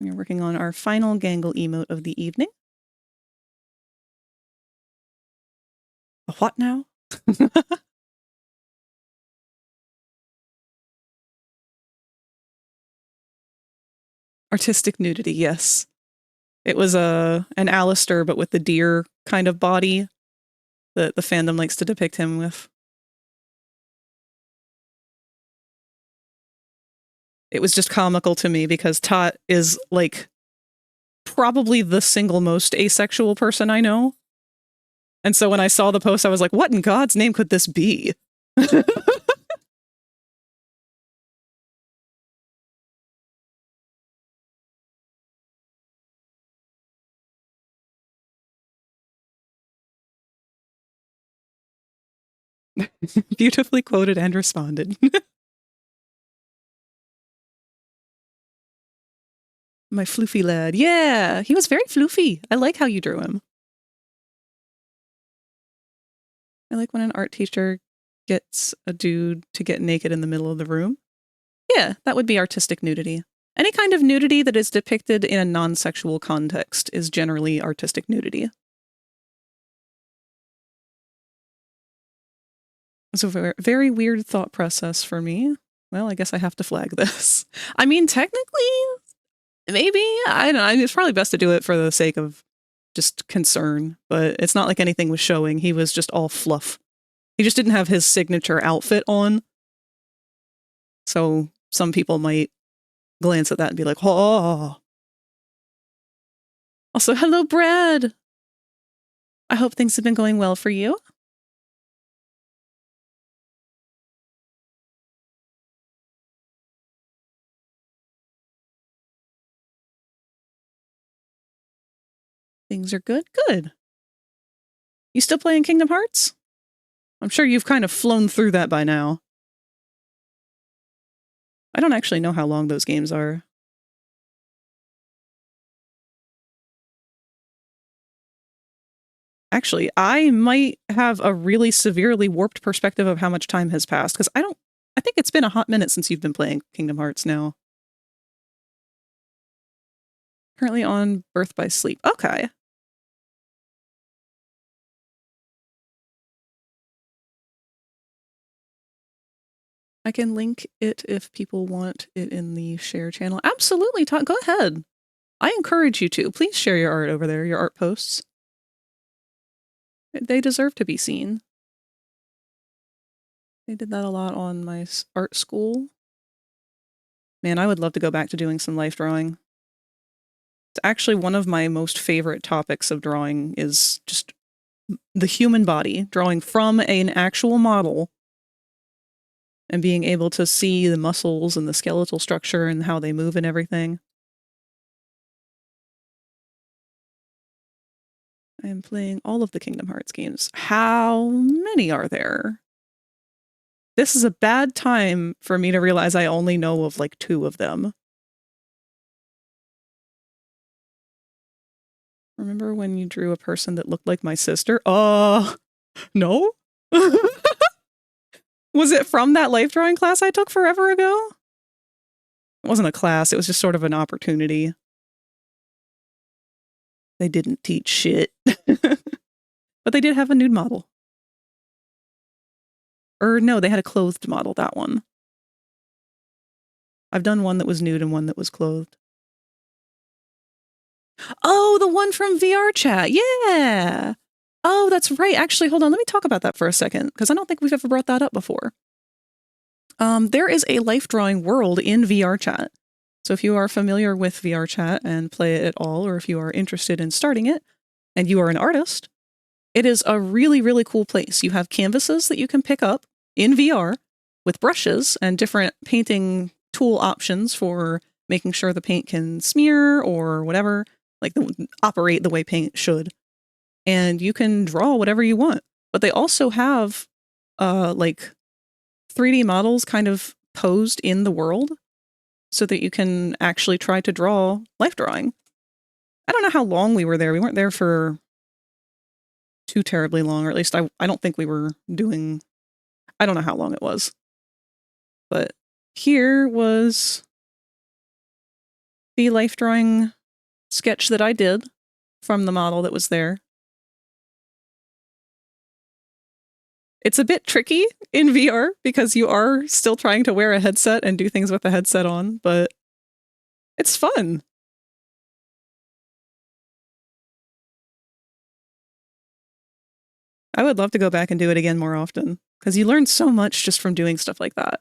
We're working on our final Gangle emote of the evening. A what now? Artistic nudity, yes. It was an Alistair, but with the deer kind of body that the fandom likes to depict him with. It was just comical to me because Tot is like probably the single most asexual person I know. And so when I saw the post, I was like, what in God's name could this be? Beautifully quoted and responded. My floofy lad. Yeah, he was very floofy. I like how you drew him. I like when an art teacher gets a dude to get naked in the middle of the room. Yeah, that would be artistic nudity. Any kind of nudity that is depicted in a non-sexual context is generally artistic nudity. It's a very, very weird thought process for me. Well, I guess I have to flag this. I mean, technically, maybe. I don't know. It's probably best to do it for the sake of just concern, but it's not like anything was showing. He was just all fluff. He just didn't have his signature outfit on. So some people might glance at that and be like, oh. Also, hello, Brad. I hope things have been going well for you. Things are good? Good. You still playing Kingdom Hearts? I'm sure you've kind of flown through that by now. I don't actually know how long those games are. Actually, I might have a really severely warped perspective of how much time has passed, because I think it's been a hot minute since you've been playing Kingdom Hearts now. Currently on Birth by Sleep. Okay. I can link it if people want it in the share channel. Absolutely, go ahead. I encourage you to. Please share your art over there, your art posts. They deserve to be seen. They did that a lot on my art school. Man, I would love to go back to doing some life drawing. It's actually one of my most favorite topics of drawing is just the human body, drawing from an actual model and being able to see the muscles and the skeletal structure and how they move and everything. I am playing all of the Kingdom Hearts games. How many are there? This is a bad time for me to realize I only know of like 2 of them. Remember when you drew a person that looked like my sister? No? Was it from that life drawing class I took forever ago? It wasn't a class, it was just sort of an opportunity. They didn't teach shit. But they did have a nude model. Or no, they had a clothed model, that one. I've done one that was nude and one that was clothed. Oh, the one from VR chat. Yeah. Oh, that's right. Actually, hold on. Let me talk about that for a second, because I don't think we've ever brought that up before. There is a life drawing world in VR chat. So if you are familiar with VR chat and play it at all, or if you are interested in starting it, and you are an artist, it is a really, really cool place. You have canvases that you can pick up in VR with brushes and different painting tool options for making sure the paint can smear or whatever, like operate the way paint should. And you can draw whatever you want. But they also have like 3D models kind of posed in the world so that you can actually try to draw life drawing. I don't know how long we were there. We weren't there for too terribly long, or at least I don't think we were doing, I don't know how long it was. But here was the life drawing sketch that I did from the model that was there. It's a bit tricky in VR because you are still trying to wear a headset and do things with the headset on, but it's fun. I would love to go back and do it again more often because you learn so much just from doing stuff like that.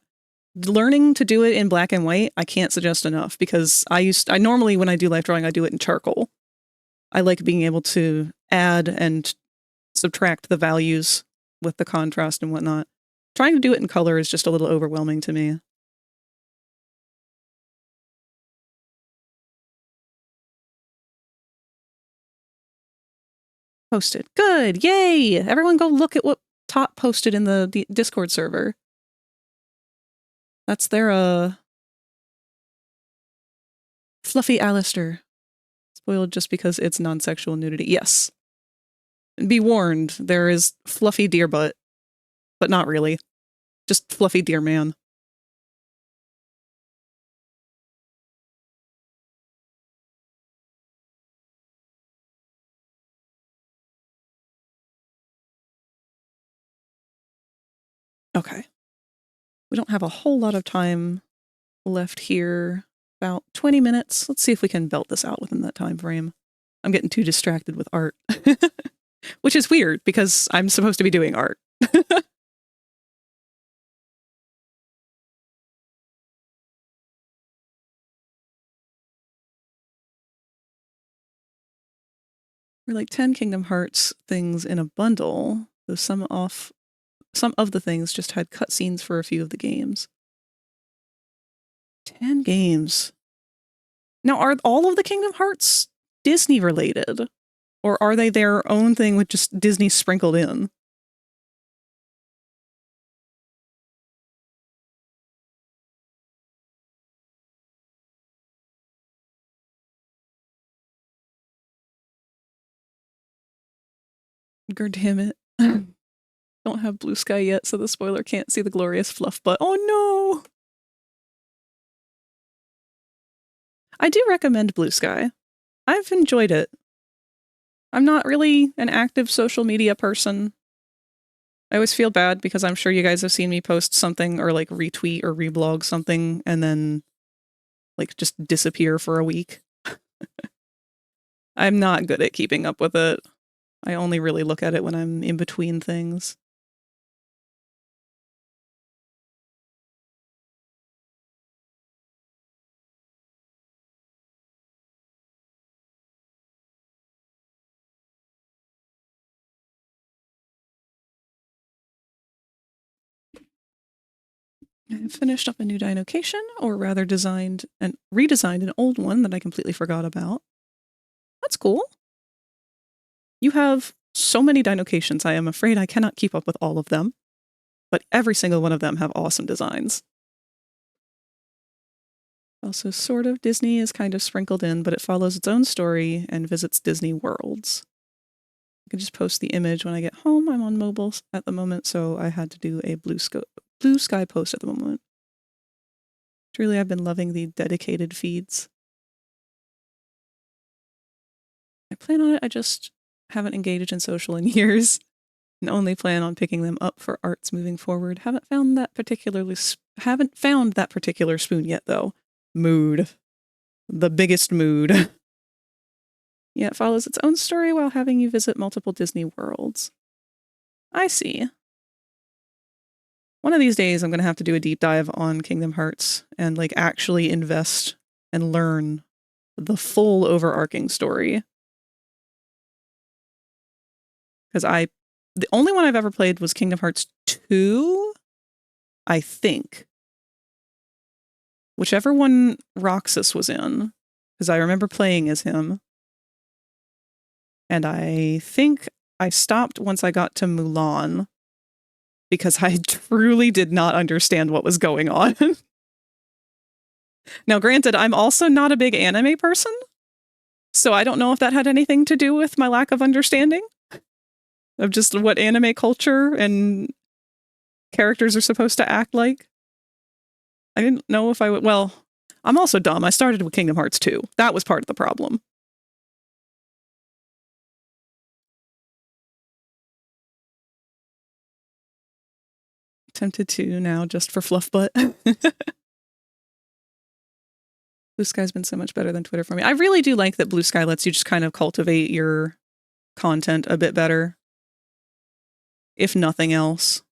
Learning to do it in black and white, I can't suggest enough because I normally, when I do life drawing, I do it in charcoal. I like being able to add and subtract the values with the contrast and whatnot. Trying to do it in color is just a little overwhelming to me. Posted. Good. Yay. Everyone go look at what top posted in the Discord server. That's their, Fluffy Alistair. Spoiled just because it's non-sexual nudity. Yes. Be warned, there is fluffy deer butt. But not really. Just fluffy deer man. Okay. We don't have a whole lot of time left here. About 20 minutes. Let's see if we can belt this out within that time frame. I'm getting too distracted with art. Which is weird, because I'm supposed to be doing art. We're like 10 Kingdom Hearts things in a bundle, though some of the things just had cutscenes for a few of the games. 10 games. Now, are all of the Kingdom Hearts Disney related? Or are they their own thing with just Disney sprinkled in? God damn it. Don't have Blue Sky yet, so the spoiler can't see the glorious fluff butt. Oh no! I do recommend Blue Sky. I've enjoyed it. I'm not really an active social media person. I always feel bad because I'm sure you guys have seen me post something or like retweet or reblog something and then like just disappear for a week. I'm not good at keeping up with it. I only really look at it when I'm in between things. I finished up a new dinocation, or rather redesigned an old one that I completely forgot about. That's cool. You have so many dinocations, I am afraid I cannot keep up with all of them. But every single one of them have awesome designs. Also, sort of Disney is kind of sprinkled in, but it follows its own story and visits Disney worlds. I can just post the image when I get home. I'm on mobile at the moment, so I had to do a Blue Sky post at the moment. Truly, I've been loving the dedicated feeds. I plan on it, I just haven't engaged in social in years, and only plan on picking them up for arts moving forward. Haven't found that particular spoon yet, though. Mood. The biggest mood. Yeah, it follows its own story while having you visit multiple Disney worlds. I see. One of these days, I'm going to have to do a deep dive on Kingdom Hearts and like actually invest and learn the full overarching story. Because the only one I've ever played was Kingdom Hearts 2, I think. Whichever one Roxas was in, because I remember playing as him. And I think I stopped once I got to Mulan, because I truly did not understand what was going on. Now, granted, I'm also not a big anime person, so I don't know if that had anything to do with my lack of understanding of just what anime culture and characters are supposed to act like. I didn't know if I would. Well, I'm also dumb. I started with Kingdom Hearts 2. That was part of the problem. Tempted to now just for fluff butt. Blue Sky's been so much better than Twitter for me. I really do like that Blue Sky lets you just kind of cultivate your content a bit better, if nothing else.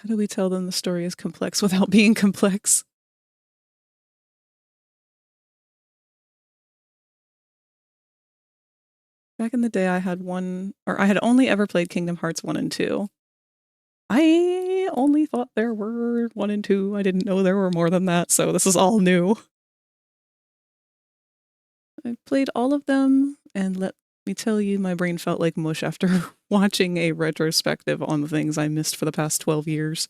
How do we tell them the story is complex without being complex? Back in the day, I had only ever played Kingdom Hearts 1 and 2. I only thought there were 1 and 2. I didn't know there were more than that, so this is all new. I played all of them, and let me tell you, my brain felt like mush after watching a retrospective on the things I missed for the past 12 years.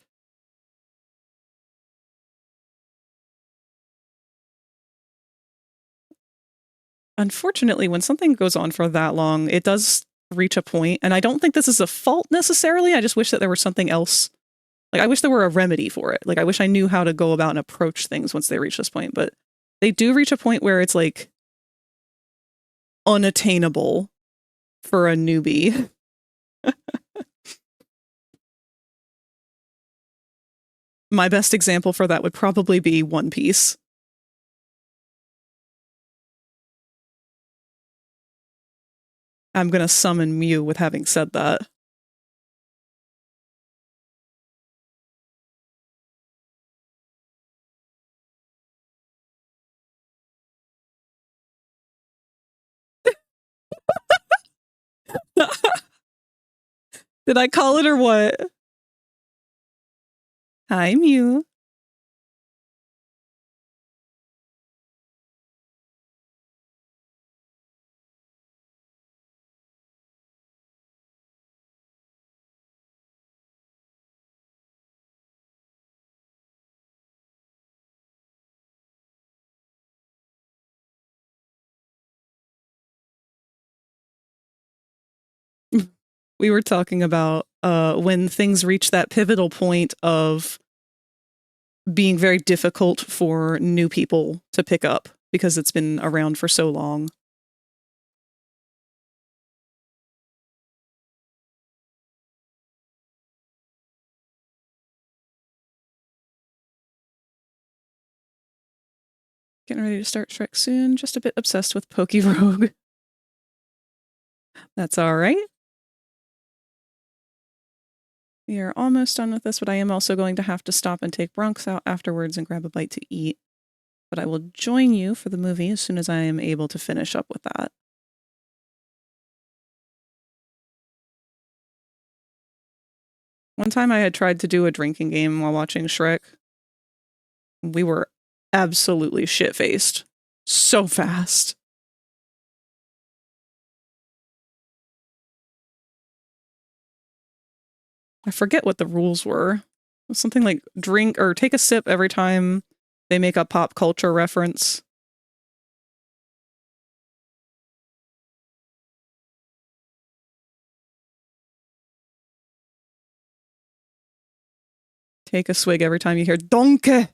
Unfortunately, when something goes on for that long, it does reach a point, and I don't think this is a fault necessarily. I just wish that there was something else. Like, I wish there were a remedy for it. Like, I wish I knew how to go about and approach things once they reach this point, but they do reach a point where it's, like, unattainable for a newbie. My best example for that would probably be One Piece. I'm gonna summon Mew with having said that. Did I call it or what? Hi, Mew. We were talking about when things reach that pivotal point of being very difficult for new people to pick up because it's been around for so long. Getting ready to start Shrek soon. Just a bit obsessed with Pokerogue. That's all right. We are almost done with this, but I am also going to have to stop and take Bronx out afterwards and grab a bite to eat. But I will join you for the movie as soon as I am able to finish up with that. One time I had tried to do a drinking game while watching Shrek. We were absolutely shit-faced. So fast. I forget what the rules were. It was something like drink or take a sip every time they make a pop culture reference. Take a swig every time you hear donkey.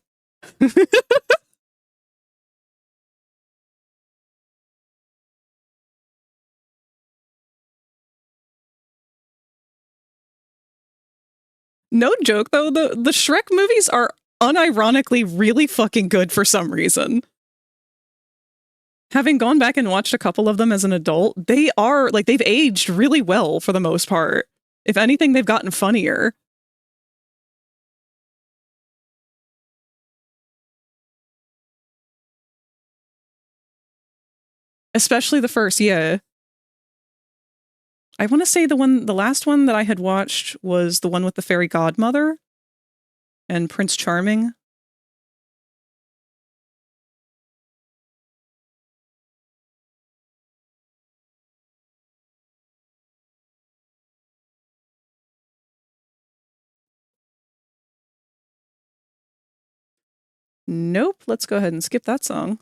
No joke though, the Shrek movies are unironically really fucking good for some reason. Having gone back and watched a couple of them as an adult, they are, like, they've aged really well for the most part. If anything, they've gotten funnier. Especially the first, yeah. I want to say the last one that I had watched was the one with the fairy godmother and Prince Charming. Nope, let's go ahead and skip that song.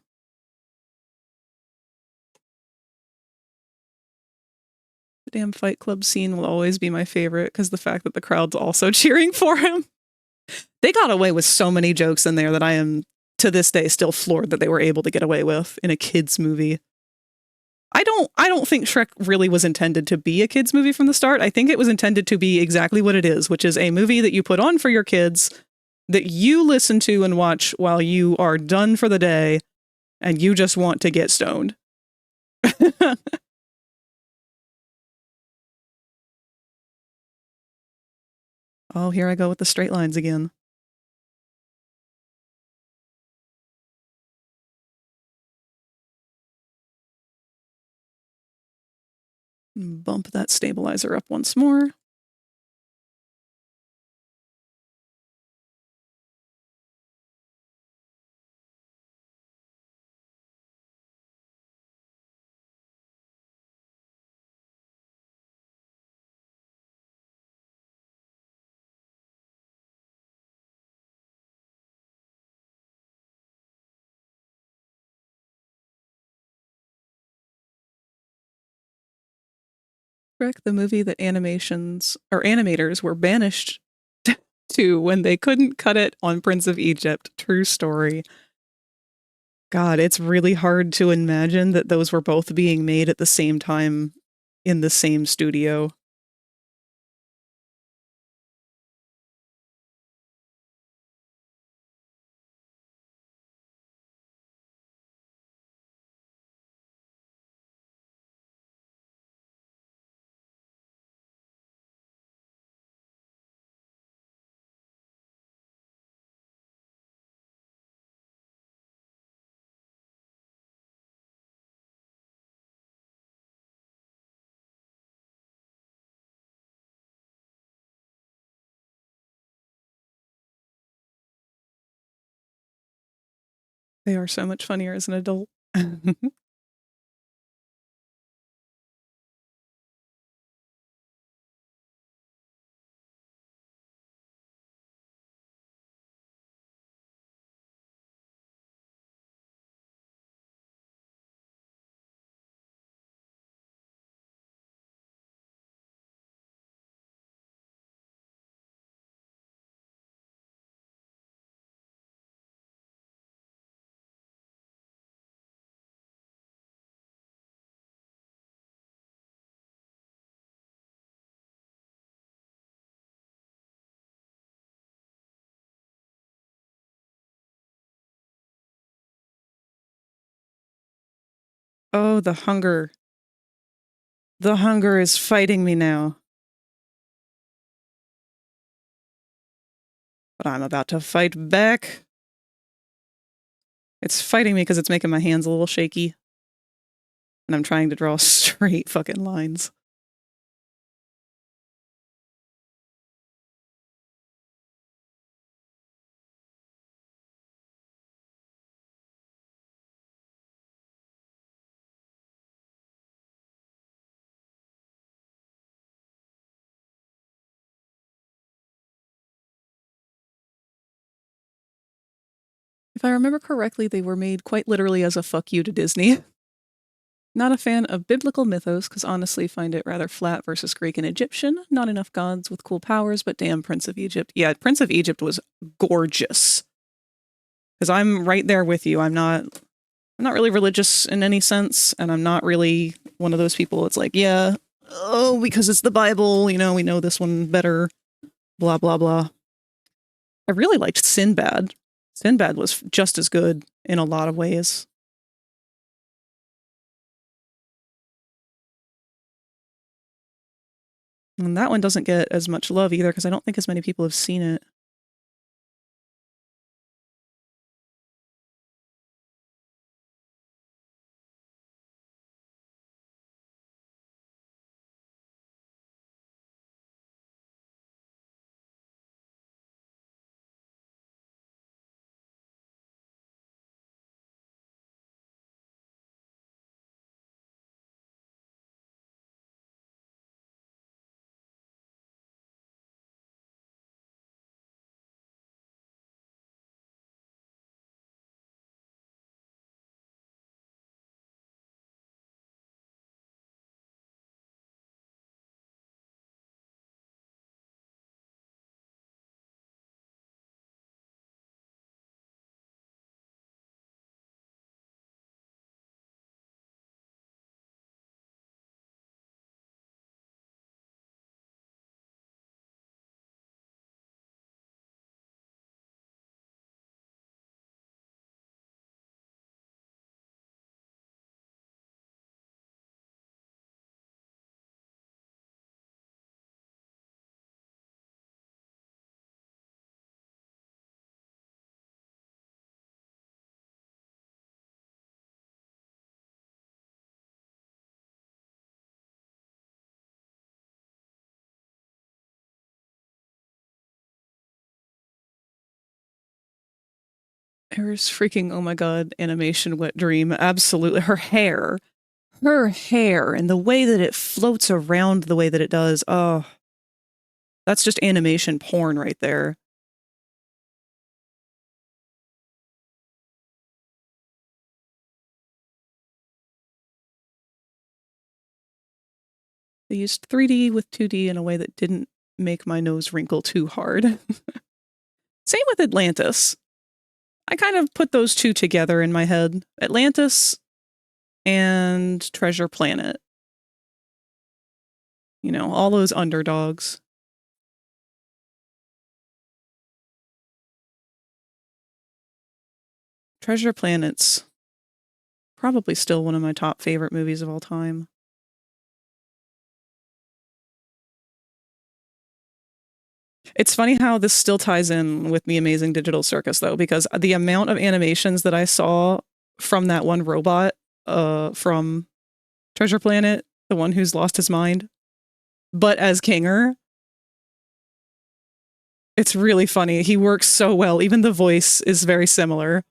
The damn Fight Club scene will always be my favorite because the fact that the crowd's also cheering for him. They got away with so many jokes in there that I am, to this day, still floored that they were able to get away with in a kid's movie. I don't think Shrek really was intended to be a kid's movie from the start. I think it was intended to be exactly what it is, which is a movie that you put on for your kids, that you listen to and watch while you are done for the day, and you just want to get stoned. Oh, here I go with the straight lines again. Bump that stabilizer up once more. Shrek, the movie that animators were banished to when they couldn't cut it on Prince of Egypt. True story. God, it's really hard to imagine that those were both being made at the same time in the same studio. They are so much funnier as an adult. Oh, the hunger. The hunger is fighting me now. But I'm about to fight back. It's fighting me because it's making my hands a little shaky. And I'm trying to draw straight fucking lines. If I remember correctly, they were made quite literally as a fuck you to Disney. Not a fan of biblical mythos, because honestly find it rather flat versus Greek and Egyptian. Not enough gods with cool powers, but damn Prince of Egypt. Yeah, Prince of Egypt was gorgeous. Because I'm right there with you. I'm not really religious in any sense, and I'm not really one of those people that's like, yeah, oh, because it's the Bible, we know this one better, blah, blah, blah. I really liked Sinbad. Sinbad was just as good in a lot of ways. And that one doesn't get as much love either, because I don't think as many people have seen it. There's freaking, oh my god, animation wet dream. Absolutely. Her hair, and the way that it floats around the way that it does. Oh, that's just animation porn right there. They used 3D with 2D in a way that didn't make my nose wrinkle too hard. Same with Atlantis. I kind of put those two together in my head. Atlantis and Treasure Planet. You know, all those underdogs. Treasure Planet's probably still one of my top favorite movies of all time. It's funny how this still ties in with The Amazing Digital Circus, though, because the amount of animations that I saw from that one robot from Treasure Planet, the one who's lost his mind, but as Kinger, it's really funny. He works so well. Even the voice is very similar.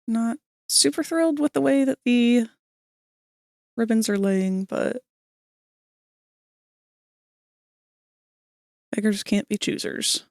Not super thrilled with the way that the ribbons are laying, but beggars can't be choosers.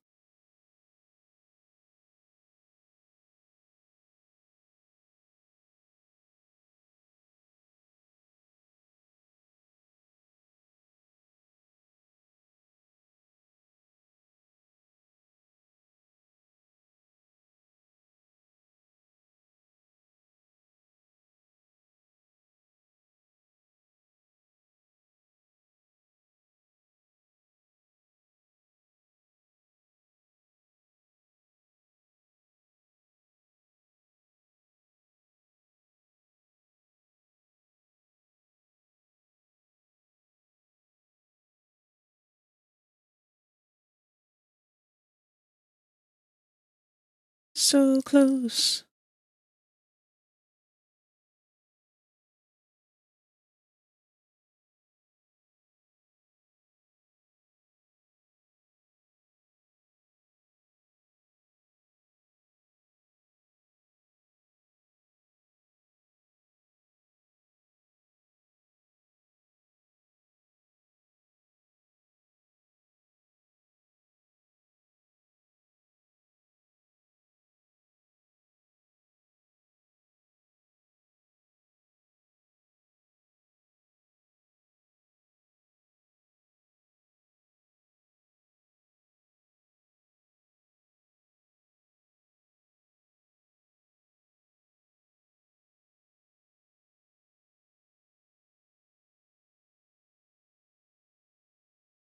So close.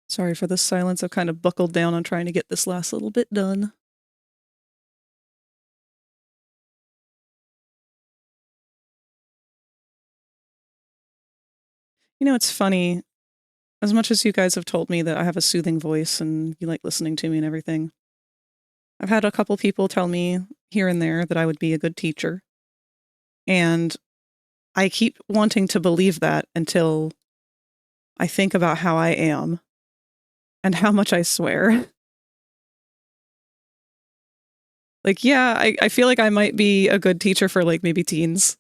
Sorry for the silence. I've kind of buckled down on trying to get this last little bit done. You know, it's funny. As much as you guys have told me that I have a soothing voice and you like listening to me and everything, I've had a couple people tell me here and there that I would be a good teacher. And I keep wanting to believe that until I think about how I am and how much I swear. Like, yeah, I feel like I might be a good teacher for, like, maybe teens.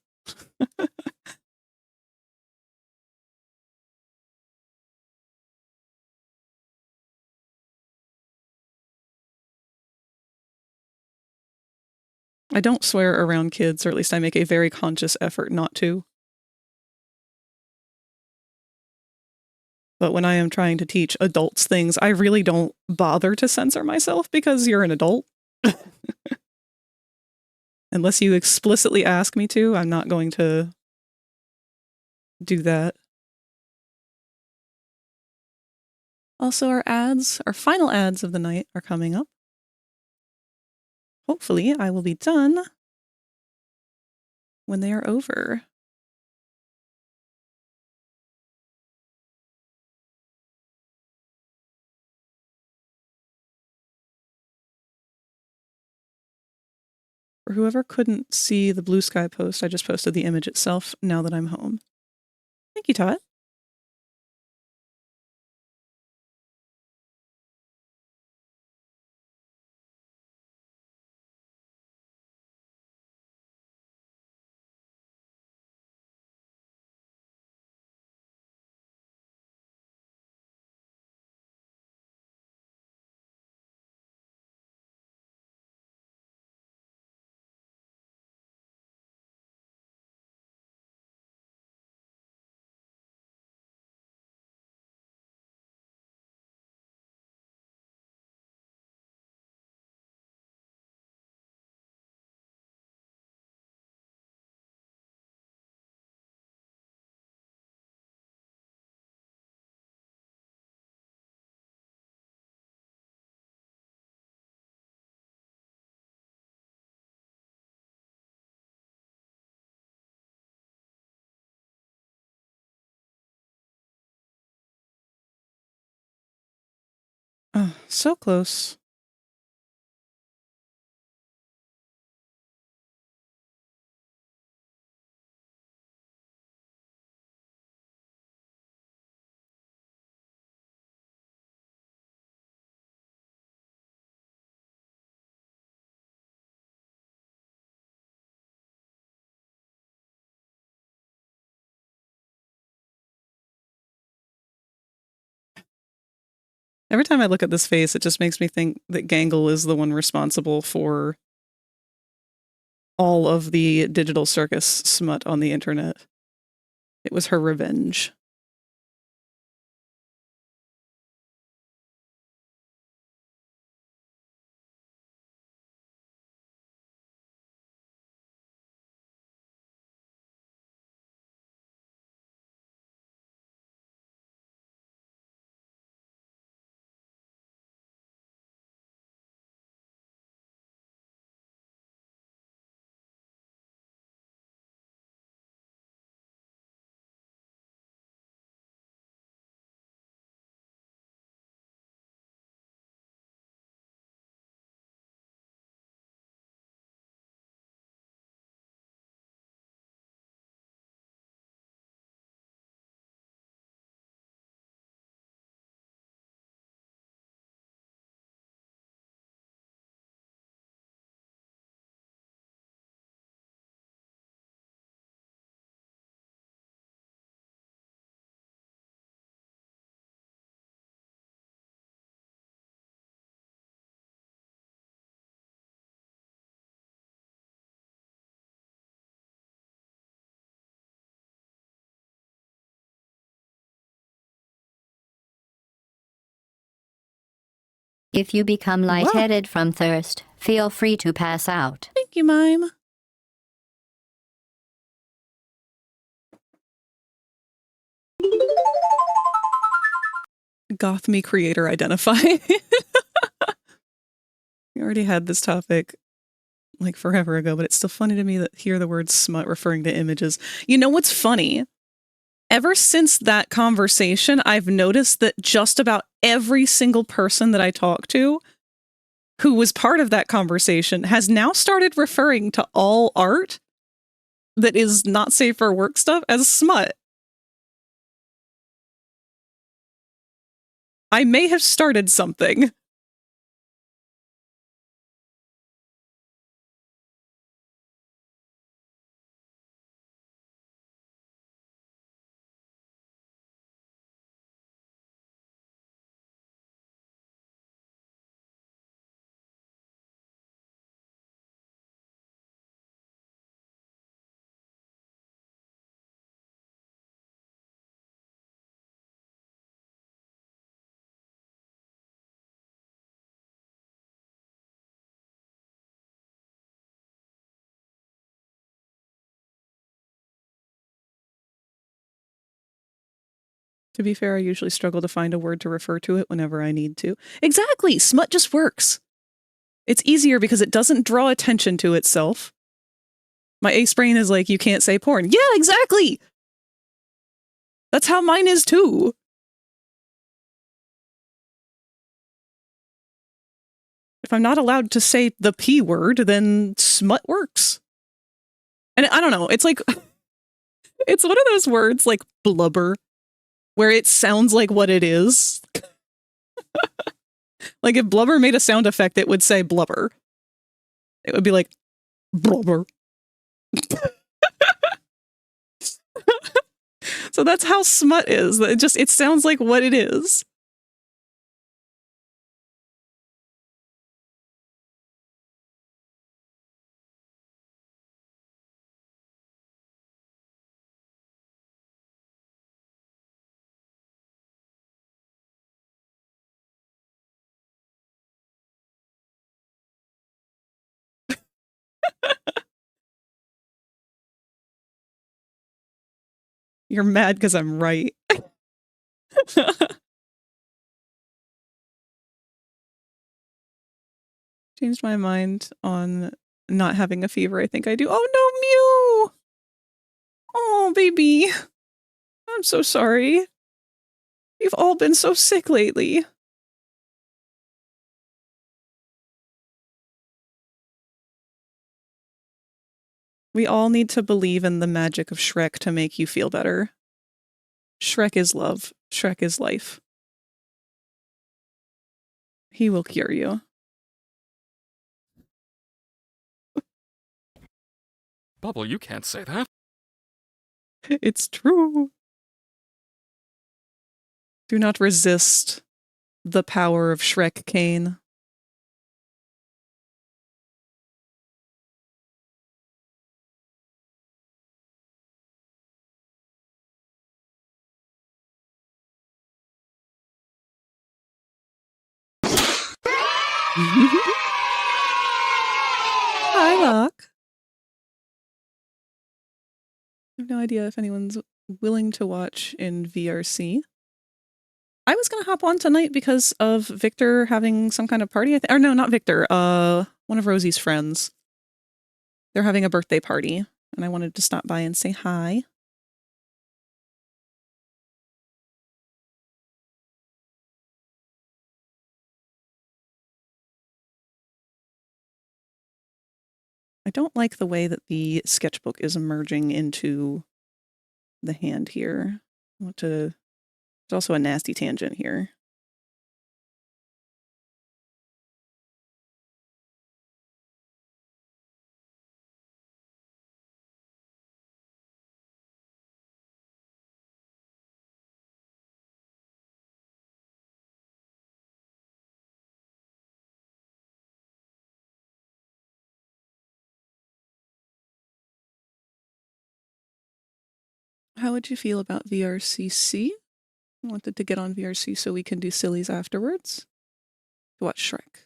I don't swear around kids, or at least I make a very conscious effort not to. But when I am trying to teach adults things, I really don't bother to censor myself because you're an adult. Unless you explicitly ask me to, I'm not going to do that. Also, our final ads of the night are coming up. Hopefully, I will be done when they are over. For whoever couldn't see the Blue Sky post, I just posted the image itself now that I'm home. Thank you, Todd. Oh, so close. Every time I look at this face, it just makes me think that Gangle is the one responsible for all of the digital circus smut on the internet. It was her revenge. If you become lightheaded from thirst, feel free to pass out. Thank you, Mime. Goth me creator identify. We already had this topic like forever ago, but it's still funny to me that hear the word smut referring to images. You know what's funny? Ever since that conversation, I've noticed that just about every single person that I talk to who was part of that conversation has now started referring to all art that is not safe for work stuff as smut. I may have started something. To be fair, I usually struggle to find a word to refer to it whenever I need to. Exactly! Smut just works. It's easier because it doesn't draw attention to itself. My ace brain is like, you can't say porn. Yeah, exactly! That's how mine is too. If I'm not allowed to say the P word, then smut works. And I don't know, it's like, it's one of those words like blubber, where it sounds like what it is. Like if blubber made a sound effect, it would say blubber. It would be like, blubber. So that's how smut is. It sounds like what it is. You're mad because I'm right. Changed my mind on not having a fever. I think I do. Oh no, Mew! Oh, baby. I'm so sorry. You've all been so sick lately. We all need to believe in the magic of Shrek to make you feel better. Shrek is love. Shrek is life. He will cure you. Bubble, you can't say that. It's true. Do not resist the power of Shrek Kane. Hi, Locke. I have no idea if anyone's willing to watch in VRC. I was gonna hop on tonight because of Victor having some kind of party. Or no, not Victor. One of Rosie's friends. They're having a birthday party, and I wanted to stop by and say hi. I don't like the way that the sketchbook is emerging into the hand here. I want to... There's also a nasty tangent here. How would you feel about VRCC? I wanted to get on VRC so we can do sillies afterwards. To watch Shrek.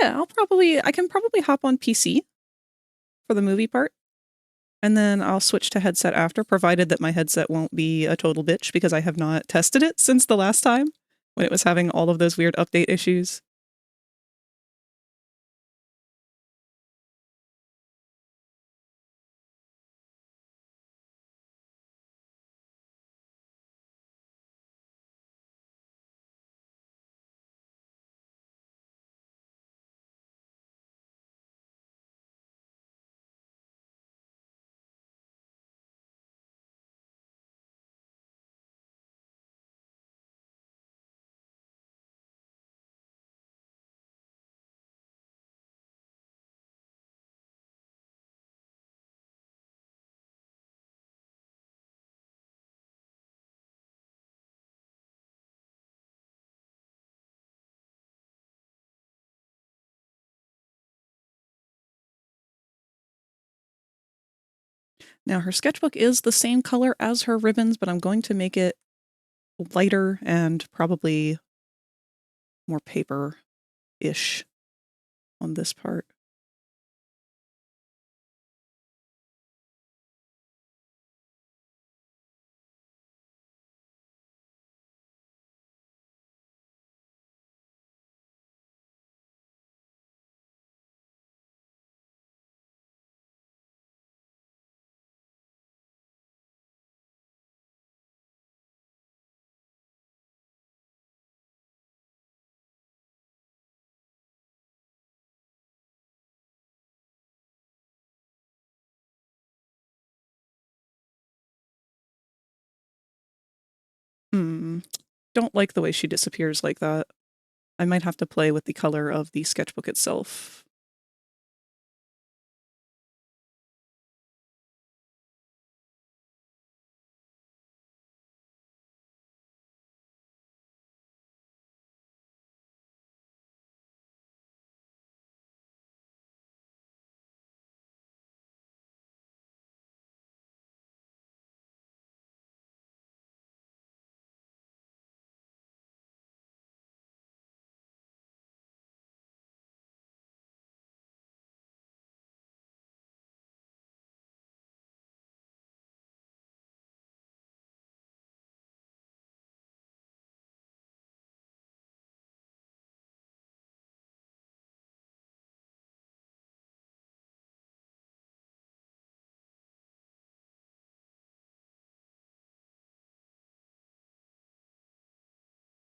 Yeah, I can probably hop on PC for the movie part. And then I'll switch to headset after, provided that my headset won't be a total bitch, because I have not tested it since the last time, when it was having all of those weird update issues. Now her sketchbook is the same color as her ribbons, but I'm going to make it lighter and probably more paper-ish on this part. Don't like the way she disappears like that. I might have to play with the color of the sketchbook itself.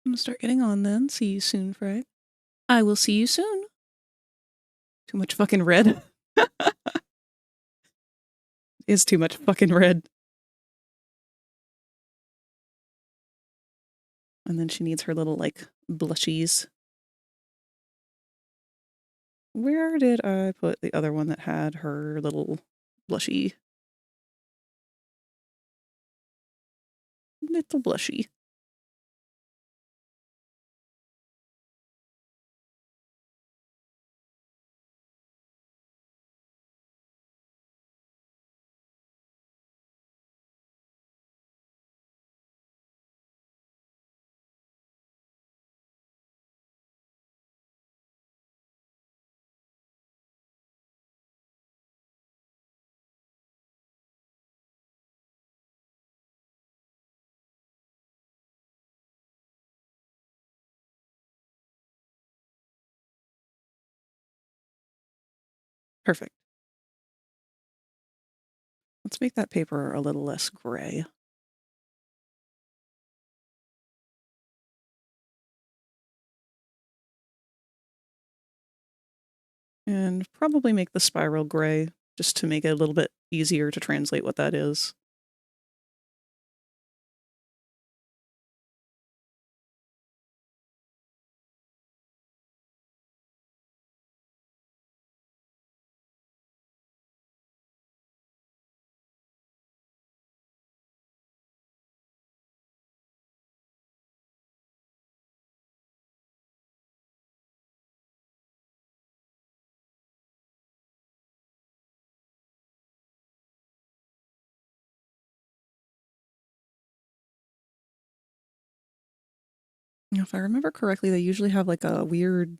I'm gonna start getting on then. See you soon, Frag. I will see you soon. Too much fucking red. Is too much fucking red. And then she needs her little, like, blushies. Where did I put the other one that had her little blushy? Little blushy. Perfect. Let's make that paper a little less gray. And probably make the spiral gray, just to make it a little bit easier to translate what that is. If I remember correctly, they usually have like a weird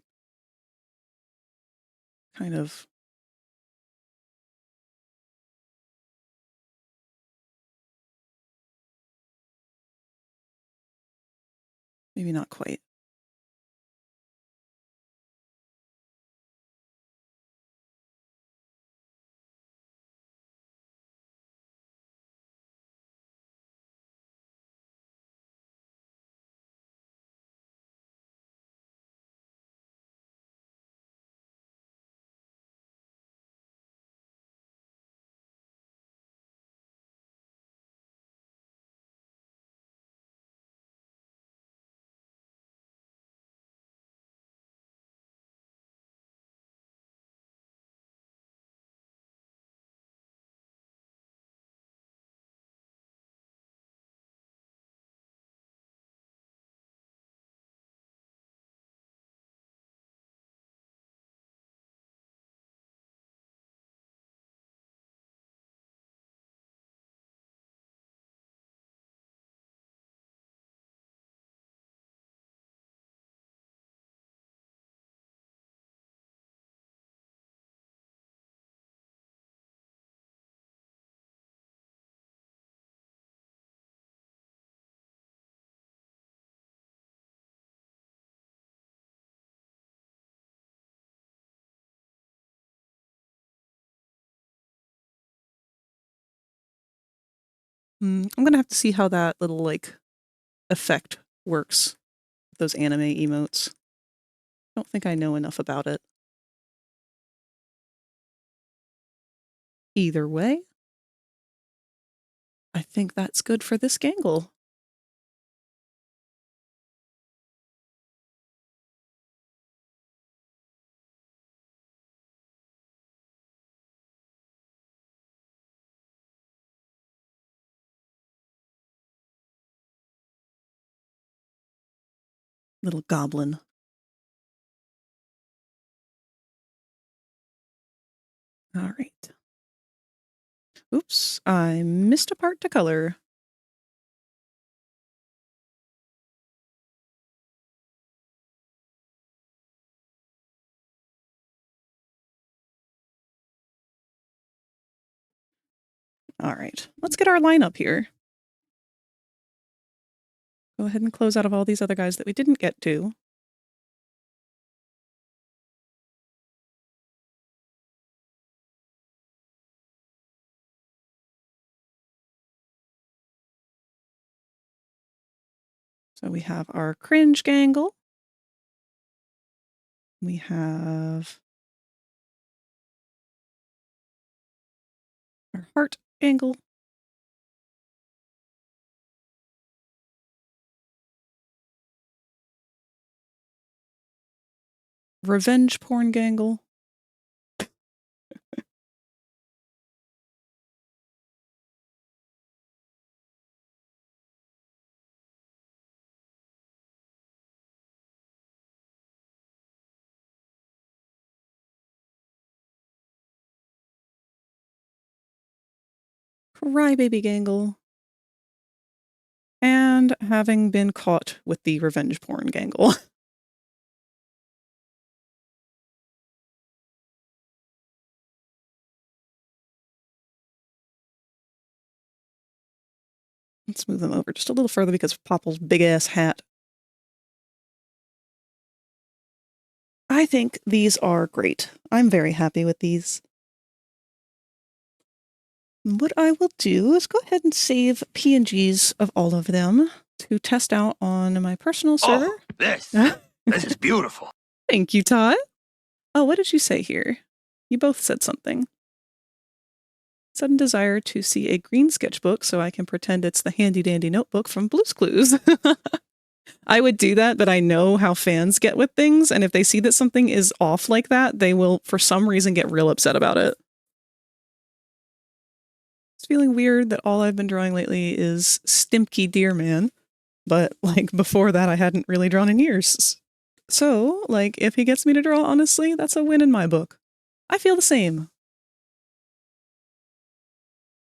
kind of maybe not quite. I'm gonna have to see how that little, like, effect works. Those anime emotes. I don't think I know enough about it. Either way, I think that's good for this gangle. Little goblin. All right. Oops, I missed a part to color. All right, let's get our lineup here. Go ahead and close out of all these other guys that we didn't get to. So we have our cringe gangle. We have our heart angle. Revenge porn gangle. Crybaby gangle. And having been caught with the revenge porn gangle. Let's move them over just a little further because of Popple's big-ass hat. I think these are great. I'm very happy with these. What I will do is go ahead and save PNGs of all of them to test out on my personal server. Oh, this is beautiful. Thank you, Todd. Oh, what did you say here? You both said something. Sudden desire to see a green sketchbook so I can pretend it's the handy-dandy notebook from Blue's Clues. I would do that, but I know how fans get with things, and if they see that something is off like that, they will, for some reason, get real upset about it. It's feeling weird that all I've been drawing lately is Stimpy Deer Man, but, like, before that I hadn't really drawn in years. So, like, if he gets me to draw honestly, that's a win in my book. I feel the same.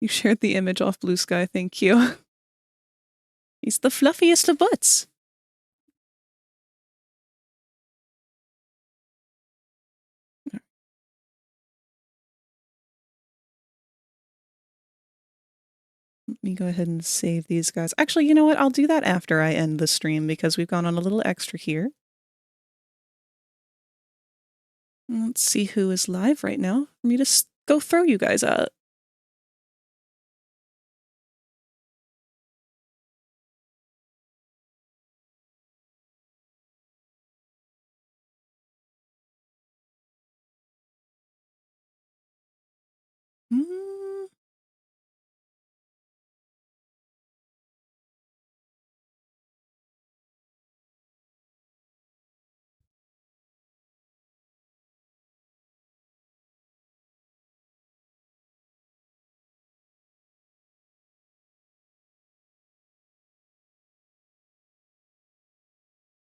You shared the image off Blue Sky, thank you. He's the fluffiest of butts. Let me go ahead and save these guys. Actually, you know what? I'll do that after I end the stream because we've gone on a little extra here. Let's see who is live right now for me to go throw you guys out.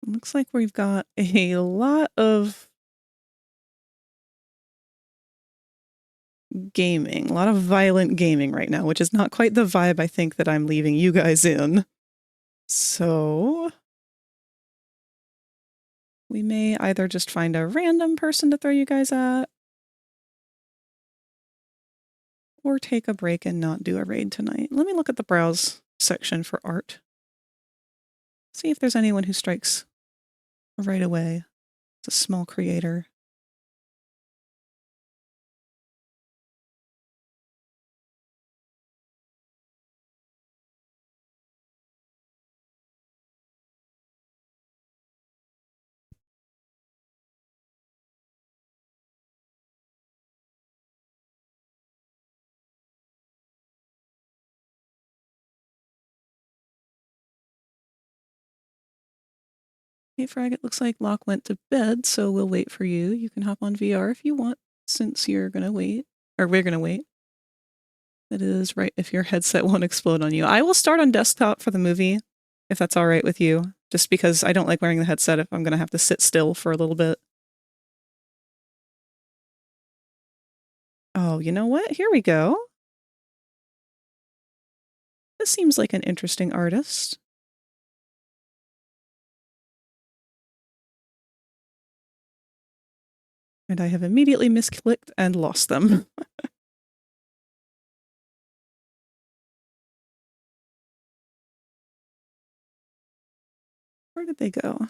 Looks like we've got a lot of gaming, a lot of violent gaming right now, which is not quite the vibe I think that I'm leaving you guys in. So we may either just find a random person to throw you guys at, or take a break and not do a raid tonight. Let me look at the browse section for art. See if there's anyone who strikes right away. It's a small creator. Hey, Frag, it looks like Locke went to bed, so we'll wait for you. You can hop on VR if you want, since you're gonna wait. Or we're gonna wait. That is right if your headset won't explode on you. I will start on desktop for the movie, if that's all right with you. Just because I don't like wearing the headset if I'm gonna have to sit still for a little bit. Oh, you know what? Here we go. This seems like an interesting artist. And I have immediately misclicked and lost them. Where did they go?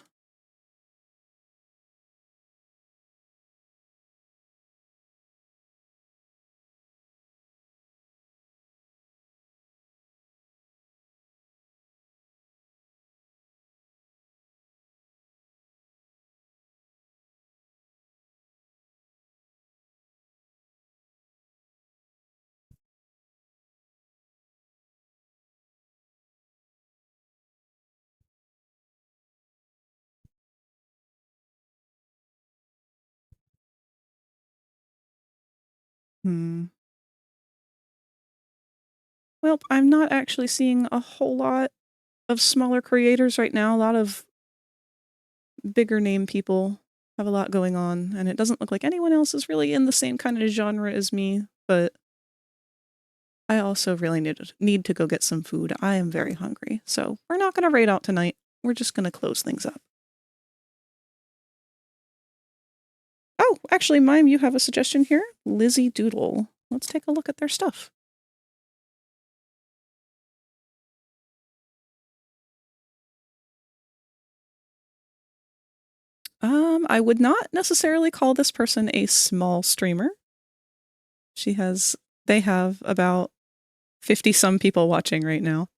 Well, I'm not actually seeing a whole lot of smaller creators right now. A lot of bigger name people have a lot going on, and it doesn't look like anyone else is really in the same kind of genre as me, but I also really need to go get some food. I am very hungry, so we're not going to raid out tonight. We're just going to close things up. Oh, actually, Mime, you have a suggestion here? Lizzie Doodle. Let's take a look at their stuff. I would not necessarily call this person a small streamer. They have about 50 some people watching right now.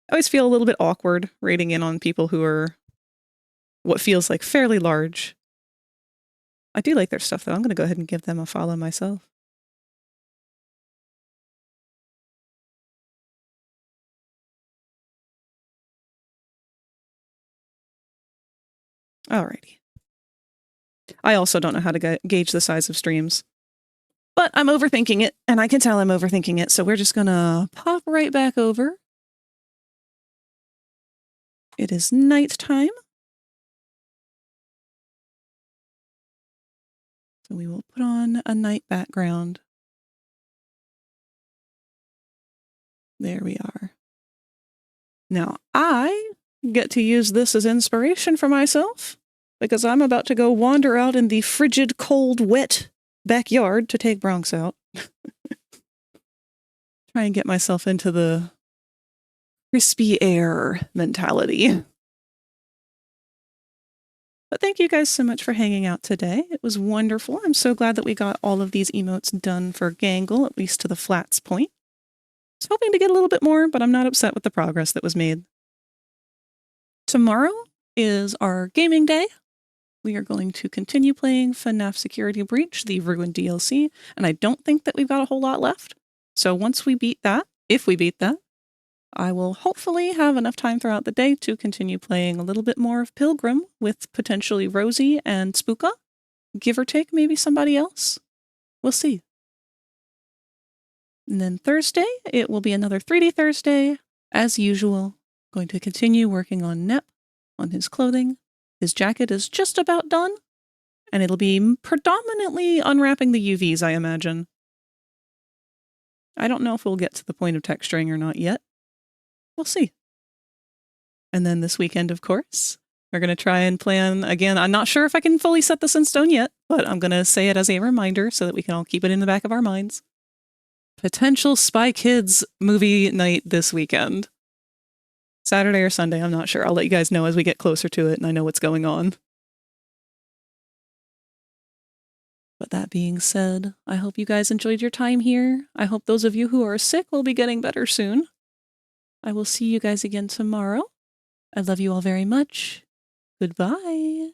I always feel a little bit awkward rating in on people who are what feels like fairly large. I do like their stuff though. I'm going to go ahead and give them a follow myself. Alrighty. I also don't know how to gauge the size of streams. But I'm overthinking it, and I can tell I'm overthinking it, so we're just gonna pop right back over. It is nighttime. So we will put on a night background. There we are. Now, I get to use this as inspiration for myself, because I'm about to go wander out in the frigid, cold, wet backyard to take Bronx out. Try and get myself into the crispy air mentality. But thank you guys so much for hanging out today. It was wonderful. I'm so glad that we got all of these emotes done for Gangle, at least to the flats point. I was hoping to get a little bit more, but I'm not upset with the progress that was made. Tomorrow is our gaming day. We are going to continue playing FNAF Security Breach, the Ruined DLC, and I don't think that we've got a whole lot left. So once we beat that, if we beat that, I will hopefully have enough time throughout the day to continue playing a little bit more of Pilgrim with potentially Rosie and Spooka. Give or take maybe somebody else. We'll see. And then Thursday, it will be another 3D Thursday. As usual, going to continue working on Nep, on his clothing. His jacket is just about done, and it'll be predominantly unwrapping the UVs, I imagine. I don't know if we'll get to the point of texturing or not yet. We'll see. And then this weekend, of course, we're going to try and plan again. I'm not sure if I can fully set this in stone yet, but I'm going to say it as a reminder so that we can all keep it in the back of our minds. Potential Spy Kids movie night this weekend. Saturday or Sunday, I'm not sure. I'll let you guys know as we get closer to it and I know what's going on. But that being said, I hope you guys enjoyed your time here. I hope those of you who are sick will be getting better soon. I will see you guys again tomorrow. I love you all very much. Goodbye.